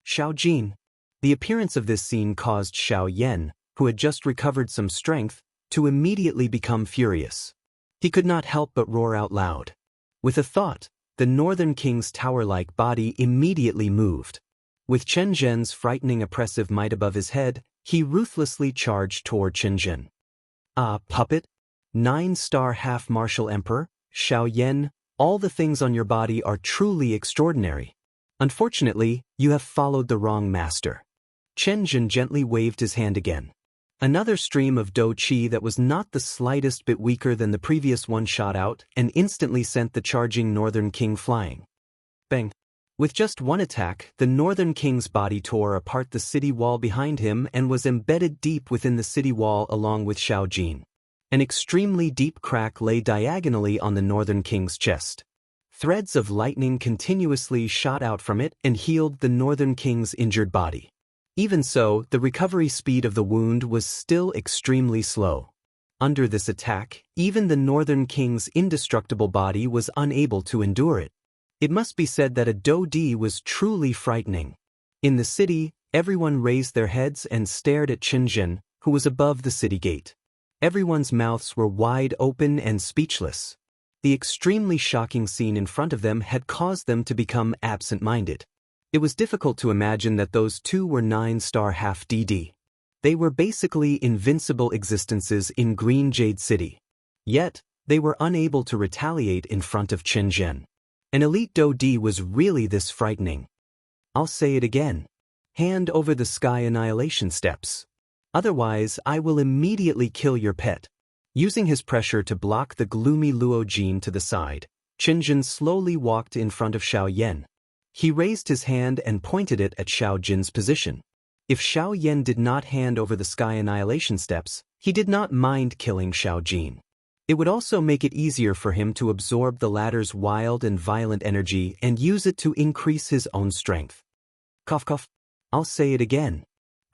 Xiao Jin. The appearance of this scene caused Xiao Yan, who had just recovered some strength, to immediately become furious. He could not help but roar out loud. With a thought, the Northern King's tower-like body immediately moved. With Chen Zhen's frightening oppressive might above his head, he ruthlessly charged toward Chen Zhen. "Ah, puppet? 9-star half-martial emperor, Xiao Yan, all the things on your body are truly extraordinary. Unfortunately, you have followed the wrong master." Chen Zhen gently waved his hand again. Another stream of dou qi that was not the slightest bit weaker than the previous one shot out and instantly sent the charging Northern King flying. Bang! With just one attack, the Northern King's body tore apart the city wall behind him and was embedded deep within the city wall along with Xiao Jin. An extremely deep crack lay diagonally on the Northern King's chest. Threads of lightning continuously shot out from it and healed the Northern King's injured body. Even so, the recovery speed of the wound was still extremely slow. Under this attack, even the Northern King's indestructible body was unable to endure it. It must be said that a dou di was truly frightening. In the city, everyone raised their heads and stared at Chen Zhen, who was above the city gate. Everyone's mouths were wide open and speechless. The extremely shocking scene in front of them had caused them to become absent-minded. It was difficult to imagine that those two were 9-star half-DD. They were basically invincible existences in Green Jade City. Yet, they were unable to retaliate in front of Chen Zhen. An elite dou di was really this frightening. I'll say it again. Hand over the sky annihilation steps. Otherwise, I will immediately kill your pet. Using his pressure to block the gloomy Luo Jin to the side, Chen Zhen slowly walked in front of Xiao Yan. He raised his hand and pointed it at Xiao Jin's position. If Xiao Yan did not hand over the sky annihilation steps, he did not mind killing Xiao Jin. It would also make it easier for him to absorb the latter's wild and violent energy and use it to increase his own strength. Cough cough. I'll say it again.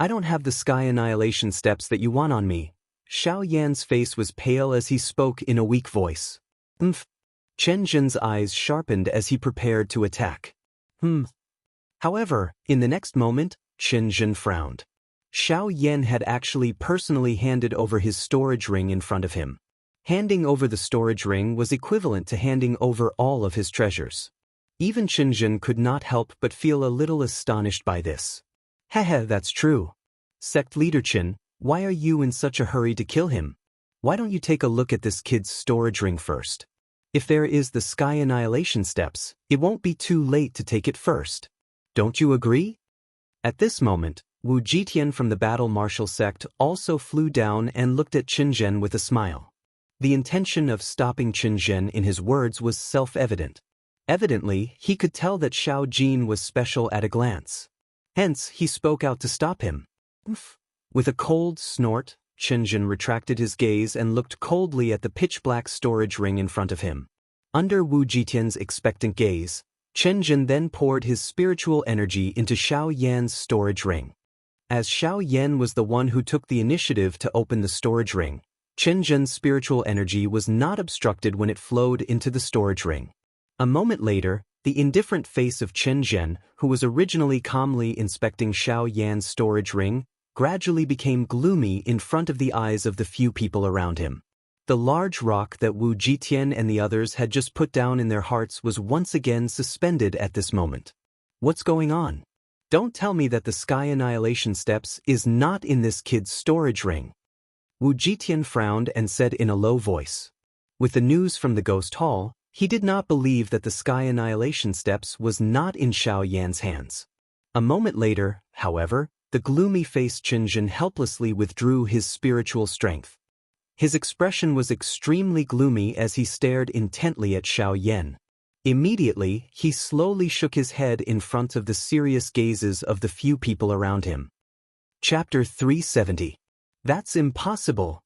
I don't have the sky annihilation steps that you want on me. Xiao Yan's face was pale as he spoke in a weak voice. Chen Zhen's eyes sharpened as he prepared to attack. However, in the next moment, Chen Zhen frowned. Xiao Yan had actually personally handed over his storage ring in front of him. Handing over the storage ring was equivalent to handing over all of his treasures. Even Chen Zhen could not help but feel a little astonished by this. Hehe, that's true. Sect leader Chen, why are you in such a hurry to kill him? Why don't you take a look at this kid's storage ring first? If there is the sky annihilation steps, it won't be too late to take it first. Don't you agree? At this moment, Wu Jitian from the battle martial sect also flew down and looked at Qinzhen with a smile. The intention of stopping Qinzhen in his words was self-evident. Evidently, he could tell that Xiao Jin was special at a glance. Hence, he spoke out to stop him. With a cold snort, Qinzhen retracted his gaze and looked coldly at the pitch-black storage ring in front of him. Under Wu Jitian's expectant gaze, Qinzhen then poured his spiritual energy into Xiao Yan's storage ring. As Xiao Yan was the one who took the initiative to open the storage ring, Qinzhen's spiritual energy was not obstructed when it flowed into the storage ring. A moment later, the indifferent face of Qinzhen, who was originally calmly inspecting Xiao Yan's storage ring, gradually became gloomy in front of the eyes of the few people around him. The large rock that Wu Jitian and the others had just put down in their hearts was once again suspended at this moment. What's going on? Don't tell me that the Sky Annihilation Steps is not in this kid's storage ring. Wu Jitian frowned and said in a low voice. With the news from the Ghost Hall, he did not believe that the Sky Annihilation Steps was not in Xiao Yan's hands. A moment later, however, the gloomy-faced Qinzhen helplessly withdrew his spiritual strength. His expression was extremely gloomy as he stared intently at Xiao Yan. Immediately, he slowly shook his head in front of the serious gazes of the few people around him. Chapter 370. That's impossible.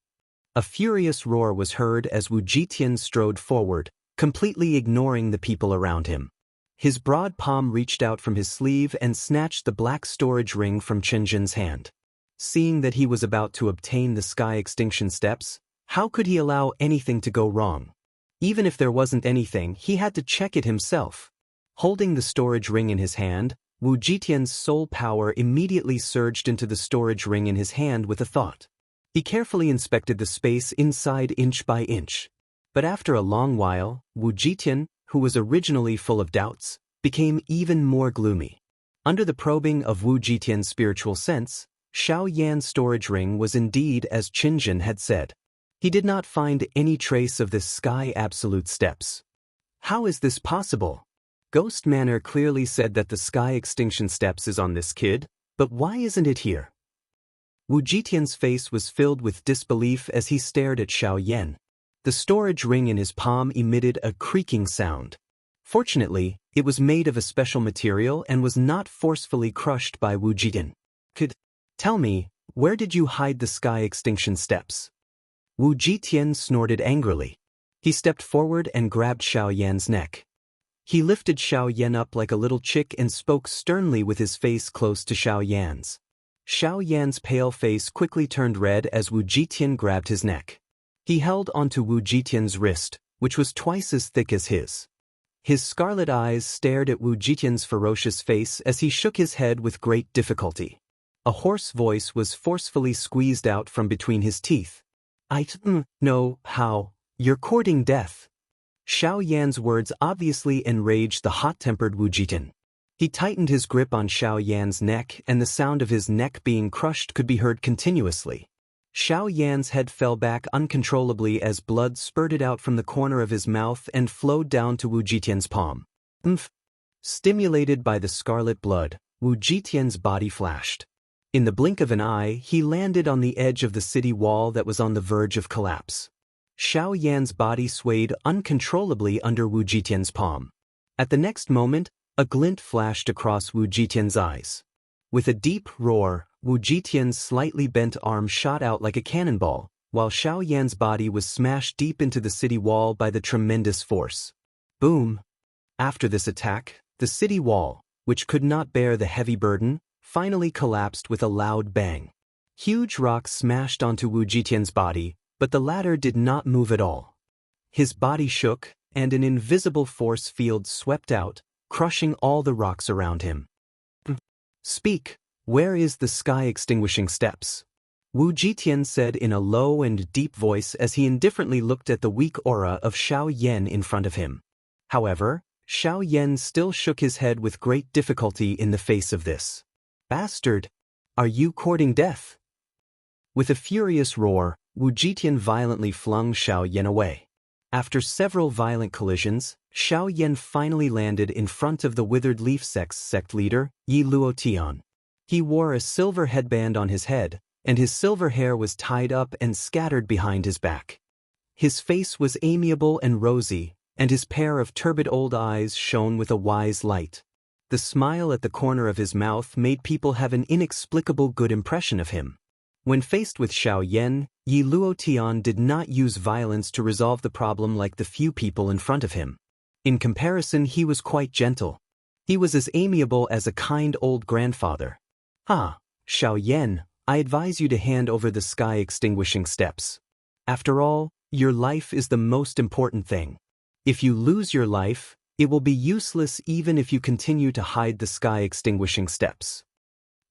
A furious roar was heard as Wu Jitian strode forward, completely ignoring the people around him. His broad palm reached out from his sleeve and snatched the black storage ring from Qinzhen's hand. Seeing that he was about to obtain the Sky Extinction Steps, how could he allow anything to go wrong? Even if there wasn't anything, he had to check it himself. Holding the storage ring in his hand, Wu Jitian's soul power immediately surged into the storage ring in his hand with a thought. He carefully inspected the space inside inch by inch. But after a long while, Wu Jitian, who was originally full of doubts, became even more gloomy. Under the probing of Wu Jitian's spiritual sense, Xiao Yan's storage ring was indeed as Qinzhen had said. He did not find any trace of the Sky Absolute Steps. How is this possible? Ghost Manor clearly said that the Sky Extinction Steps is on this kid, but why isn't it here? Wu Jitian's face was filled with disbelief as he stared at Xiao Yan. The storage ring in his palm emitted a creaking sound. Fortunately, it was made of a special material and was not forcefully crushed by Wu Jitian. Tell me, where did you hide the Sky Extinction Steps? Wu Jitian snorted angrily. He stepped forward and grabbed Xiao Yan's neck. He lifted Xiao Yan up like a little chick and spoke sternly with his face close to Xiao Yan's. Xiao Yan's pale face quickly turned red as Wu Jitian grabbed his neck. He held onto Wu Jitian's wrist, which was twice as thick as his. His scarlet eyes stared at Wu Jitian's ferocious face as he shook his head with great difficulty. A hoarse voice was forcefully squeezed out from between his teeth. I don't know how. You're courting death. Xiao Yan's words obviously enraged the hot-tempered Wu Jitian. He tightened his grip on Xiao Yan's neck and the sound of his neck being crushed could be heard continuously. Xiao Yan's head fell back uncontrollably as blood spurted out from the corner of his mouth and flowed down to Wu Jitian's palm. Stimulated by the scarlet blood, Wu Jitian's body flashed. In the blink of an eye, he landed on the edge of the city wall that was on the verge of collapse. Xiao Yan's body swayed uncontrollably under Wu Jitian's palm. At the next moment, a glint flashed across Wu Jitian's eyes. With a deep roar, Wu Jitian's slightly bent arm shot out like a cannonball, while Xiao Yan's body was smashed deep into the city wall by the tremendous force. Boom! After this attack, the city wall, which could not bear the heavy burden, finally collapsed with a loud bang. Huge rocks smashed onto Wu Jitian's body, but the latter did not move at all. His body shook, and an invisible force field swept out, crushing all the rocks around him. Speak, where is the Sky Extinguishing Steps? Wu Jitian said in a low and deep voice as he indifferently looked at the weak aura of Xiao Yan in front of him. However, Xiao Yan still shook his head with great difficulty in the face of this. Bastard! Are you courting death? With a furious roar, Wu Jitian violently flung Xiao Yan away. After several violent collisions, Xiao Yan finally landed in front of the Withered Leaf Sect's sect leader, Yi Luotian. He wore a silver headband on his head, and his silver hair was tied up and scattered behind his back. His face was amiable and rosy, and his pair of turbid old eyes shone with a wise light. The smile at the corner of his mouth made people have an inexplicable good impression of him. When faced with Xiaoyan, Yi Luotian did not use violence to resolve the problem like the few people in front of him. In comparison, he was quite gentle. He was as amiable as a kind old grandfather. "Ah, Xiaoyan, I advise you to hand over the sky-extinguishing steps. After all, your life is the most important thing. If you lose your life, it will be useless even if you continue to hide the sky-extinguishing steps."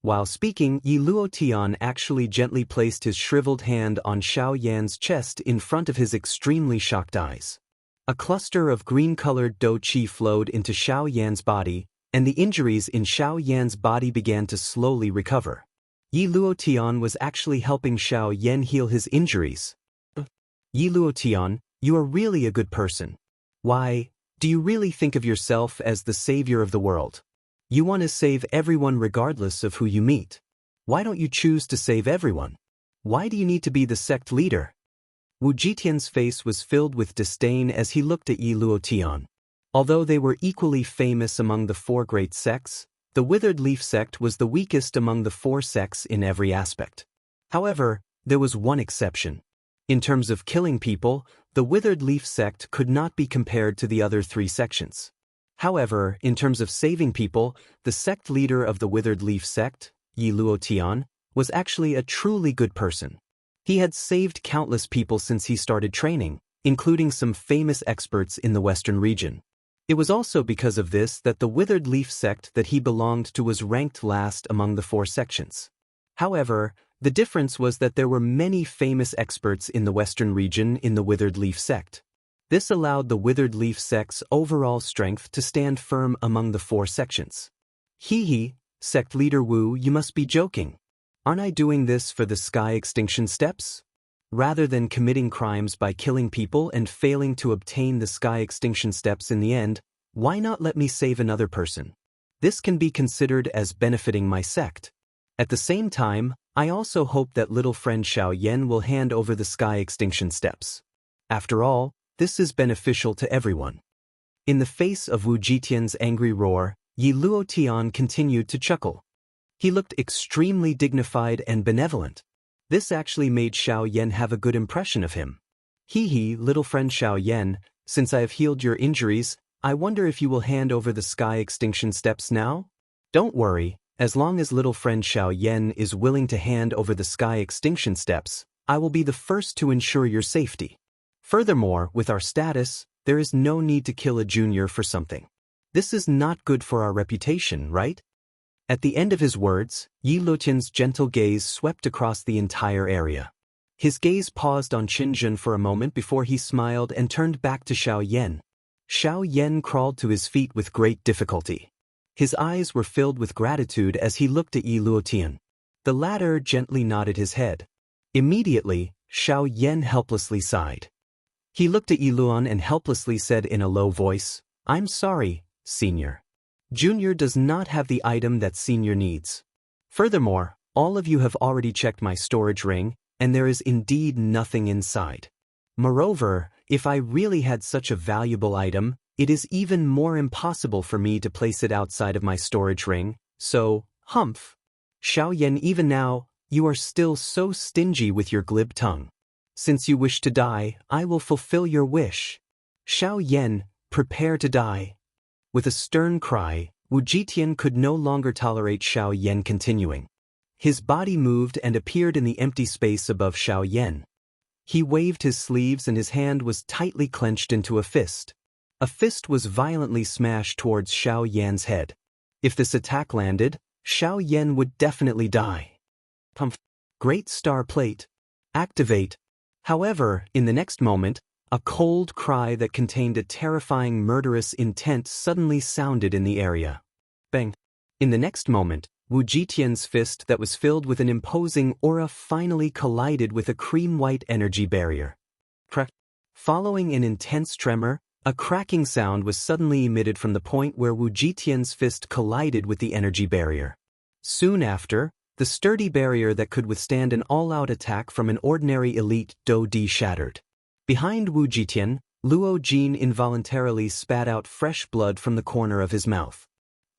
While speaking, Yi Luotian actually gently placed his shriveled hand on Xiaoyan's chest in front of his extremely shocked eyes. A cluster of green-colored dou qi flowed into Xiaoyan's body, and the injuries in Xiaoyan's body began to slowly recover. Yi Luotian was actually helping Xiaoyan heal his injuries. "Yi Luotian, you are really a good person. Why, do you really think of yourself as the savior of the world? You want to save everyone regardless of who you meet. Why don't you choose to save everyone? Why do you need to be the sect leader?" Wu Jitian's face was filled with disdain as he looked at Yi Luotian. Although they were equally famous among the four great sects, the Withered Leaf sect was the weakest among the four sects in every aspect. However, there was one exception. In terms of killing people, the Withered Leaf sect could not be compared to the other three sections. However, in terms of saving people, the sect leader of the Withered Leaf sect, Yi Luotian, was actually a truly good person. He had saved countless people since he started training, including some famous experts in the Western region. It was also because of this that the Withered Leaf sect that he belonged to was ranked last among the four sections. However, the difference was that there were many famous experts in the Western region in the Withered Leaf sect. This allowed the Withered Leaf sect's overall strength to stand firm among the four sections. "Hee, sect leader Wu, you must be joking. Aren't I doing this for the sky extinction steps? Rather than committing crimes by killing people and failing to obtain the sky extinction steps in the end, why not let me save another person? This can be considered as benefiting my sect. At the same time, I also hope that little friend Xiaoyan will hand over the sky extinction steps. After all, this is beneficial to everyone." In the face of Wu Jitian's angry roar, Yi Luotian continued to chuckle. He looked extremely dignified and benevolent. This actually made Xiaoyan have a good impression of him. "Hee, little friend Xiaoyan, since I have healed your injuries, I wonder if you will hand over the sky extinction steps now? Don't worry, as long as little friend Xiaoyan is willing to hand over the sky extinction steps, I will be the first to ensure your safety. Furthermore, with our status, there is no need to kill a junior for something. This is not good for our reputation, right?" At the end of his words, Yi Luotian's gentle gaze swept across the entire area. His gaze paused on Qinzhen for a moment before he smiled and turned back to Xiaoyan. Xiaoyan crawled to his feet with great difficulty. His eyes were filled with gratitude as he looked at Yi Luotian. The latter gently nodded his head. Immediately, Xiaoyan helplessly sighed. He looked at Yi Luan and helplessly said in a low voice, "I'm sorry, Senior. Junior does not have the item that Senior needs. Furthermore, all of you have already checked my storage ring, and there is indeed nothing inside. Moreover, if I really had such a valuable item, it is even more impossible for me to place it outside of my storage ring, so, humph. Xiaoyan, even now, you are still so stingy with your glib tongue. Since you wish to die, I will fulfill your wish. Xiaoyan, prepare to die." With a stern cry, Wu Jitian could no longer tolerate Xiaoyan continuing. His body moved and appeared in the empty space above Xiaoyan. He waved his sleeves and his hand was tightly clenched into a fist. A fist was violently smashed towards Xiaoyan's head. If this attack landed, Xiaoyan would definitely die. Great Star Plate. Activate. However, in the next moment, a cold cry that contained a terrifying murderous intent suddenly sounded in the area. Bang! In the next moment, Wu Jitian's fist that was filled with an imposing aura finally collided with a cream-white energy barrier. Crack! Following an intense tremor, a cracking sound was suddenly emitted from the point where Wu Jitian's fist collided with the energy barrier. Soon after, the sturdy barrier that could withstand an all-out attack from an ordinary elite Dou Di shattered. Behind Wu Jitian, Luo Jin involuntarily spat out fresh blood from the corner of his mouth.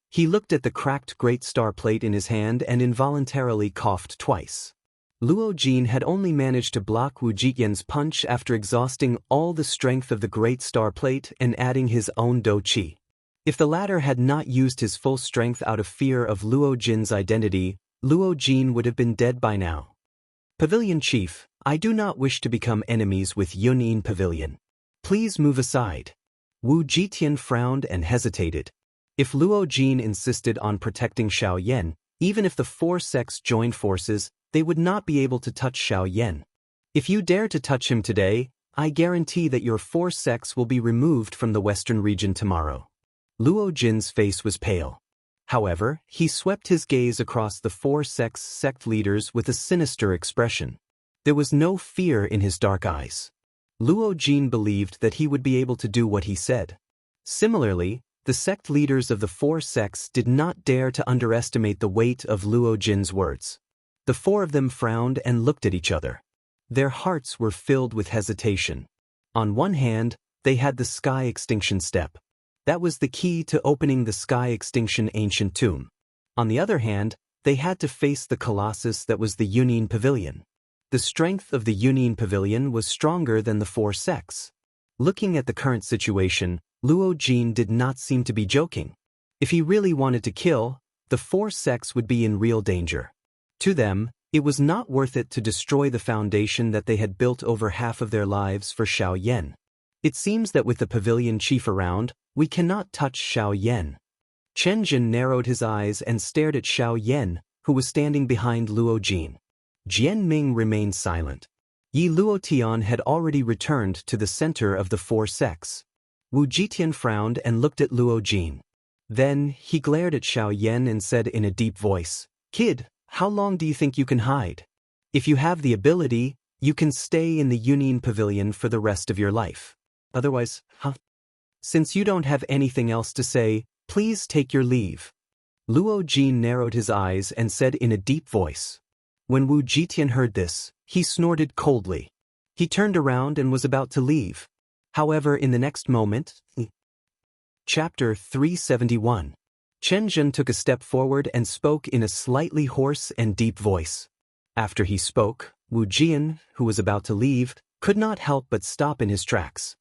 He looked at the cracked great star plate in his hand and involuntarily coughed twice. Luo Jin had only managed to block Wu Jitian's punch after exhausting all the strength of the great star plate and adding his own Dou Qi. If the latter had not used his full strength out of fear of Luo Jin's identity, Luo Jin would have been dead by now. Pavilion Chief, I do not wish to become enemies with Yunyin Pavilion. Please move aside. Wu Jitian frowned and hesitated. If Luo Jin insisted on protecting Xiaoyan, even if the 4 sects joined forces, they would not be able to touch Xiaoyan. If you dare to touch him today, I guarantee that your 4 sects will be removed from the western region tomorrow. Luo Jin's face was pale. However, he swept his gaze across the 4 sects' sect leaders with a sinister expression. There was no fear in his dark eyes. Luo Jin believed that he would be able to do what he said. Similarly, the sect leaders of the 4 sects did not dare to underestimate the weight of Luo Jin's words. The 4 of them frowned and looked at each other. Their hearts were filled with hesitation. On one hand, they had the Sky Extinction Step. That was the key to opening the Sky Extinction Ancient Tomb. On the other hand, they had to face the colossus that was the Yunyin Pavilion. The strength of the Yunyin Pavilion was stronger than the 4 sects. Looking at the current situation, Luo Jin did not seem to be joking. If he really wanted to kill, the 4 sects would be in real danger. To them, it was not worth it to destroy the foundation that they had built over half of their lives for Xiaoyan. It seems that with the pavilion chief around, we cannot touch Xiaoyan. Chen Jin narrowed his eyes and stared at Xiaoyan, who was standing behind Luo Jin. Jian Ming remained silent. Yi Luotian had already returned to the center of the 4 sects. Wu Jitian frowned and looked at Luo Jin. Then, he glared at Xiaoyan and said in a deep voice, "Kid, how long do you think you can hide? If you have the ability, you can stay in the Yunyin Pavilion for the rest of your life. Otherwise, Since you don't have anything else to say, please take your leave." Luo Jin narrowed his eyes and said in a deep voice. When Wu Jitian heard this, he snorted coldly. He turned around and was about to leave. However, in the next moment... Chapter 371. Chen Zhen took a step forward and spoke in a slightly hoarse and deep voice. After he spoke, Wu Jian, who was about to leave, could not help but stop in his tracks.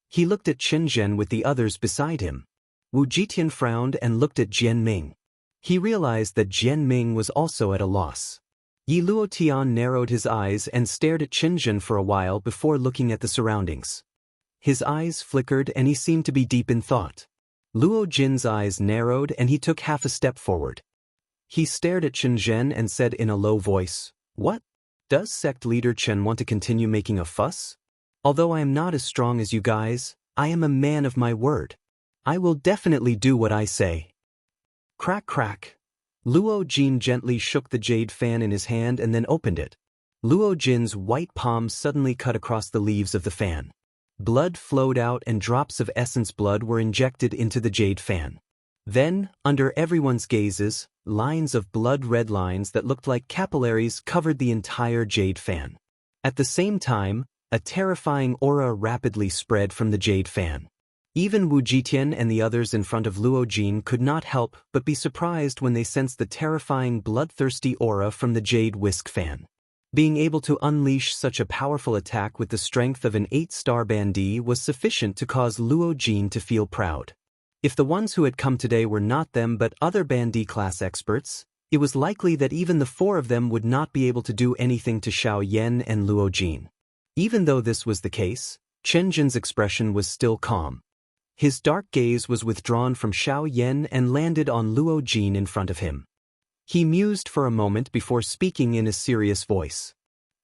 He looked at Chen Zhen with the others beside him. Wu Jitian frowned and looked at Jian Ming. He realized that Jian Ming was also at a loss. Yi Luotian narrowed his eyes and stared at Chen Zhen for a while before looking at the surroundings. His eyes flickered and he seemed to be deep in thought. Luo Jin's eyes narrowed and he took half a step forward. He stared at Chen Zhen and said in a low voice, "What? Does sect leader Chen want to continue making a fuss? Although I am not as strong as you guys, I am a man of my word. I will definitely do what I say." Crack crack. Luo Jin gently shook the jade fan in his hand and then opened it. Luo Jin's white palm suddenly cut across the leaves of the fan. Blood flowed out and drops of essence blood were injected into the jade fan. Then, under everyone's gazes, lines of blood-red lines that looked like capillaries covered the entire jade fan. At the same time, a terrifying aura rapidly spread from the jade fan. Even Wu Jitian and the others in front of Luo Jin could not help but be surprised when they sensed the terrifying bloodthirsty aura from the jade whisk fan. Being able to unleash such a powerful attack with the strength of an 8-star bandit was sufficient to cause Luo Jin to feel proud. If the ones who had come today were not them but other bandit class experts, it was likely that even the 4 of them would not be able to do anything to Xiaoyan and Luo Jin. Even though this was the case, Chen Zhen's expression was still calm. His dark gaze was withdrawn from Xiaoyan and landed on Luo Jin in front of him. He mused for a moment before speaking in a serious voice.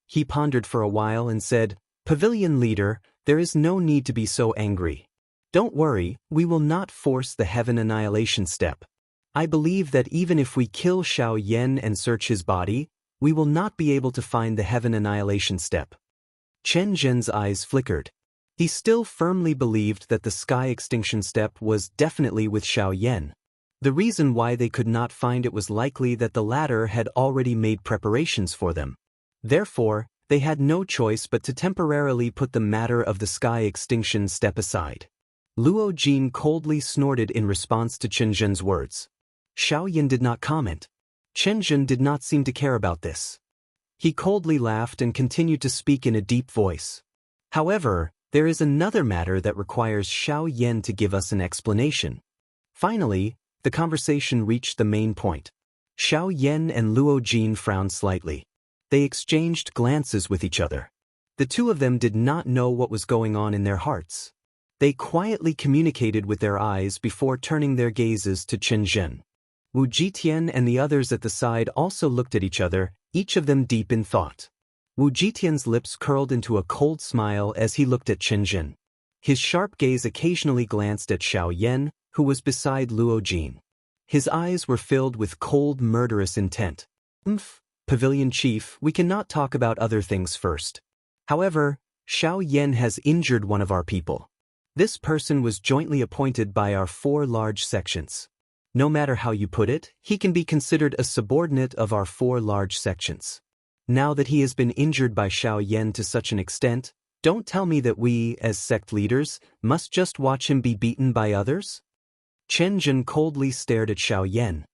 He pondered for a while and said, "Pavilion leader, there is no need to be so angry. Don't worry, we will not force the heaven annihilation step. I believe that even if we kill Xiaoyan and search his body, we will not be able to find the heaven annihilation step." Chen Zhen's eyes flickered. He still firmly believed that the sky extinction step was definitely with Xiaoyan. The reason why they could not find it was likely that the latter had already made preparations for them. Therefore, they had no choice but to temporarily put the matter of the sky extinction step aside. Luo Jin coldly snorted in response to Chen Zhen's words. Xiao Yan did not comment. Chen Zhen did not seem to care about this. He coldly laughed and continued to speak in a deep voice. However, there is another matter that requires Xiao Yan to give us an explanation. Finally, the conversation reached the main point. Xiao Yan and Luo Jin frowned slightly. They exchanged glances with each other. The two of them did not know what was going on in their hearts. They quietly communicated with their eyes before turning their gazes to Chen Zhen. Wu Jitian and the others at the side also looked at each other, each of them deep in thought. Wu Jitian's lips curled into a cold smile as he looked at Chen Zhen. His sharp gaze occasionally glanced at Xiao Yan, who was beside Luo Jin. His eyes were filled with cold, murderous intent. Pavilion Chief, we cannot talk about other things first. However, Xiao Yan has injured one of our people. This person was jointly appointed by our 4 large sections. No matter how you put it, he can be considered a subordinate of our 4 large sections. Now that he has been injured by Xiao Yan to such an extent, don't tell me that we, as sect leaders, must just watch him be beaten by others? Chen Zhen coldly stared at Xiao Yan.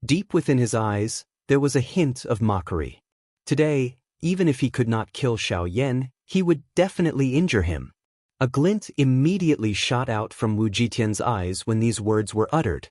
Deep within his eyes, there was a hint of mockery. Today, even if he could not kill Xiao Yan, he would definitely injure him. A glint immediately shot out from Wu Jitian's eyes when these words were uttered.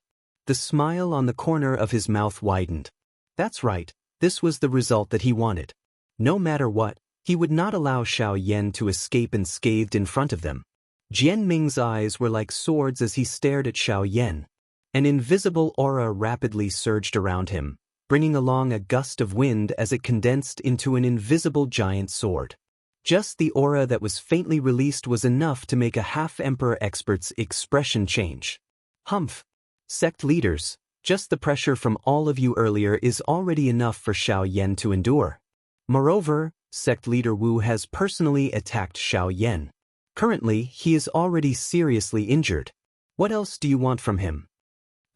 The smile on the corner of his mouth widened. That's right, this was the result that he wanted. No matter what, he would not allow Xiao Yan to escape unscathed in front of them. Jian Ming's eyes were like swords as he stared at Xiao Yan. An invisible aura rapidly surged around him, bringing along a gust of wind as it condensed into an invisible giant sword. Just the aura that was faintly released was enough to make a half-emperor expert's expression change. Humph! Sect leaders, just the pressure from all of you earlier is already enough for Xiao Yan to endure. Moreover, sect leader Wu has personally attacked Xiao Yan. Currently, he is already seriously injured. What else do you want from him?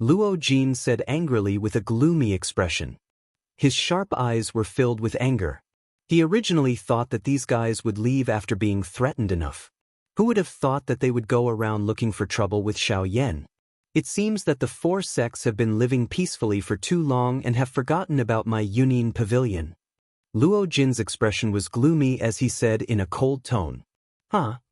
Luo Jin said angrily with a gloomy expression. His sharp eyes were filled with anger. He originally thought that these guys would leave after being threatened enough. Who would have thought that they would go around looking for trouble with Xiao Yan? It seems that the 4 sects have been living peacefully for too long and have forgotten about my Union Pavilion. Luo Jin's expression was gloomy as he said in a cold tone.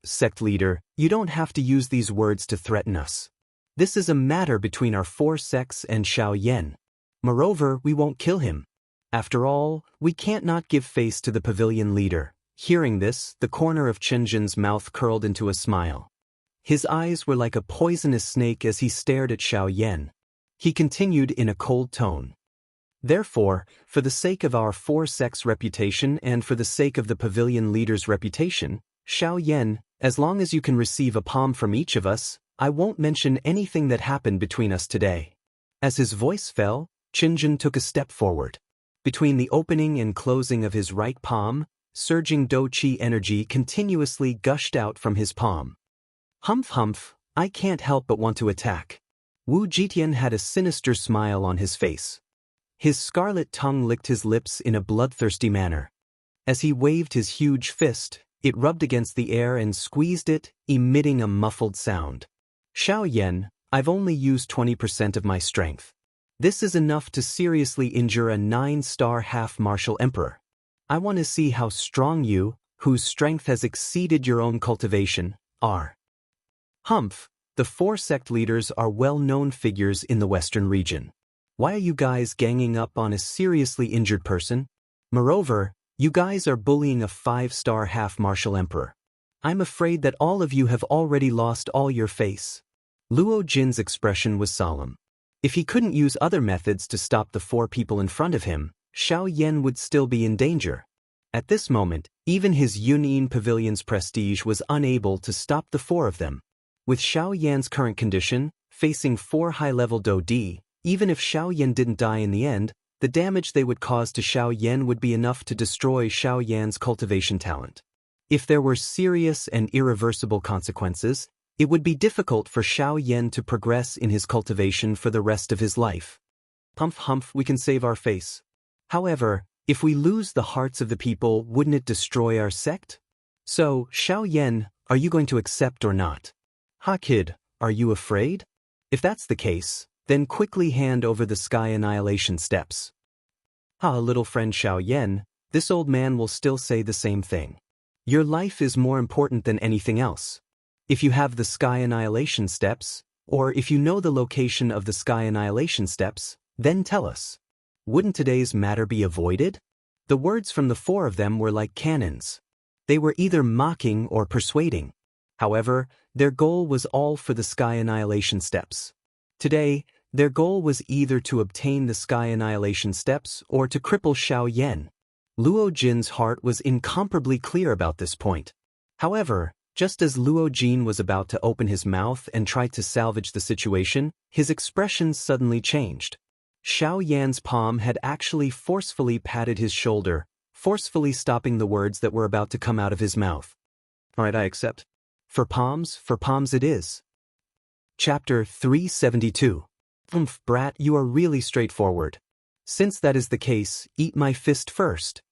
Sect leader, you don't have to use these words to threaten us. This is a matter between our 4 sects and Xiao Yan. Moreover, we won't kill him. After all, we can't not give face to the pavilion leader. Hearing this, the corner of Chen Zhen's mouth curled into a smile. His eyes were like a poisonous snake as he stared at Xiao Yan. He continued in a cold tone. Therefore, for the sake of our 4 sects' reputation and for the sake of the pavilion leader's reputation, Xiao Yan, as long as you can receive a palm from each of us, I won't mention anything that happened between us today. As his voice fell, Chen Zhen took a step forward. Between the opening and closing of his right palm, surging Do Qi energy continuously gushed out from his palm. Humph humph, I can't help but want to attack. Wu Jitian had a sinister smile on his face. His scarlet tongue licked his lips in a bloodthirsty manner. As he waved his huge fist, it rubbed against the air and squeezed it, emitting a muffled sound. Xiao Yan, I've only used 20% of my strength. This is enough to seriously injure a 9-star half-martial emperor. I want to see how strong you, whose strength has exceeded your own cultivation, are. Humph, the 4 sect leaders are well-known figures in the Western region. Why are you guys ganging up on a seriously injured person? Moreover, you guys are bullying a 5-star half-martial emperor. I'm afraid that all of you have already lost all your face. Luo Jin's expression was solemn. If he couldn't use other methods to stop the 4 people in front of him, Xiao Yan would still be in danger. At this moment, even his Yunyin Pavilion's prestige was unable to stop the 4 of them. With Xiao Yan's current condition, facing 4 high-level Do Di, even if Xiao Yan didn't die in the end, the damage they would cause to Xiao Yan would be enough to destroy Xiao Yan's cultivation talent. If there were serious and irreversible consequences, It would be difficult for Xiao Yan to progress in his cultivation for the rest of his life. Humph humph, we can save our face. However, if we lose the hearts of the people, wouldn't it destroy our sect? So, Xiao Yan, are you going to accept or not? Ha kid, are you afraid? If that's the case, then quickly hand over the Sky Annihilation Steps. Ha, little friend Xiao Yan, this old man will still say the same thing. Your life is more important than anything else. If you have the Sky Annihilation Steps, or if you know the location of the Sky Annihilation Steps, then tell us. Wouldn't today's matter be avoided? The words from the four of them were like cannons. They were either mocking or persuading. However, their goal was all for the Sky Annihilation Steps. Today, their goal was either to obtain the Sky Annihilation Steps or to cripple Xiao Yan. Luo Jin's heart was incomparably clear about this point. However, just as Luo Jin was about to open his mouth and try to salvage the situation, his expression suddenly changed. Xiao Yan's palm had actually forcefully patted his shoulder, forcefully stopping the words that were about to come out of his mouth. Alright, I accept. For palms it is. Chapter 372. Brat, you are really straightforward. Since that is the case, eat my fist first.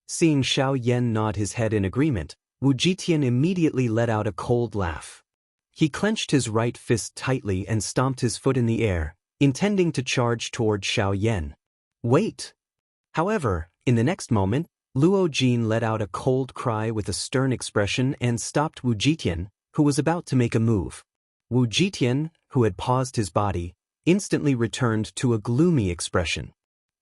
Seeing Xiao Yan nod his head in agreement, Wu Jitian immediately let out a cold laugh. He clenched his right fist tightly and stomped his foot in the air, intending to charge toward Xiao Yan. Wait! However, in the next moment, Luo Jin let out a cold cry with a stern expression and stopped Wu Jitian, who was about to make a move. Wu Jitian, who had paused his body, instantly returned to a gloomy expression.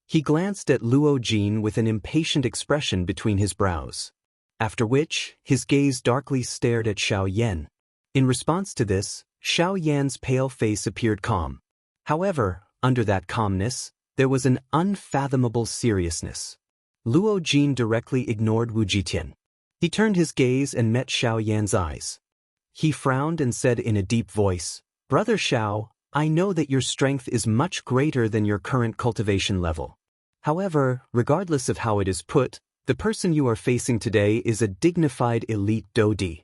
He glanced at Luo Jin with an impatient expression between his brows. After which, his gaze darkly stared at Xiao Yan. In response to this, Xiao Yan's pale face appeared calm. However, under that calmness, there was an unfathomable seriousness. Luo Jin directly ignored Wu Jitian. He turned his gaze and met Xiao Yan's eyes. He frowned and said in a deep voice, "Brother Xiao, I know that your strength is much greater than your current cultivation level. However, regardless of how it is put, the person you are facing today is a dignified elite Dodi.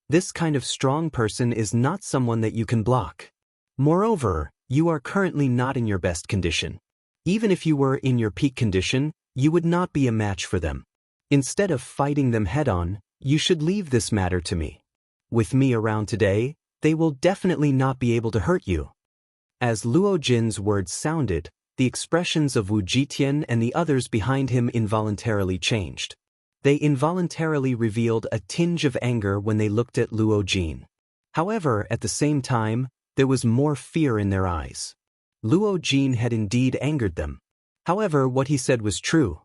This kind of strong person is not someone that you can block. Moreover, you are currently not in your best condition. Even if you were in your peak condition, you would not be a match for them. Instead of fighting them head-on, you should leave this matter to me. With me around today, they will definitely not be able to hurt you." As Luo Jin's words sounded, the expressions of Wu Jitian and the others behind him involuntarily changed. They involuntarily revealed a tinge of anger when they looked at Luo Jin. However, at the same time, there was more fear in their eyes. Luo Jin had indeed angered them. However, what he said was true.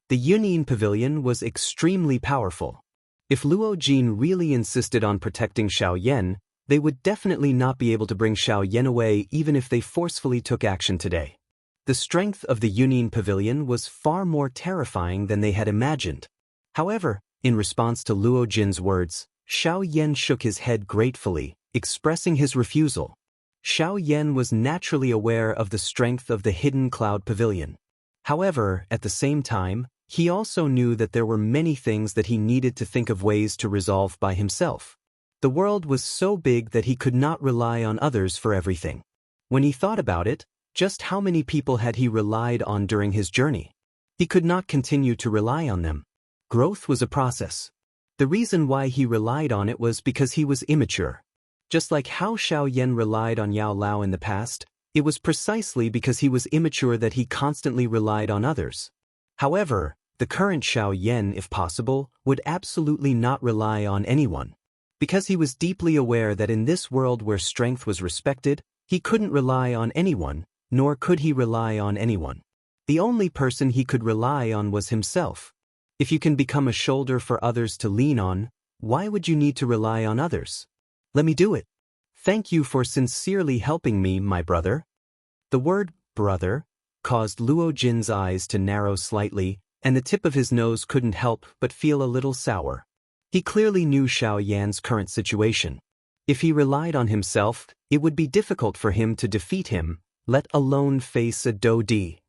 The Yunin Pavilion was extremely powerful. If Luo Jin really insisted on protecting Xiao Yan, they would definitely not be able to bring Xiao Yan away even if they forcefully took action today. The strength of the Yunin Pavilion was far more terrifying than they had imagined. However, in response to Luo Jin's words, Xiao Yan shook his head gratefully, expressing his refusal. Xiao Yan was naturally aware of the strength of the Hidden Cloud Pavilion. However, at the same time, he also knew that there were many things that he needed to think of ways to resolve by himself. The world was so big that he could not rely on others for everything. When he thought about it, just how many people had he relied on during his journey? He could not continue to rely on them. Growth was a process. The reason why he relied on it was because he was immature. Just like how Xiao Yan relied on Yao Lao in the past, it was precisely because he was immature that he constantly relied on others. However, the current Xiao Yan, if possible, would absolutely not rely on anyone. Because he was deeply aware that in this world where strength was respected, he couldn't rely on anyone, nor could he rely on anyone. The only person he could rely on was himself. If you can become a shoulder for others to lean on, why would you need to rely on others? Let me do it. Thank you for sincerely helping me, my brother. The word brother caused Luo Jin's eyes to narrow slightly, and the tip of his nose couldn't help but feel a little sour. He clearly knew Xiao Yan's current situation. If he relied on himself, it would be difficult for him to defeat him, let alone face a Dodi.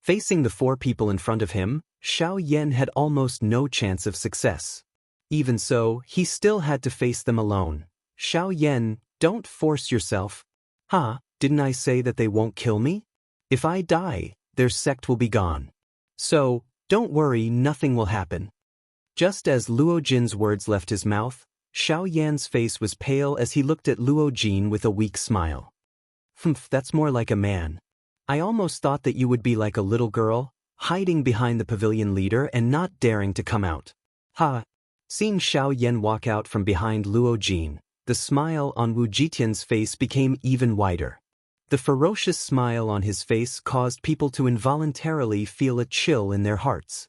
Facing the four people in front of him, Xiao Yan had almost no chance of success. Even so, he still had to face them alone. Xiao Yan, Don't force yourself. Didn't I say that they won't kill me? If I die, their sect will be gone. So, don't worry, nothing will happen. Just as Luo Jin's words left his mouth, Xiao Yan's face was pale as he looked at Luo Jin with a weak smile. That's more like a man. I almost thought that you would be like a little girl, hiding behind the pavilion leader and not daring to come out. Seeing Xiao Yan walk out from behind Luo Jin, the smile on Wu Jitian's face became even wider. The ferocious smile on his face caused people to involuntarily feel a chill in their hearts.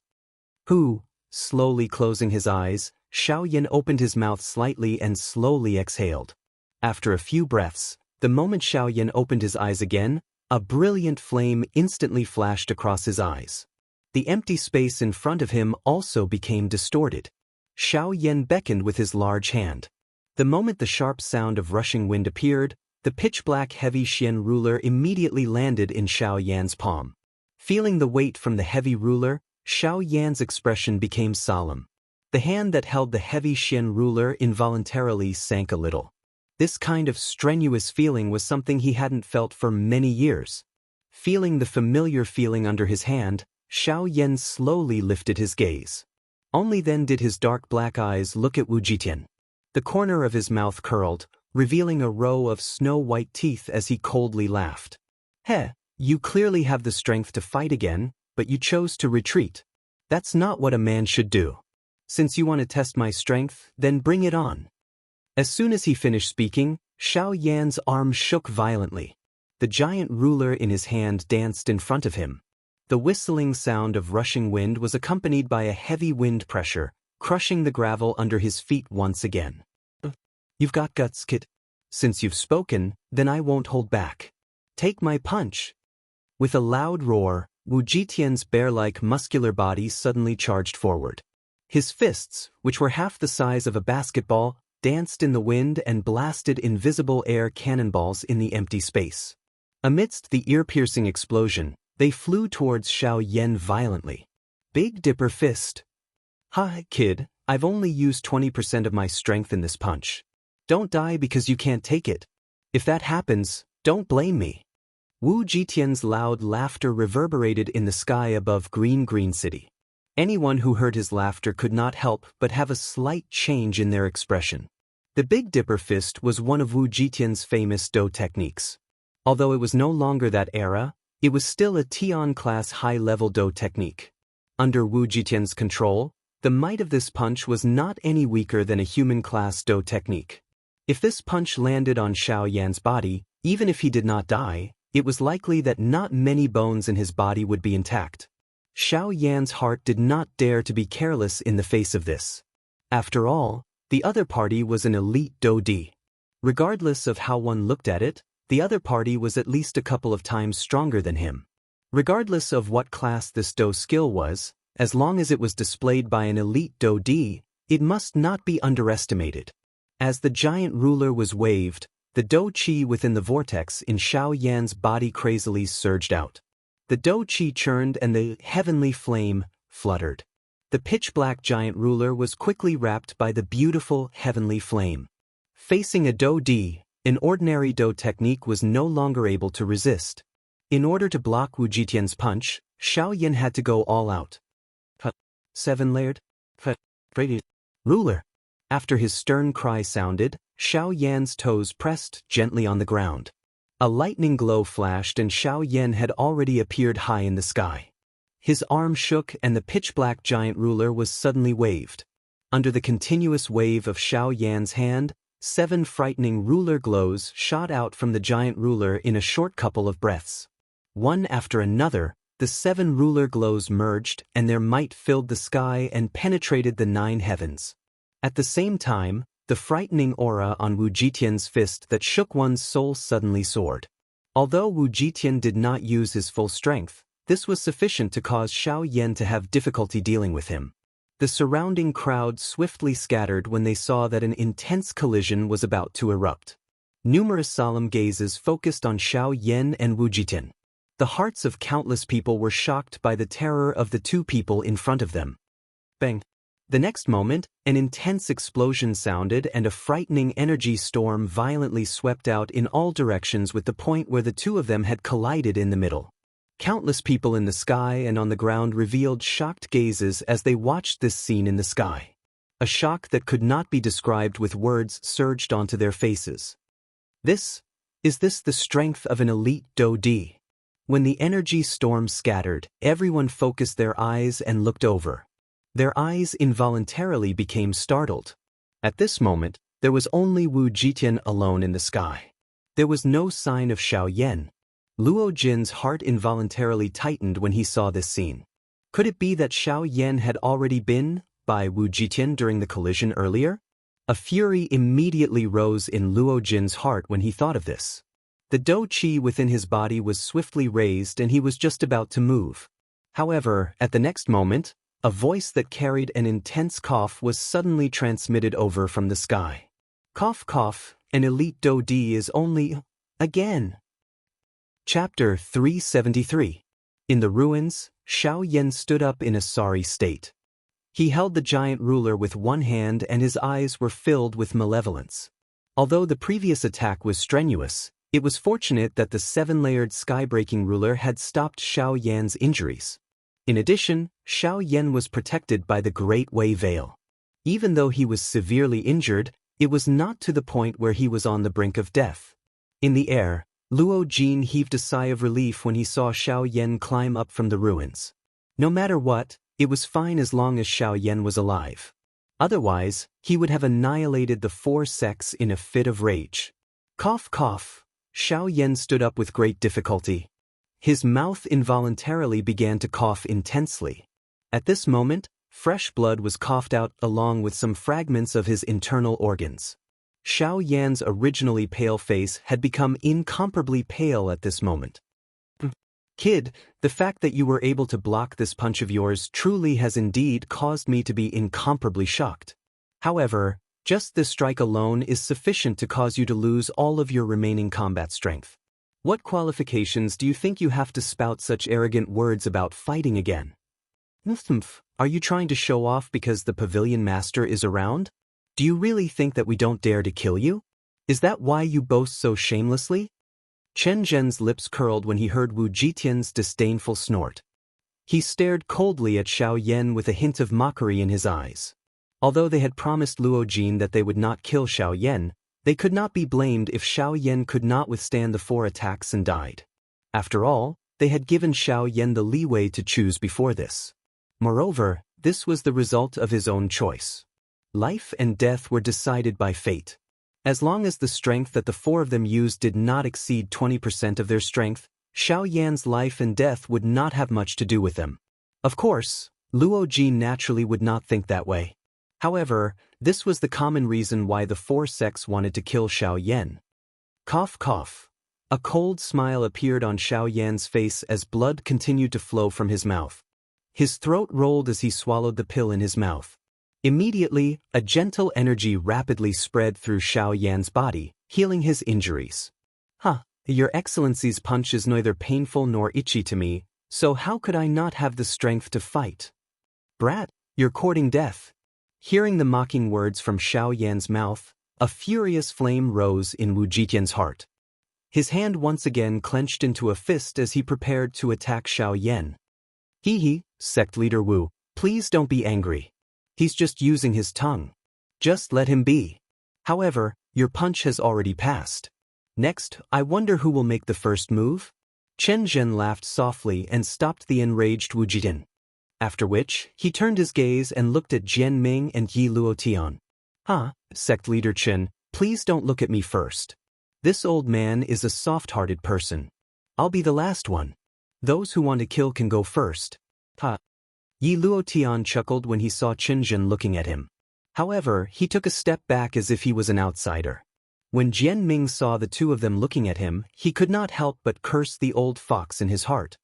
Slowly closing his eyes, Xiao Yan opened his mouth slightly and slowly exhaled. After a few breaths, the moment Xiao Yan opened his eyes again, a brilliant flame instantly flashed across his eyes. The empty space in front of him also became distorted. Xiao Yan beckoned with his large hand. The moment the sharp sound of rushing wind appeared, the pitch-black heavy Xian ruler immediately landed in Xiao Yan's palm. Feeling the weight from the heavy ruler, Xiao Yan's expression became solemn. The hand that held the heavy Xian ruler involuntarily sank a little. This kind of strenuous feeling was something he hadn't felt for many years. Feeling the familiar feeling under his hand, Xiao Yan slowly lifted his gaze. Only then did his dark black eyes look at Wu Jitian. The corner of his mouth curled, revealing a row of snow-white teeth as he coldly laughed. You clearly have the strength to fight again, but you chose to retreat. That's not what a man should do. Since you want to test my strength, then bring it on. As soon as he finished speaking, Xiao Yan's arm shook violently. The giant ruler in his hand danced in front of him. The whistling sound of rushing wind was accompanied by a heavy wind pressure, crushing the gravel under his feet once again. You've got guts, kid. Since you've spoken, then I won't hold back. Take my punch. With a loud roar, Wu Jitian's bear-like muscular body suddenly charged forward. His fists, which were half the size of a basketball, danced in the wind and blasted invisible air cannonballs in the empty space. Amidst the ear-piercing explosion, they flew towards Xiao Yan violently. Big Dipper Fist. Kid, I've only used 20% of my strength in this punch. Don't die because you can't take it. If that happens, don't blame me. Wu Jitian's loud laughter reverberated in the sky above Green City. Anyone who heard his laughter could not help but have a slight change in their expression. The Big Dipper Fist was one of Wu Jitian's famous Do techniques. Although it was no longer that era, it was still a Tian-class high-level Do technique. Under Wu Jitian's control, the might of this punch was not any weaker than a human-class Do technique. If this punch landed on Xiao Yan's body, even if he did not die, it was likely that not many bones in his body would be intact. Xiao Yan's heart did not dare to be careless in the face of this. After all, the other party was an elite Do-di. Regardless of how one looked at it, the other party was at least a couple of times stronger than him. Regardless of what class this Do skill was, as long as it was displayed by an elite Do-di, it must not be underestimated. As the giant ruler was waved, the Do-chi within the vortex in Xiao Yan's body crazily surged out. The Do-chi churned and the heavenly flame fluttered. The pitch-black giant ruler was quickly wrapped by the beautiful heavenly flame. Facing a Do-di, an ordinary Do technique was no longer able to resist. In order to block Wu Jitian's punch, Xiao Yan had to go all out. 7-layered ruler. After his stern cry sounded, Xiao Yan's toes pressed gently on the ground. A lightning glow flashed and Xiao Yan had already appeared high in the sky. His arm shook and the pitch-black giant ruler was suddenly waved. Under the continuous wave of Xiao Yan's hand, 7 frightening ruler glows shot out from the giant ruler in a short couple of breaths. One after another, the 7 ruler glows merged and their might filled the sky and penetrated the 9 heavens. At the same time, the frightening aura on Wu Jitian's fist that shook one's soul suddenly soared. Although Wu Jitian did not use his full strength, this was sufficient to cause Xiao Yan to have difficulty dealing with him. The surrounding crowd swiftly scattered when they saw that an intense collision was about to erupt. Numerous solemn gazes focused on Xiao Yan and Wu Jitian. The hearts of countless people were shocked by the terror of the two people in front of them. Bang! The next moment, an intense explosion sounded and a frightening energy storm violently swept out in all directions with the point where the two of them had collided in the middle. Countless people in the sky and on the ground revealed shocked gazes as they watched this scene in the sky. A shock that could not be described with words surged onto their faces. Is this the strength of an elite Do-D? When the energy storm scattered, everyone focused their eyes and looked over. Their eyes involuntarily became startled. At this moment, there was only Wu Jitian alone in the sky. There was no sign of Xiaoyan. Luo Jin's heart involuntarily tightened when he saw this scene. Could it be that Xiaoyan had already been by Wu Jitian during the collision earlier? A fury immediately rose in Luo Jin's heart when he thought of this. The Do Qi within his body was swiftly raised and he was just about to move. However, at the next moment, a voice that carried an intense cough was suddenly transmitted over from the sky. Cough cough, an elite Do-D is only... again. Chapter 373. In the ruins, Xiaoyan stood up in a sorry state. He held the giant ruler with one hand and his eyes were filled with malevolence. Although the previous attack was strenuous, it was fortunate that the seven-layered sky-breaking ruler had stopped Xiaoyan's injuries. In addition, Xiaoyan was protected by the Great Wei Veil. Even though he was severely injured, it was not to the point where he was on the brink of death. In the air, Luo Jin heaved a sigh of relief when he saw Xiaoyan climb up from the ruins. No matter what, it was fine as long as Xiaoyan was alive. Otherwise, he would have annihilated the 4 sects in a fit of rage. Cough cough. Xiaoyan stood up with great difficulty. His mouth involuntarily began to cough intensely. At this moment, fresh blood was coughed out along with some fragments of his internal organs. Xiaoyan's originally pale face had become incomparably pale at this moment. Kid, the fact that you were able to block this punch of yours truly has indeed caused me to be incomparably shocked. However, just this strike alone is sufficient to cause you to lose all of your remaining combat strength. What qualifications do you think you have to spout such arrogant words about fighting again? Are you trying to show off because the pavilion master is around? Do you really think that we don't dare to kill you? Is that why you boast so shamelessly? Chen Zhen's lips curled when he heard Wu Jitian's disdainful snort. He stared coldly at Xiaoyan with a hint of mockery in his eyes. Although they had promised Luo Jin that they would not kill Xiaoyan, they could not be blamed if Xiaoyan could not withstand the 4 attacks and died. After all, they had given Xiaoyan the leeway to choose before this. Moreover, this was the result of his own choice. Life and death were decided by fate. As long as the strength that the 4 of them used did not exceed 20% of their strength, Xiaoyan's life and death would not have much to do with them. Of course, Luo Jin naturally would not think that way. However, this was the common reason why the 4 sects wanted to kill Xiaoyan. Cough cough. A cold smile appeared on Xiaoyan's face as blood continued to flow from his mouth. His throat rolled as he swallowed the pill in his mouth. Immediately, a gentle energy rapidly spread through Xiaoyan's body, healing his injuries. Your Excellency's punch is neither painful nor itchy to me, so how could I not have the strength to fight? Brat, you're courting death. Hearing the mocking words from Xiaoyan's mouth, a furious flame rose in Wu Jitian's heart. His hand once again clenched into a fist as he prepared to attack Xiaoyan. Sect leader Wu, please don't be angry. He's just using his tongue. Just let him be. However, your punch has already passed. Next, I wonder who will make the first move? Chen Zhen laughed softly and stopped the enraged Wu Jitian. After which, he turned his gaze and looked at Jian Ming and Yi Luotian. Sect leader Chen, please don't look at me first. This old man is a soft-hearted person. I'll be the last one. Those who want to kill can go first. Yi Luotian chuckled when he saw Chen Zhen looking at him. However, he took a step back as if he was an outsider. When Jian Ming saw the two of them looking at him, he could not help but curse the old fox in his heart.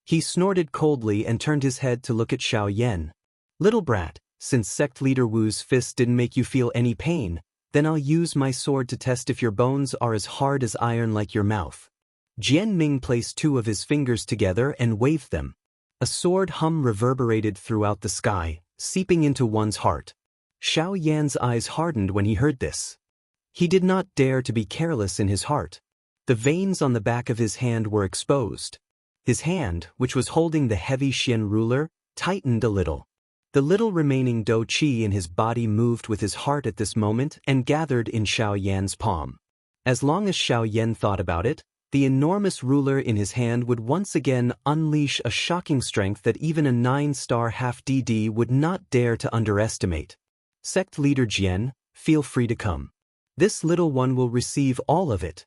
He snorted coldly and turned his head to look at Xiaoyan. Little brat, since sect leader Wu's fist didn't make you feel any pain, then I'll use my sword to test if your bones are as hard as iron like your mouth. Jian Ming placed 2 of his fingers together and waved them. A sword hum reverberated throughout the sky, seeping into one's heart. Xiao Yan's eyes hardened when he heard this. He did not dare to be careless in his heart. The veins on the back of his hand were exposed. His hand, which was holding the heavy Xian ruler, tightened a little. The little remaining dou qi in his body moved with his heart at this moment and gathered in Xiao Yan's palm. As long as Xiao Yan thought about it, the enormous ruler in his hand would once again unleash a shocking strength that even a 9-star half-DD would not dare to underestimate. Sect leader Jian, feel free to come. This little one will receive all of it.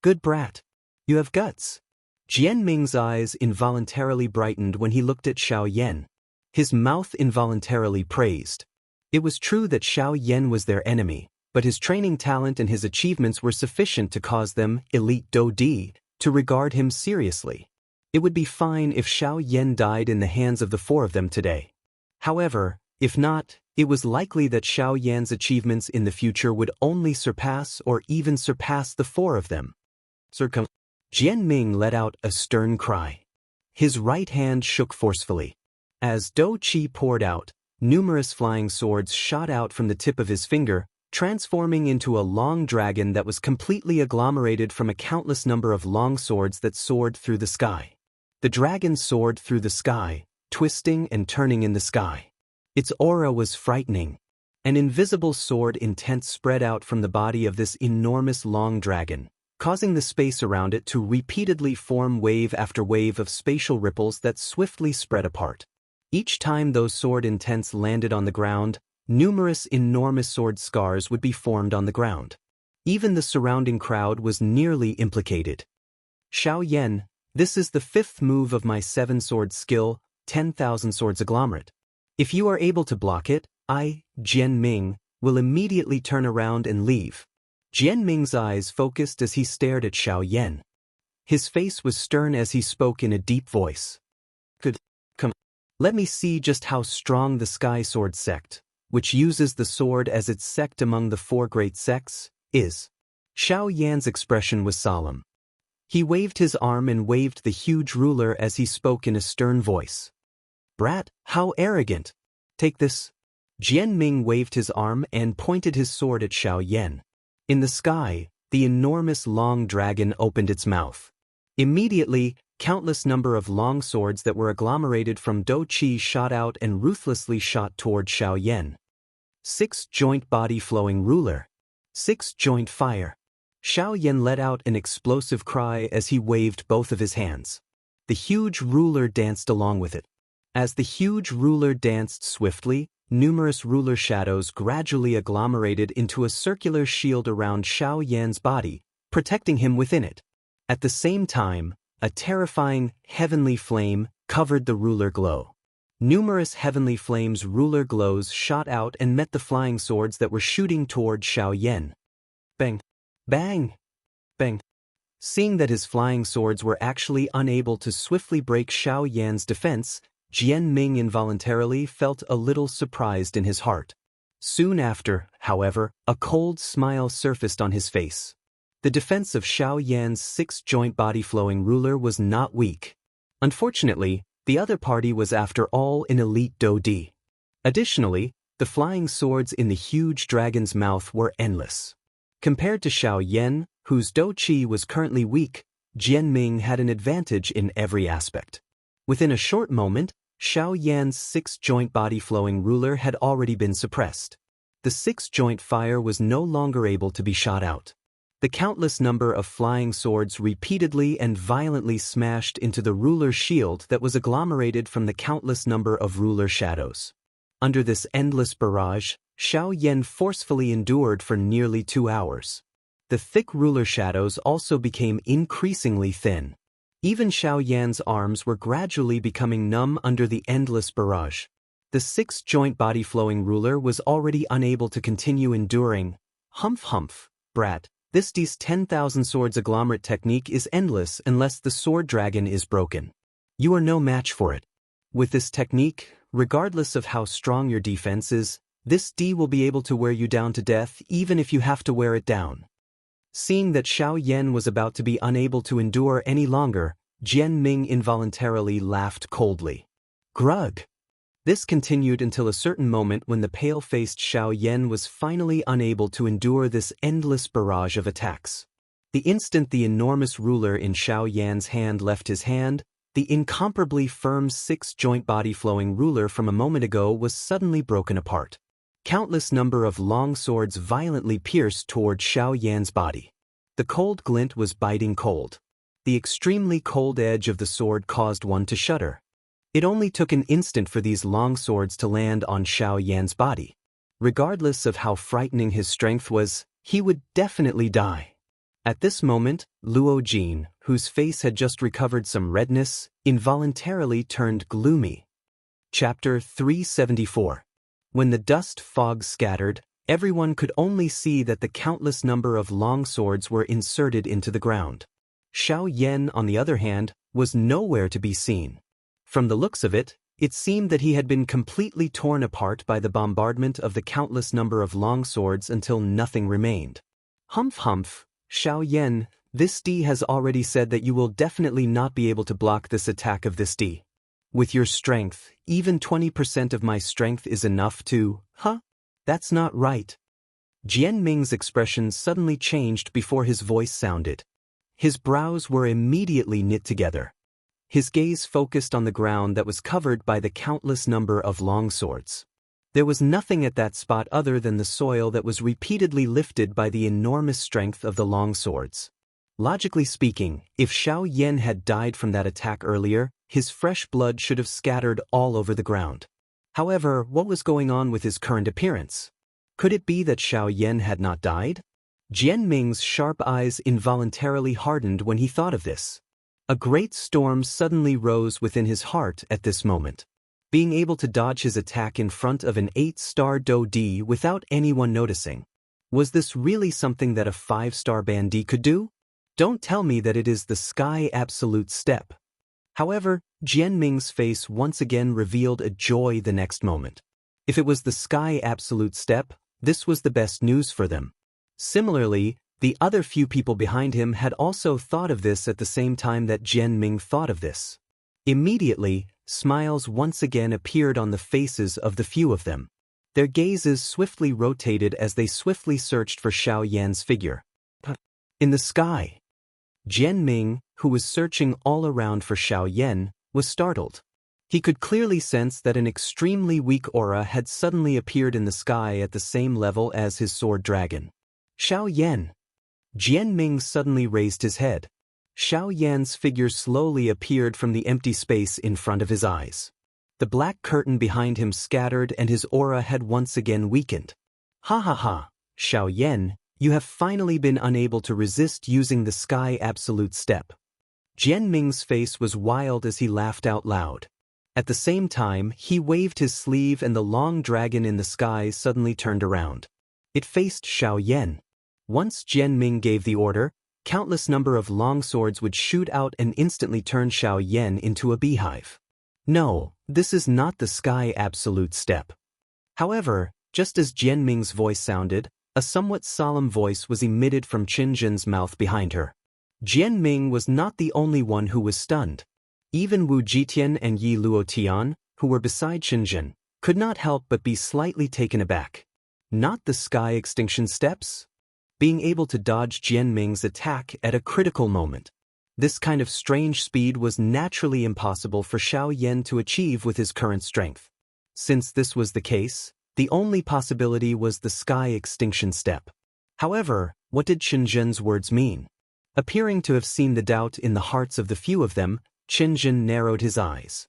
Good brat. You have guts. Jian Ming's eyes involuntarily brightened when he looked at Xiao Yan. His mouth involuntarily praised. It was true that Xiao Yan was their enemy, but his training talent and his achievements were sufficient to cause them, elite Dou Di, to regard him seriously. It would be fine if Xiao Yan died in the hands of the four of them today. However, if not, it was likely that Xiao Yan's achievements in the future would only surpass or even surpass the four of them. Jian Ming let out a stern cry. His right hand shook forcefully. As dou qi poured out, numerous flying swords shot out from the tip of his finger, transforming into a long dragon that was completely agglomerated from a countless number of long swords that soared through the sky. The dragon soared through the sky, twisting and turning in the sky. Its aura was frightening. An invisible sword intent spread out from the body of this enormous long dragon, causing the space around it to repeatedly form wave after wave of spatial ripples that swiftly spread apart. Each time those sword intents landed on the ground, numerous enormous sword scars would be formed on the ground. Even the surrounding crowd was nearly implicated. Xiao Yan, this is the 5th move of my 7-sword skill, 10,000 swords agglomerate. If you are able to block it, I, Jian Ming, will immediately turn around and leave. Jian Ming's eyes focused as he stared at Xiao Yan. His face was stern as he spoke in a deep voice. Come, let me see just how strong the Sky Sword sect, which uses the sword as its sect among the 4 great sects, is. Xiao Yan's expression was solemn. He waved his arm and waved the huge ruler as he spoke in a stern voice. Brat, how arrogant! Take this. Jian Ming waved his arm and pointed his sword at Xiao Yan. In the sky, the enormous long dragon opened its mouth. Immediately, countless number of long swords that were agglomerated from dou qi shot out and ruthlessly shot toward Xiao Yan. 6-joint body flowing ruler. 6-joint fire. Xiao Yan let out an explosive cry as he waved both of his hands. The huge ruler danced along with it. As the huge ruler danced swiftly, numerous ruler shadows gradually agglomerated into a circular shield around Xiao Yan's body, protecting him within it. At the same time, a terrifying, heavenly flame covered the ruler glow. Numerous heavenly flames ruler glows shot out and met the flying swords that were shooting toward Xiao Yan. Bang! Bang! Bang! Seeing that his flying swords were actually unable to swiftly break Xiao Yan's defense, Jian Ming involuntarily felt a little surprised in his heart. Soon after, however, a cold smile surfaced on his face. The defense of Xiao Yan's 6-joint body-flowing ruler was not weak. Unfortunately, the other party was after all an elite Dou Di. Additionally, the flying swords in the huge dragon's mouth were endless. Compared to Xiao Yan, whose dou qi was currently weak, Jian Ming had an advantage in every aspect. Within a short moment, Xiao Yan's 6-joint body-flowing ruler had already been suppressed. The 6-joint fire was no longer able to be shot out. The countless number of flying swords repeatedly and violently smashed into the ruler shield that was agglomerated from the countless number of ruler shadows. Under this endless barrage, Xiao Yan forcefully endured for nearly 2 hours. The thick ruler shadows also became increasingly thin. Even Xiao Yan's arms were gradually becoming numb under the endless barrage. The 6-joint body-flowing ruler was already unable to continue enduring. Humph, brat, this D's 10,000 swords agglomerate technique is endless unless the sword dragon is broken. You are no match for it. With this technique, regardless of how strong your defense is, this D will be able to wear you down to death even if you have to wear it down. Seeing that Xiao Yan was about to be unable to endure any longer, Jian Ming involuntarily laughed coldly. Grug! This continued until a certain moment when the pale-faced Xiao Yan was finally unable to endure this endless barrage of attacks. The instant the enormous ruler in Xiao Yan's hand left his hand, the incomparably firm six-joint body-flowing ruler from a moment ago was suddenly broken apart. Countless number of long swords violently pierced toward Xiao Yan's body. The cold glint was biting cold. The extremely cold edge of the sword caused one to shudder. It only took an instant for these long swords to land on Xiao Yan's body. Regardless of how frightening his strength was, he would definitely die. At this moment, Luo Jin, whose face had just recovered some redness, involuntarily turned gloomy. Chapter 374. When the dust fog scattered, everyone could only see that the countless number of long swords were inserted into the ground. Xiao Yan, on the other hand, was nowhere to be seen. From the looks of it, it seemed that he had been completely torn apart by the bombardment of the countless number of long swords until nothing remained. Humph humph, Xiao Yan, this D has already said that you will definitely not be able to block this attack of this D. With your strength, even 20% of my strength is enough to, huh? That's not right. Jian Ming's expression suddenly changed before his voice sounded. His brows were immediately knit together. His gaze focused on the ground that was covered by the countless number of long swords. There was nothing at that spot other than the soil that was repeatedly lifted by the enormous strength of the long swords. Logically speaking, if Xiao Yan had died from that attack earlier, his fresh blood should have scattered all over the ground. However, what was going on with his current appearance? Could it be that Xiao Yan had not died? Jian Ming's sharp eyes involuntarily hardened when he thought of this. A great storm suddenly rose within his heart at this moment. Being able to dodge his attack in front of an 8-star Do D without anyone noticing. Was this really something that a 5-star Band could do? Don't tell me that it is the Sky Absolute Step. However, Jian Ming's face once again revealed a joy the next moment. If it was the Sky Absolute Step, this was the best news for them. Similarly, the other few people behind him had also thought of this at the same time that Jian Ming thought of this. Immediately, smiles once again appeared on the faces of the few of them. Their gazes swiftly rotated as they swiftly searched for Xiao Yan's figure. In the sky. Jian Ming, who was searching all around for Xiao Yan, was startled. He could clearly sense that an extremely weak aura had suddenly appeared in the sky at the same level as his sword dragon. Xiao Yan. Jian Ming suddenly raised his head. Xiao Yan's figure slowly appeared from the empty space in front of his eyes. The black curtain behind him scattered and his aura had once again weakened. Ha ha ha, Xiao Yan, you have finally been unable to resist using the Sky Absolute Step. Jian Ming's face was wild as he laughed out loud. At the same time, he waved his sleeve and the long dragon in the sky suddenly turned around. It faced Xiao Yan. Once Jian Ming gave the order, countless number of long swords would shoot out and instantly turn Xiao Yan into a beehive. No, this is not the Sky Absolute Step. However, just as Jian Ming's voice sounded, a somewhat solemn voice was emitted from Qin Zhen's mouth behind her. Jian Ming was not the only one who was stunned. Even Wu Jitian and Yi Luotian, who were beside Qin Zhen, could not help but be slightly taken aback. Not the Sky Extinction Steps? Being able to dodge Jian Ming's attack at a critical moment. This kind of strange speed was naturally impossible for Xiao Yan to achieve with his current strength. Since this was the case, the only possibility was the Sky Extinction Step. However, what did Qin Zhen's words mean? Appearing to have seen the doubt in the hearts of the few of them, Qin Zhen narrowed his eyes.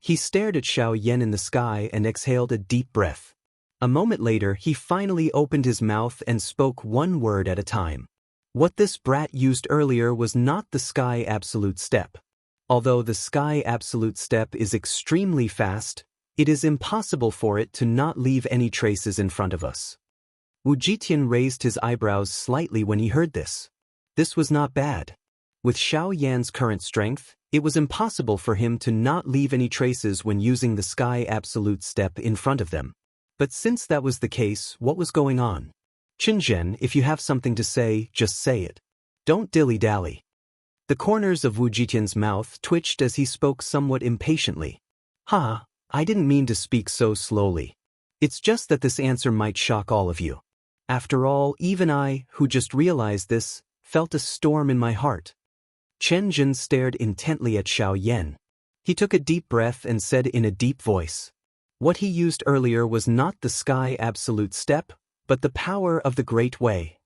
He stared at Xiao Yan in the sky and exhaled a deep breath. A moment later, he finally opened his mouth and spoke one word at a time. What this brat used earlier was not the Sky Absolute Step. Although the Sky Absolute Step is extremely fast, it is impossible for it to not leave any traces in front of us. Wu Jitian raised his eyebrows slightly when he heard this. This was not bad. With Xiao Yan's current strength, it was impossible for him to not leave any traces when using the Sky Absolute Step in front of them. But since that was the case, what was going on? Qin Zhen, if you have something to say, just say it. Don't dilly-dally. The corners of Wu Jitian's mouth twitched as he spoke somewhat impatiently. Ha, I didn't mean to speak so slowly. It's just that this answer might shock all of you. After all, even I, who just realized this, felt a storm in my heart. Chen Jin stared intently at Xiao Yan. He took a deep breath and said in a deep voice. What he used earlier was not the sky absolute step, but the power of the Great Way.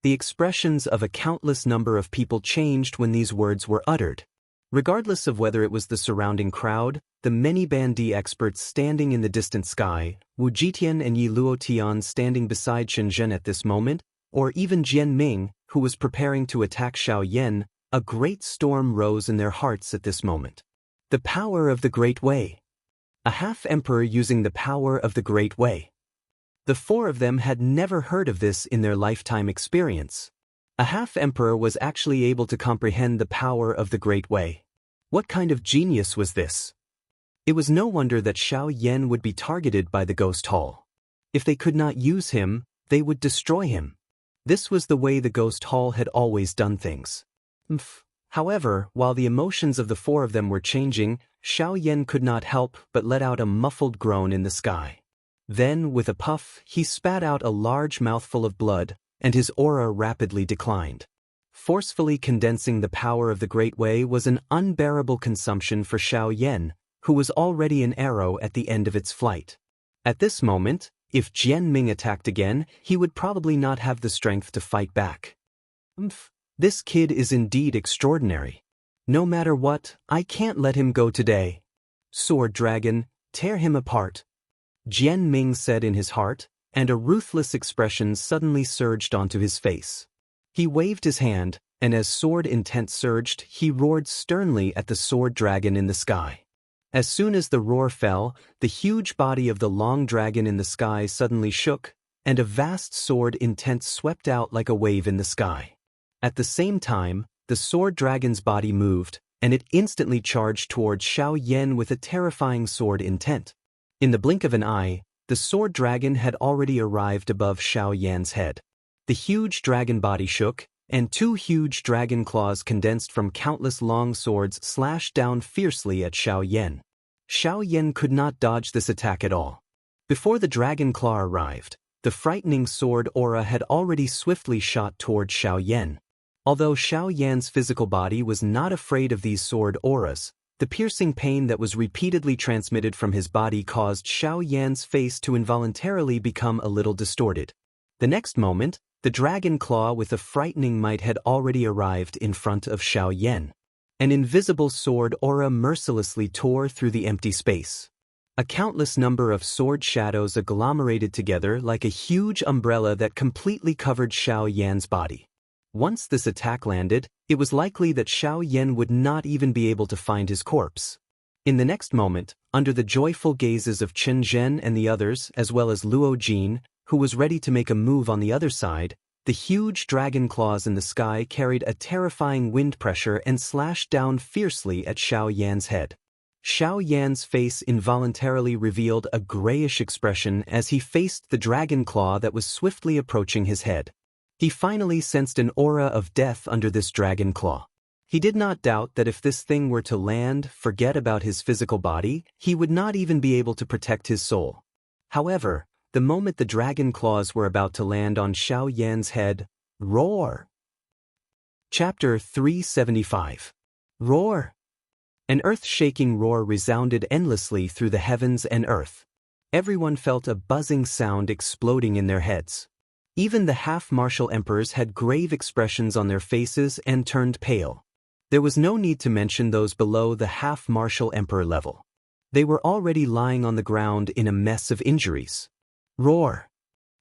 The expressions of a countless number of people changed when these words were uttered. Regardless of whether it was the surrounding crowd, the many Bandi experts standing in the distant sky, Wu Jitian and Yi Luotian standing beside Chen Zhen at this moment, or even Jian Ming, who was preparing to attack Xiao Yan, a great storm rose in their hearts at this moment. The power of the Great Way. A half-emperor using the power of the Great Way. The four of them had never heard of this in their lifetime experience. A half-emperor was actually able to comprehend the power of the Great Way. What kind of genius was this? It was no wonder that Xiao Yan would be targeted by the Ghost Hall. If they could not use him, they would destroy him. This was the way the Ghost Hall had always done things. However, while the emotions of the four of them were changing, Xiao Yan could not help but let out a muffled groan in the sky. Then, with a puff, he spat out a large mouthful of blood, and his aura rapidly declined. Forcefully condensing the power of the Great Way was an unbearable consumption for Xiao Yan, who was already an arrow at the end of its flight. At this moment, if Jian Ming attacked again, he would probably not have the strength to fight back. This kid is indeed extraordinary. No matter what, I can't let him go today. Sword Dragon, tear him apart. Jian Ming said in his heart, and a ruthless expression suddenly surged onto his face. He waved his hand, and as sword intent surged, he roared sternly at the sword dragon in the sky. As soon as the roar fell, the huge body of the long dragon in the sky suddenly shook, and a vast sword intent swept out like a wave in the sky. At the same time, the sword dragon's body moved, and it instantly charged towards Xiao Yan with a terrifying sword intent. In the blink of an eye, the sword dragon had already arrived above Xiao Yan's head. The huge dragon body shook, and two huge dragon claws condensed from countless long swords slashed down fiercely at Xiao Yan. Xiao Yan could not dodge this attack at all. Before the dragon claw arrived, the frightening sword aura had already swiftly shot toward Xiao Yan. Although Xiao Yan's physical body was not afraid of these sword auras, the piercing pain that was repeatedly transmitted from his body caused Xiao Yan's face to involuntarily become a little distorted. The next moment, the dragon claw with a frightening might had already arrived in front of Xiao Yan. An invisible sword aura mercilessly tore through the empty space. A countless number of sword shadows agglomerated together like a huge umbrella that completely covered Xiao Yan's body. Once this attack landed, it was likely that Xiao Yan would not even be able to find his corpse. In the next moment, under the joyful gazes of Chen Zhen and the others, as well as Luo Jin, who was ready to make a move on the other side, the huge dragon claws in the sky carried a terrifying wind pressure and slashed down fiercely at Xiao Yan's head. Xiao Yan's face involuntarily revealed a grayish expression as he faced the dragon claw that was swiftly approaching his head. He finally sensed an aura of death under this dragon claw. He did not doubt that if this thing were to land, forget about his physical body, he would not even be able to protect his soul. However, the moment the dragon claws were about to land on Xiao Yan's head, roar! Chapter 375. Roar! An earth-shaking roar resounded endlessly through the heavens and earth. Everyone felt a buzzing sound exploding in their heads. Even the half-martial emperors had grave expressions on their faces and turned pale. There was no need to mention those below the half-martial emperor level. They were already lying on the ground in a mess of injuries. Roar!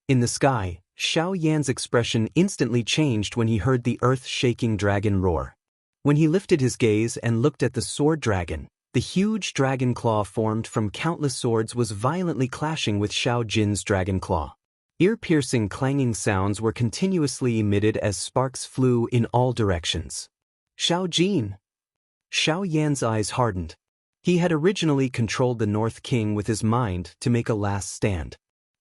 In the sky, Xiao Yan's expression instantly changed when he heard the earth-shaking dragon roar. When he lifted his gaze and looked at the sword dragon, the huge dragon claw formed from countless swords was violently clashing with Xiao Jin's dragon claw. Ear-piercing clanging sounds were continuously emitted as sparks flew in all directions. Xiao Jin! Xiao Yan's eyes hardened. He had originally controlled the North King with his mind to make a last stand.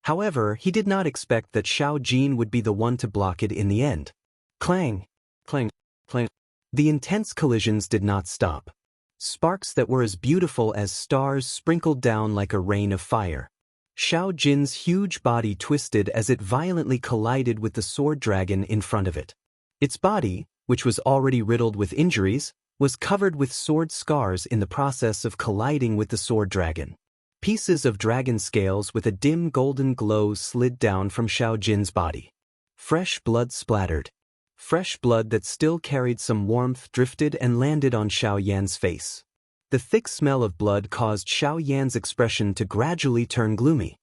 However, he did not expect that Xiao Jin would be the one to block it in the end. Clang! Clang! Clang! The intense collisions did not stop. Sparks that were as beautiful as stars sprinkled down like a rain of fire. Xiao Jin's huge body twisted as it violently collided with the sword dragon in front of it. Its body, which was already riddled with injuries, was covered with sword scars in the process of colliding with the sword dragon. Pieces of dragon scales with a dim golden glow slid down from Xiao Jin's body. Fresh blood splattered. Fresh blood that still carried some warmth drifted and landed on Xiao Yan's face. The thick smell of blood caused Xiao Yan's expression to gradually turn gloomy.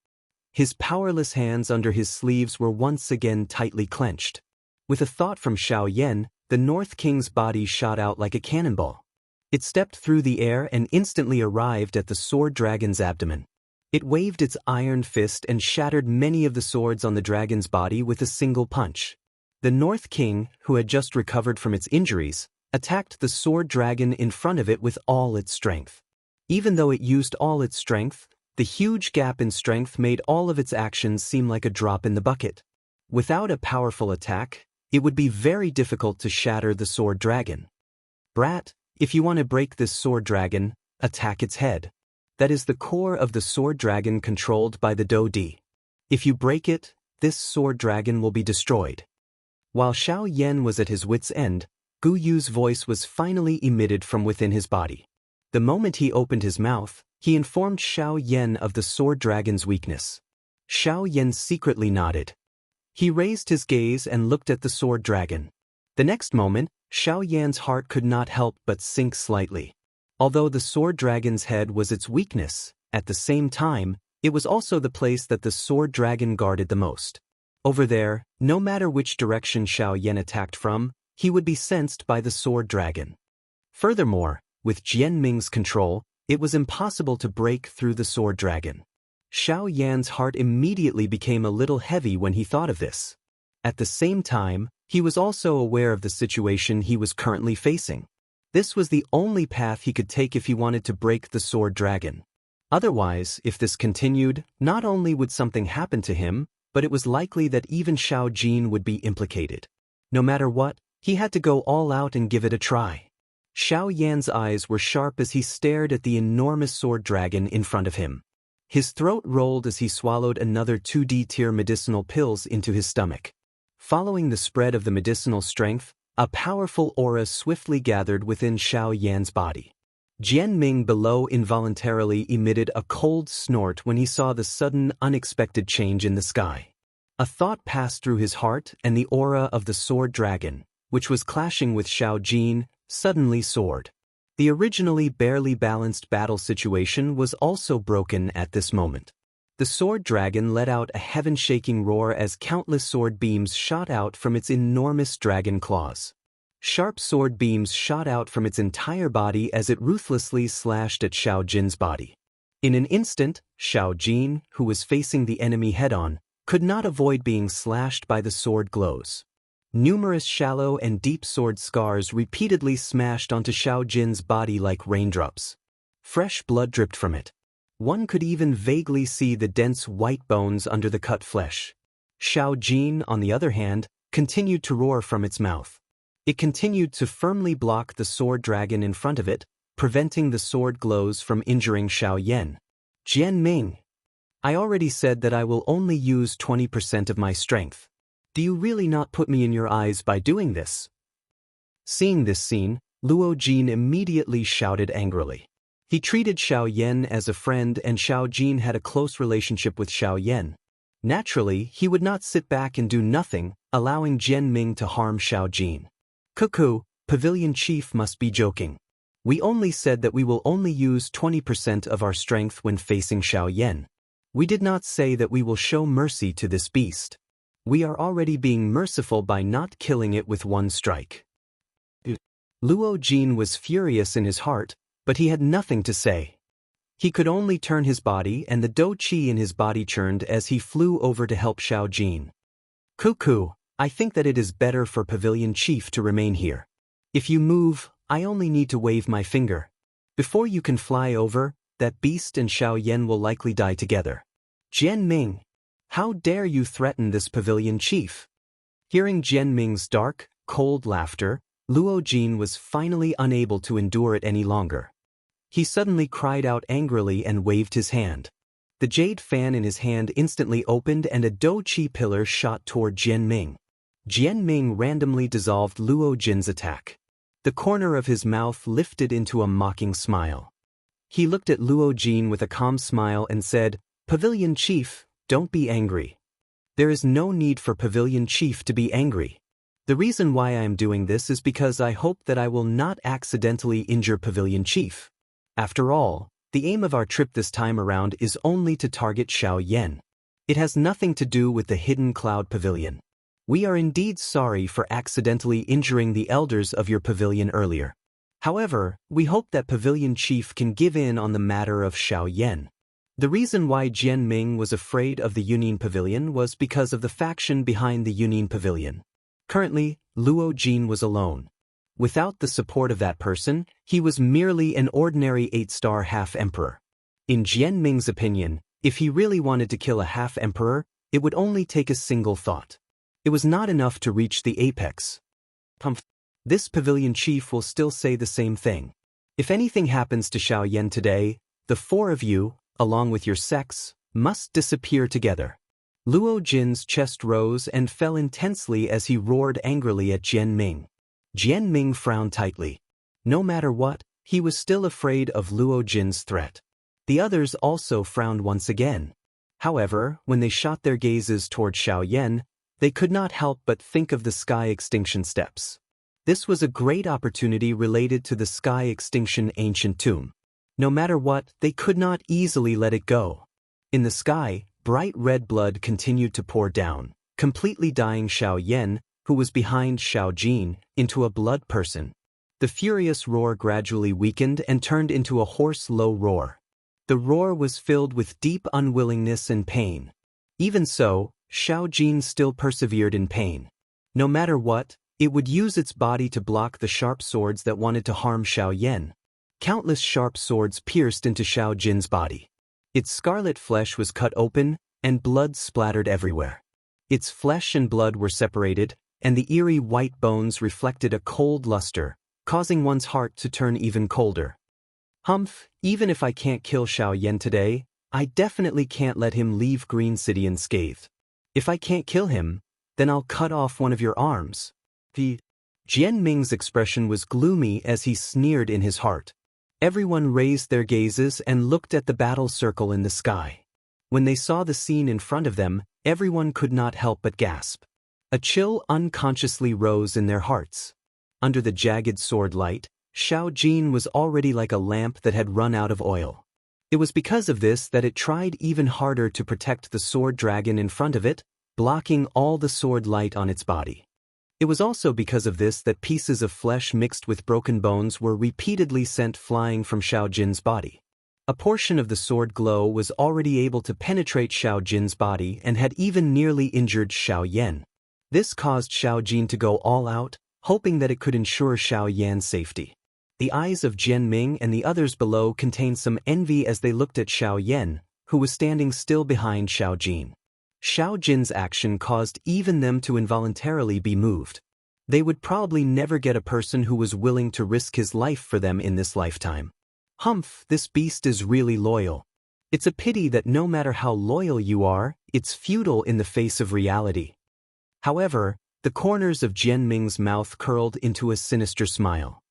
His powerless hands under his sleeves were once again tightly clenched. With a thought from Xiao Yan, the North King's body shot out like a cannonball. It stepped through the air and instantly arrived at the sword dragon's abdomen. It waved its iron fist and shattered many of the swords on the dragon's body with a single punch. The North King, who had just recovered from its injuries, attacked the sword dragon in front of it with all its strength. Even though it used all its strength, the huge gap in strength made all of its actions seem like a drop in the bucket. Without a powerful attack, it would be very difficult to shatter the sword dragon. Brat, if you want to break this sword dragon, attack its head. That is the core of the sword dragon controlled by the Do Di. If you break it, this sword dragon will be destroyed. While Xiao Yan was at his wit's end, Gu Yu's voice was finally emitted from within his body. The moment he opened his mouth, he informed Xiao Yan of the sword dragon's weakness. Xiao Yan secretly nodded. He raised his gaze and looked at the sword dragon. The next moment, Xiao Yan's heart could not help but sink slightly. Although the sword dragon's head was its weakness, at the same time, it was also the place that the sword dragon guarded the most. Over there, no matter which direction Xiao Yan attacked from, he would be sensed by the sword dragon. Furthermore, with Jian Ming's control, it was impossible to break through the sword dragon. Xiao Yan's heart immediately became a little heavy when he thought of this. At the same time, he was also aware of the situation he was currently facing. This was the only path he could take if he wanted to break the sword dragon. Otherwise, if this continued, not only would something happen to him, but it was likely that even Xiao Jin would be implicated. No matter what, he had to go all out and give it a try. Xiao Yan's eyes were sharp as he stared at the enormous sword dragon in front of him. His throat rolled as he swallowed another 2D-tier medicinal pills into his stomach. Following the spread of the medicinal strength, a powerful aura swiftly gathered within Xiao Yan's body. Jian Ming below involuntarily emitted a cold snort when he saw the sudden, unexpected change in the sky. A thought passed through his heart, and the aura of the sword dragon, which was clashing with Xiao Jin, suddenly soared. The originally barely balanced battle situation was also broken at this moment. The sword dragon let out a heaven-shaking roar as countless sword beams shot out from its enormous dragon claws. Sharp sword beams shot out from its entire body as it ruthlessly slashed at Xiao Jin's body. In an instant, Xiao Jin, who was facing the enemy head-on, could not avoid being slashed by the sword glows. Numerous shallow and deep sword scars repeatedly smashed onto Xiao Jin's body like raindrops. Fresh blood dripped from it. One could even vaguely see the dense white bones under the cut flesh. Xiao Jin, on the other hand, continued to roar from its mouth. It continued to firmly block the sword dragon in front of it, preventing the sword glows from injuring Xiao Yan. Jian Ming, I already said that I will only use 20% of my strength. Do you really not put me in your eyes by doing this? Seeing this scene, Luo Jin immediately shouted angrily. He treated Xiao Yan as a friend, and Xiao Jin had a close relationship with Xiao Yan. Naturally, he would not sit back and do nothing, allowing Jian Ming to harm Xiao Jin. Cuckoo, Pavilion Chief must be joking. We only said that we will only use 20% of our strength when facing Xiao Yan. We did not say that we will show mercy to this beast. We are already being merciful by not killing it with one strike. Luo Jin was furious in his heart, but he had nothing to say. He could only turn his body, and the Do Qi in his body churned as he flew over to help Xiao Jin. Cuckoo, I think that it is better for Pavilion Chief to remain here. If you move, I only need to wave my finger. Before you can fly over, that beast and Xiao Yan will likely die together. Jian Ming, how dare you threaten this Pavilion Chief? Hearing Jian Ming's dark, cold laughter, Luo Jin was finally unable to endure it any longer. He suddenly cried out angrily and waved his hand. The jade fan in his hand instantly opened and a Dou-Chi pillar shot toward Jianming. Jianming randomly dissolved Luo Jin's attack. The corner of his mouth lifted into a mocking smile. He looked at Luo Jin with a calm smile and said, "Pavilion Chief, don't be angry. There is no need for Pavilion Chief to be angry. The reason why I am doing this is because I hope that I will not accidentally injure Pavilion Chief. After all, the aim of our trip this time around is only to target Xiaoyan. It has nothing to do with the hidden cloud pavilion. We are indeed sorry for accidentally injuring the elders of your pavilion earlier. However, we hope that Pavilion Chief can give in on the matter of Xiaoyan." The reason why Jianming was afraid of the Yunin Pavilion was because of the faction behind the Yunin Pavilion. Currently, Luo Jin was alone. Without the support of that person, he was merely an ordinary 8-star half-emperor. In Jianming's opinion, if he really wanted to kill a half-emperor, it would only take a single thought. It was not enough to reach the apex. This pavilion chief will still say the same thing. If anything happens to Xiaoyan today, the 4 of you, along with your sects, must disappear together. Luo Jin's chest rose and fell intensely as he roared angrily at Jianming. Jianming frowned tightly. No matter what, he was still afraid of Luo Jin's threat. The others also frowned once again. However, when they shot their gazes toward Xiaoyan, they could not help but think of the sky extinction steps. This was a great opportunity related to the sky extinction ancient tomb. No matter what, they could not easily let it go. In the sky, bright red blood continued to pour down, completely dyeing Xiaoyan, who was behind Xiao Jin, into a blood person. The furious roar gradually weakened and turned into a hoarse low roar. The roar was filled with deep unwillingness and pain. Even so, Xiao Jin still persevered in pain. No matter what, it would use its body to block the sharp swords that wanted to harm Xiaoyan. Countless sharp swords pierced into Xiao Jin's body. Its scarlet flesh was cut open, and blood splattered everywhere. Its flesh and blood were separated, and the eerie white bones reflected a cold luster, causing one's heart to turn even colder. Humph, even if I can't kill Xiaoyan today, I definitely can't let him leave Green City unscathed. If I can't kill him, then I'll cut off one of your arms. Jianming's expression was gloomy as he sneered in his heart. Everyone raised their gazes and looked at the battle circle in the sky. When they saw the scene in front of them, everyone could not help but gasp. A chill unconsciously rose in their hearts. Under the jagged sword light, Xiao Jin was already like a lamp that had run out of oil. It was because of this that it tried even harder to protect the sword dragon in front of it, blocking all the sword light on its body. It was also because of this that pieces of flesh mixed with broken bones were repeatedly sent flying from Xiao Jin's body. A portion of the sword glow was already able to penetrate Xiao Jin's body and had even nearly injured Xiaoyan. This caused Xiao Jin to go all out, hoping that it could ensure Xiaoyan's safety. The eyes of Jianming and the others below contained some envy as they looked at Xiaoyan, who was standing still behind Xiao Jin. Xiao Jin's action caused even them to involuntarily be moved. They would probably never get a person who was willing to risk his life for them in this lifetime. Humph, this beast is really loyal. It's a pity that no matter how loyal you are, it's futile in the face of reality. However, the corners of Jianming's mouth curled into a sinister smile.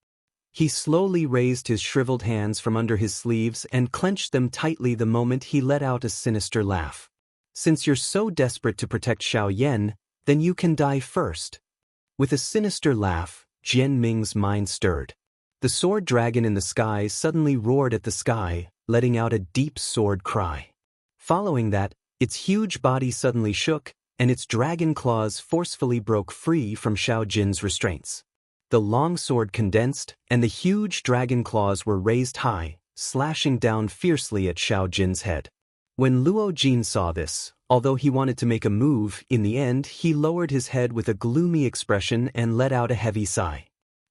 He slowly raised his shriveled hands from under his sleeves and clenched them tightly the moment he let out a sinister laugh. Since you're so desperate to protect Xiaoyan, then you can die first. With a sinister laugh, Jianming's mind stirred. The sword dragon in the sky suddenly roared at the sky, letting out a deep sword cry. Following that, its huge body suddenly shook, and its dragon claws forcefully broke free from Xiao Jin's restraints. The long sword condensed, and the huge dragon claws were raised high, slashing down fiercely at Xiao Jin's head. When Luo Jin saw this, although he wanted to make a move, in the end he lowered his head with a gloomy expression and let out a heavy sigh.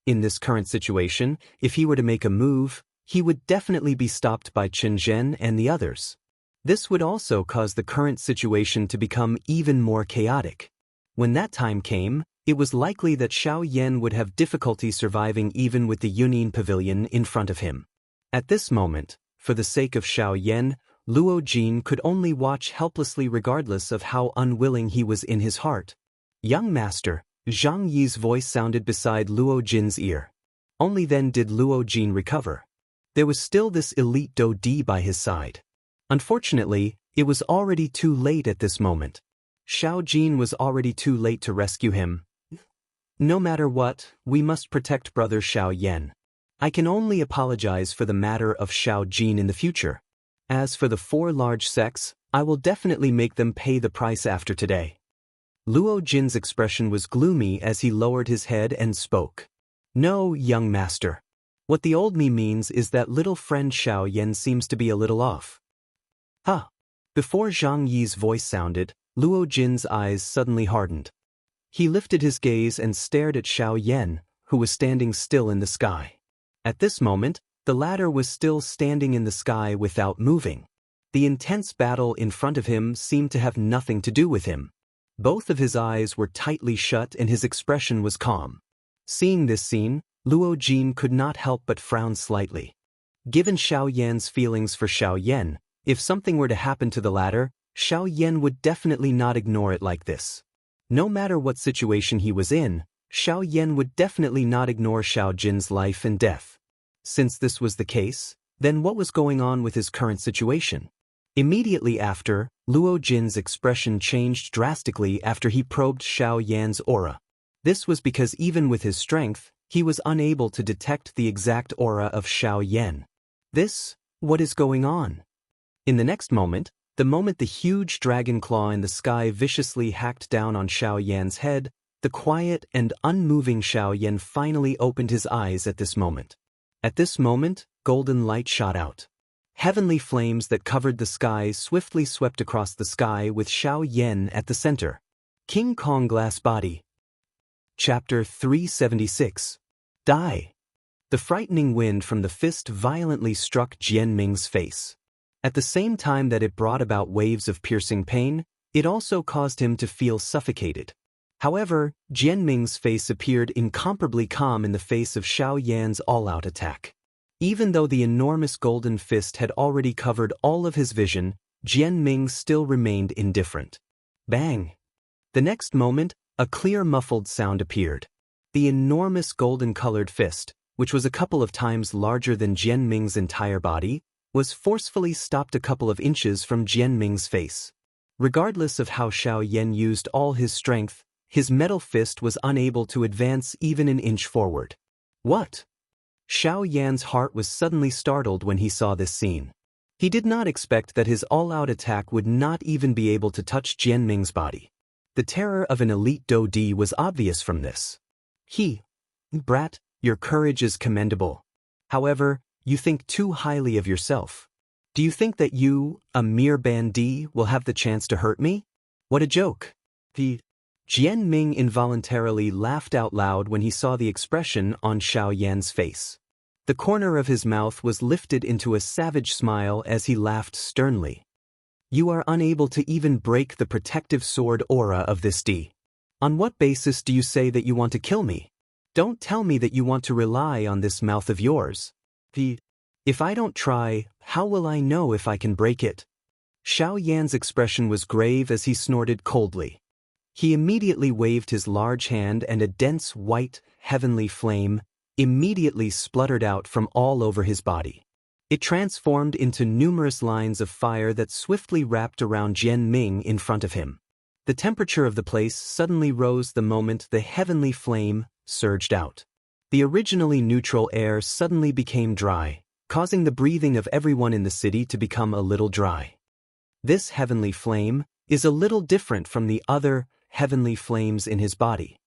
In this current situation, if he were to make a move, he would definitely be stopped by Chen Zhen and the others. This would also cause the current situation to become even more chaotic. When that time came, it was likely that Xiaoyan would have difficulty surviving even with the Yunin Pavilion in front of him. At this moment, for the sake of Xiao Yan, Luo Jin could only watch helplessly regardless of how unwilling he was in his heart. "Young master," Zhang Yi's voice sounded beside Luo Jin's ear. Only then did Luo Jin recover. There was still this elite Do Di by his side. Unfortunately, it was already too late at this moment. Xiao Jin was already too late to rescue him. "No matter what, we must protect brother Xiao Yan. I can only apologize for the matter of Xiao Jin in the future. As for the 4 large sects, I will definitely make them pay the price after today." Luo Jin's expression was gloomy as he lowered his head and spoke. "No, young master. What the old me means is that little friend Xiao Yan seems to be a little off." "Huh." Before Zhang Yi's voice sounded, Luo Jin's eyes suddenly hardened. He lifted his gaze and stared at Xiao Yan, who was standing still in the sky. At this moment, the latter was still standing in the sky without moving. The intense battle in front of him seemed to have nothing to do with him. Both of his eyes were tightly shut and his expression was calm. Seeing this scene, Luo Jin could not help but frown slightly. Given Xiao Yan's feelings for Xiao Yan, if something were to happen to the latter, Xiao Yan would definitely not ignore it like this. No matter what situation he was in, Xiao Yan would definitely not ignore Xiao Jin's life and death. Since this was the case, then what was going on with his current situation? Immediately after, Luo Jin's expression changed drastically after he probed Xiao Yan's aura. This was because even with his strength, he was unable to detect the exact aura of Xiao Yan. What is going on? In the next moment, the huge dragon claw in the sky viciously hacked down on Xiao Yan's head, the quiet and unmoving Xiao Yan finally opened his eyes at this moment. At this moment, golden light shot out. Heavenly flames that covered the sky swiftly swept across the sky with Xiao Yan at the center. King Kong Glass Body. Chapter 376. Die. The frightening wind from the fist violently struck Jian Ming's face. At the same time that it brought about waves of piercing pain, it also caused him to feel suffocated. However, Jian Ming's face appeared incomparably calm in the face of Xiao Yan's all-out attack. Even though the enormous golden fist had already covered all of his vision, Jian Ming still remained indifferent. Bang! The next moment, a clear muffled sound appeared. The enormous golden-colored fist, which was a couple of times larger than Jian Ming's entire body, was forcefully stopped a couple of inches from Jian Ming's face. Regardless of how Xiao Yan used all his strength, his metal fist was unable to advance even an inch forward. What? Xiao Yan's heart was suddenly startled when he saw this scene. He did not expect that his all-out attack would not even be able to touch Jian Ming's body. The terror of an elite Do Di was obvious from this. Brat, your courage is commendable. However, you think too highly of yourself. Do you think that you, a mere bandit, will have the chance to hurt me? What a joke. Jian Ming involuntarily laughed out loud when he saw the expression on Xiao Yan's face. The corner of his mouth was lifted into a savage smile as he laughed sternly. You are unable to even break the protective sword aura of this D. On what basis do you say that you want to kill me? Don't tell me that you want to rely on this mouth of yours. If I don't try, how will I know if I can break it? Xiao Yan's expression was grave as he snorted coldly. He immediately waved his large hand and a dense white, heavenly flame immediately spluttered out from all over his body. It transformed into numerous lines of fire that swiftly wrapped around Jian Ming in front of him. The temperature of the place suddenly rose the moment the heavenly flame surged out. The originally neutral air suddenly became dry, causing the breathing of everyone in the city to become a little dry. This heavenly flame is a little different from the other heavenly flames in his body.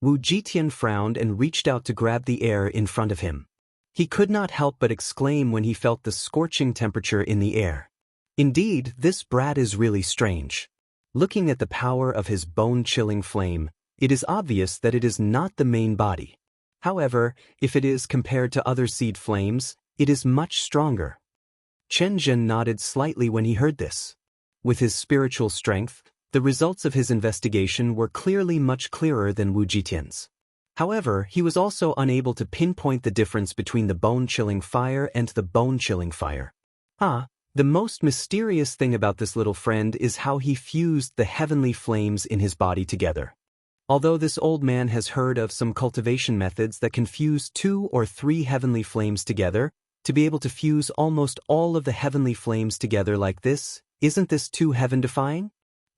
Wu Jitian frowned and reached out to grab the air in front of him. He could not help but exclaim when he felt the scorching temperature in the air. Indeed, this brat is really strange. Looking at the power of his bone-chilling flame, it is obvious that it is not the main body. However, if it is compared to other seed flames, it is much stronger. Chen Zhen nodded slightly when he heard this. With his spiritual strength, the results of his investigation were clearly much clearer than Wu Jitian's. However, he was also unable to pinpoint the difference between the bone-chilling fire and the bone-chilling fire. The most mysterious thing about this little friend is how he fused the heavenly flames in his body together. Although this old man has heard of some cultivation methods that can fuse 2 or 3 heavenly flames together, to be able to fuse almost all of the heavenly flames together like this, isn't this too heaven-defying?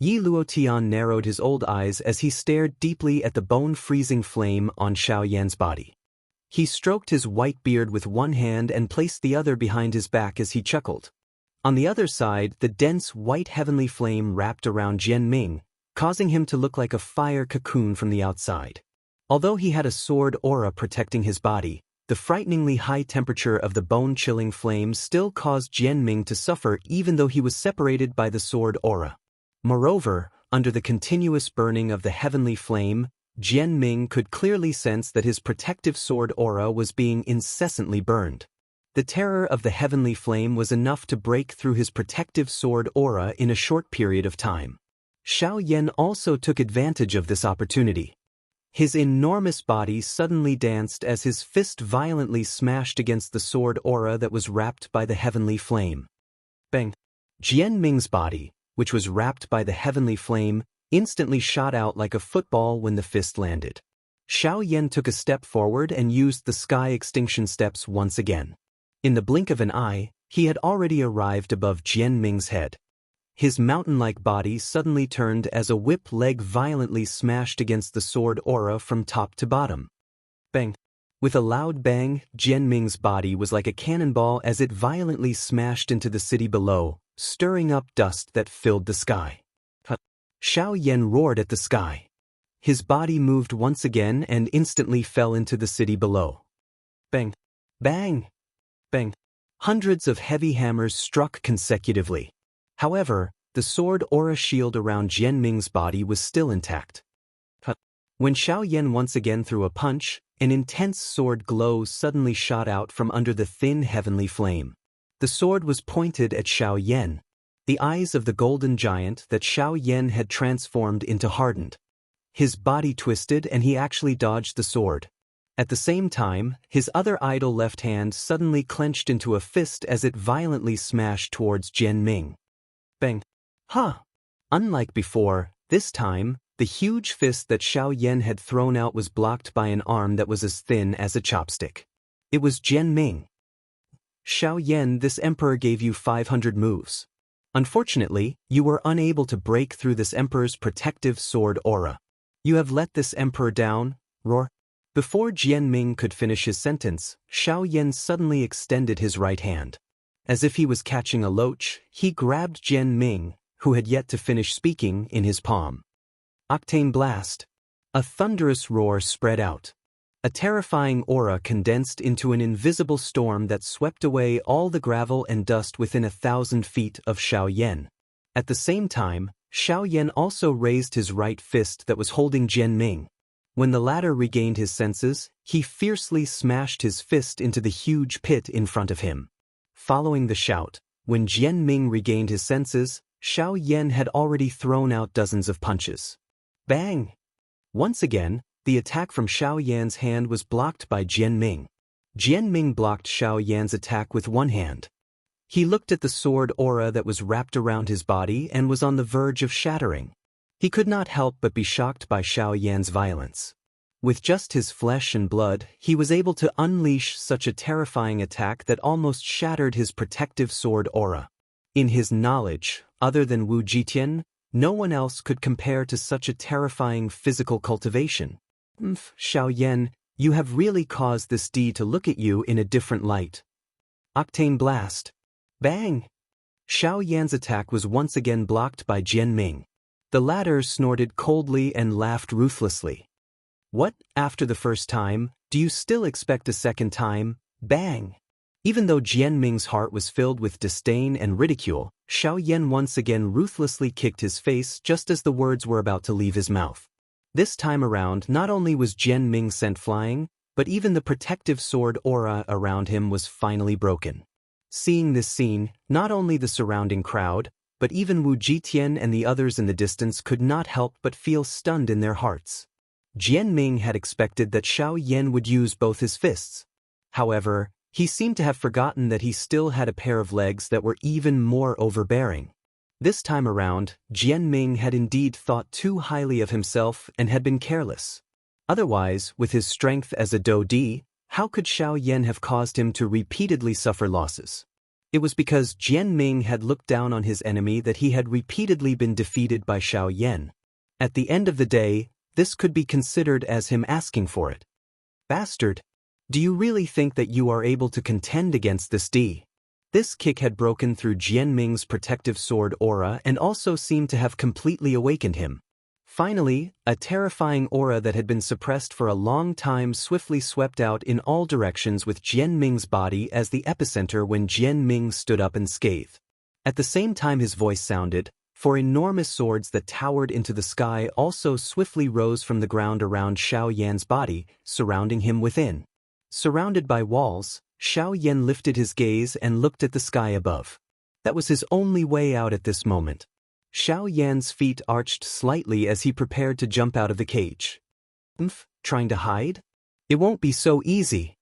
Yi Luotian narrowed his old eyes as he stared deeply at the bone-freezing flame on Xiaoyan's body. He stroked his white beard with one hand and placed the other behind his back as he chuckled. On the other side, the dense white heavenly flame wrapped around Jianming, causing him to look like a fire cocoon from the outside. Although he had a sword aura protecting his body, the frighteningly high temperature of the bone-chilling flame still caused Jianming to suffer even though he was separated by the sword aura. Moreover, under the continuous burning of the heavenly flame, Jianming could clearly sense that his protective sword aura was being incessantly burned. The terror of the heavenly flame was enough to break through his protective sword aura in a short period of time. Xiaoyan also took advantage of this opportunity. His enormous body suddenly danced as his fist violently smashed against the sword aura that was wrapped by the heavenly flame. Bang! Jianming's body, which was wrapped by the heavenly flame, instantly shot out like a football when the fist landed. Xiaoyan took a step forward and used the sky extinction steps once again. In the blink of an eye, he had already arrived above Jianming's head. His mountain-like body suddenly turned as a whip leg violently smashed against the sword aura from top to bottom. Bang! With a loud bang, Jianming's body was like a cannonball as it violently smashed into the city below, stirring up dust that filled the sky. Xiaoyan roared at the sky. His body moved once again and instantly fell into the city below. Bang! Bang! Bang! Hundreds of heavy hammers struck consecutively. However, the sword aura shield around Jianming's body was still intact. When Xiaoyan once again threw a punch, an intense sword glow suddenly shot out from under the thin heavenly flame. The sword was pointed at Xiaoyan. The eyes of the golden giant that Xiaoyan had transformed into hardened. His body twisted and he actually dodged the sword. At the same time, his other idle left hand suddenly clenched into a fist as it violently smashed towards Jianming. Bang! Unlike before, this time, the huge fist that Xiaoyan had thrown out was blocked by an arm that was as thin as a chopstick. It was Jianming. Xiaoyan, this emperor gave you 500 moves. Unfortunately, you were unable to break through this emperor's protective sword aura. You have let this emperor down, roar. Before Jianming could finish his sentence, Xiaoyan suddenly extended his right hand. As if he was catching a loach, he grabbed Jianming, who had yet to finish speaking, in his palm. Octane blast. A thunderous roar spread out. A terrifying aura condensed into an invisible storm that swept away all the gravel and dust within 1,000 feet of Xiaoyan. At the same time, Xiaoyan also raised his right fist that was holding Jianming. When the latter regained his senses, he fiercely smashed his fist into the huge pit in front of him. Following the shout, when Jianming regained his senses, Xiaoyan had already thrown out dozens of punches. Bang! Once again, the attack from Xiaoyan's hand was blocked by Jianming. Jianming blocked Xiaoyan's attack with one hand. He looked at the sword aura that was wrapped around his body and was on the verge of shattering. He could not help but be shocked by Xiaoyan's violence. With just his flesh and blood, he was able to unleash such a terrifying attack that almost shattered his protective sword aura. In his knowledge, other than Wu Jitian, no one else could compare to such a terrifying physical cultivation. Xiaoyan, you have really caused this deed to look at you in a different light. Octane blast. Bang! Xiaoyan's attack was once again blocked by Jianming. The latter snorted coldly and laughed ruthlessly. What, after the first time, do you still expect a second time? Bang! Even though Jianming's heart was filled with disdain and ridicule, Xiaoyan once again ruthlessly kicked his face just as the words were about to leave his mouth. This time around, not only was Jianming sent flying, but even the protective sword aura around him was finally broken. Seeing this scene, not only the surrounding crowd, but even Wu Jitian and the others in the distance could not help but feel stunned in their hearts. Jianming had expected that Xiao Yan would use both his fists. However, he seemed to have forgotten that he still had a pair of legs that were even more overbearing. This time around, Jianming had indeed thought too highly of himself and had been careless. Otherwise, with his strength as a Dodi, how could Xiao Yan have caused him to repeatedly suffer losses? It was because Jianming had looked down on his enemy that he had repeatedly been defeated by Xiao Yan. At the end of the day, this could be considered as him asking for it. Bastard! Do you really think that you are able to contend against this D? This kick had broken through Jianming's protective sword aura and also seemed to have completely awakened him. Finally, a terrifying aura that had been suppressed for a long time swiftly swept out in all directions with Jianming's body as the epicenter when Jianming stood up and scathed. At the same time his voice sounded, four enormous swords that towered into the sky also swiftly rose from the ground around Xiao Yan's body, surrounding him within. Surrounded by walls, Xiao Yan lifted his gaze and looked at the sky above. That was his only way out at this moment. Xiao Yan's feet arched slightly as he prepared to jump out of the cage. Trying to hide? It won't be so easy.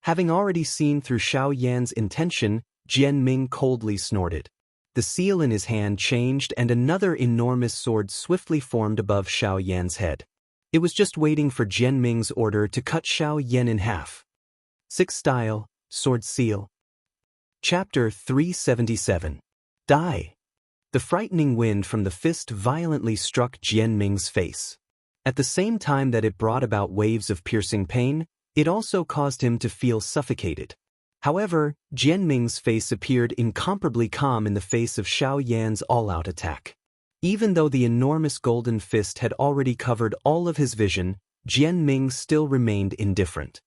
Having already seen through Xiao Yan's intention, Jianming coldly snorted. The seal in his hand changed and another enormous sword swiftly formed above Xiao Yan's head. It was just waiting for Jianming's order to cut Xiao Yan in half. 6 Style, Sword Seal. Chapter 377. Die. The frightening wind from the fist violently struck Jianming's face. At the same time that it brought about waves of piercing pain, it also caused him to feel suffocated. However, Jianming's face appeared incomparably calm in the face of Xiao Yan's all-out attack. Even though the enormous golden fist had already covered all of his vision, Jianming still remained indifferent.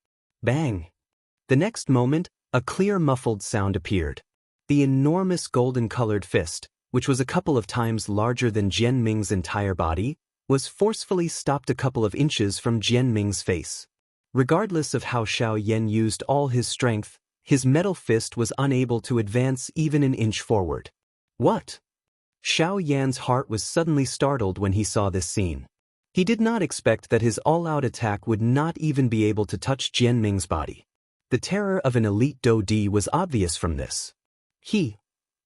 Bang! The next moment, a clear muffled sound appeared. The enormous golden-colored fist, which was a couple of times larger than Jianming's entire body, was forcefully stopped a couple of inches from Jianming's face. Regardless of how Xiao Yan used all his strength, his metal fist was unable to advance even an inch forward. What? Xiao Yan's heart was suddenly startled when he saw this scene. He did not expect that his all-out attack would not even be able to touch Jianming's body. The terror of an elite Dodi was obvious from this.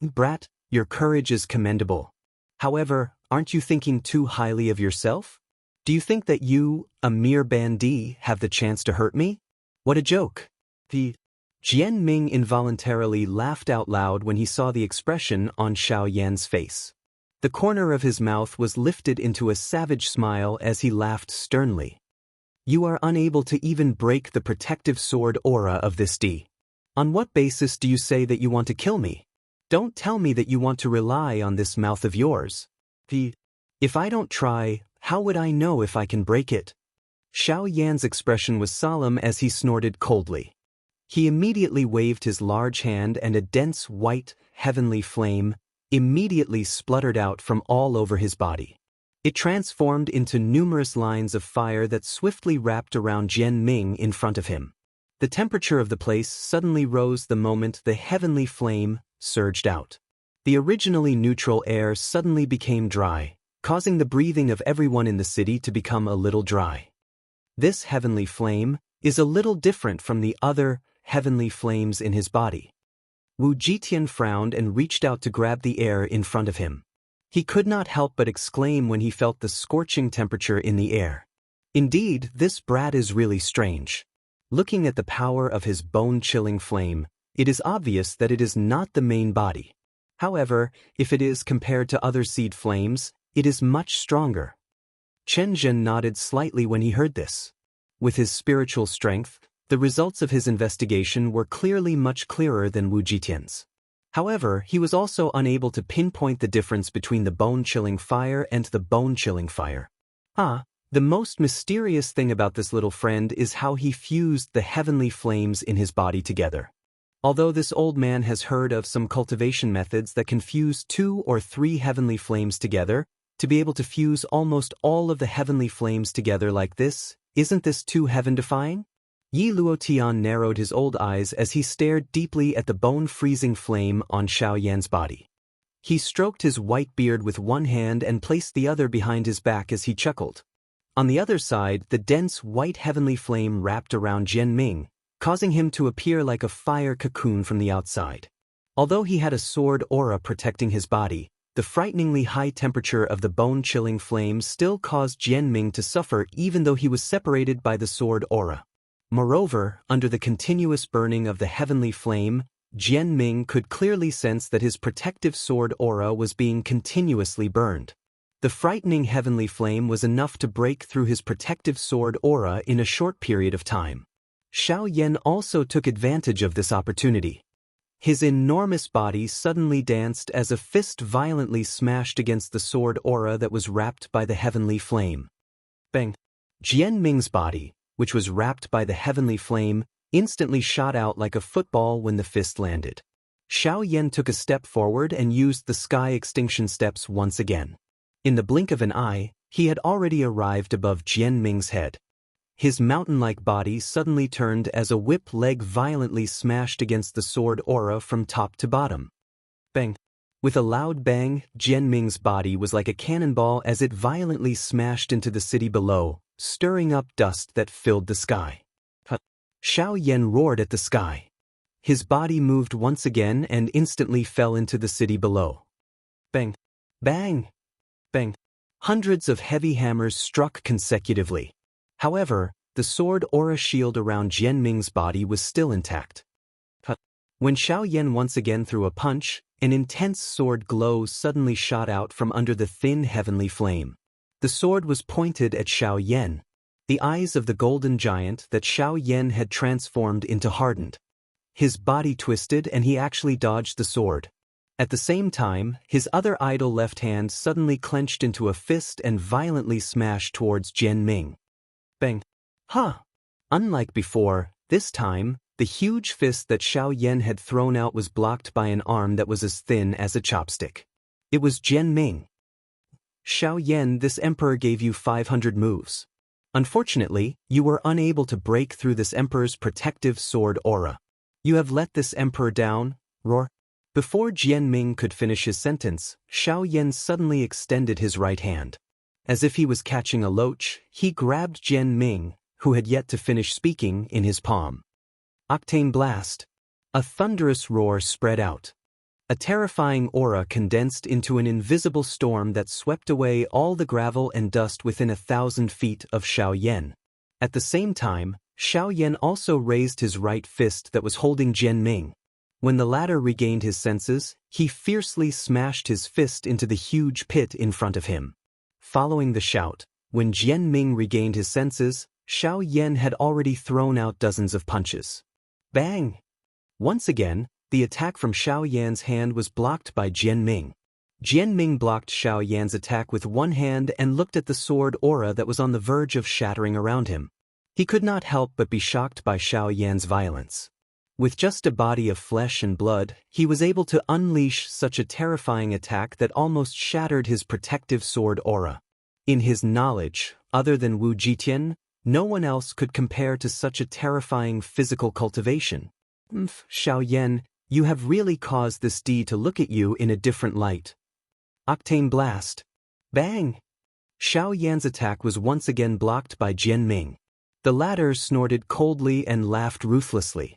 Brat, your courage is commendable. However, aren't you thinking too highly of yourself? Do you think that you, a mere bandit, have the chance to hurt me? What a joke. Jianming involuntarily laughed out loud when he saw the expression on Xiao Yan's face. The corner of his mouth was lifted into a savage smile as he laughed sternly. You are unable to even break the protective sword aura of this D. On what basis do you say that you want to kill me? Don't tell me that you want to rely on this mouth of yours. If I don't try, how would I know if I can break it? Xiao Yan's expression was solemn as he snorted coldly. He immediately waved his large hand and a dense white, heavenly flame immediately spluttered out from all over his body. It transformed into numerous lines of fire that swiftly wrapped around Jianming in front of him. The temperature of the place suddenly rose the moment the heavenly flame surged out. The originally neutral air suddenly became dry, causing the breathing of everyone in the city to become a little dry. This heavenly flame is a little different from the other heavenly flames in his body. Wu Jitian frowned and reached out to grab the air in front of him. He could not help but exclaim when he felt the scorching temperature in the air. Indeed, this brat is really strange. Looking at the power of his bone-chilling flame, it is obvious that it is not the main body. However, if it is compared to other seed flames, it is much stronger. Chen Zhen nodded slightly when he heard this. With his spiritual strength, the results of his investigation were clearly much clearer than Wu Jitian's. However, he was also unable to pinpoint the difference between the bone-chilling fire and the bone-chilling fire. The most mysterious thing about this little friend is how he fused the heavenly flames in his body together. Although this old man has heard of some cultivation methods that can fuse 2 or 3 heavenly flames together, to be able to fuse almost all of the heavenly flames together like this, isn't this too heaven-defying? Yi Luotian narrowed his old eyes as he stared deeply at the bone-freezing flame on Xiao Yan's body. He stroked his white beard with one hand and placed the other behind his back as he chuckled. On the other side, the dense white heavenly flame wrapped around Jianming, causing him to appear like a fire cocoon from the outside. Although he had a sword aura protecting his body, the frighteningly high temperature of the bone-chilling flame still caused Jianming to suffer even though he was separated by the sword aura. Moreover, under the continuous burning of the heavenly flame, Jianming could clearly sense that his protective sword aura was being continuously burned. The frightening heavenly flame was enough to break through his protective sword aura in a short period of time. Xiao Yan also took advantage of this opportunity. His enormous body suddenly danced as a fist violently smashed against the sword aura that was wrapped by the heavenly flame. Bang! Jianming's body, which was wrapped by the heavenly flame, instantly shot out like a football when the fist landed. Xiao Yan took a step forward and used the sky extinction steps once again. In the blink of an eye, he had already arrived above Jianming's head. His mountain-like body suddenly turned as a whip leg violently smashed against the sword aura from top to bottom. Bang! With a loud bang, Jianming's body was like a cannonball as it violently smashed into the city below, stirring up dust that filled the sky. Xiao Yan roared at the sky. His body moved once again and instantly fell into the city below. Bang! Bang! Bang! Hundreds of heavy hammers struck consecutively. However, the sword aura shield around Jianming's body was still intact. When Xiao Yan once again threw a punch, an intense sword glow suddenly shot out from under the thin heavenly flame. The sword was pointed at Xiao Yan. The eyes of the golden giant that Xiao Yan had transformed into hardened. His body twisted and he actually dodged the sword. At the same time, his other idle left hand suddenly clenched into a fist and violently smashed towards Jianming. Bang! Ha! Unlike before, this time, the huge fist that Xiao Yan had thrown out was blocked by an arm that was as thin as a chopstick. It was Jianming. Xiao Yan, this emperor gave you 500 moves. Unfortunately, you were unable to break through this emperor's protective sword aura. You have let this emperor down, roar. Before Jianming could finish his sentence, Xiao Yan suddenly extended his right hand. As if he was catching a loach, he grabbed Jianming, who had yet to finish speaking, in his palm. Octane blast. A thunderous roar spread out. A terrifying aura condensed into an invisible storm that swept away all the gravel and dust within 1,000 feet of Xiao Yan. At the same time, Xiao Yan also raised his right fist that was holding Jianming. When the latter regained his senses, he fiercely smashed his fist into the huge pit in front of him. Following the shout, when Jianming regained his senses, Xiao Yan had already thrown out dozens of punches. Bang! Once again, the attack from Xiao Yan's hand was blocked by Jianming. Jianming blocked Xiao Yan's attack with one hand and looked at the sword aura that was on the verge of shattering around him. He could not help but be shocked by Xiao Yan's violence. With just a body of flesh and blood, he was able to unleash such a terrifying attack that almost shattered his protective sword aura. In his knowledge, other than Wu Jitian, no one else could compare to such a terrifying physical cultivation. Xiao Yan, you have really caused this deed to look at you in a different light. Octane blast. Bang! Xiao Yan's attack was once again blocked by Jianming. The latter snorted coldly and laughed ruthlessly.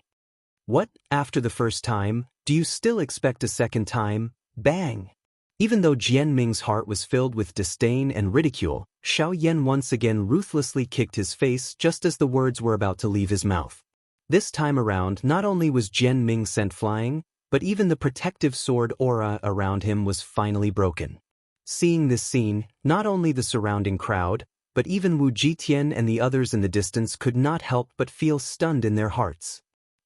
What, after the first time, do you still expect a second time? Bang! Even though Jianming's heart was filled with disdain and ridicule, Xiao Yan once again ruthlessly kicked his face just as the words were about to leave his mouth. This time around, not only was Jianming sent flying, but even the protective sword aura around him was finally broken. Seeing this scene, not only the surrounding crowd, but even Wu Jitian and the others in the distance could not help but feel stunned in their hearts.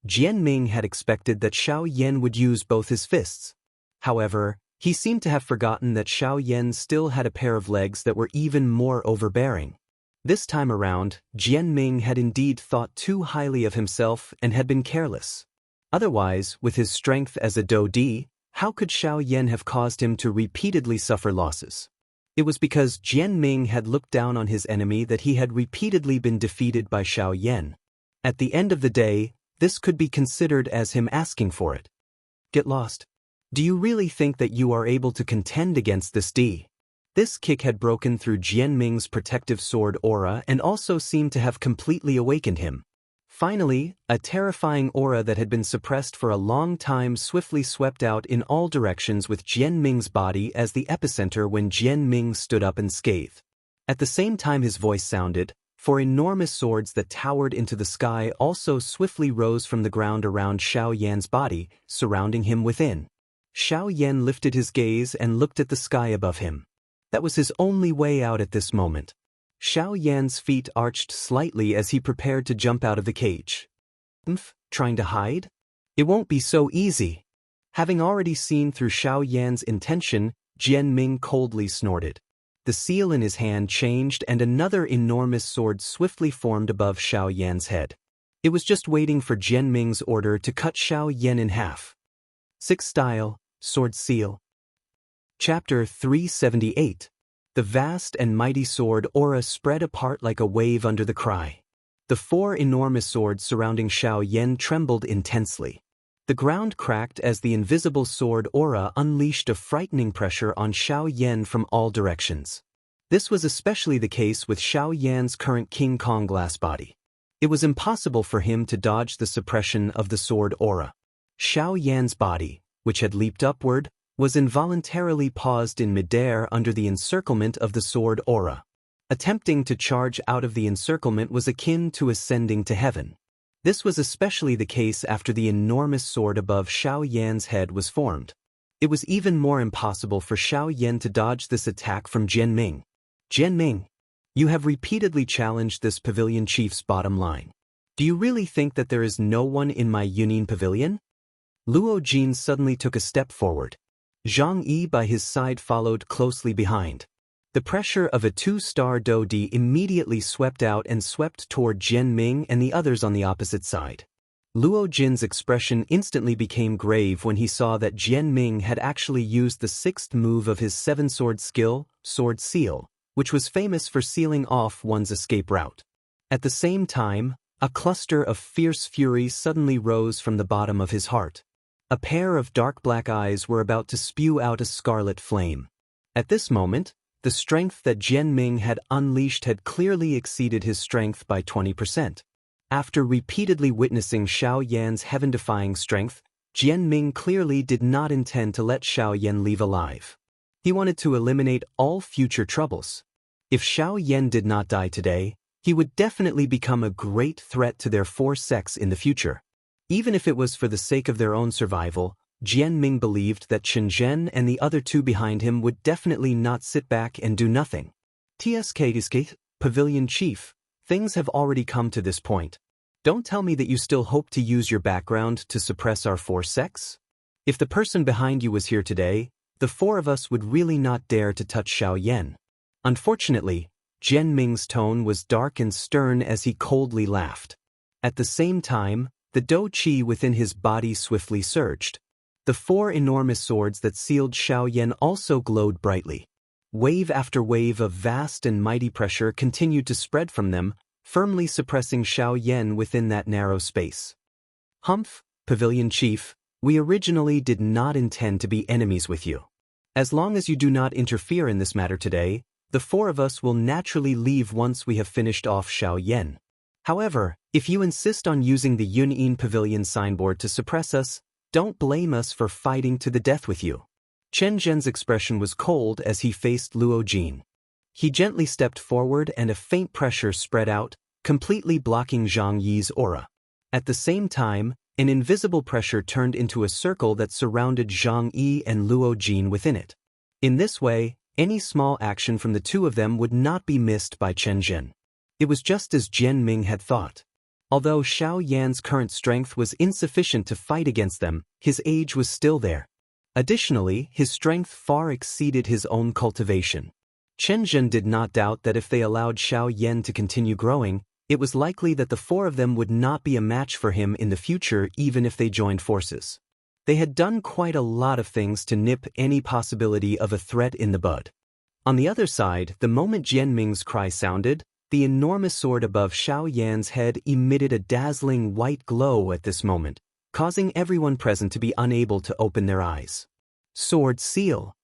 Jianming had expected that Xiao Yan would use both his fists. However, he seemed to have forgotten that Xiao Yan still had a pair of legs that were even more overbearing. This time around, Jianming had indeed thought too highly of himself and had been careless. Otherwise, with his strength as a Dodi, how could Xiao Yan have caused him to repeatedly suffer losses? It was because Jianming had looked down on his enemy that he had repeatedly been defeated by Xiao Yan. At the end of the day, this could be considered as him asking for it. Get lost. Do you really think that you are able to contend against this D? This kick had broken through Jian Ming's protective sword aura and also seemed to have completely awakened him. Finally, a terrifying aura that had been suppressed for a long time swiftly swept out in all directions with Jian Ming's body as the epicenter when Jian Ming stood up unscathed. At the same time his voice sounded, four enormous swords that towered into the sky also swiftly rose from the ground around Xiao Yan's body, surrounding him within. Xiao Yan lifted his gaze and looked at the sky above him. That was his only way out at this moment. Xiao Yan's feet arched slightly as he prepared to jump out of the cage. Trying to hide? It won't be so easy. Having already seen through Xiao Yan's intention, Jian Ming coldly snorted. The seal in his hand changed and another enormous sword swiftly formed above Xiao Yan's head. It was just waiting for Jian Ming's order to cut Xiao Yan in half. 6 Style, Sword Seal. Chapter 378. The vast and mighty sword aura spread apart like a wave under the cry. The 4 enormous swords surrounding Xiao Yan trembled intensely. The ground cracked as the invisible sword aura unleashed a frightening pressure on Xiao Yan from all directions. This was especially the case with Xiao Yan's current King Kong glass body. It was impossible for him to dodge the suppression of the sword aura. Xiao Yan's body, which had leaped upward, was involuntarily paused in midair under the encirclement of the sword aura. Attempting to charge out of the encirclement was akin to ascending to heaven. This was especially the case after the enormous sword above Xiao Yan's head was formed. It was even more impossible for Xiao Yan to dodge this attack from Jian Ming. Jian Ming, you have repeatedly challenged this pavilion chief's bottom line. Do you really think that there is no one in my Yunin pavilion? Luo Jin suddenly took a step forward. Zhang Yi by his side followed closely behind. The pressure of a 2-star Do Di immediately swept out and swept toward Jian Ming and the others on the opposite side. Luo Jin's expression instantly became grave when he saw that Jian Ming had actually used the 6th move of his 7-sword skill, Sword Seal, which was famous for sealing off one's escape route. At the same time, a cluster of fierce fury suddenly rose from the bottom of his heart. A pair of dark black eyes were about to spew out a scarlet flame. At this moment, the strength that Jian Ming had unleashed had clearly exceeded his strength by 20%. After repeatedly witnessing Xiao Yan's heaven-defying strength, Jian Ming clearly did not intend to let Xiao Yan leave alive. He wanted to eliminate all future troubles. If Xiao Yan did not die today, he would definitely become a great threat to their 4 sects in the future. Even if it was for the sake of their own survival, Jian Ming believed that Chen Zhen and the other 2 behind him would definitely not sit back and do nothing. TSK, Pavilion Chief, things have already come to this point. Don't tell me that you still hope to use your background to suppress our 4 sects? If the person behind you was here today, the 4 of us would really not dare to touch Xiao Yan. Unfortunately, Jian Ming's tone was dark and stern as he coldly laughed. At the same time, the Do Qi within his body swiftly surged. The 4 enormous swords that sealed Xiao Yan also glowed brightly. Wave after wave of vast and mighty pressure continued to spread from them, firmly suppressing Xiao Yan within that narrow space. Humph, Pavilion Chief, we originally did not intend to be enemies with you. As long as you do not interfere in this matter today, the 4 of us will naturally leave once we have finished off Xiao Yan. However, if you insist on using the Yunin Pavilion signboard to suppress us, don't blame us for fighting to the death with you. Chen Zhen's expression was cold as he faced Luo Jin. He gently stepped forward and a faint pressure spread out, completely blocking Zhang Yi's aura. At the same time, an invisible pressure turned into a circle that surrounded Zhang Yi and Luo Jin within it. In this way, any small action from the 2 of them would not be missed by Chen Zhen. It was just as Jian Ming had thought. Although Xiao Yan's current strength was insufficient to fight against them, his age was still there. Additionally, his strength far exceeded his own cultivation. Chen Zhen did not doubt that if they allowed Xiao Yan to continue growing, it was likely that the 4 of them would not be a match for him in the future even if they joined forces. They had done quite a lot of things to nip any possibility of a threat in the bud. On the other side, the moment Jian Ming's cry sounded, the enormous sword above Xiao Yan's head emitted a dazzling white glow at this moment, causing everyone present to be unable to open their eyes. Sword Seal.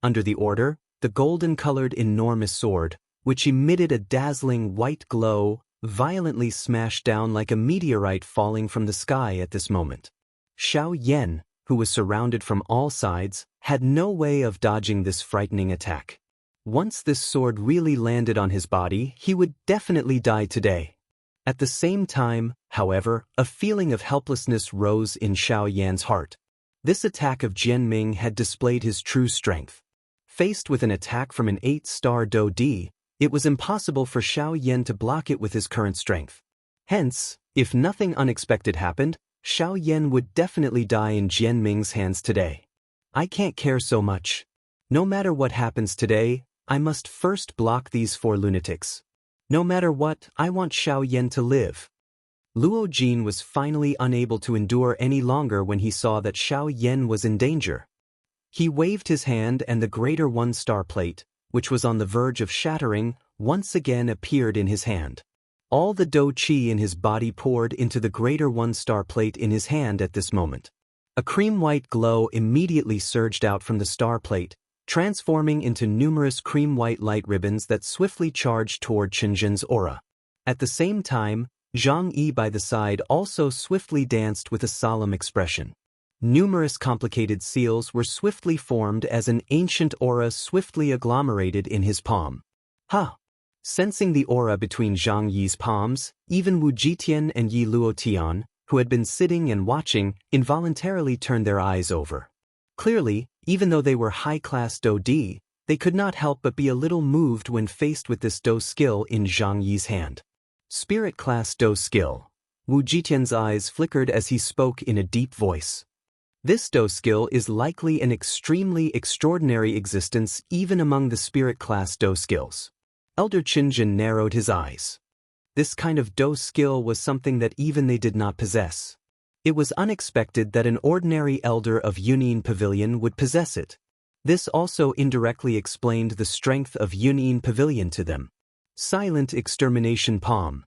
Under the order, The golden-colored enormous sword, which emitted a dazzling white glow, violently smashed down like a meteorite falling from the sky at this moment. Xiao Yan, who was surrounded from all sides, had no way of dodging this frightening attack. Once this sword really landed on his body, he would definitely die today. At the same time, however, a feeling of helplessness rose in Xiao Yan's heart. This attack of Jianming had displayed his true strength. Faced with an attack from an 8-star Do Di, it was impossible for Xiao Yan to block it with his current strength. Hence, if nothing unexpected happened, Xiao Yan would definitely die in Jianming's hands today. I can't care so much. No matter what happens today, I must first block these 4 lunatics. No matter what, I want Xiao Yan to live. Luo Jin was finally unable to endure any longer when he saw that Xiao Yan was in danger. He waved his hand and the greater 1-star plate, which was on the verge of shattering, once again appeared in his hand. All the Do Qi in his body poured into the greater 1-star plate in his hand at this moment. A cream-white glow immediately surged out from the star plate, transforming into numerous cream-white light ribbons that swiftly charged toward Qianzhen's aura. At the same time, Zhang Yi by the side also swiftly danced with a solemn expression. Numerous complicated seals were swiftly formed as an ancient aura swiftly agglomerated in his palm. Ha! Sensing the aura between Zhang Yi's palms, even Wu Jitian and Yi Luotian, who had been sitting and watching, involuntarily turned their eyes over. Clearly, even though they were high-class Do Di, they could not help but be a little moved when faced with this Do skill in Zhang Yi's hand. Spirit class Do skill. Wu Jitian's eyes flickered as he spoke in a deep voice. This Do skill is likely an extremely extraordinary existence even among the spirit class Do skills. Elder Qianzhen narrowed his eyes. This kind of Do skill was something that even they did not possess. It was unexpected that an ordinary elder of Yunyin Pavilion would possess it. This also indirectly explained the strength of Yunyin Pavilion to them. Silent extermination palm.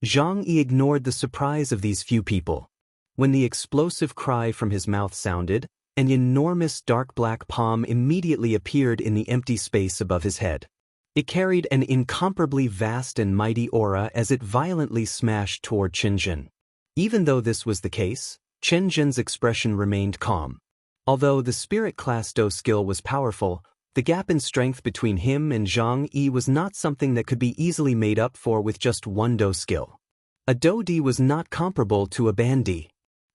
Zhang Yi ignored the surprise of these few people. When the explosive cry from his mouth sounded, an enormous dark black palm immediately appeared in the empty space above his head. It carried an incomparably vast and mighty aura as it violently smashed toward Qianzhen. Even though this was the case, Qianzhen's expression remained calm. Although the spirit class Do skill was powerful, the gap in strength between him and Zhang Yi was not something that could be easily made up for with just one Do skill. A Do Di was not comparable to a Bandi.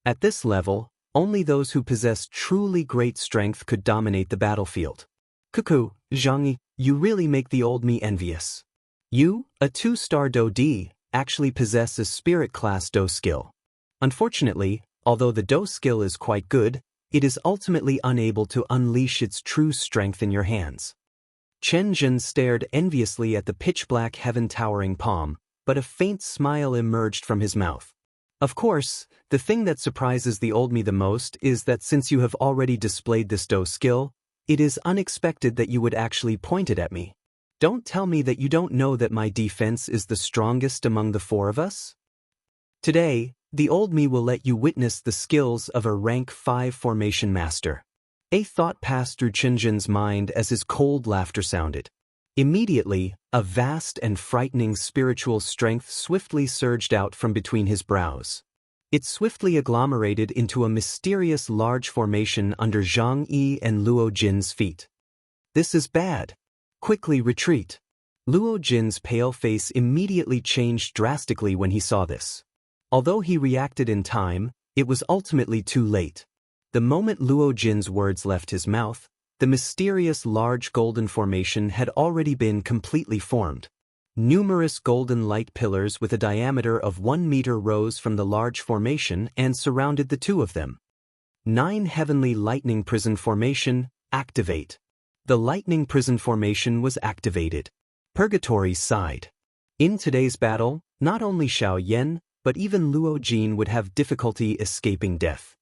At this level, only those who possessed truly great strength could dominate the battlefield. Cuckoo, Zhang Yi, you really make the old me envious. You, a 2-star Do Di, actually possess a spirit class Do skill. Unfortunately, although the Do skill is quite good, it is ultimately unable to unleash its true strength in your hands. Qianzhen stared enviously at the pitch-black heaven-towering palm, but a faint smile emerged from his mouth. Of course, the thing that surprises the old me the most is that since you have already displayed this Do skill, it is unexpected that you would actually point it at me. Don't tell me that you don't know that my defense is the strongest among the 4 of us? Today, the old me will let you witness the skills of a rank 5 formation master. A thought passed through Qianzhen's mind as his cold laughter sounded. Immediately, a vast and frightening spiritual strength swiftly surged out from between his brows. It swiftly agglomerated into a mysterious large formation under Zhang Yi and Luo Jin's feet. This is bad. Quickly retreat. Luo Jin's pale face immediately changed drastically when he saw this. Although he reacted in time, it was ultimately too late. The moment Luo Jin's words left his mouth, the mysterious large golden formation had already been completely formed. Numerous golden light pillars with a diameter of 1 meter rose from the large formation and surrounded the 2 of them. 9 Heavenly Lightning Prison Formation, activate. The Lightning Prison Formation was activated. Purgatory sighed. In today's battle, not only Xiao Yan, but even Luo Jin would have difficulty escaping death.